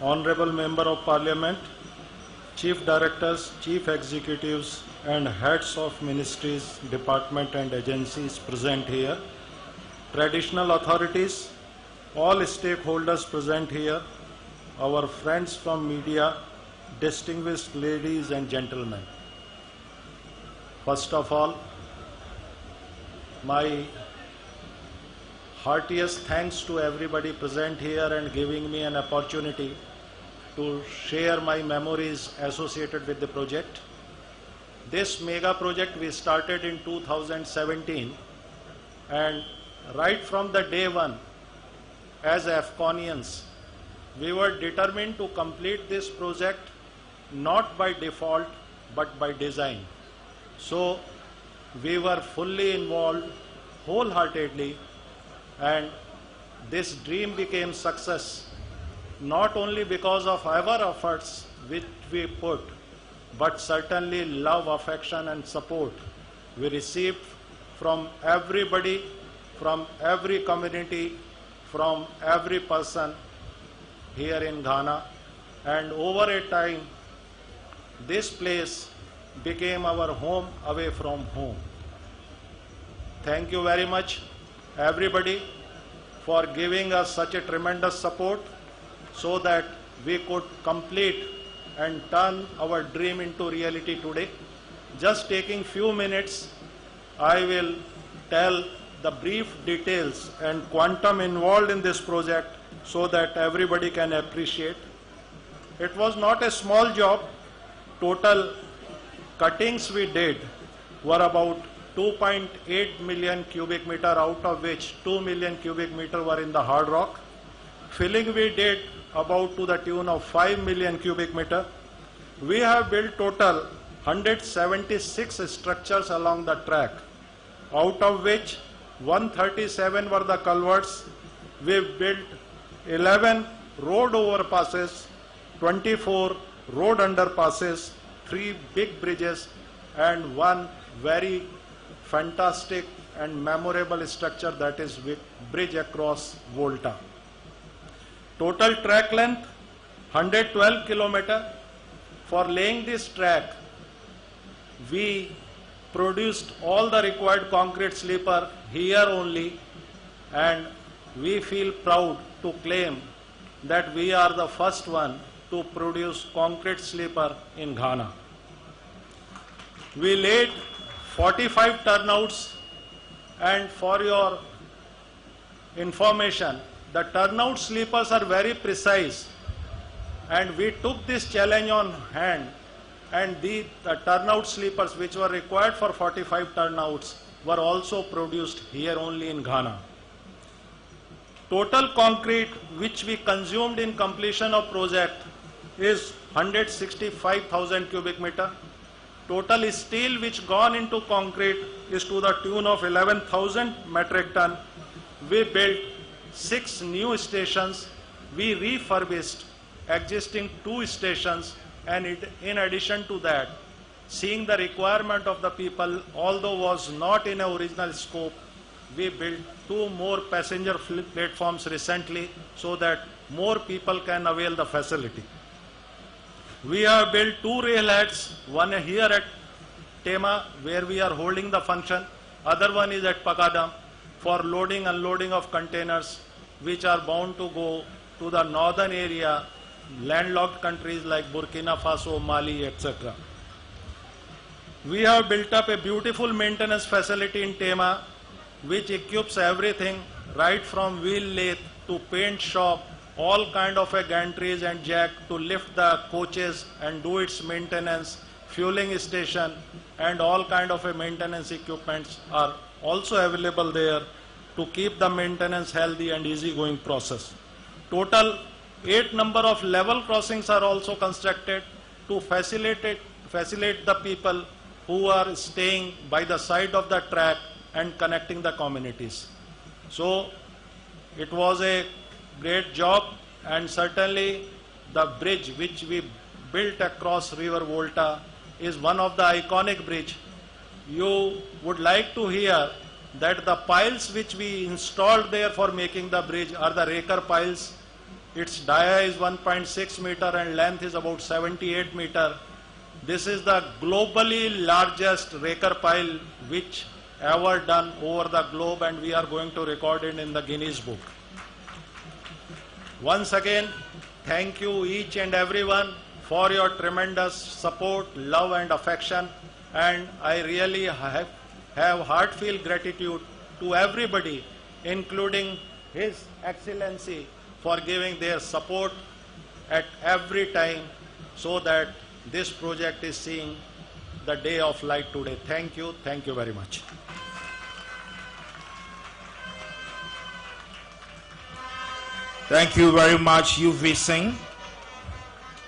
Honorable Member of Parliament, Chief Directors, Chief Executives and Heads of Ministries, Department and Agencies present here, Traditional Authorities, all stakeholders present here, our friends from media, distinguished ladies and gentlemen. First of all, my heartiest thanks to everybody present here and giving me an opportunity to share my memories associated with the project. This mega project we started in 2017, and right from the day one, as Afghanians, we were determined to complete this project not by default but by design. So we were fully involved wholeheartedly, and this dream became success not only because of our efforts which we put, but certainly love, affection and support we received from everybody, from every community, from every person here in Ghana. And over a time, this place became our home away from home. Thank you very much, everybody, for giving us such a tremendous support so that we could complete and turn our dream into reality today. Just taking few minutes, I will tell the brief details and quantum involved in this project so that everybody can appreciate. It was not a small job. Total cuttings we did were about 2.8 million cubic meter, out of which 2 million cubic meter were in the hard rock. Filling we did about to the tune of 5 million cubic meter. We have built total 176 structures along the track, out of which 137 were the culverts. We built 11 road overpasses, 24 road underpasses, 3 big bridges, and 1 very fantastic and memorable structure, that is bridge across Volta. Total track length 112 kilometers. For laying this track, we produced all the required concrete sleeper here only, and we feel proud to claim that we are the first one to produce concrete sleeper in Ghana. We laid 45 turnouts, and for your information, the turnout sleepers are very precise. And we took this challenge on hand, and the turnout sleepers which were required for 45 turnouts were also produced here only in Ghana. Total concrete which we consumed in completion of project is 165,000 cubic meter. Total steel which gone into concrete is to the tune of 11,000 metric ton. We built 6 new stations. We refurbished existing 2 stations, and in addition to that, seeing the requirement of the people, although was not in our original scope, we built 2 more passenger platforms recently so that more people can avail the facility. We have built 2 railheads, one here at Tema where we are holding the function, other one is at Pakadam for loading and unloading of containers which are bound to go to the northern area, landlocked countries like Burkina Faso, Mali, etc. We have built up a beautiful maintenance facility in Tema which equips everything right from wheel lathe to paint shop, all kind of a gantries and jack to lift the coaches and do its maintenance, fueling station and all kind of a maintenance equipments are also available there to keep the maintenance healthy and easy going process. Total 8 number of level crossings are also constructed to facilitate the people who are staying by the side of the track and connecting the communities. So it was a great job, and certainly the bridge which we built across River Volta is one of the iconic bridge. You would like to hear that the piles which we installed there for making the bridge are the raker piles. Its dia is 1.6 meter and length is about 78 meter. This is the globally largest raker pile which ever done over the globe, and we are going to record it in the Guinness Book. Once again, thank you each and everyone for your tremendous support, love and affection, and I really have heartfelt gratitude to everybody, including His Excellency, for giving their support at every time so that this project is seeing the day of light today. Thank you very much. Thank you very much, UV Singh.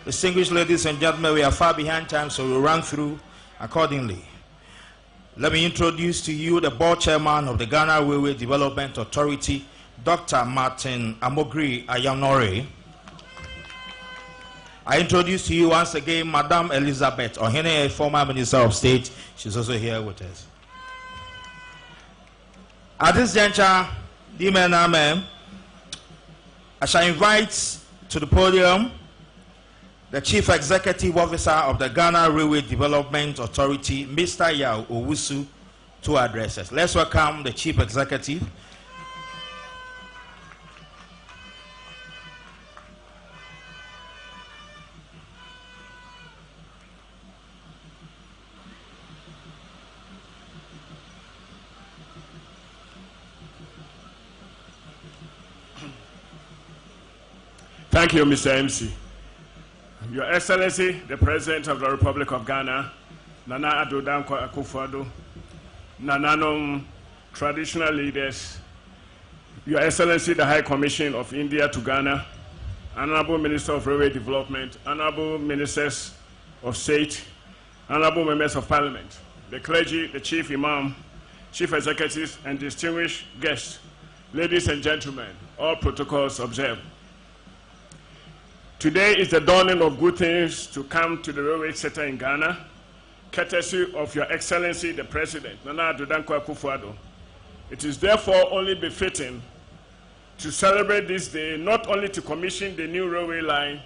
Distinguished ladies and gentlemen, we are far behind time, so we'll run through accordingly. Let me introduce to you the board chairman of the Ghana Railway Development Authority, Dr. Martin Amogri Ayanore. I introduce to you once again Madame Elizabeth Ohene, former Minister of State. She's also here with us. At this juncture, I shall invite to the podium the Chief Executive Officer of the Ghana Railway Development Authority, Mr. Yao Owusu, to address us. Let's welcome the Chief Executive. Thank you, Mr. MC. Your Excellency, the President of the Republic of Ghana, Nana Addo Dankwa Akufo-Addo, Nananom traditional leaders, Your Excellency, the High Commission of India to Ghana, Honorable Minister of Railway Development, Honorable Ministers of State, Honorable Members of Parliament, the clergy, the Chief Imam, Chief Executives, and distinguished guests, ladies and gentlemen, all protocols observed. Today is the dawning of good things to come to the railway sector in Ghana, courtesy of Your Excellency, the President, Nana Addo Dankwa Akufo-Addo. It is therefore only befitting to celebrate this day, not only to commission the new railway line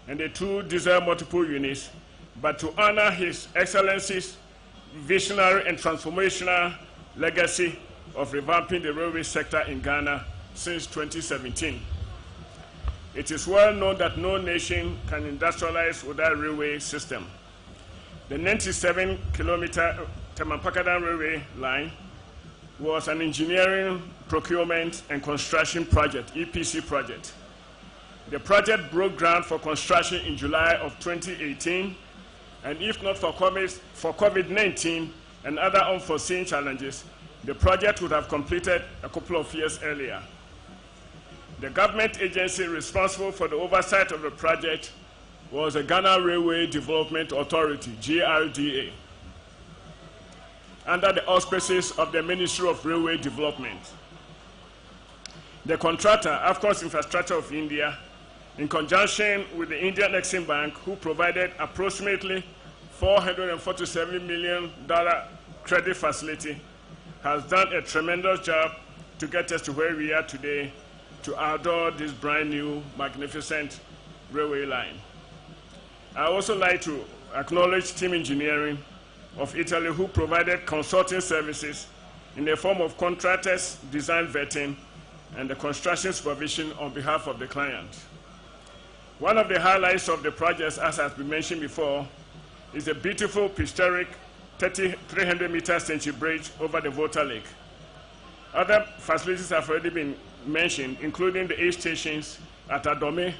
and the 2 diesel multiple units, but to honor His Excellency's visionary and transformational legacy of revamping the railway sector in Ghana since 2017. It is well known that no nation can industrialize without a railway system. The 97-kilometer Tema-Pakadam railway line was an engineering, procurement, and construction project, EPC project. The project broke ground for construction in July of 2018, and if not for COVID-19 and other unforeseen challenges, the project would have completed a couple of years earlier. The government agency responsible for the oversight of the project was the Ghana Railway Development Authority, GRDA, under the auspices of the Ministry of Railway Development. The contractor, Afcons Infrastructure of India, in conjunction with the Indian Exim Bank, who provided approximately $447 million credit facility, has done a tremendous job to get us to where we are today, to adore this brand new, magnificent railway line. I also like to acknowledge Team Engineering of Italy, who provided consulting services in the form of contractors, design vetting, and the construction supervision on behalf of the client. One of the highlights of the project, as has been mentioned before, is the beautiful historic 300-meter century bridge over the Volta Lake. Other facilities have already been mentioned, including the 8 stations at Adome,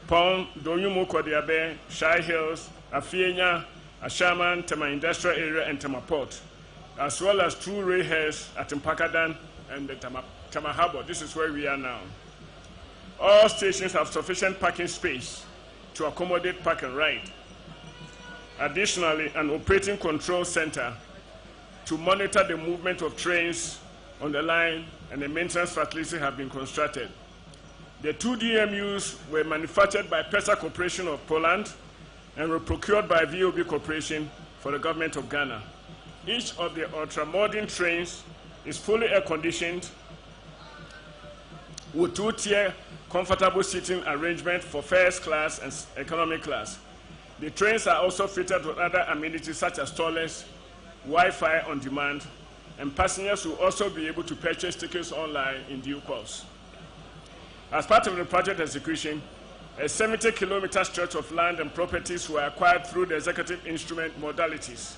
Pong, Donyumu Kodiabe, Shai Hills, Afienya, Ashaman, Tema Industrial Area, and Tema Port, as well as 2 rail heads at Mpakadan and the Tema Harbor. This is where we are now. All stations have sufficient parking space to accommodate park and ride. Additionally, an operating control center to monitor the movement of trains on the line and the maintenance facility have been constructed. The 2 DMUs were manufactured by PESA Corporation of Poland and were procured by VOB Corporation for the government of Ghana. Each of the ultra-modern trains is fully air-conditioned with 2-tier comfortable seating arrangement for first class and economy class. The trains are also fitted with other amenities such as toilets, Wi-Fi on demand, and passengers will also be able to purchase tickets online in due course. As part of the project execution, a 70-kilometer stretch of land and properties were acquired through the executive instrument modalities.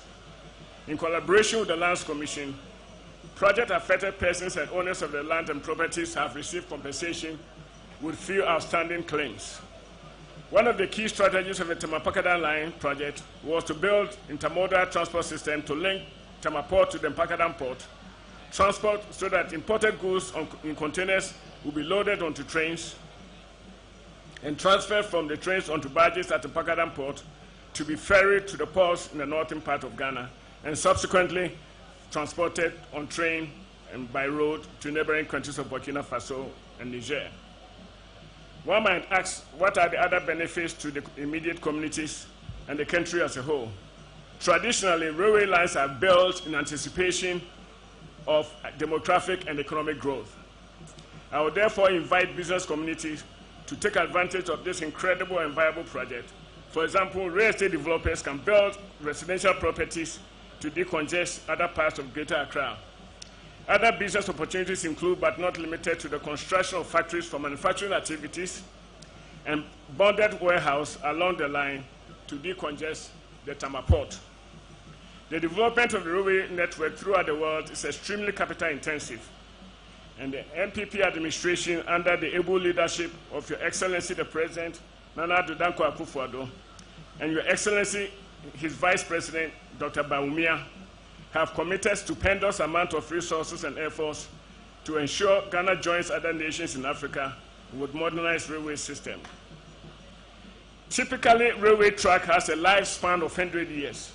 In collaboration with the Lands Commission, project-affected persons and owners of the land and properties have received compensation with few outstanding claims. One of the key strategies of the Tema-Pakadan Line project was to build intermodal transport system to link Tema Port to the Mpakadan Port, transport so that imported goods in containers will be loaded onto trains and transferred from the trains onto barges at the Mpakadan Port to be ferried to the ports in the northern part of Ghana and subsequently transported on train and by road to neighboring countries of Burkina Faso and Niger. One might ask, what are the other benefits to the immediate communities and the country as a whole? Traditionally, railway lines are built in anticipation of demographic and economic growth. I would therefore invite business communities to take advantage of this incredible and viable project. For example, real estate developers can build residential properties to decongest other parts of Greater Accra. Other business opportunities include, but not limited to, the construction of factories for manufacturing activities and bonded warehouse along the line to decongest the Tema Port. The development of the railway network throughout the world is extremely capital intensive, and the MPP administration, under the able leadership of Your Excellency the President, Nana Addo Dankwa Akufo-Addo, and Your Excellency, his Vice President, Dr. Bawumia, have committed stupendous amount of resources and efforts to ensure Ghana joins other nations in Africa with modernized railway system. Typically, railway track has a lifespan of 100 years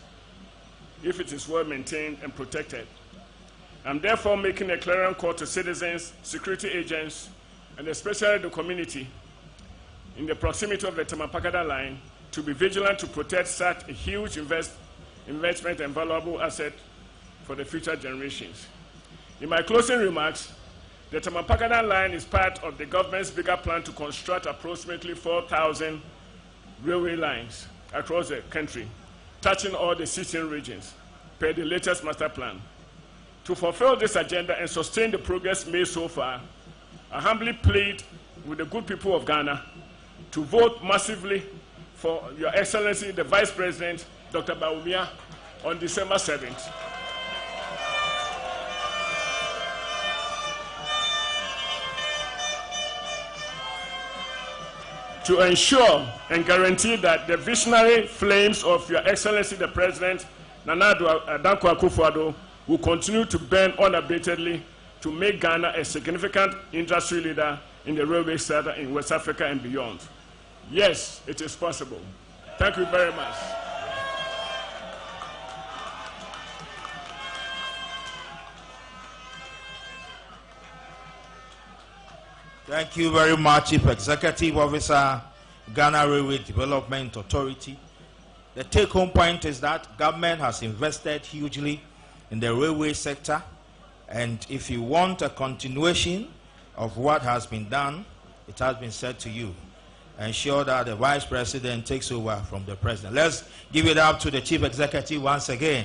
if it is well maintained and protected. I'm therefore making a clarion call to citizens, security agents, and especially the community in the proximity of the Tema-Pakadan line to be vigilant to protect such a huge investment and valuable asset for the future generations. In my closing remarks, the Tema-Pakadan line is part of the government's bigger plan to construct approximately 4,000 railway lines across the country, touching all the 16 regions, per the latest master plan. To fulfill this agenda and sustain the progress made so far, I humbly plead with the good people of Ghana to vote massively for Your Excellency, the Vice President, Dr. Bawumia, on December 7th. to ensure and guarantee that the visionary flames of Your Excellency the President, Nana Dankwa Akufo-Addo, will continue to burn unabatedly to make Ghana a significant industry leader in the railway sector in West Africa and beyond. Yes, it is possible. Thank you very much. Thank you very much, Chief Executive Officer, Ghana Railway Development Authority. The take-home point is that government has invested hugely in the railway sector, and if you want a continuation of what has been done, it has been said to you. Ensure that the Vice President takes over from the President. Let's give it up to the Chief Executive once again.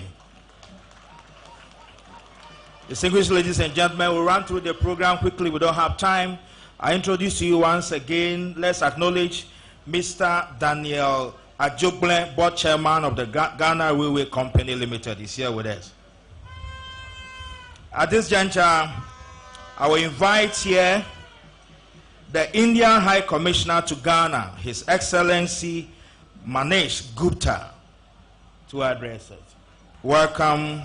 Distinguished ladies and gentlemen, we'll run through the program quickly. We don't have time. I introduce you once again. Let's acknowledge Mr. Daniel Ajogle, Board Chairman of the Ghana Railway Company Limited, is here with us. At this juncture, I will invite here the Indian High Commissioner to Ghana, His Excellency Manish Gupta, to address us. Welcome,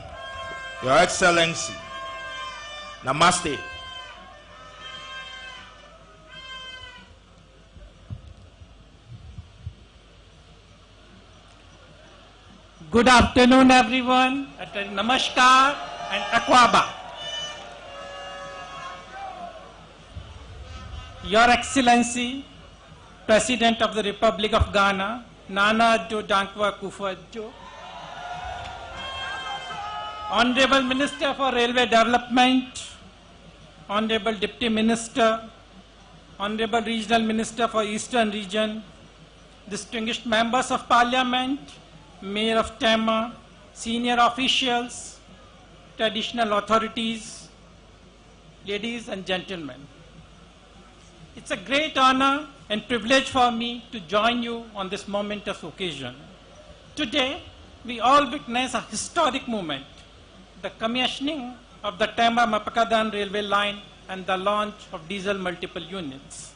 Your Excellency. Namaste. Good afternoon, everyone. Namaskar and Akwaba. Your Excellency, President of the Republic of Ghana, Nana Addo Dankwa Akufo-Addo, Honorable Minister for Railway Development, Honorable Deputy Minister, Honorable Regional Minister for Eastern Region, distinguished members of Parliament, Mayor of Tema, senior officials, traditional authorities, ladies and gentlemen. It's a great honor and privilege for me to join you on this momentous occasion. Today, we all witness a historic moment, the commissioning of the Tema-Mapakadan railway line and the launch of diesel multiple units.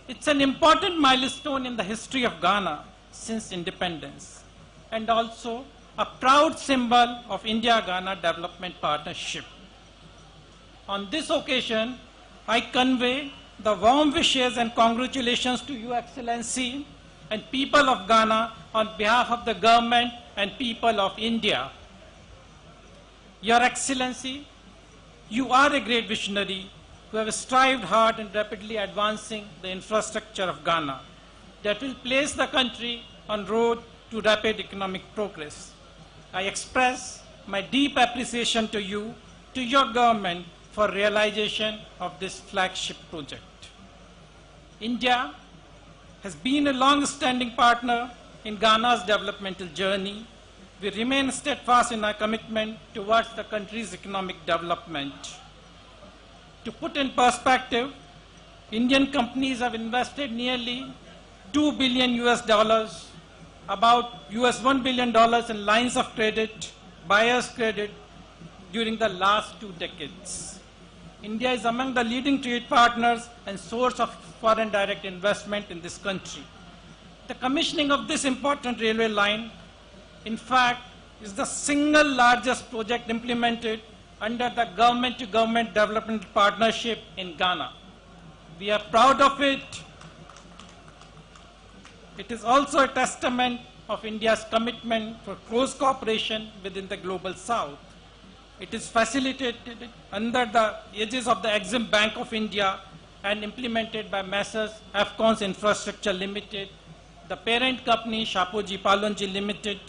It's an important milestone in the history of Ghana since independence, and also a proud symbol of India-Ghana development partnership. On this occasion, I convey the warm wishes and congratulations to Your Excellency and people of Ghana on behalf of the government and people of India. Your Excellency, you are a great visionary who have strived hard in rapidly advancing the infrastructure of Ghana that will place the country on road to rapid economic progress. I express my deep appreciation to you, to your government, for realization of this flagship project. India has been a long-standing partner in Ghana's developmental journey. We remain steadfast in our commitment towards the country's economic development. To put in perspective, Indian companies have invested nearly $2 billion, about $1 billion in lines of credit, buyer's credit during the last 2 decades. India is among the leading trade partners and source of foreign direct investment in this country. The commissioning of this important railway line, in fact, is the single largest project implemented under the government-to-government development partnership in Ghana. We are proud of it. It is also a testament of India's commitment for close cooperation within the global south. It is facilitated under the aegis of the Exim Bank of India and implemented by Messrs. Afcons Infrastructure Limited, the parent company Shapoorji Pallonji Limited.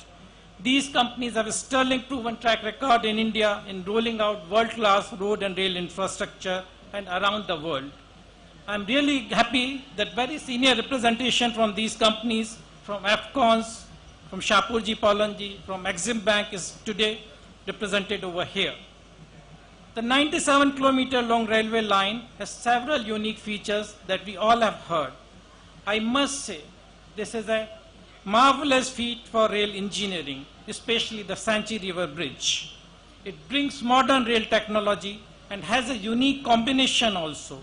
These companies have a sterling proven track record in India in rolling out world-class road and rail infrastructure and around the world. I'm really happy that very senior representation from these companies, from Afcons, from Shapoorji Pallonji, from Exim Bank is today represented over here. The 97-kilometer long railway line has several unique features that we all have heard. I must say, this is a marvelous feat for rail engineering, especially the Sanchi River Bridge. It brings modern rail technology and has a unique combination also.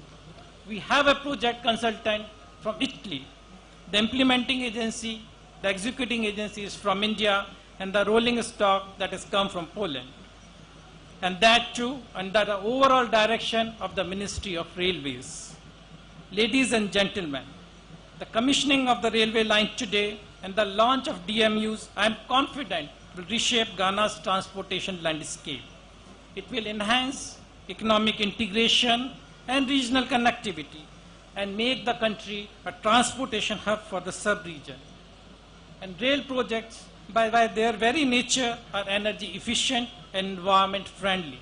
We have a project consultant from Italy The implementing agency, the executing agency is from India, and the rolling stock that has come from Poland. And that too under the overall direction of the Ministry of Railways. Ladies and gentlemen, the commissioning of the railway line today and the launch of DMUs, I am confident, will reshape Ghana's transportation landscape. It will enhance economic integration and regional connectivity and make the country a transportation hub for the sub-region. And rail projects, by their very nature, are energy efficient and environment friendly.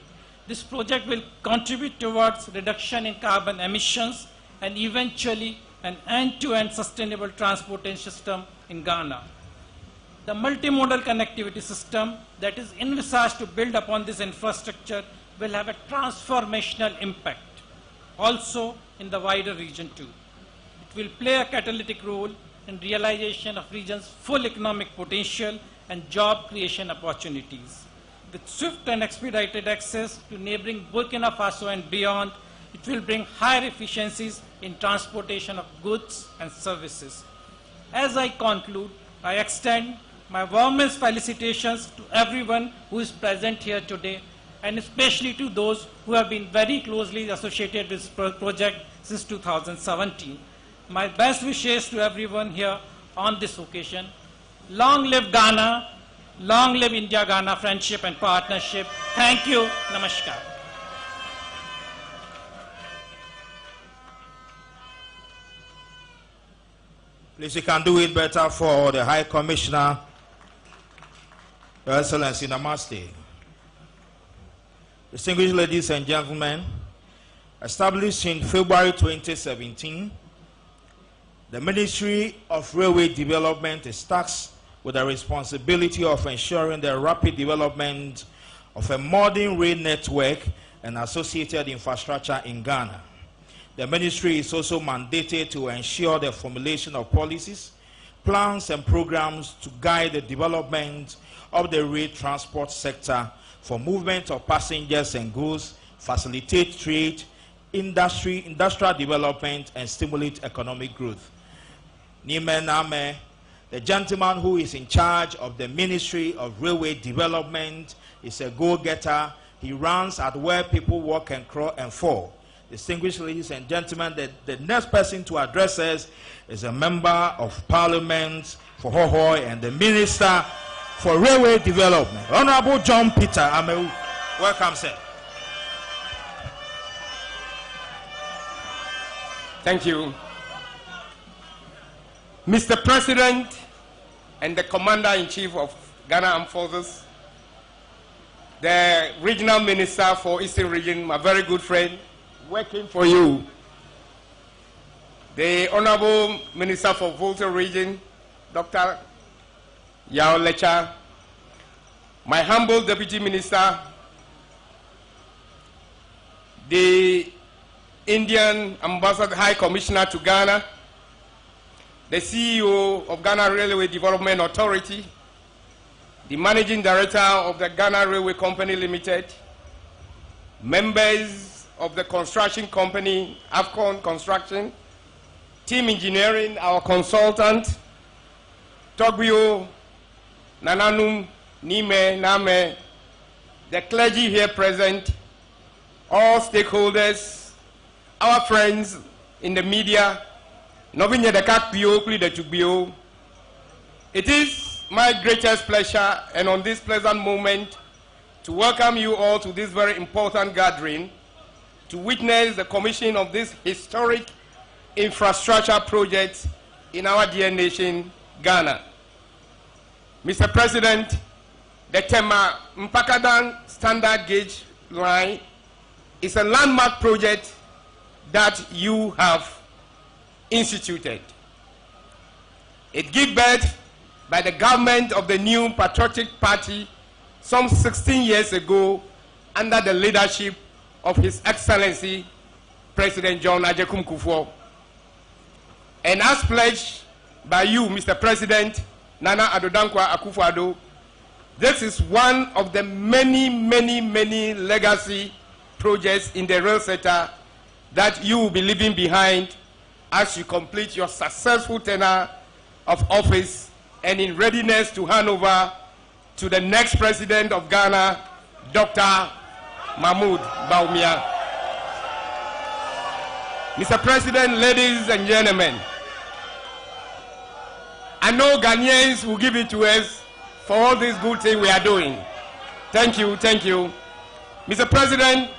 This project will contribute towards reduction in carbon emissions and eventually an end-to-end sustainable transportation system in Ghana. The multimodal connectivity system that is envisaged to build upon this infrastructure will have a transformational impact also in the wider region too. It will play a catalytic role in realization of region's full economic potential and job creation opportunities. With swift and expedited access to neighboring Burkina Faso and beyond, it will bring higher efficiencies in transportation of goods and services. As I conclude, I extend my warmest felicitations to everyone who is present here today, and especially to those who have been very closely associated with this project since 2017. My best wishes to everyone here on this occasion. Long live Ghana, long live India-Ghana friendship and partnership. Thank you. Namaskar. Please, you can do it better for the High Commissioner, Your Excellency. Namaste. Distinguished ladies and gentlemen, established in February 2017, the Ministry of Railway Development is tasked with the responsibility of ensuring the rapid development of a modern rail network and associated infrastructure in Ghana. The ministry is also mandated to ensure the formulation of policies, plans, and programs to guide the development of the rail transport sector for movement of passengers and goods, facilitate trade, industrial development, and stimulate economic growth. Name, the gentleman who is in charge of the Ministry of Railway Development, is a go-getter. He runs at where people walk and crawl and fall. Distinguished ladies and gentlemen, the next person to address us is a member of Parliament for Hohoi and the Minister for Railway Development, Honorable John Peter Amewu. Welcome, sir. Thank you. Mr. President and the Commander-in-Chief of Ghana Armed Forces, the Regional Minister for Eastern Region, my very good friend, working for you, the Honorable Minister for Volta Region, Dr. Yao Lecha, my humble Deputy Minister, the Indian Ambassador High Commissioner to Ghana, the CEO of Ghana Railway Development Authority, the Managing Director of the Ghana Railway Company Limited, members of the construction company, Afcon Construction, Team Engineering, our consultant, Togbio, Nananum, Nime, Name, the clergy here present, all stakeholders, our friends in the media, it is my greatest pleasure and on this pleasant moment to welcome you all to this very important gathering to witness the commissioning of this historic infrastructure project in our dear nation, Ghana. Mr. President, the Tema Mpakadan Standard Gauge Line is a landmark project that you have instituted. It gave birth by the government of the new Patriotic Party some 16 years ago under the leadership of His Excellency President John Ajekum Kufuor. And as pledged by you, Mr. President, Nana Addo Dankwa Akufo-Addo, this is one of the many legacy projects in the rail sector that you will be leaving behind as you complete your successful tenure of office and in readiness to hand over to the next president of Ghana, Dr. Mahmoud Bawumia. Mr. President, ladies and gentlemen, I know Ghanaians will give it to us for all this good thing we are doing. Thank you, thank you. Mr. President,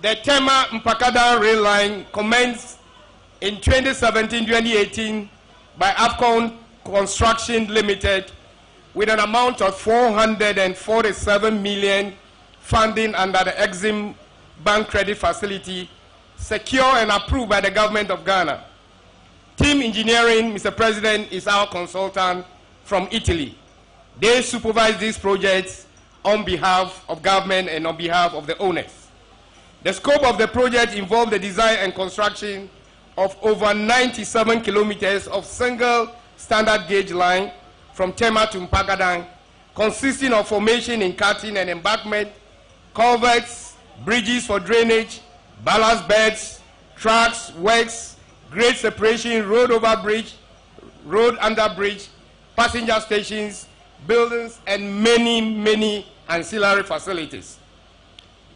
the Tema Mpakada rail line commenced in 2017-2018 by Afcon Construction Limited with an amount of 447 million funding under the Exim Bank Credit Facility, secure and approved by the government of Ghana. Team Engineering, Mr. President, is our consultant from Italy. They supervise these projects on behalf of government and on behalf of the owners. The scope of the project involved the design and construction of over 97 kilometers of single standard gauge line from Tema to Mpakadan, consisting of formation in cutting and embankment, culverts, bridges for drainage, ballast beds, tracks, works, grade separation, road over bridge, road under bridge, passenger stations, buildings, and many ancillary facilities.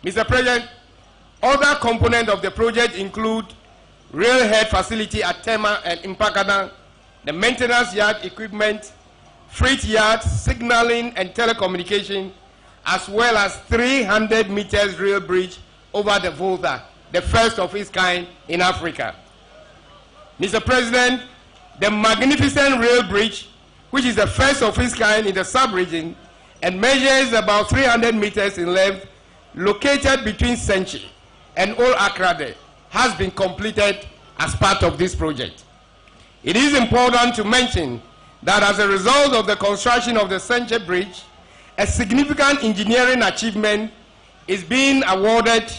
Mr. President, other components of the project include railhead facility at Tema and Mpakadan, the maintenance yard equipment, freight yard, signaling and telecommunication, as well as 300 meters rail bridge over the Volta, the first of its kind in Africa. Mr. President, the magnificent rail bridge, which is the first of its kind in the sub-region and measures about 300 meters in length, located between Senchi and Old Accra, has been completed as part of this project. It is important to mention that as a result of the construction of the Senchi Bridge, a significant engineering achievement is being awarded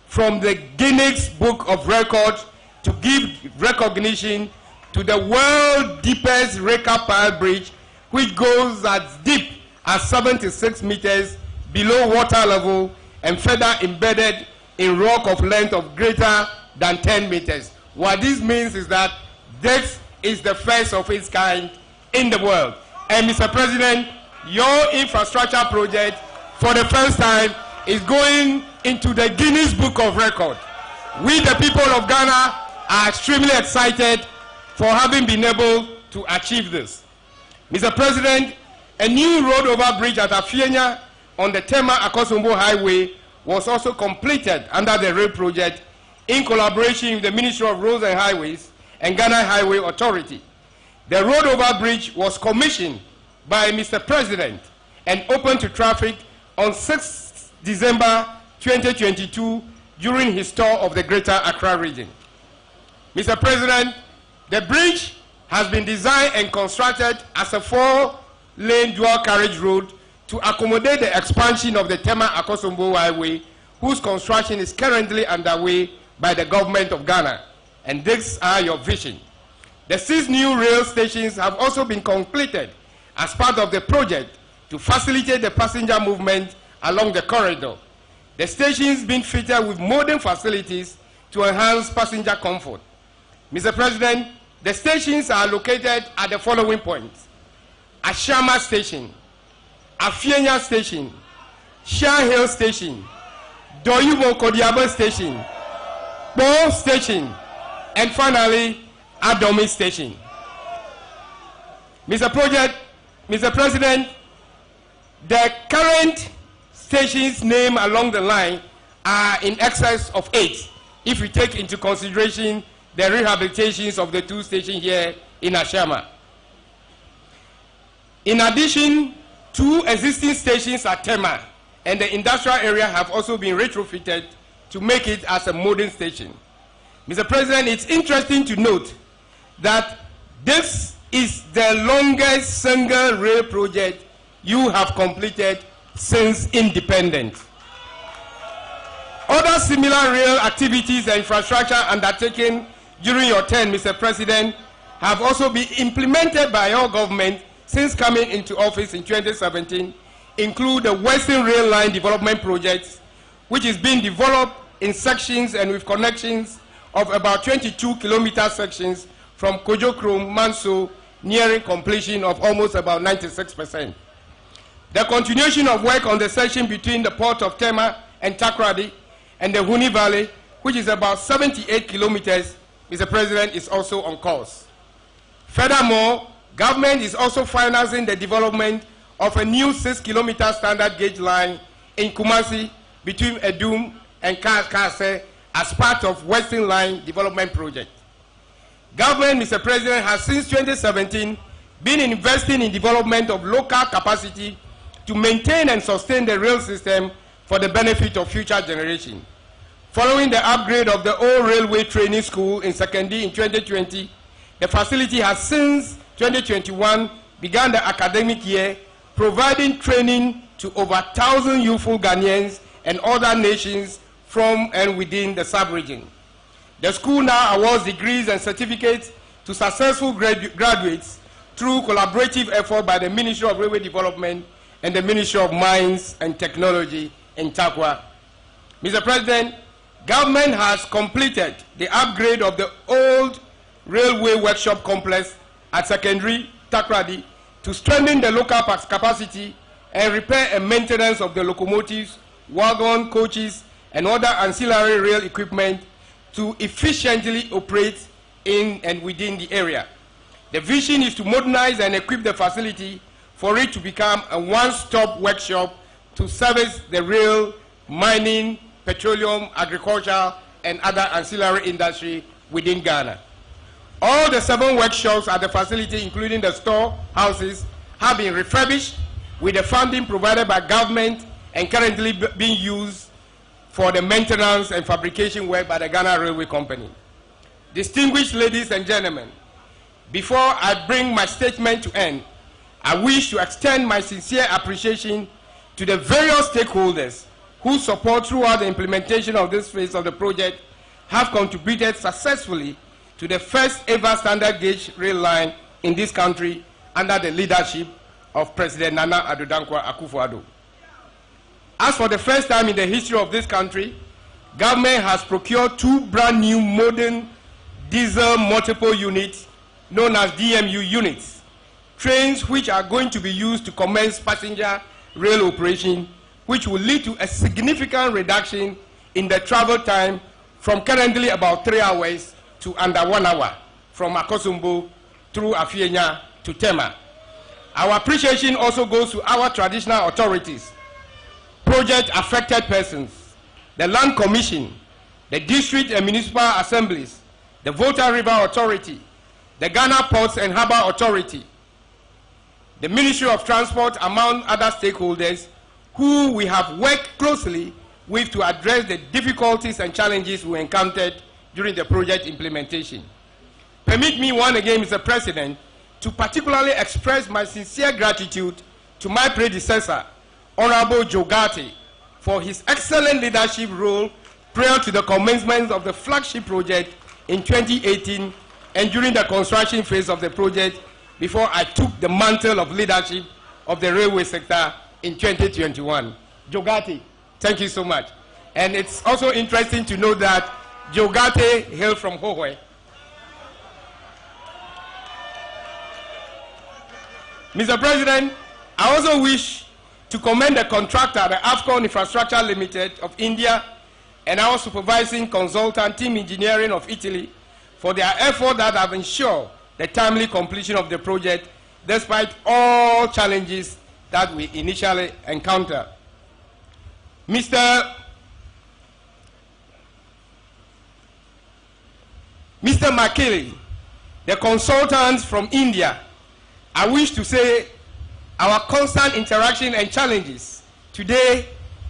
from the Guinness Book of Records to give recognition to the world's deepest Reka Pile Bridge, which goes as deep as 76 meters below water level and further embedded in rock of length of greater than 10 meters. What this means is that this is the first of its kind in the world. And Mr. President, your infrastructure project for the first time is going into the Guinness Book of Records. We, the people of Ghana, are extremely excited for having been able to achieve this. Mr. President, a new road over bridge at Afienya on the Tema-Akosombo Highway was also completed under the rail project in collaboration with the Ministry of Roads and Highways and Ghana Highway Authority. The road over bridge was commissioned by Mr. President and opened to traffic on 6 December 2022 during his tour of the Greater Accra region. Mr. President, the bridge has been designed and constructed as a 4-lane dual carriage road to accommodate the expansion of the Tema-Akosombo Highway, whose construction is currently underway by the government of Ghana. And these are your vision. The 6 new rail stations have also been completed as part of the project to facilitate the passenger movement along the corridor. The stations being fitted with modern facilities to enhance passenger comfort. Mr. President, the stations are located at the following points: Ashama Station, Afienya Station, Shah Hill Station, Doyubo Kodiabo Station, Bo Station, and finally, Adomi Station. Mr. President, the current stations named along the line are in excess of 8, if we take into consideration the rehabilitations of the 2 stations here in Ashama. In addition, 2 existing stations at Tema and the industrial area have also been retrofitted to make it as a modern station. Mr. President, it's interesting to note that this is the longest single rail project you have completed since independence. Other similar rail activities and infrastructure undertaken during your term, Mr. President, have also been implemented by your government since coming into office in 2017, include the Western Rail Line Development Project, which is being developed in sections and with connections of about 22 kilometer sections from Kojokrom, Manso, nearing completion of almost about 96%. The continuation of work on the section between the port of Tema and Takrady and the Huni Valley, which is about 78 kilometers, Mr. President, is also on course. Furthermore, government is also financing the development of a new 6-kilometer standard gauge line in Kumasi between Edum and Kase as part of Western Line Development Project. Government, Mr. President, has since 2017 been investing in development of local capacity to maintain and sustain the rail system for the benefit of future generations. Following the upgrade of the old railway training school in Sekendi in 2020, the facility has since 2021 begun the academic year providing training to over 1,000 youthful Ghanaians and other nations from and within the sub-region. The school now awards degrees and certificates to successful graduates through collaborative effort by the Ministry of Railway Development and the Ministry of Mines and Technology in Takwa. Mr. President, government has completed the upgrade of the old railway workshop complex at secondary Takrady to strengthen the local capacity and repair and maintenance of the locomotives, wagon, coaches, and other ancillary rail equipment to efficiently operate in and within the area. The vision is to modernize and equip the facility for it to become a one-stop workshop to service the rail, mining, petroleum, agriculture, and other ancillary industry within Ghana. All the 7 workshops at the facility, including the storehouses, have been refurbished with the funding provided by government and currently being used for the maintenance and fabrication work by the Ghana Railway Company. Distinguished ladies and gentlemen, before I bring my statement to end, I wish to extend my sincere appreciation to the various stakeholders whose support throughout the implementation of this phase of the project have contributed successfully to the first ever standard gauge rail line in this country under the leadership of President Nana Addo Dankwa Akufo-Addo. As for the first time in the history of this country, government has procured 2 brand new modern diesel multiple units known as DMU units, trains which are going to be used to commence passenger rail operation, which will lead to a significant reduction in the travel time from currently about 3 hours to under 1 hour from Akosombo through Afienya to Tema. Our appreciation also goes to our traditional authorities, project affected persons, the Land Commission, the district and municipal assemblies, the Volta River Authority, the Ghana Ports and Harbour Authority, the Ministry of Transport, among other stakeholders who we have worked closely with to address the difficulties and challenges we encountered during the project implementation. Permit me once again, Mr. President, to particularly express my sincere gratitude to my predecessor, Honorable Jogate, for his excellent leadership role prior to the commencement of the flagship project in 2018 and during the construction phase of the project before I took the mantle of leadership of the railway sector in 2021. Jogate, thank you so much. And it's also interesting to know that Jogate hailed from Hohwe. Mr. President, I also wish to commend the contractor, the Afcon Infrastructure Limited of India, and our supervising consultant, Team Engineering of Italy, for their effort that have ensured the timely completion of the project, despite all challenges that we initially encountered. Mr. Makili, the consultants from India, I wish to say our constant interaction and challenges today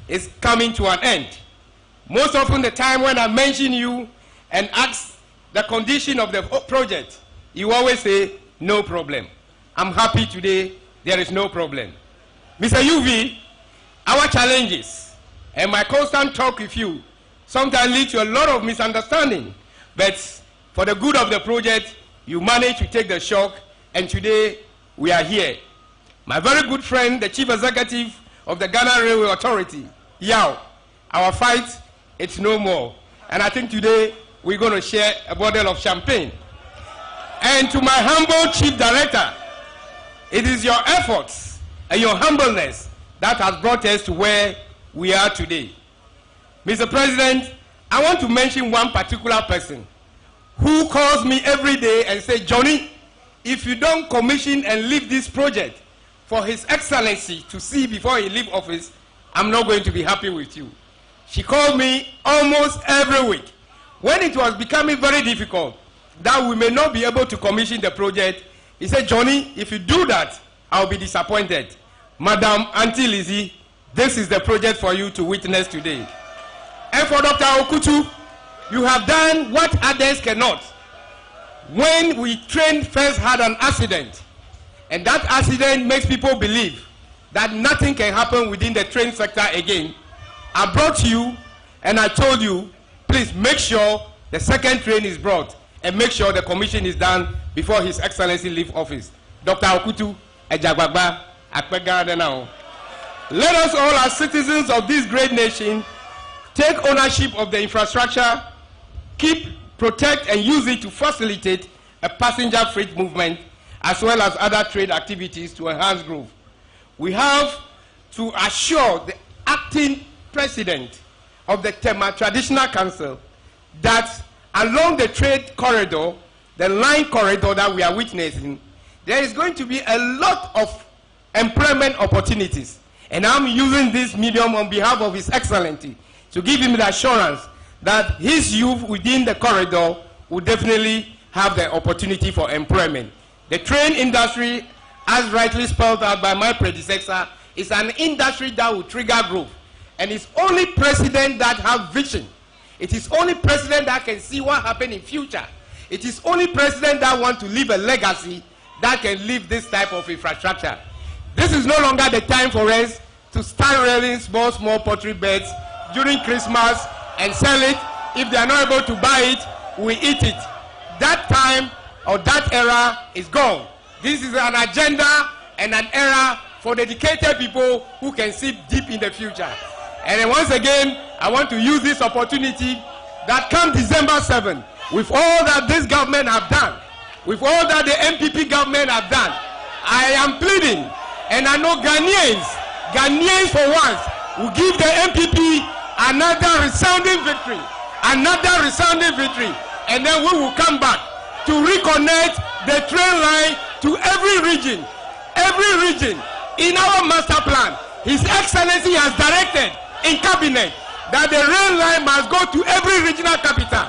is coming to an end. Most often the time when I mention you and ask the condition of the project, you always say, no problem. I'm happy today, there is no problem. Mr. UV, our challenges and my constant talk with you sometimes lead to a lot of misunderstanding, but for the good of the project, you managed to take the shock, and today we are here. My very good friend, the Chief Executive of the Ghana Railway Authority, Yao, our fight, it's no more. And I think today we're going to share a bottle of champagne. And to my humble chief director, it is your efforts and your humbleness that has brought us to where we are today. Mr. President, I want to mention one particular person who calls me every day and says, Johnny, if you don't commission and leave this project for His Excellency to see before he leaves office, I'm not going to be happy with you. She called me almost every week. When it was becoming very difficult that we may not be able to commission the project, he said, Johnny, if you do that, I'll be disappointed. Madam Auntie Lizzie, this is the project for you to witness today. And for Dr. Okutu, you have done what others cannot. When we train first had an accident, and that accident makes people believe that nothing can happen within the train sector again, I brought you and I told you, please make sure the second train is brought and make sure the commission is done before His Excellency leave office. Dr. Okutu, Ejagbagba, Akpegade now. Let us all as citizens of this great nation take ownership of the infrastructure, keep, protect and use it to facilitate a passenger freight movement as well as other trade activities to enhance growth. We have to assure the acting president of the Tema Traditional Council that along the trade corridor, the line corridor that we are witnessing, there is going to be a lot of employment opportunities. And I'm using this medium on behalf of His Excellency to give him the assurance that his youth within the corridor will definitely have the opportunity for employment. The train industry, as rightly spelled out by my predecessor, is an industry that will trigger growth. And it's only president that have vision. It is only president that can see what happen in future. It is only president that want to leave a legacy that can leave this type of infrastructure. This is no longer the time for us to start rearing small poultry beds during Christmas and sell it. If they are not able to buy it, we eat it. That time or that era is gone. This is an agenda and an era for dedicated people who can see deep in the future. And then once again, I want to use this opportunity that come December 7, with all that this government have done, with all that the MPP government have done, I am pleading, and I know Ghanaians for once will give the MPP another resounding victory, and then we will come back to reconnect the train line to every region in our master plan. His Excellency has directed in cabinet that the rail line must go to every regional capital.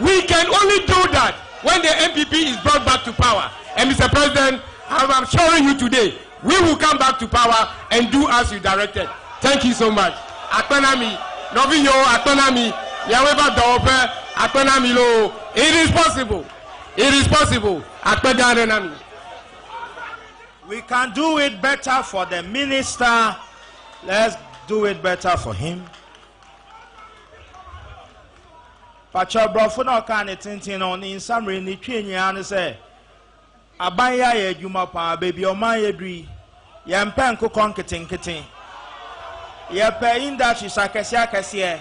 We can only do that when the MPP is brought back to power. And Mr. President, I'm assuring you today, we will come back to power and do as you directed. Thank you so much. Autonomy, Novinyo, autonomy, Yaweba Dope, autonomy lo. It is possible. It is possible. Autonomy. We can do it better for the minister. Let's do it better for him. Pacha brofo na ka ne tintin on in summary ni twenya ne say abanya ye adwuma pa baby o man ye dui ye mpa nkoko nketenkete ye pe industry akese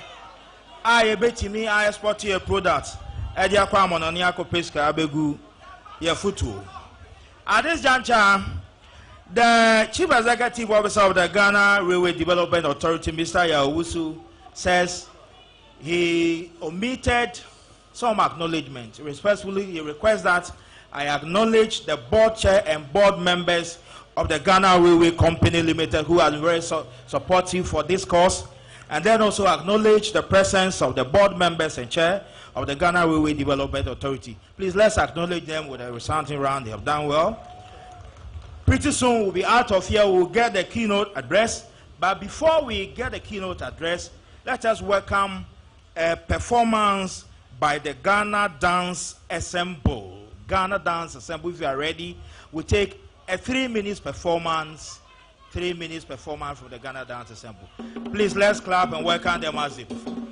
a ye betimi a export your product e dia kwa mono ne akopeska abegu ye futu. At this juncture, the Chief Executive Officer of the Ghana Railway Development Authority, Mr. Yawusu, says he omitted some acknowledgement. Respectfully, he requests that I acknowledge the board chair and board members of the Ghana Railway Company Limited who are very supportive for this cause, and then also acknowledge the presence of the board members and chair of the Ghana Railway Development Authority. Please, let's acknowledge them with a resounding round. They have done well. Pretty soon we'll be out of here. We'll get the keynote address. But before we get the keynote address, let us welcome a performance by the Ghana Dance Ensemble. Ghana Dance Ensemble, if you are ready, we take a 3 minutes performance. 3 minutes performance from the Ghana Dance Ensemble. Please, let's clap and welcome them as they perform.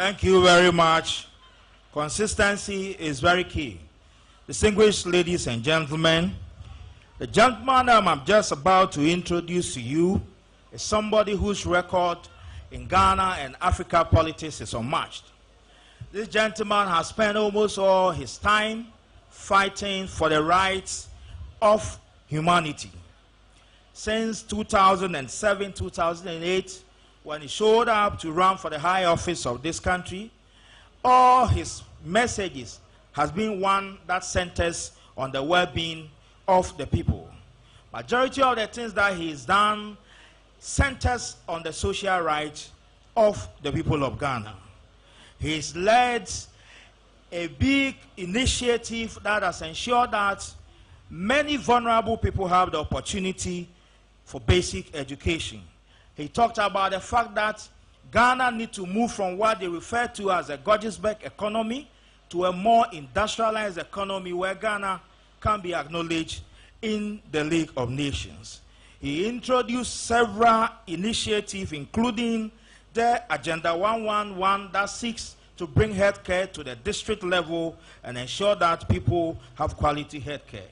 Thank you very much. Consistency is very key. Distinguished ladies and gentlemen, the gentleman I'm just about to introduce to you is somebody whose record in Ghana and Africa politics is unmatched. This gentleman has spent almost all his time fighting for the rights of humanity. Since 2007, 2008, when he showed up to run for the high office of this country, all his messages has been one that centers on the well-being of the people. Majority of the things that he's done centers on the social rights of the people of Ghana. He's led a big initiative that has ensured that many vulnerable people have the opportunity for basic education. He talked about the fact that Ghana needs to move from what they refer to as a Georgesburg economy to a more industrialized economy where Ghana can be acknowledged in the League of Nations. He introduced several initiatives, including the Agenda 111 that seeks to bring healthcare to the district level and ensure that people have quality healthcare.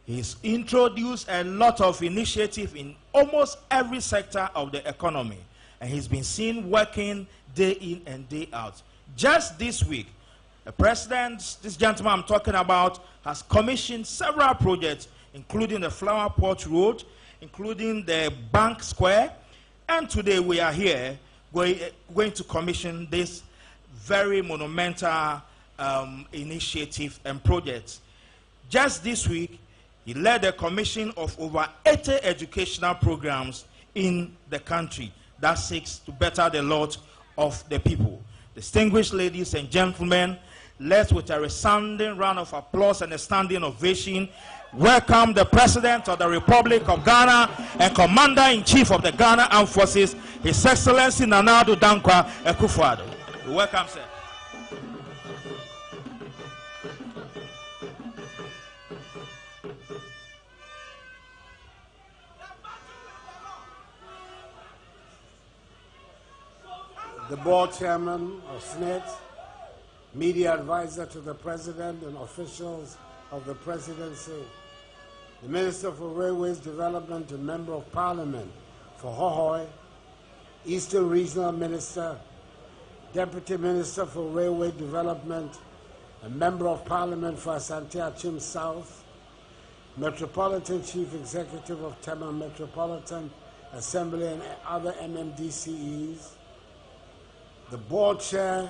He's introduced a lot of initiatives in almost every sector of the economy, and he's been seen working day in and day out. Just this week, the president, this gentleman I'm talking about, has commissioned several projects, including the Flower Pot Road, including the Bank Square, and today we are here going to commission this very monumental initiative and project. Just this week, he led the commission of over 80 educational programs in the country that seeks to better the lot of the people. Distinguished ladies and gentlemen, let's, with a resounding round of applause and a standing ovation, welcome the President of the Republic of Ghana and Commander-in-Chief of the Ghana Armed Forces, His Excellency Nana Addo Dankwa Akufo-Addo. Welcome, sir. The board chairman of SNET, media advisor to the president and officials of the presidency, the Minister for Railways Development and Member of Parliament for Hohoi, Eastern Regional Minister, Deputy Minister for Railway Development and Member of Parliament for Asante Achim South, Metropolitan Chief Executive of Tema Metropolitan Assembly and other MMDCEs, the board chair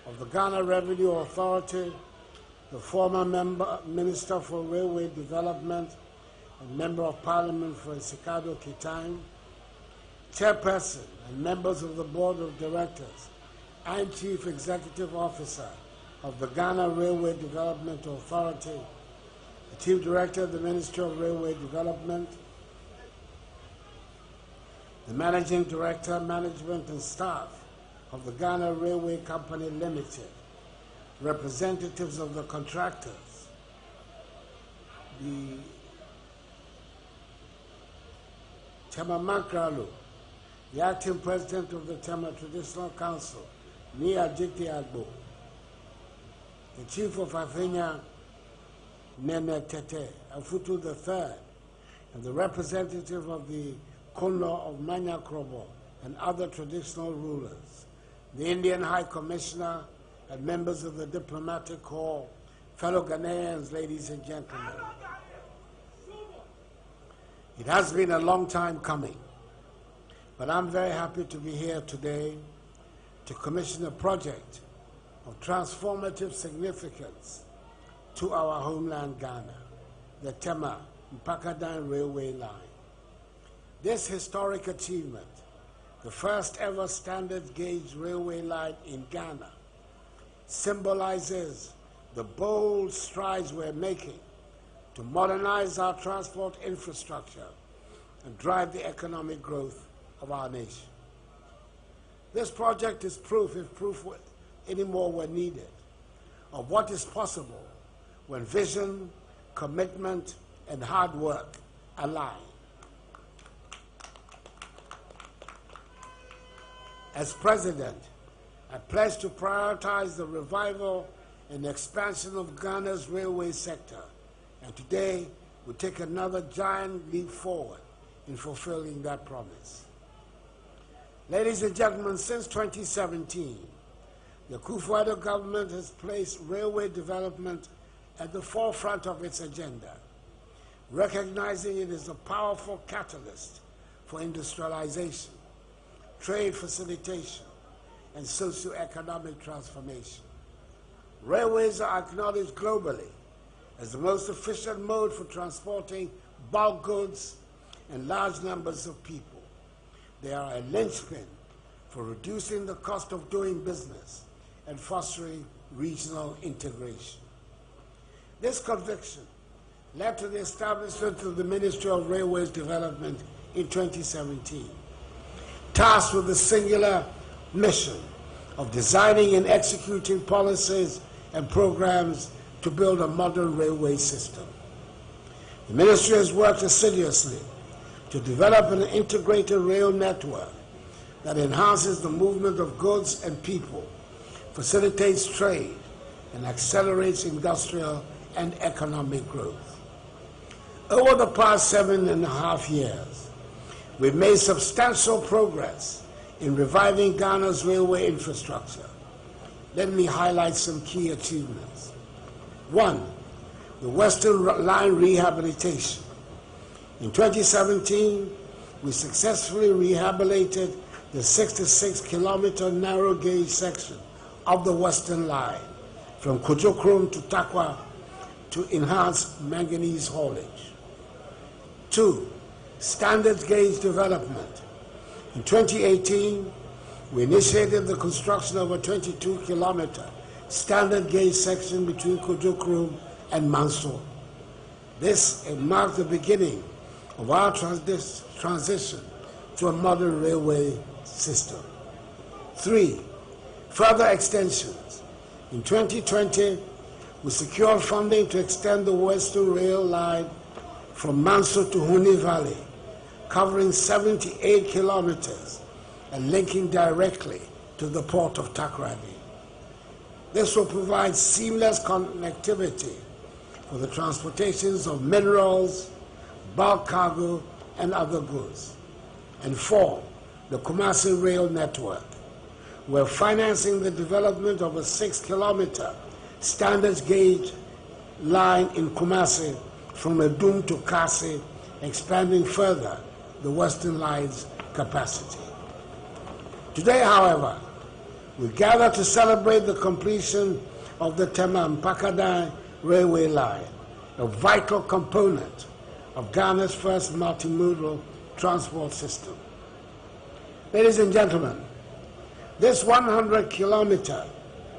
of the Ghana Revenue Authority, the former Minister for Railway Development and Member of Parliament for Isikado Kitang, chairperson and members of the Board of Directors and Chief Executive Officer of the Ghana Railway Development Authority, the Chief Director of the Ministry of Railway Development, the Managing Director, Management and Staff of the Ghana Railway Company Limited, representatives of the contractors, the Tema Mankralo, the acting president of the Tema Traditional Council, Nia Jiti Agbo, the chief of Afenya, Nene Tete, Afutu III, and the representative of the Konlo of Manya Krobo and other traditional rulers, the Indian High Commissioner and members of the diplomatic corps, fellow Ghanaians, ladies and gentlemen. It has been a long time coming, but I'm very happy to be here today to commission a project of transformative significance to our homeland Ghana, the Tema Mpakadan Railway Line. This historic achievement, the first ever standard gauge railway line in Ghana, symbolizes the bold strides we're making to modernize our transport infrastructure and drive the economic growth of our nation. This project is proof, if proof anymore were needed, of what is possible when vision, commitment, and hard work align. As president, I pledge to prioritize the revival and expansion of Ghana's railway sector, and today we take another giant leap forward in fulfilling that promise. Ladies and gentlemen, since 2017, the Akufo-Addo government has placed railway development at the forefront of its agenda, recognizing it as a powerful catalyst for industrialization, trade facilitation, and socio-economic transformation. Railways are acknowledged globally as the most efficient mode for transporting bulk goods and large numbers of people. They are a linchpin for reducing the cost of doing business and fostering regional integration. This conviction led to the establishment of the Ministry of Railways Development in 2017, tasked with the singular mission of designing and executing policies and programs to build a modern railway system. The ministry has worked assiduously to develop an integrated rail network that enhances the movement of goods and people, facilitates trade, and accelerates industrial and economic growth. Over the past 7.5 years, we've made substantial progress in reviving Ghana's railway infrastructure. Let me highlight some key achievements. 1, the Western Line rehabilitation. In 2017, we successfully rehabilitated the 66-kilometer narrow gauge section of the Western Line from Kujokrom to Takwa to enhance manganese haulage. 2, standard gauge development. In 2018, we initiated the construction of a 22-kilometer standard gauge section between Kujokrom and Mansour. This marked the beginning of our transition to a modern railway system. 3, further extensions. In 2020, we secured funding to extend the Western Rail Line from Mansour to Huni Valley, covering 78 kilometers and linking directly to the port of Takoradi. This will provide seamless connectivity for the transportations of minerals, bulk cargo, and other goods. And 4, the Kumasi Rail Network. We're financing the development of a 6-kilometer standard gauge line in Kumasi from Edum to Kasi, expanding further the Western Line's capacity. Today, however, we gather to celebrate the completion of the Tema-Mpakadan railway line, a vital component of Ghana's first multimodal transport system. Ladies and gentlemen, this 100-kilometer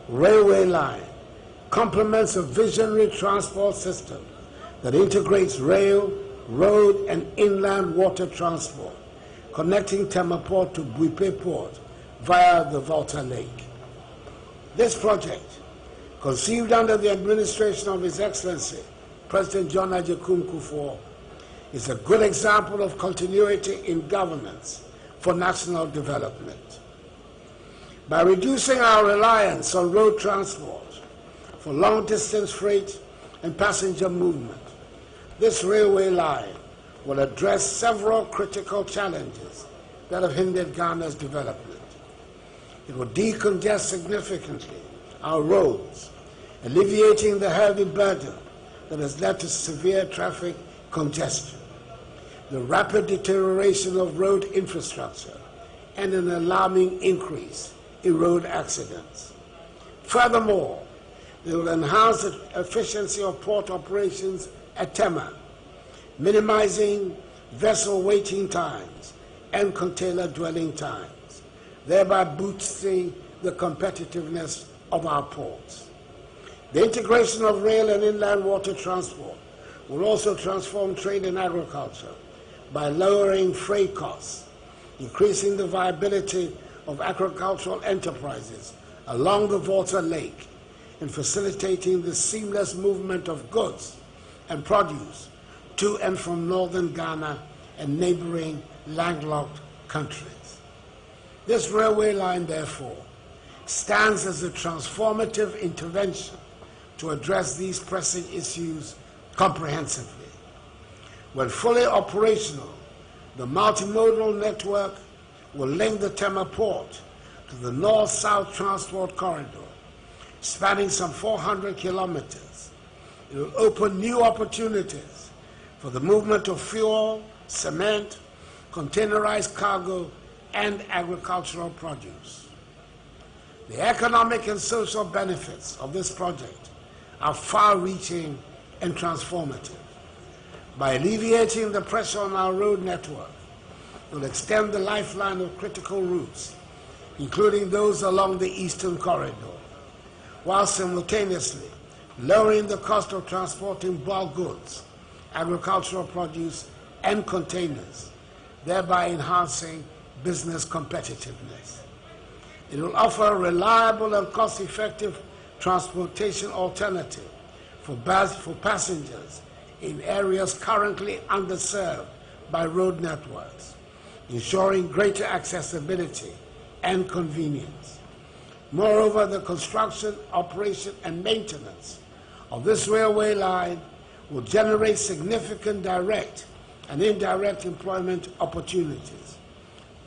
railway line complements a visionary transport system that integrates rail, road, and inland water transport, connecting Tema Port to Buipe Port via the Volta Lake. This project, conceived under the administration of His Excellency President John Agyekum Kufuor, is a good example of continuity in governance for national development. By reducing our reliance on road transport for long-distance freight and passenger movement, this railway line will address several critical challenges that have hindered Ghana's development. It will decongest significantly our roads, alleviating the heavy burden that has led to severe traffic congestion, the rapid deterioration of road infrastructure, and an alarming increase in road accidents. Furthermore, they will enhance the efficiency of port operations at Tema, minimizing vessel waiting times and container dwelling times, thereby boosting the competitiveness of our ports. The integration of rail and inland water transport will also transform trade and agriculture by lowering freight costs, increasing the viability of agricultural enterprises along the Volta Lake, and facilitating the seamless movement of goods and produce to and from northern Ghana and neighboring landlocked countries. This railway line, therefore, stands as a transformative intervention to address these pressing issues comprehensively. When fully operational, the multimodal network will link the Tema port to the north-south transport corridor, spanning some 400 kilometers. It will open new opportunities for the movement of fuel, cement, containerized cargo, and agricultural produce. The economic and social benefits of this project are far-reaching and transformative. By alleviating the pressure on our road network, it will extend the lifeline of critical routes, including those along the Eastern Corridor, while simultaneously lowering the cost of transporting bulk goods, agricultural produce, and containers, thereby enhancing business competitiveness. It will offer a reliable and cost-effective transportation alternative for passengers in areas currently underserved by road networks, ensuring greater accessibility and convenience. Moreover, the construction, operation, and maintenance of this railway line will generate significant direct and indirect employment opportunities,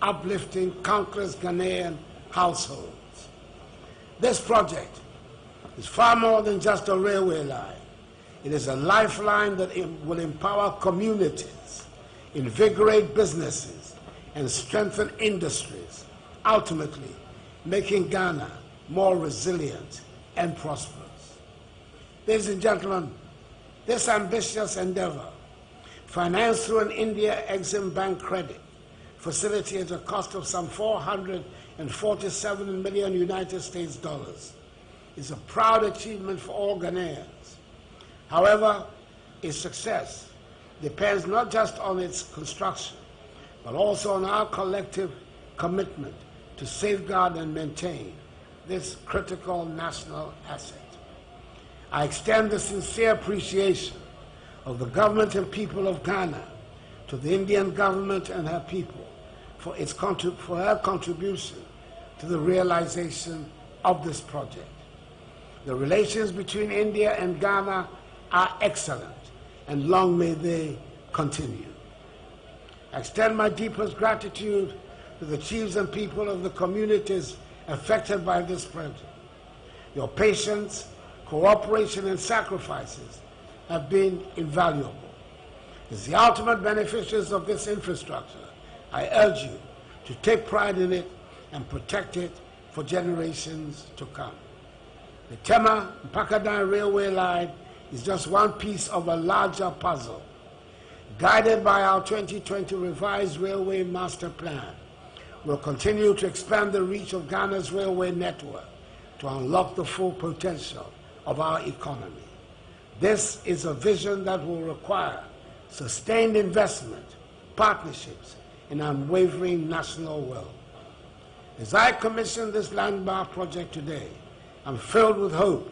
uplifting countless Ghanaian households. This project is far more than just a railway line. It is a lifeline that will empower communities, invigorate businesses, and strengthen industries, ultimately making Ghana more resilient and prosperous. Ladies and gentlemen, this ambitious endeavor, financed through an India Exim Bank credit facility at a cost of some $447 million United States dollars, is a proud achievement for all Ghanaians. However, its success depends not just on its construction, but also on our collective commitment to safeguard and maintain this critical national asset. I extend the sincere appreciation of the government and people of Ghana to the Indian government and her people for her contribution to the realization of this project. The relations between India and Ghana are excellent, and long may they continue. I extend my deepest gratitude to the chiefs and people of the communities affected by this project. Your patience, cooperation, and sacrifices have been invaluable. As the ultimate beneficiaries of this infrastructure, I urge you to take pride in it and protect it for generations to come. The Tema-Mpakadan railway line is just one piece of a larger puzzle. Guided by our 2020 revised railway master plan, we'll continue to expand the reach of Ghana's railway network to unlock the full potential of our economy. This is a vision that will require sustained investment, partnerships, and unwavering national will. As I commission this landmark project today, I'm filled with hope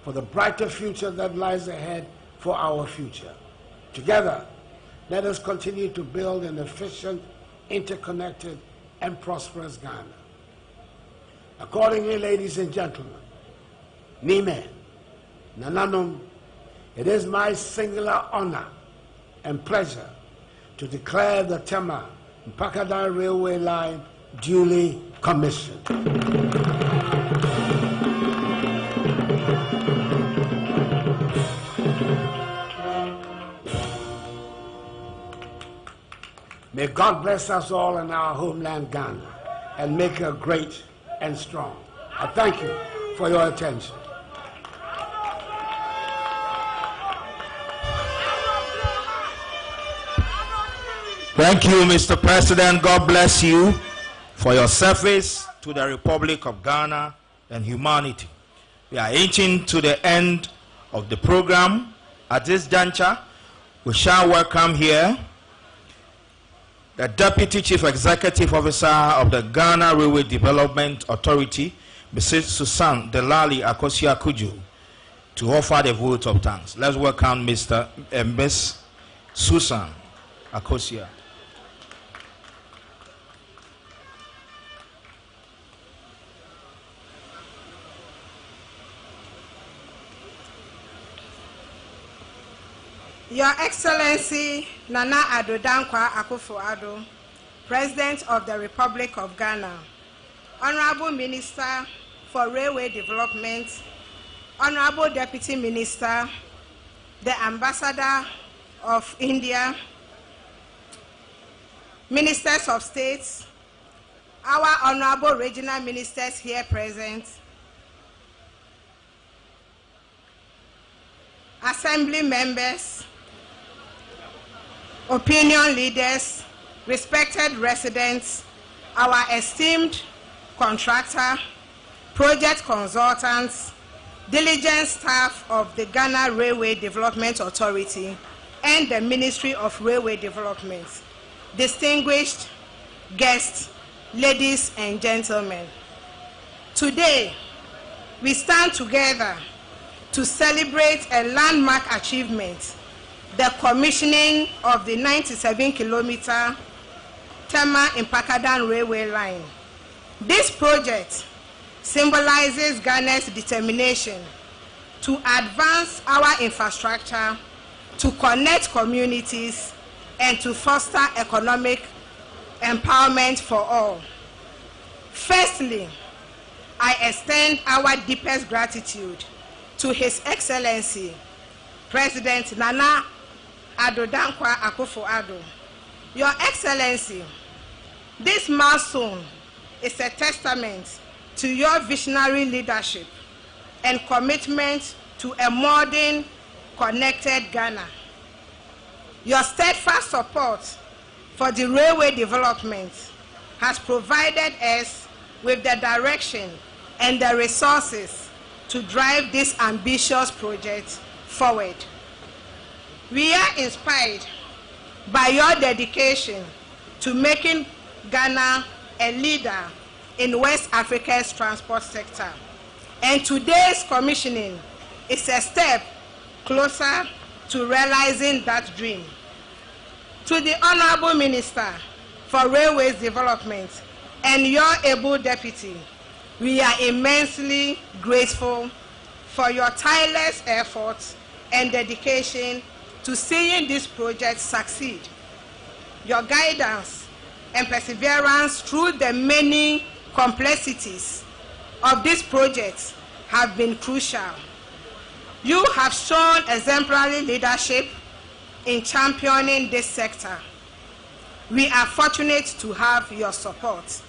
for the brighter future that lies ahead for our future. Together, let us continue to build an efficient, interconnected, and prosperous Ghana. Accordingly, ladies and gentlemen, Nime, Nananum, it is my singular honor and pleasure to declare the Tema-Mpakadan railway line duly commissioned. May God bless us all in our homeland Ghana and make her great and strong. I thank you for your attention. Thank you, Mr. President. God bless you for your service to the Republic of Ghana and humanity. We are inching to the end of the program. At this juncture, we shall welcome here the Deputy Chief Executive Officer of the Ghana Railway Development Authority, Mrs. Susan Delali Akosia Kuju, to offer the vote of thanks. Let's welcome Miss Susan Akosia. Your Excellency Nana Addo Dankwa Akufo-Addo, President of the Republic of Ghana, Honorable Minister for Railway Development, Honorable Deputy Minister, the Ambassador of India, Ministers of States, our Honorable Regional Ministers here present, Assembly members, opinion leaders, respected residents, our esteemed contractor, project consultants, diligent staff of the Ghana Railway Development Authority and the Ministry of Railway Development, distinguished guests, ladies and gentlemen. Today, we stand together to celebrate a landmark achievement, the commissioning of the 97-kilometer Tema-Mpakadan railway line. This project symbolizes Ghana's determination to advance our infrastructure, to connect communities, and to foster economic empowerment for all. Firstly, I extend our deepest gratitude to His Excellency, President Nana Addo Dankwa Akufo-Addo. Your Excellency, this milestone is a testament to your visionary leadership and commitment to a modern, connected Ghana. Your steadfast support for the railway development has provided us with the direction and the resources to drive this ambitious project forward. We are inspired by your dedication to making Ghana a leader in West Africa's transport sector. And today's commissioning is a step closer to realizing that dream. To the Honorable Minister for Railways Development and your able deputy, we are immensely grateful for your tireless efforts and dedication to seeing this project succeed. Your guidance and perseverance through the many complexities of this project have been crucial. You have shown exemplary leadership in championing this sector. We are fortunate to have your support.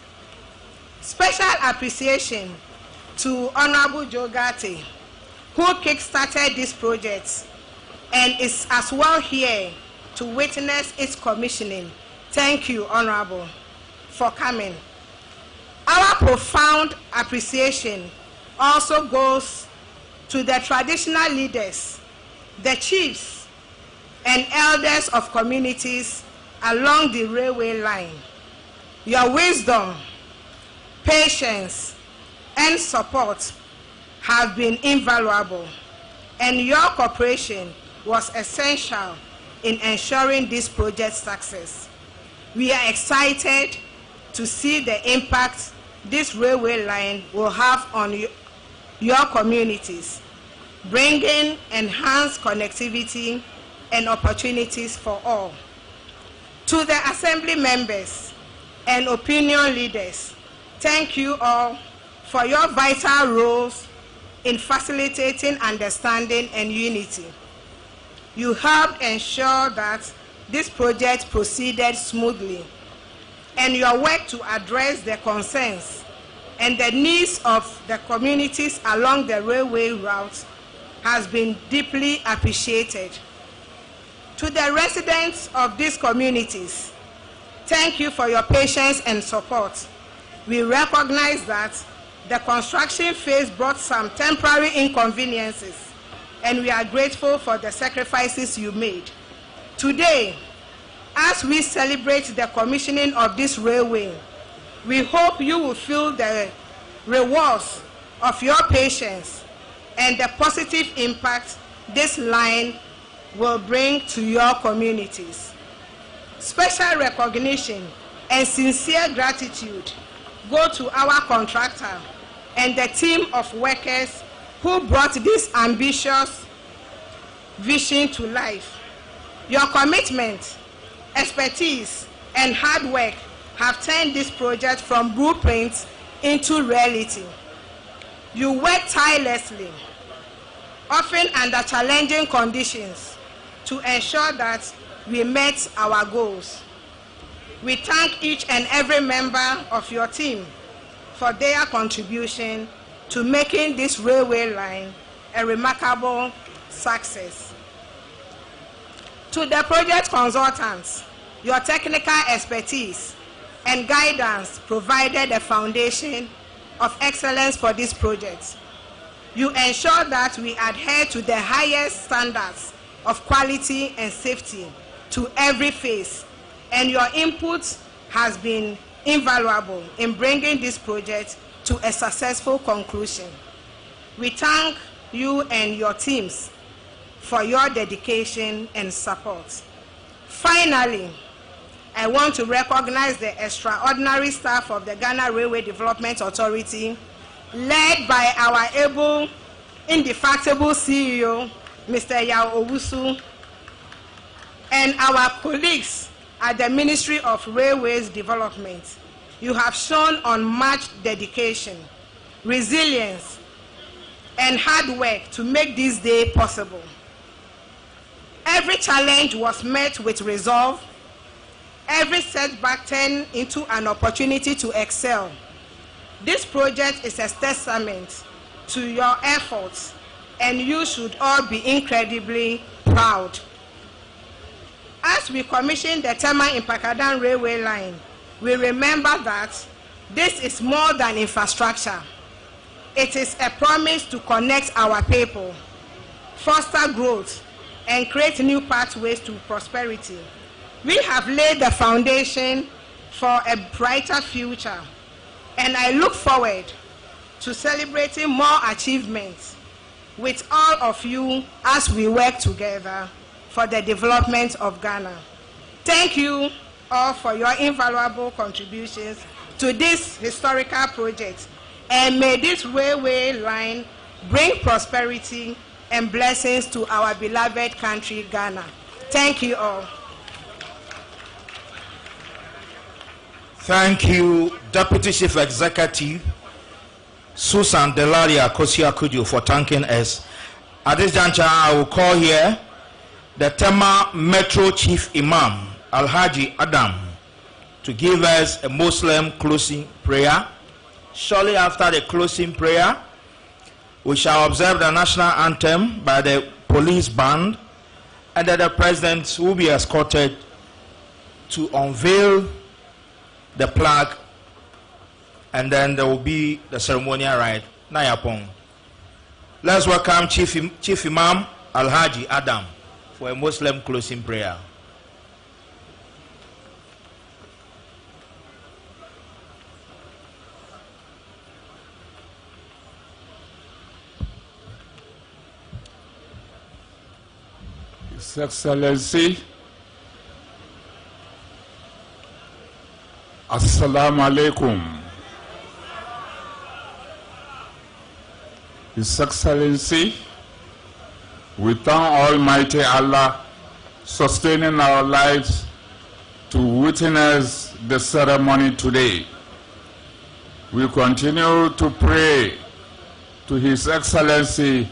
Special appreciation to Honorable Joe Gatti, who kick-started this project and is as well here to witness its commissioning. Thank you, Honorable, for coming. Our profound appreciation also goes to the traditional leaders, the chiefs, and elders of communities along the railway line. Your wisdom, patience, and support have been invaluable, and your cooperation was essential in ensuring this project's success. We are excited to see the impact this railway line will have on your communities, bringing enhanced connectivity and opportunities for all. To the Assembly members and opinion leaders, thank you all for your vital roles in facilitating understanding and unity. You helped ensure that this project proceeded smoothly, and your work to address the concerns and the needs of the communities along the railway route has been deeply appreciated. To the residents of these communities, thank you for your patience and support. We recognize that the construction phase brought some temporary inconveniences, and we are grateful for the sacrifices you made. Today, as we celebrate the commissioning of this railway, we hope you will feel the rewards of your patience and the positive impact this line will bring to your communities. Special recognition and sincere gratitude go to our contractor and the team of workers who brought this ambitious vision to life. Your commitment, expertise, and hard work have turned this project from blueprint into reality. You work tirelessly, often under challenging conditions, to ensure that we met our goals. We thank each and every member of your team for their contribution to making this railway line a remarkable success. To the project consultants, your technical expertise and guidance provided a foundation of excellence for this project. You ensure that we adhere to the highest standards of quality and safety to every phase, and your input has been invaluable in bringing this project to a successful conclusion. We thank you and your teams for your dedication and support. Finally, I want to recognize the extraordinary staff of the Ghana Railway Development Authority, led by our able, indefatigable CEO, Mr. Yao Owusu, and our colleagues at the Ministry of Railways Development. You have shown unmatched dedication, resilience, and hard work to make this day possible. Every challenge was met with resolve. Every setback turned into an opportunity to excel. This project is a testament to your efforts, and you should all be incredibly proud. As we commission the Tema-Impact railway line, we remember that this is more than infrastructure. It is a promise to connect our people, foster growth, and create new pathways to prosperity. We have laid the foundation for a brighter future, and I look forward to celebrating more achievements with all of you as we work together for the development of Ghana. Thank you all for your invaluable contributions to this historical project, and may this railway line bring prosperity and blessings to our beloved country, Ghana. Thank you all. Thank you, Deputy Chief Executive Susan Delaria Kosia-Kudio, for thanking us. At this juncture, I will call here the Tema Metro Chief Imam, Alhaji Adam, to give us a Muslim closing prayer. Shortly after the closing prayer, we shall observe the national anthem by the police band, and then the President will be escorted to unveil the plaque, and then there will be the ceremonial rite. Nayapong. Let's welcome Chief Imam Alhaji Adam for a Muslim closing prayer. His Excellency, Assalamu alaikum. His Excellency, we thank Almighty Allah sustaining our lives to witness the ceremony today. We continue to pray to His Excellency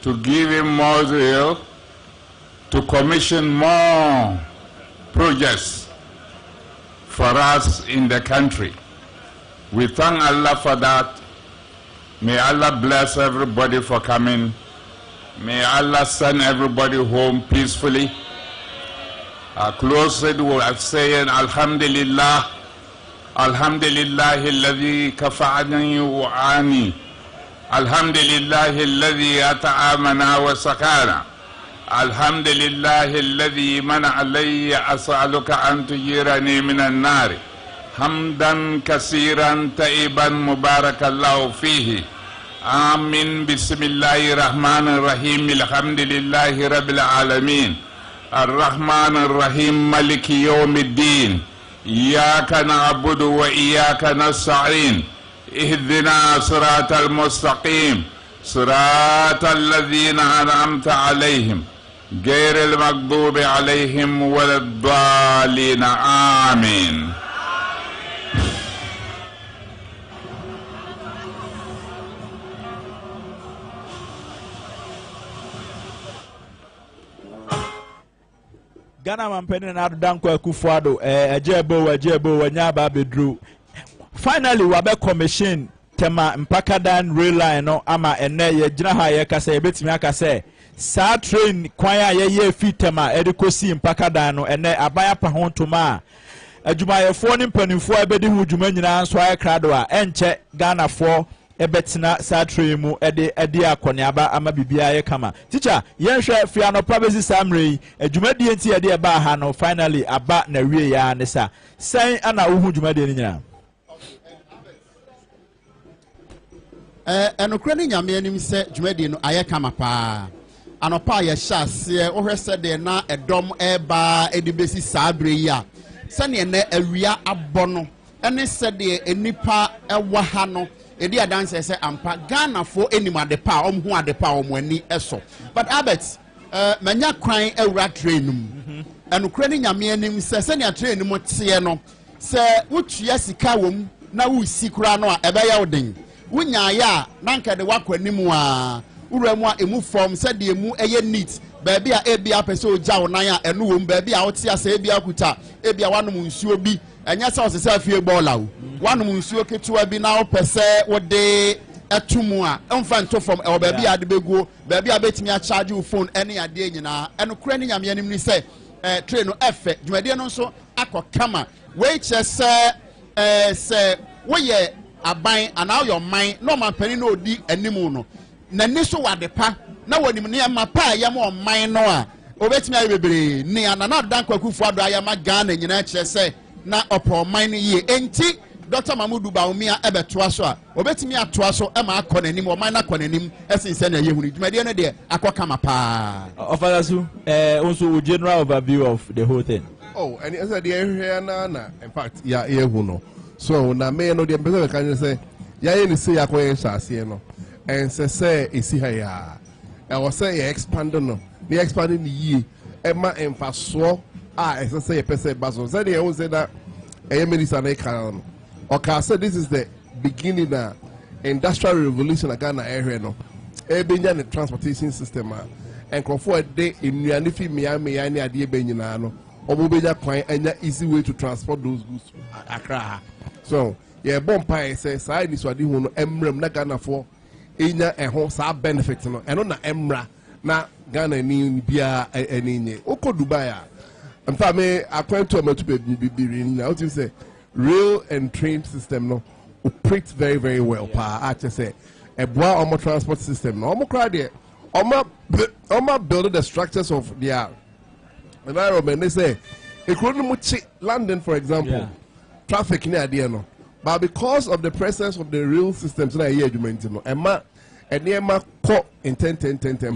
to give him more zeal, to commission more projects for us in the country. We thank Allah for that. May Allah bless everybody for coming. May Allah send everybody home peacefully. I close it with saying Alhamdulillah. Alhamdulillah alladhi kafa'ani wa'ani. Alhamdulillah alladhi ata'amana wa sakana. Alhamdulillah alladhi man alayya as'aluka an tujirani minan nari. Hamdan kasiran taiban mubarakallahu fihi. Amin. Bismillahirrahmanirrahim. Alhamdulillahi rabbil alamin. Ar-Rahmanir-Rahim. Maliki yawmiddin. Iyaka na'budu wa iyaka nasta'in. Ihdina siratal mustaqim. Siratal ladzina an'amta alayhim غير المغضوب عليهم ولا الضالين آمين. Ghana mampeni na Danko Akufo-Addo ejebo nyaba bedru. Finally wabe commission tema Mpakadan rail line no ama ene ye gina ha ye kasa ye betimi akase sa train kwan a ye fi tema edikosi Mpakadan no ene abaya pa hontoma adwumayefo ne mpanimfo abedi hu dwuma nyina nso aye krado a enche Ghana fo ebetina sa train mu ede akoniaba ama bibia ye kama teacher yenhwe fi anopa bezi samre adwumadi enti ede ba ha no finally aba na wie ya ne sa sen ana uhu dwumadi ni nyina enokra ni nyame anim se dwumadi no aye kama pa anopa ye hyase ohwe se de na edom eba edibesi sabre yi a se ne na awia abono ene se de enipa ewa ha no edi adanse se ampa Ghana fo enimade pa omhu ade pa omani eso but Albert manya kwan awura train num enokra ni nyame anim se ne train num tie no se wutua sika wom na wusi kura no a ebe ya odin wunya ya nanka de wakwanimu a uramu a emu form se de emu eye neat baabi a ebia pese oja wonan a enu wom baabi a wote ase ebia kuta ebia wanum nsuo bi enya se osese afie bola wo wanum nsuo ketua bi na opese wode etumu a emfa nto form e baabi a de beguo baabi a betimi a charge wo phone ene ade nyina enu kura ni nyame anim ni se train no efe dwumade no nso akokama we che se woye aban ana your mind no man pani no di animu no na ni so wadepa na wonim ne ma pa ya ma man no a obetimi aye bebre ni ana na Danko Akufo-Addo aya ma Ghana nyina kire se na opo man ye enti Dr. Mamudu Bawumia ebetoa so a obetimi atoa so e ma akọ nanim o man na akọ nanim esense na ye hunu dwumade no de akọka ma pa ofalasu also general overview of the whole thing. Oh, and as I hear na in fact ya hu no so na me no de person can say ya ye ni say akọ shase no and say isi ha ya I was say ya expand no the expanding ye e ma emfaso a say ya person baso say they won say that e minister na kan okay so this is the beginning of industrial revolution Ghana area no e benya the transportation system and crofo de enuane fi mia ni ade be nyina no obobenya kwan anya easy way to transport those goods Accra. So yeah bompa say say ni so ade hu no emrem na Ghana for enya eho sa benefit no eno na emra na Ghana ni bia enye oko Dubai a mfa me akwanto amatu bibiri na what you say rail and train system no operates very very well pa actually say e boa omo transport system no omo kra de omo build the structures of their environment. They say London, for example, traffic near there no, but because of the presence of the rail systems na here you mention no, Emma ko in 10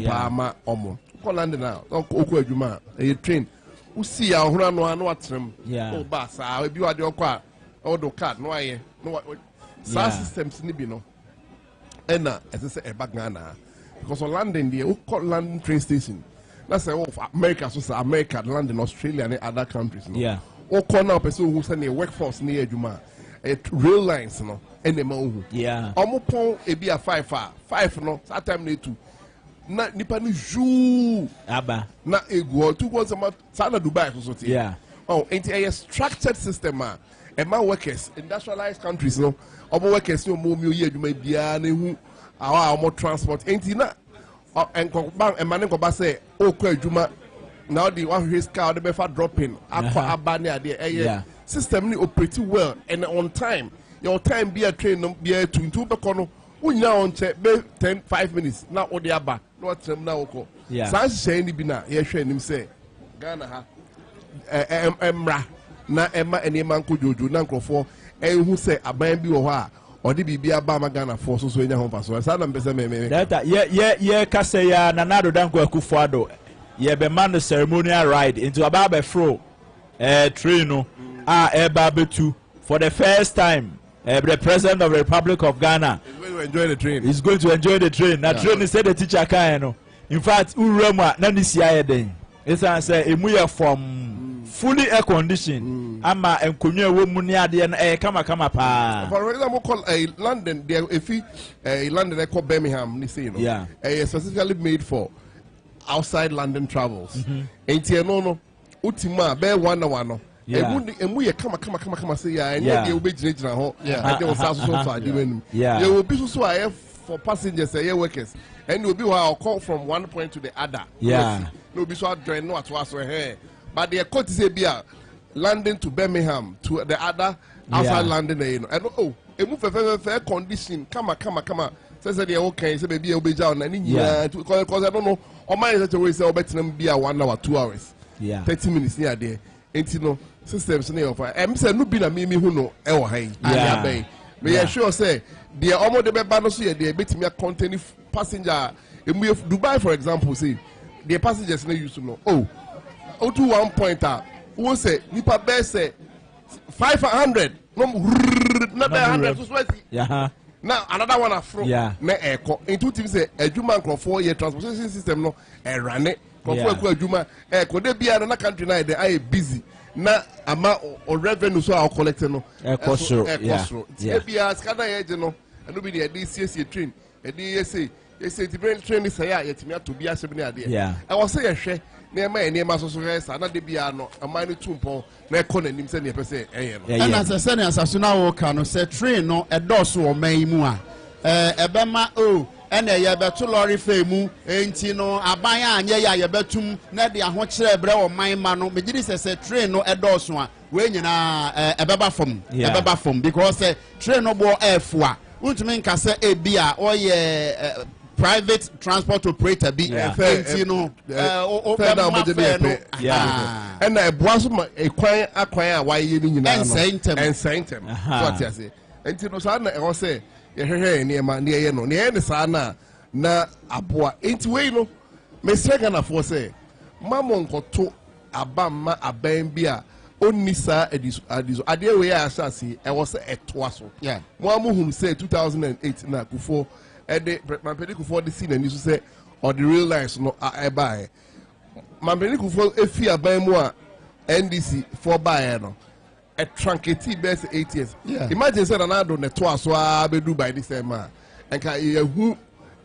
pa ma omo ko London now oko adwuma e train usi ya hora no anu atrem o bus a bi wade okwa o do card no aye no systems ni bi no ena ese e bag Ghana because of London there o call London train station. That's of America, so America, London, Australia, and other countries. No? Yeah. All corner person who send a workforce near Juma, rail lines, no, and the mountain. Yeah. Omopon e be a 5 no, that time they too. Na nipa ni ju. Aba. Na ego 2 months about Sana Dubai so. Yeah. Oh, into a structured system, and my workers, industrialized countries, no, omo workers no more year you may be who our more transport. Ain't na. And Manenkoba say, oh, Juma, now the one who is car, the befa dropping, aqua abania, the system operating well and on time. Your time be a train, be a 2 Bacono, we now on check 5 minutes, now or the abba, not them now. Yeah, Sans Shani Bina, yes, him say, Ghana, Emra, na Emma and Emanko Jojo, Nanko for, and who say, a bambi or or the Bibia Bama Ghana for so in the home pass. That yeah, Cassia, Nanado Danko Akufo-Addo. Yeah, be man the ceremonial ride into a barber fro, Trino, Barbetu for the first time. The president of the Republic of Ghana is going to enjoy the train. He's going to enjoy the train. Now, train is the teacher Kayano. in fact urema na ni sia den esan say emu ye from fully air condition ama enkonwa wo mu ni ade na kama pa. For example, call London there if London they call Birmingham ni say no specifically made for outside London travels. Enti no utima be 1 hour no emu ye kama say ya enye dey obegina ho and they will start so adi wenu. There will be so for passengers workers and will be will call from one point to the other. No be so join no at was here. But the court is a London to Birmingham to the other outside London, you know. And a move fair condition. Come. Says that okay, so maybe obey down and because I don't know. Or mine is such a way say better be a 1 hour, 2 hours. 30 minutes near there. Ain't you know systems near of I'm saying no be a mimi who know high. May I sure say the almost the banos here, they bet me a content passenger in Dubai, for example, say the passengers no used to know. To 1 point out, who say nipa best say 500 not 100 to sweaty. Now another one afro na echo into team say ejuma nko 4 year transportation system no run it for ejuma echo dey be another country now they are busy na ama o revenue so are collecting no echo be as kada ye no and be the DCC train e dey say the train is here yet me to be asem na ade I was say hwe nema so resa na de bia no amani tumpo na ekọ nanim se ne pese eye no and as se ne asaso na wo ka no se train no edoso o man mu a ebema ene ye beto lorry fa mu enti no aban anye ya ye betum na de aho kire bre o man ma no megiri se train no edoso a we nyina ebeba fom because train no bo airfo untumi nka se ebia o ye private transport operator be you know and I boss my acquire why you mean and saint what you say and you know sana I say near no near the sana na aboa ain't way no me second of say mamon koto abama aban bia onisa ediso ade we asase I was a twaso mo amuhum say 2008 na kufo my medical for the scene and you say or the real life no I buy my medical for if you buy more NDC for buy no a trunkety best 8 years. Imagine said another ne to so be do by this time and can you who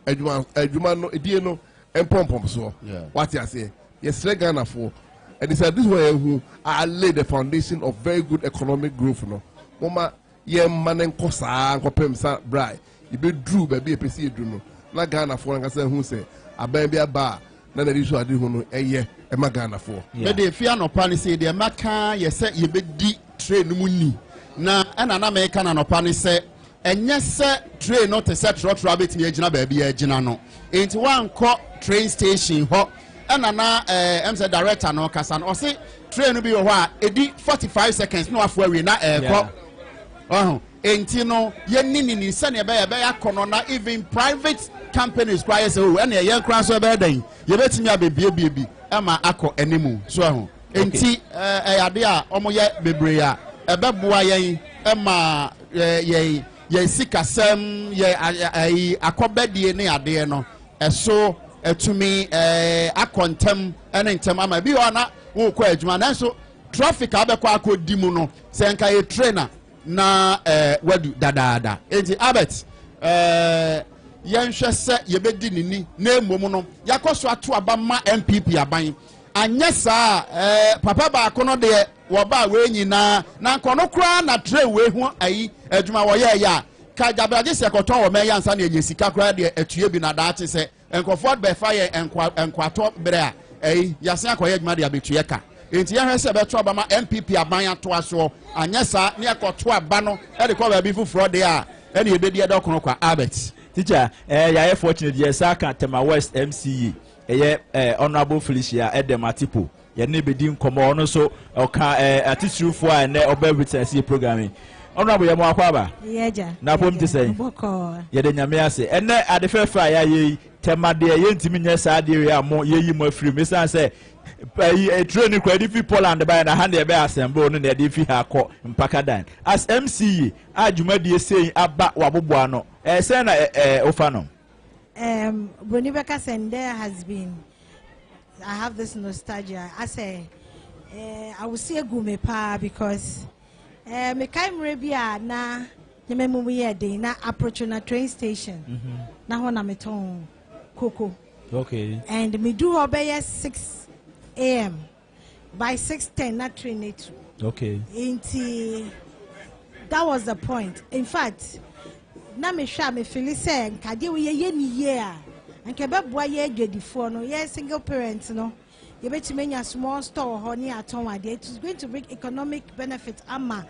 adwuma no edie no empom so what you say yes Ghana for and he said this way who I laid the foundation of very good economic growth no mama ye manen kosa nkopem sa brai you be drew baby PC do no na Ghana for nka say hu say aban bia ba na na risu ade hu no eye e ma Ghana for me dey fear no pan say dey maka ye say ye be di train mu ni na na me ka na no pan say enye say train no te say trotro abetimi agina ba bia agina no enti wan ko train station ho na em say director no kasa no say train no bi ho a edi 45 seconds no afo awie na ko enti no ye nini se ne be yakono na even private companies kwa say oh na ye kra so be dan ye betimi abebie bi ama akọ animu so enti ade a omo ye bebre a ebeboa yen ema ye sikasem ye akobedie ne ade no eso etumi akontem ene ntem ama bi ona wo kwa adwuma na so traffic abekọ akodi mu no se nka ye trainer na wadu dadada enti abet yenhwe se yebedi nini na emom no yakoso ato abama MPP aban anya saa papa ba kono de wo ba we nyina na nkono kura na tray we hu ayi adwuma wo ye ya ka jabaje se koton wo me yansa na enye sika kura de atue bi na daate se enkofo be fire enkwato bre a ayi yasen akoye adwuma de abetue ka enti ya hwese be to abama MPP aban ato aso anya saa ne akoto aba no e de ko ba bi fufuro de a e ne ebedi de kono kwa abet teacher ya fortunate yes aka Tema West MCE honorable Felicia Edematipo ye ne bedi nkomo no so oka atitrufu a ne oba witness programming honorable ye mo akwaba yeja na pom ti say ye de nyame ase ene adefefa ya ye Tema de ye ntimi nya saa de ya mo ye yi mo afiri me san say training kwa fi Poland by na hand be assemble no na de fi ha kọ mpaka dan as MCE adwuma de sei aba waboboa no say na ofa no Bonibeka Sende has been, I have this nostalgia. I say, I will see a gume pa because me kaim rebia na nyememu ye dey na approach na train station. Na ho na meton cocoa. Okay. And me do obey 6 a.m. By 6:10 na train it. Okay. That was the point. In fact, na me sha me feel say nkade we ye ni ye a nke beboa ye adwadifo no ye single parents no ye betimenya small store ho ni aton ade. It is going to bring economic benefit ama,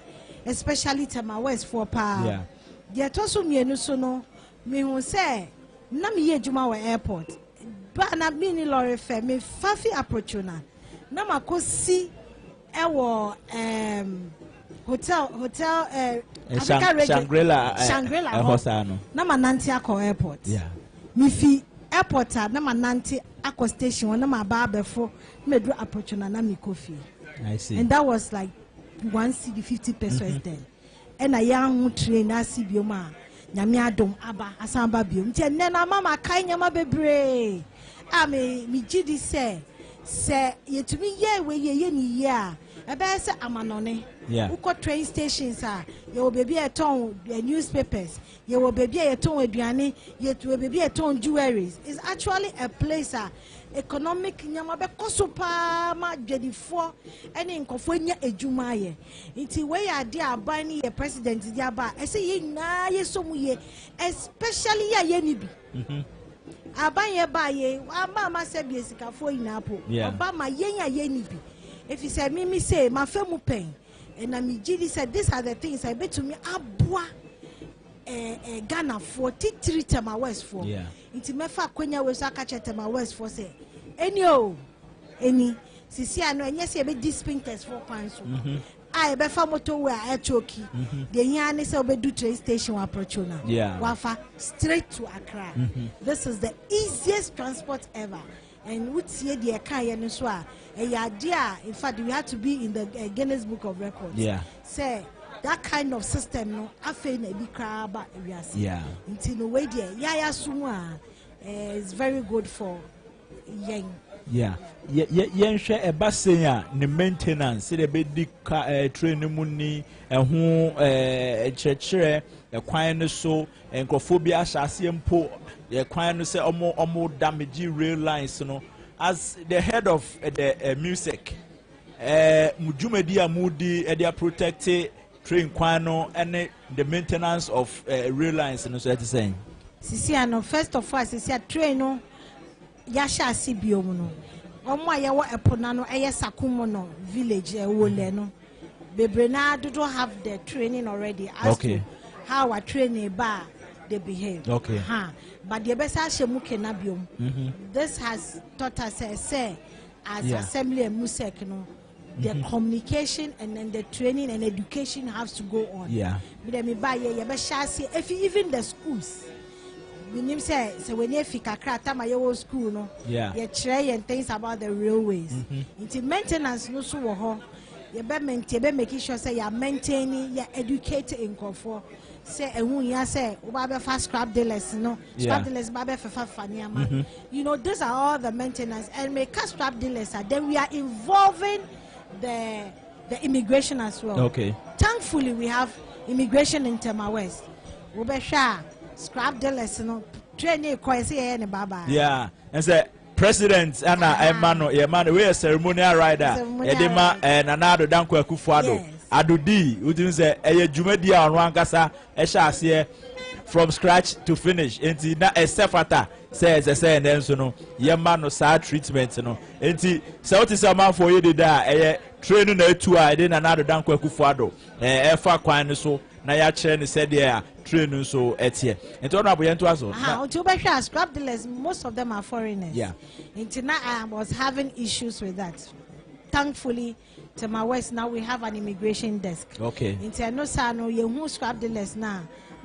especially to my West for pa. Yeah. Dia to so mienu so no me hu say na me ye adwuma wa airport ba na me ni lorry fare me fafi approach na makosi ewo hotel Shangri-La Hosano. Na mananti ako airport. Yeah. Mifi airport na mananti ako station na maba before me do approach na mi coffee. I see. And that was like 1 cedi 50 pesos then. And a young train na sibioma nyame adom aba asamba biom. Nti enne na mama kai nyama bebre. Me gidi say yetumi ye we ye ni ye a ebe se amanone. Yeah. Uko train stations you will be a ton newspapers, you will be a ton aduane, yet will be a ton jewelries. It's actually a place economic nyamabe kosopa ma jedifo any nkofo nya ejuma ye. Nti we ya dia abani ye president dia ba e say ye na ye somu ye, especially ye ni bi. Abanye ba ye ama se bi esikafo inapo. Oba ma ye ni bi. If you say me say my femu pen. And Amijidi said, these are the things I bet to me. Abwa Ghana for T3 Tema West for. Yeah. Into Mefa Quenya was a catch at Tema West for say. Any Sisi ano and yes, I be dispinters for pounds. I befa moto where I choki. The Yan is a do train station approach. Yeah. Wafa straight to Accra. This is the easiest transport ever. And would see the Akaya Niswa. In fact, we had to be in the Guinness Book of Records. Yeah. Say that kind of system, no, I feel a big crab. Yeah. Until no way there, Yaya Suma is very good for young. Yeah. Yen share a bassaya, the maintenance, the big train muni, and who church, a quiet so, and Crophobia Shasian po, a quiet say, almost damage rail lines, you know. As the head of the music, Mujumedia Moody, they protected train quano and the maintenance of rail lines, and so that's saying. Sisiano, first of all, Sisia train, Yasha Sibiono, Omayawa Eponano, Ayasakumono village, Woleno. Bebrena do not have the training already as to how a trainee bar they behave. Okay. But the best nabium. This has taught us say as assembly and music, the communication and then the training and education has to go on. Yeah. If even the schools, we say when you fika time your school, no, you try and things about the railways. It's maintenance no so you be making sure say you are maintaining, you are educated in comfort. Say ya say ubabe fast scrap dealers no scrap dealers babe for faniama. You know, these are all the maintenance and make scrap dealers then we are involving the immigration as well. Okay. Thankfully we have immigration in Tema West. Ubesha scrap dealers no train ko say any baba. Yeah. And say President Anna Emmanuel we a ceremonial rider. Edema and Nanado Danko Akufo-Addo. Adudi, we say a Jumedia on Wankasa, Esha from scratch to finish. And na a Sefata says, I say, and then so no, Yamano sad treatment, no. And South is a man for you, a training a tour, I didn't another Danko Akufo-Addo, Efa Quine so, Naya Chen said, yeah, training so at here. And turn up to us. To scrap dealers, most of them are foreigners. Yeah. And tonight I was having issues with that. Thankfully, to my west now we have an immigration desk. Okay. You scrap dealers now,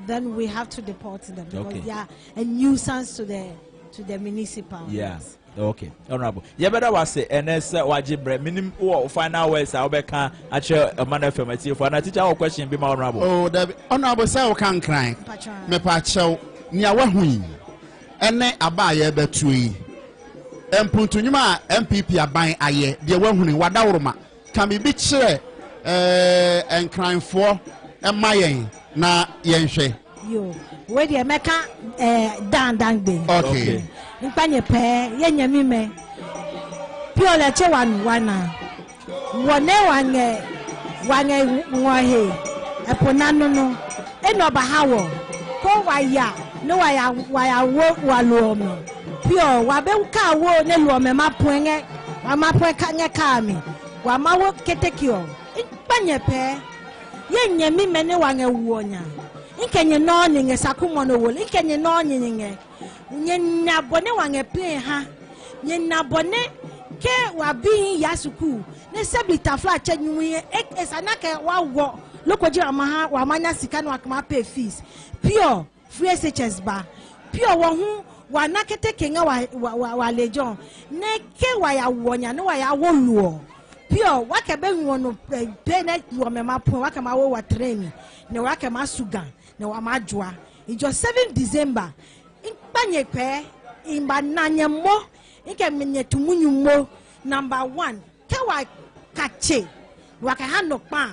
then we have to deport them because they are a nuisance to the municipal. Yeah. Okay. Honorable. You better was say NS wajibre minimum or final words I will can actually Omanfm for a teacher question be more honorable. Oh, the honorable say can cry. Me pacho nya wahui. ene abaye betui empuntunyuma MPP aban aye de wahunu wadawroma kan bi kire enkranfo emayen na yenhwe yo we de meka dan gbe okay npanye pe yenyami me piola che wana wone wange ngwahe eponano no eno bahawo ko waya no waya wo waluomo pio wabe ka wo ne luome mapwenge amapwe kanye kami wa mawo ketekio npanye pe yenyami me ne wange wonya nkenye no ninge sakumo no wol nkenye no nyinge nyenya bone wange play ha nyenya bone ke wabi yasuku ne seblita fla chenyu esanake wawo lokoji amaha wa manya sika no akama pay fees pure free SHS ba pure wo hu wa nakete kenga wa legion ne ke wa ya wonya ne wa ya woluo pure wakebe nwo no pe ne wo mema pon wakama wo wa training ne wakama suga ne wa majwa ijo 7 December impanye pe imba nanyemo ike menye tumunyumo number 1 kewa kache waka hano pa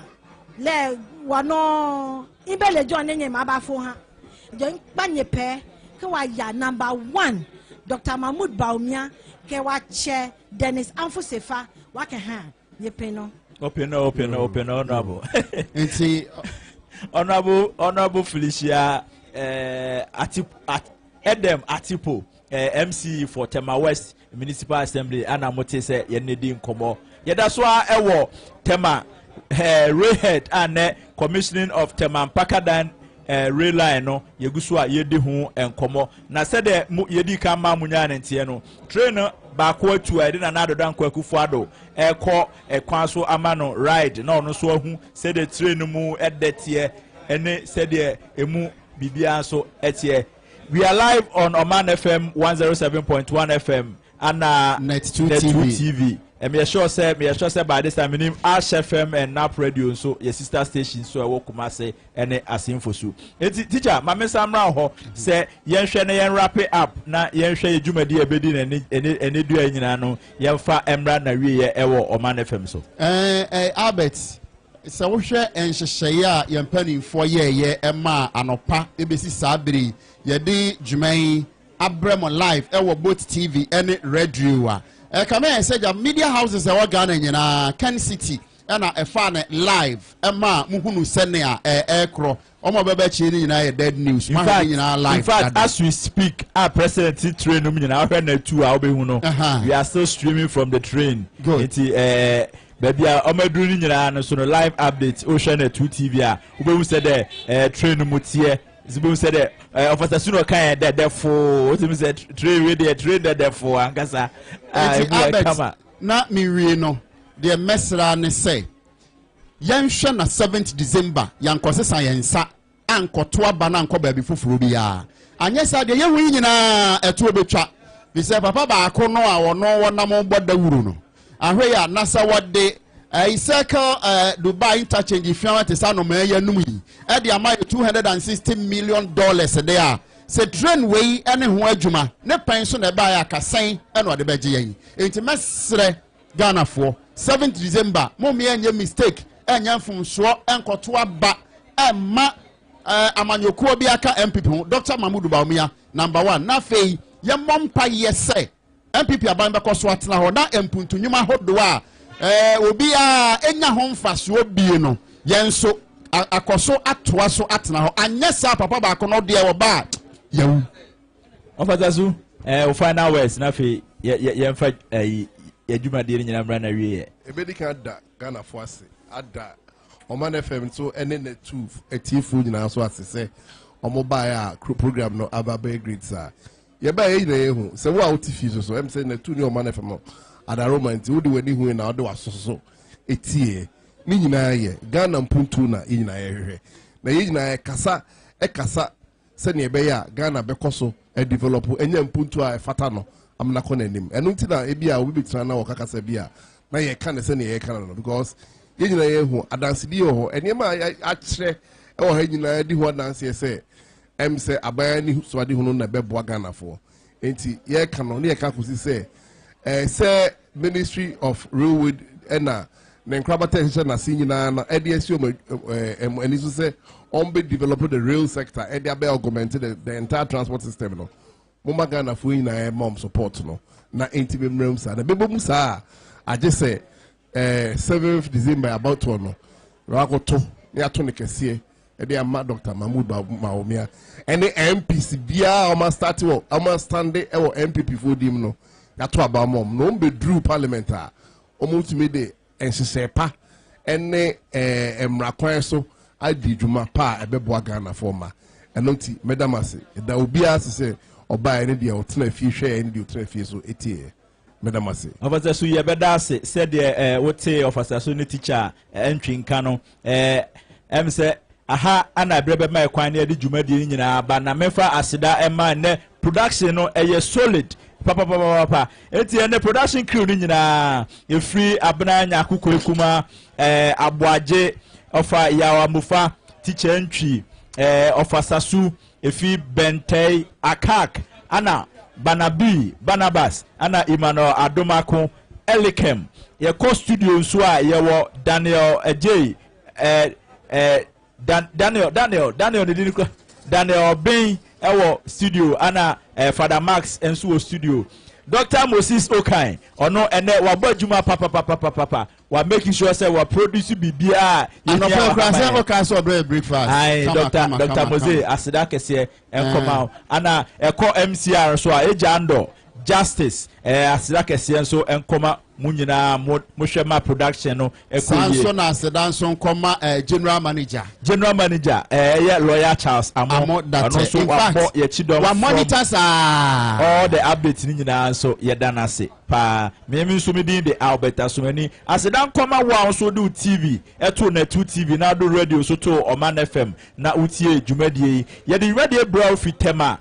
le wano ibele jo nenye mabafo ha jo panye pe kewa ya number 1 Dr. Mahmoud Baumia kewa che Dennis Amfusefa waka ha yepeno open honorable honorable Felicia Edem Atipo MC for Tema West Municipal Assembly ana mote se yenedi nkomo yeda so a ewo Tema Rayhead and commissioning of Tema Pakadan rail line no yeguso a yedi hu enkomo na se de yedi kan ma munya ntie no train ba ko atu a de na adodan kwa kufuado ekọ ekwan so amano ride na ono so ahu se de train mu edetie ene se de emu bibia so etie. We are live on Oman FM 107.1 FM and Net 2 TV. And me sure say by this time name Ash FM and Nap Radio so your sister station so I will come say any asinfo so. Teacher, my Samra ho say yen hwe na yen wrap it up na yen hwe edwumadi ebedi na ene dua nyina no yen fa emra na wie ewo Oman FM so. Albert se wo hwe enhyehyeye a yen panimfo ye ema anopa ebesi sabiri yedi juman abremo live ewo both TV and radio a kama say media houses e Ghana nyina Ken City na efane live ema muhunu sene a ekro omo bebe chi ni nyina dead news ma nyina live. In fact, as we speak our president train no nyina ahwe na 2 a obehu no we are still streaming from the train. Enti baby omaduru ni nyina no so no live update Ocean 2 TV a obehu say the train no mutie Zibu said officer Suno can therefore what him said train with the train therefore Angasa na mi we no the mesra ne say yanhwe na 7th December yankosesa yensa ankoto aba na anko ba bi fufuru bia anya sa de yewu nyina eto obetwa bi say papa ba akọ no a wono wonam boda wuru no ahwe ya nasa wode circle Dubai interchange if you want to say no me yanum yi e de ama $260 million there se train way ene ho adwuma ne pan so na ba ya kasan e no de beje yen enti mesre Ghana for 7th December mo me anya mistake enya mfumso enkoto aba emma amanyokuo bi aka MPP Dr. Mahmoud Baumia number 1 na fei ye mompa yese MPP aban bekoso atena ho na empuntunyuma hodo a obi a enya ho mfaso bie no yenso akoso atoa so atena ho anyesa papa ba kono de wo ba yawu ofatazu o final words na fe ye mfa adwuma de nyina mra na wie ebedi kan da Ghana fo ase ada Oman FM so ene ne 2 etifu nyina so ase se omo ba ya program no ababe great sir ye ba ye na ehu se wo a otifi so em se na 2 ni Oman FM adaroma nti wo de wani hu na wo de wasoso etie ni nyina ye Ghana mpuntu na nyina ye hwehwe na ye nyina ye kasa se ne be ya Ghana bekoso e develop enya mpuntu a fata no amna kọ nanim enu nti na ebi a obi betra na wakakasa bi a na ye ka ne se ne ye ka no because ye nyina ye hu adanse bi ho enema a kire e wo ha nyina di ho adanse ye se em se aban ni so ade hu no na bebo Ghana fo enti ye ka no ne ka kusi say Ministry of Railway ena na nkrabata ehye na si nyina na ede esi eni so say on be develop the rail sector ede abe augment the entire transport system no mama Ghana fo nyina mom support no na enti be mrem sa na bebo mu sa age say 7th December about to no rakoto ne ato ne kese ede ama Dr. Mahmoud Maomia ene MPC bia o ma start wo o ma stand e wo MPP fo dim no yato aba mom no be drew parliament a o mu tumi de ensesepa ene emrakwan so adi dwuma pa ebebo Ghana forma eno ti medamase da obi asese oba ene de otena fie hwe ene de otena fie so etie medamase officer so ye beda ase said the wote officer so ne teacher entwinka no say aha ana brebe mai kwan ne de dwuma de nyina ba na mefa aseda ema ne production no solid papa eti ne production crew ni nyina efri abna nya akukọ ekuma aboaje ofa yawa mufa teacher entry ofa sasu efi bentay akak ana banabi banabas ana Emmanuel Adomako Elikem ye co studio nso a ye wo Daniel J Daniel Ben ewo studio ana Father Max enso wo studio Dr. Moses Okai ono ene wabo adwuma papa wa making sure say we produce bibia no for okay so breakfast ai Dr. Moses asida kese enkoma ana eko MCR so a ejando justice asida kese enso enkoma munyina moshema production no Sanso na sedanso nkoma general manager yeah lawyer Charles Amo that in fact wa monitors all the updates ni nyina so yedana se pa me so me din de Alberta so mani asedan koma wa so do TV eto na 2 TV na do radio so to Oman FM na utie dwumadie ye de radio brow fitema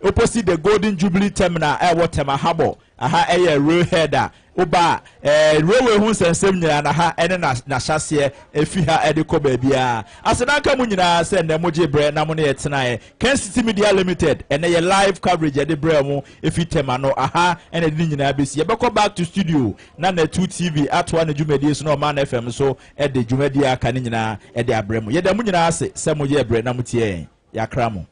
opposite the Golden Jubilee terminal Tema Habo aha real header oba railway hu sensem nyina na ha ene na hyase efi ha ede ko ba bia asedanka mu nyina se na moje bre na mo ne yetena Ken City Media Limited ene ye live coverage ede bre mu efi tema no aha ene de nyina besi ye beko back to studio na 2 TV atwa na dwumadi so no Oman FM so ede dwumadi aka ne nyina ede abre mu ye da mu nyina se mo ye bre na mo tie yakra mu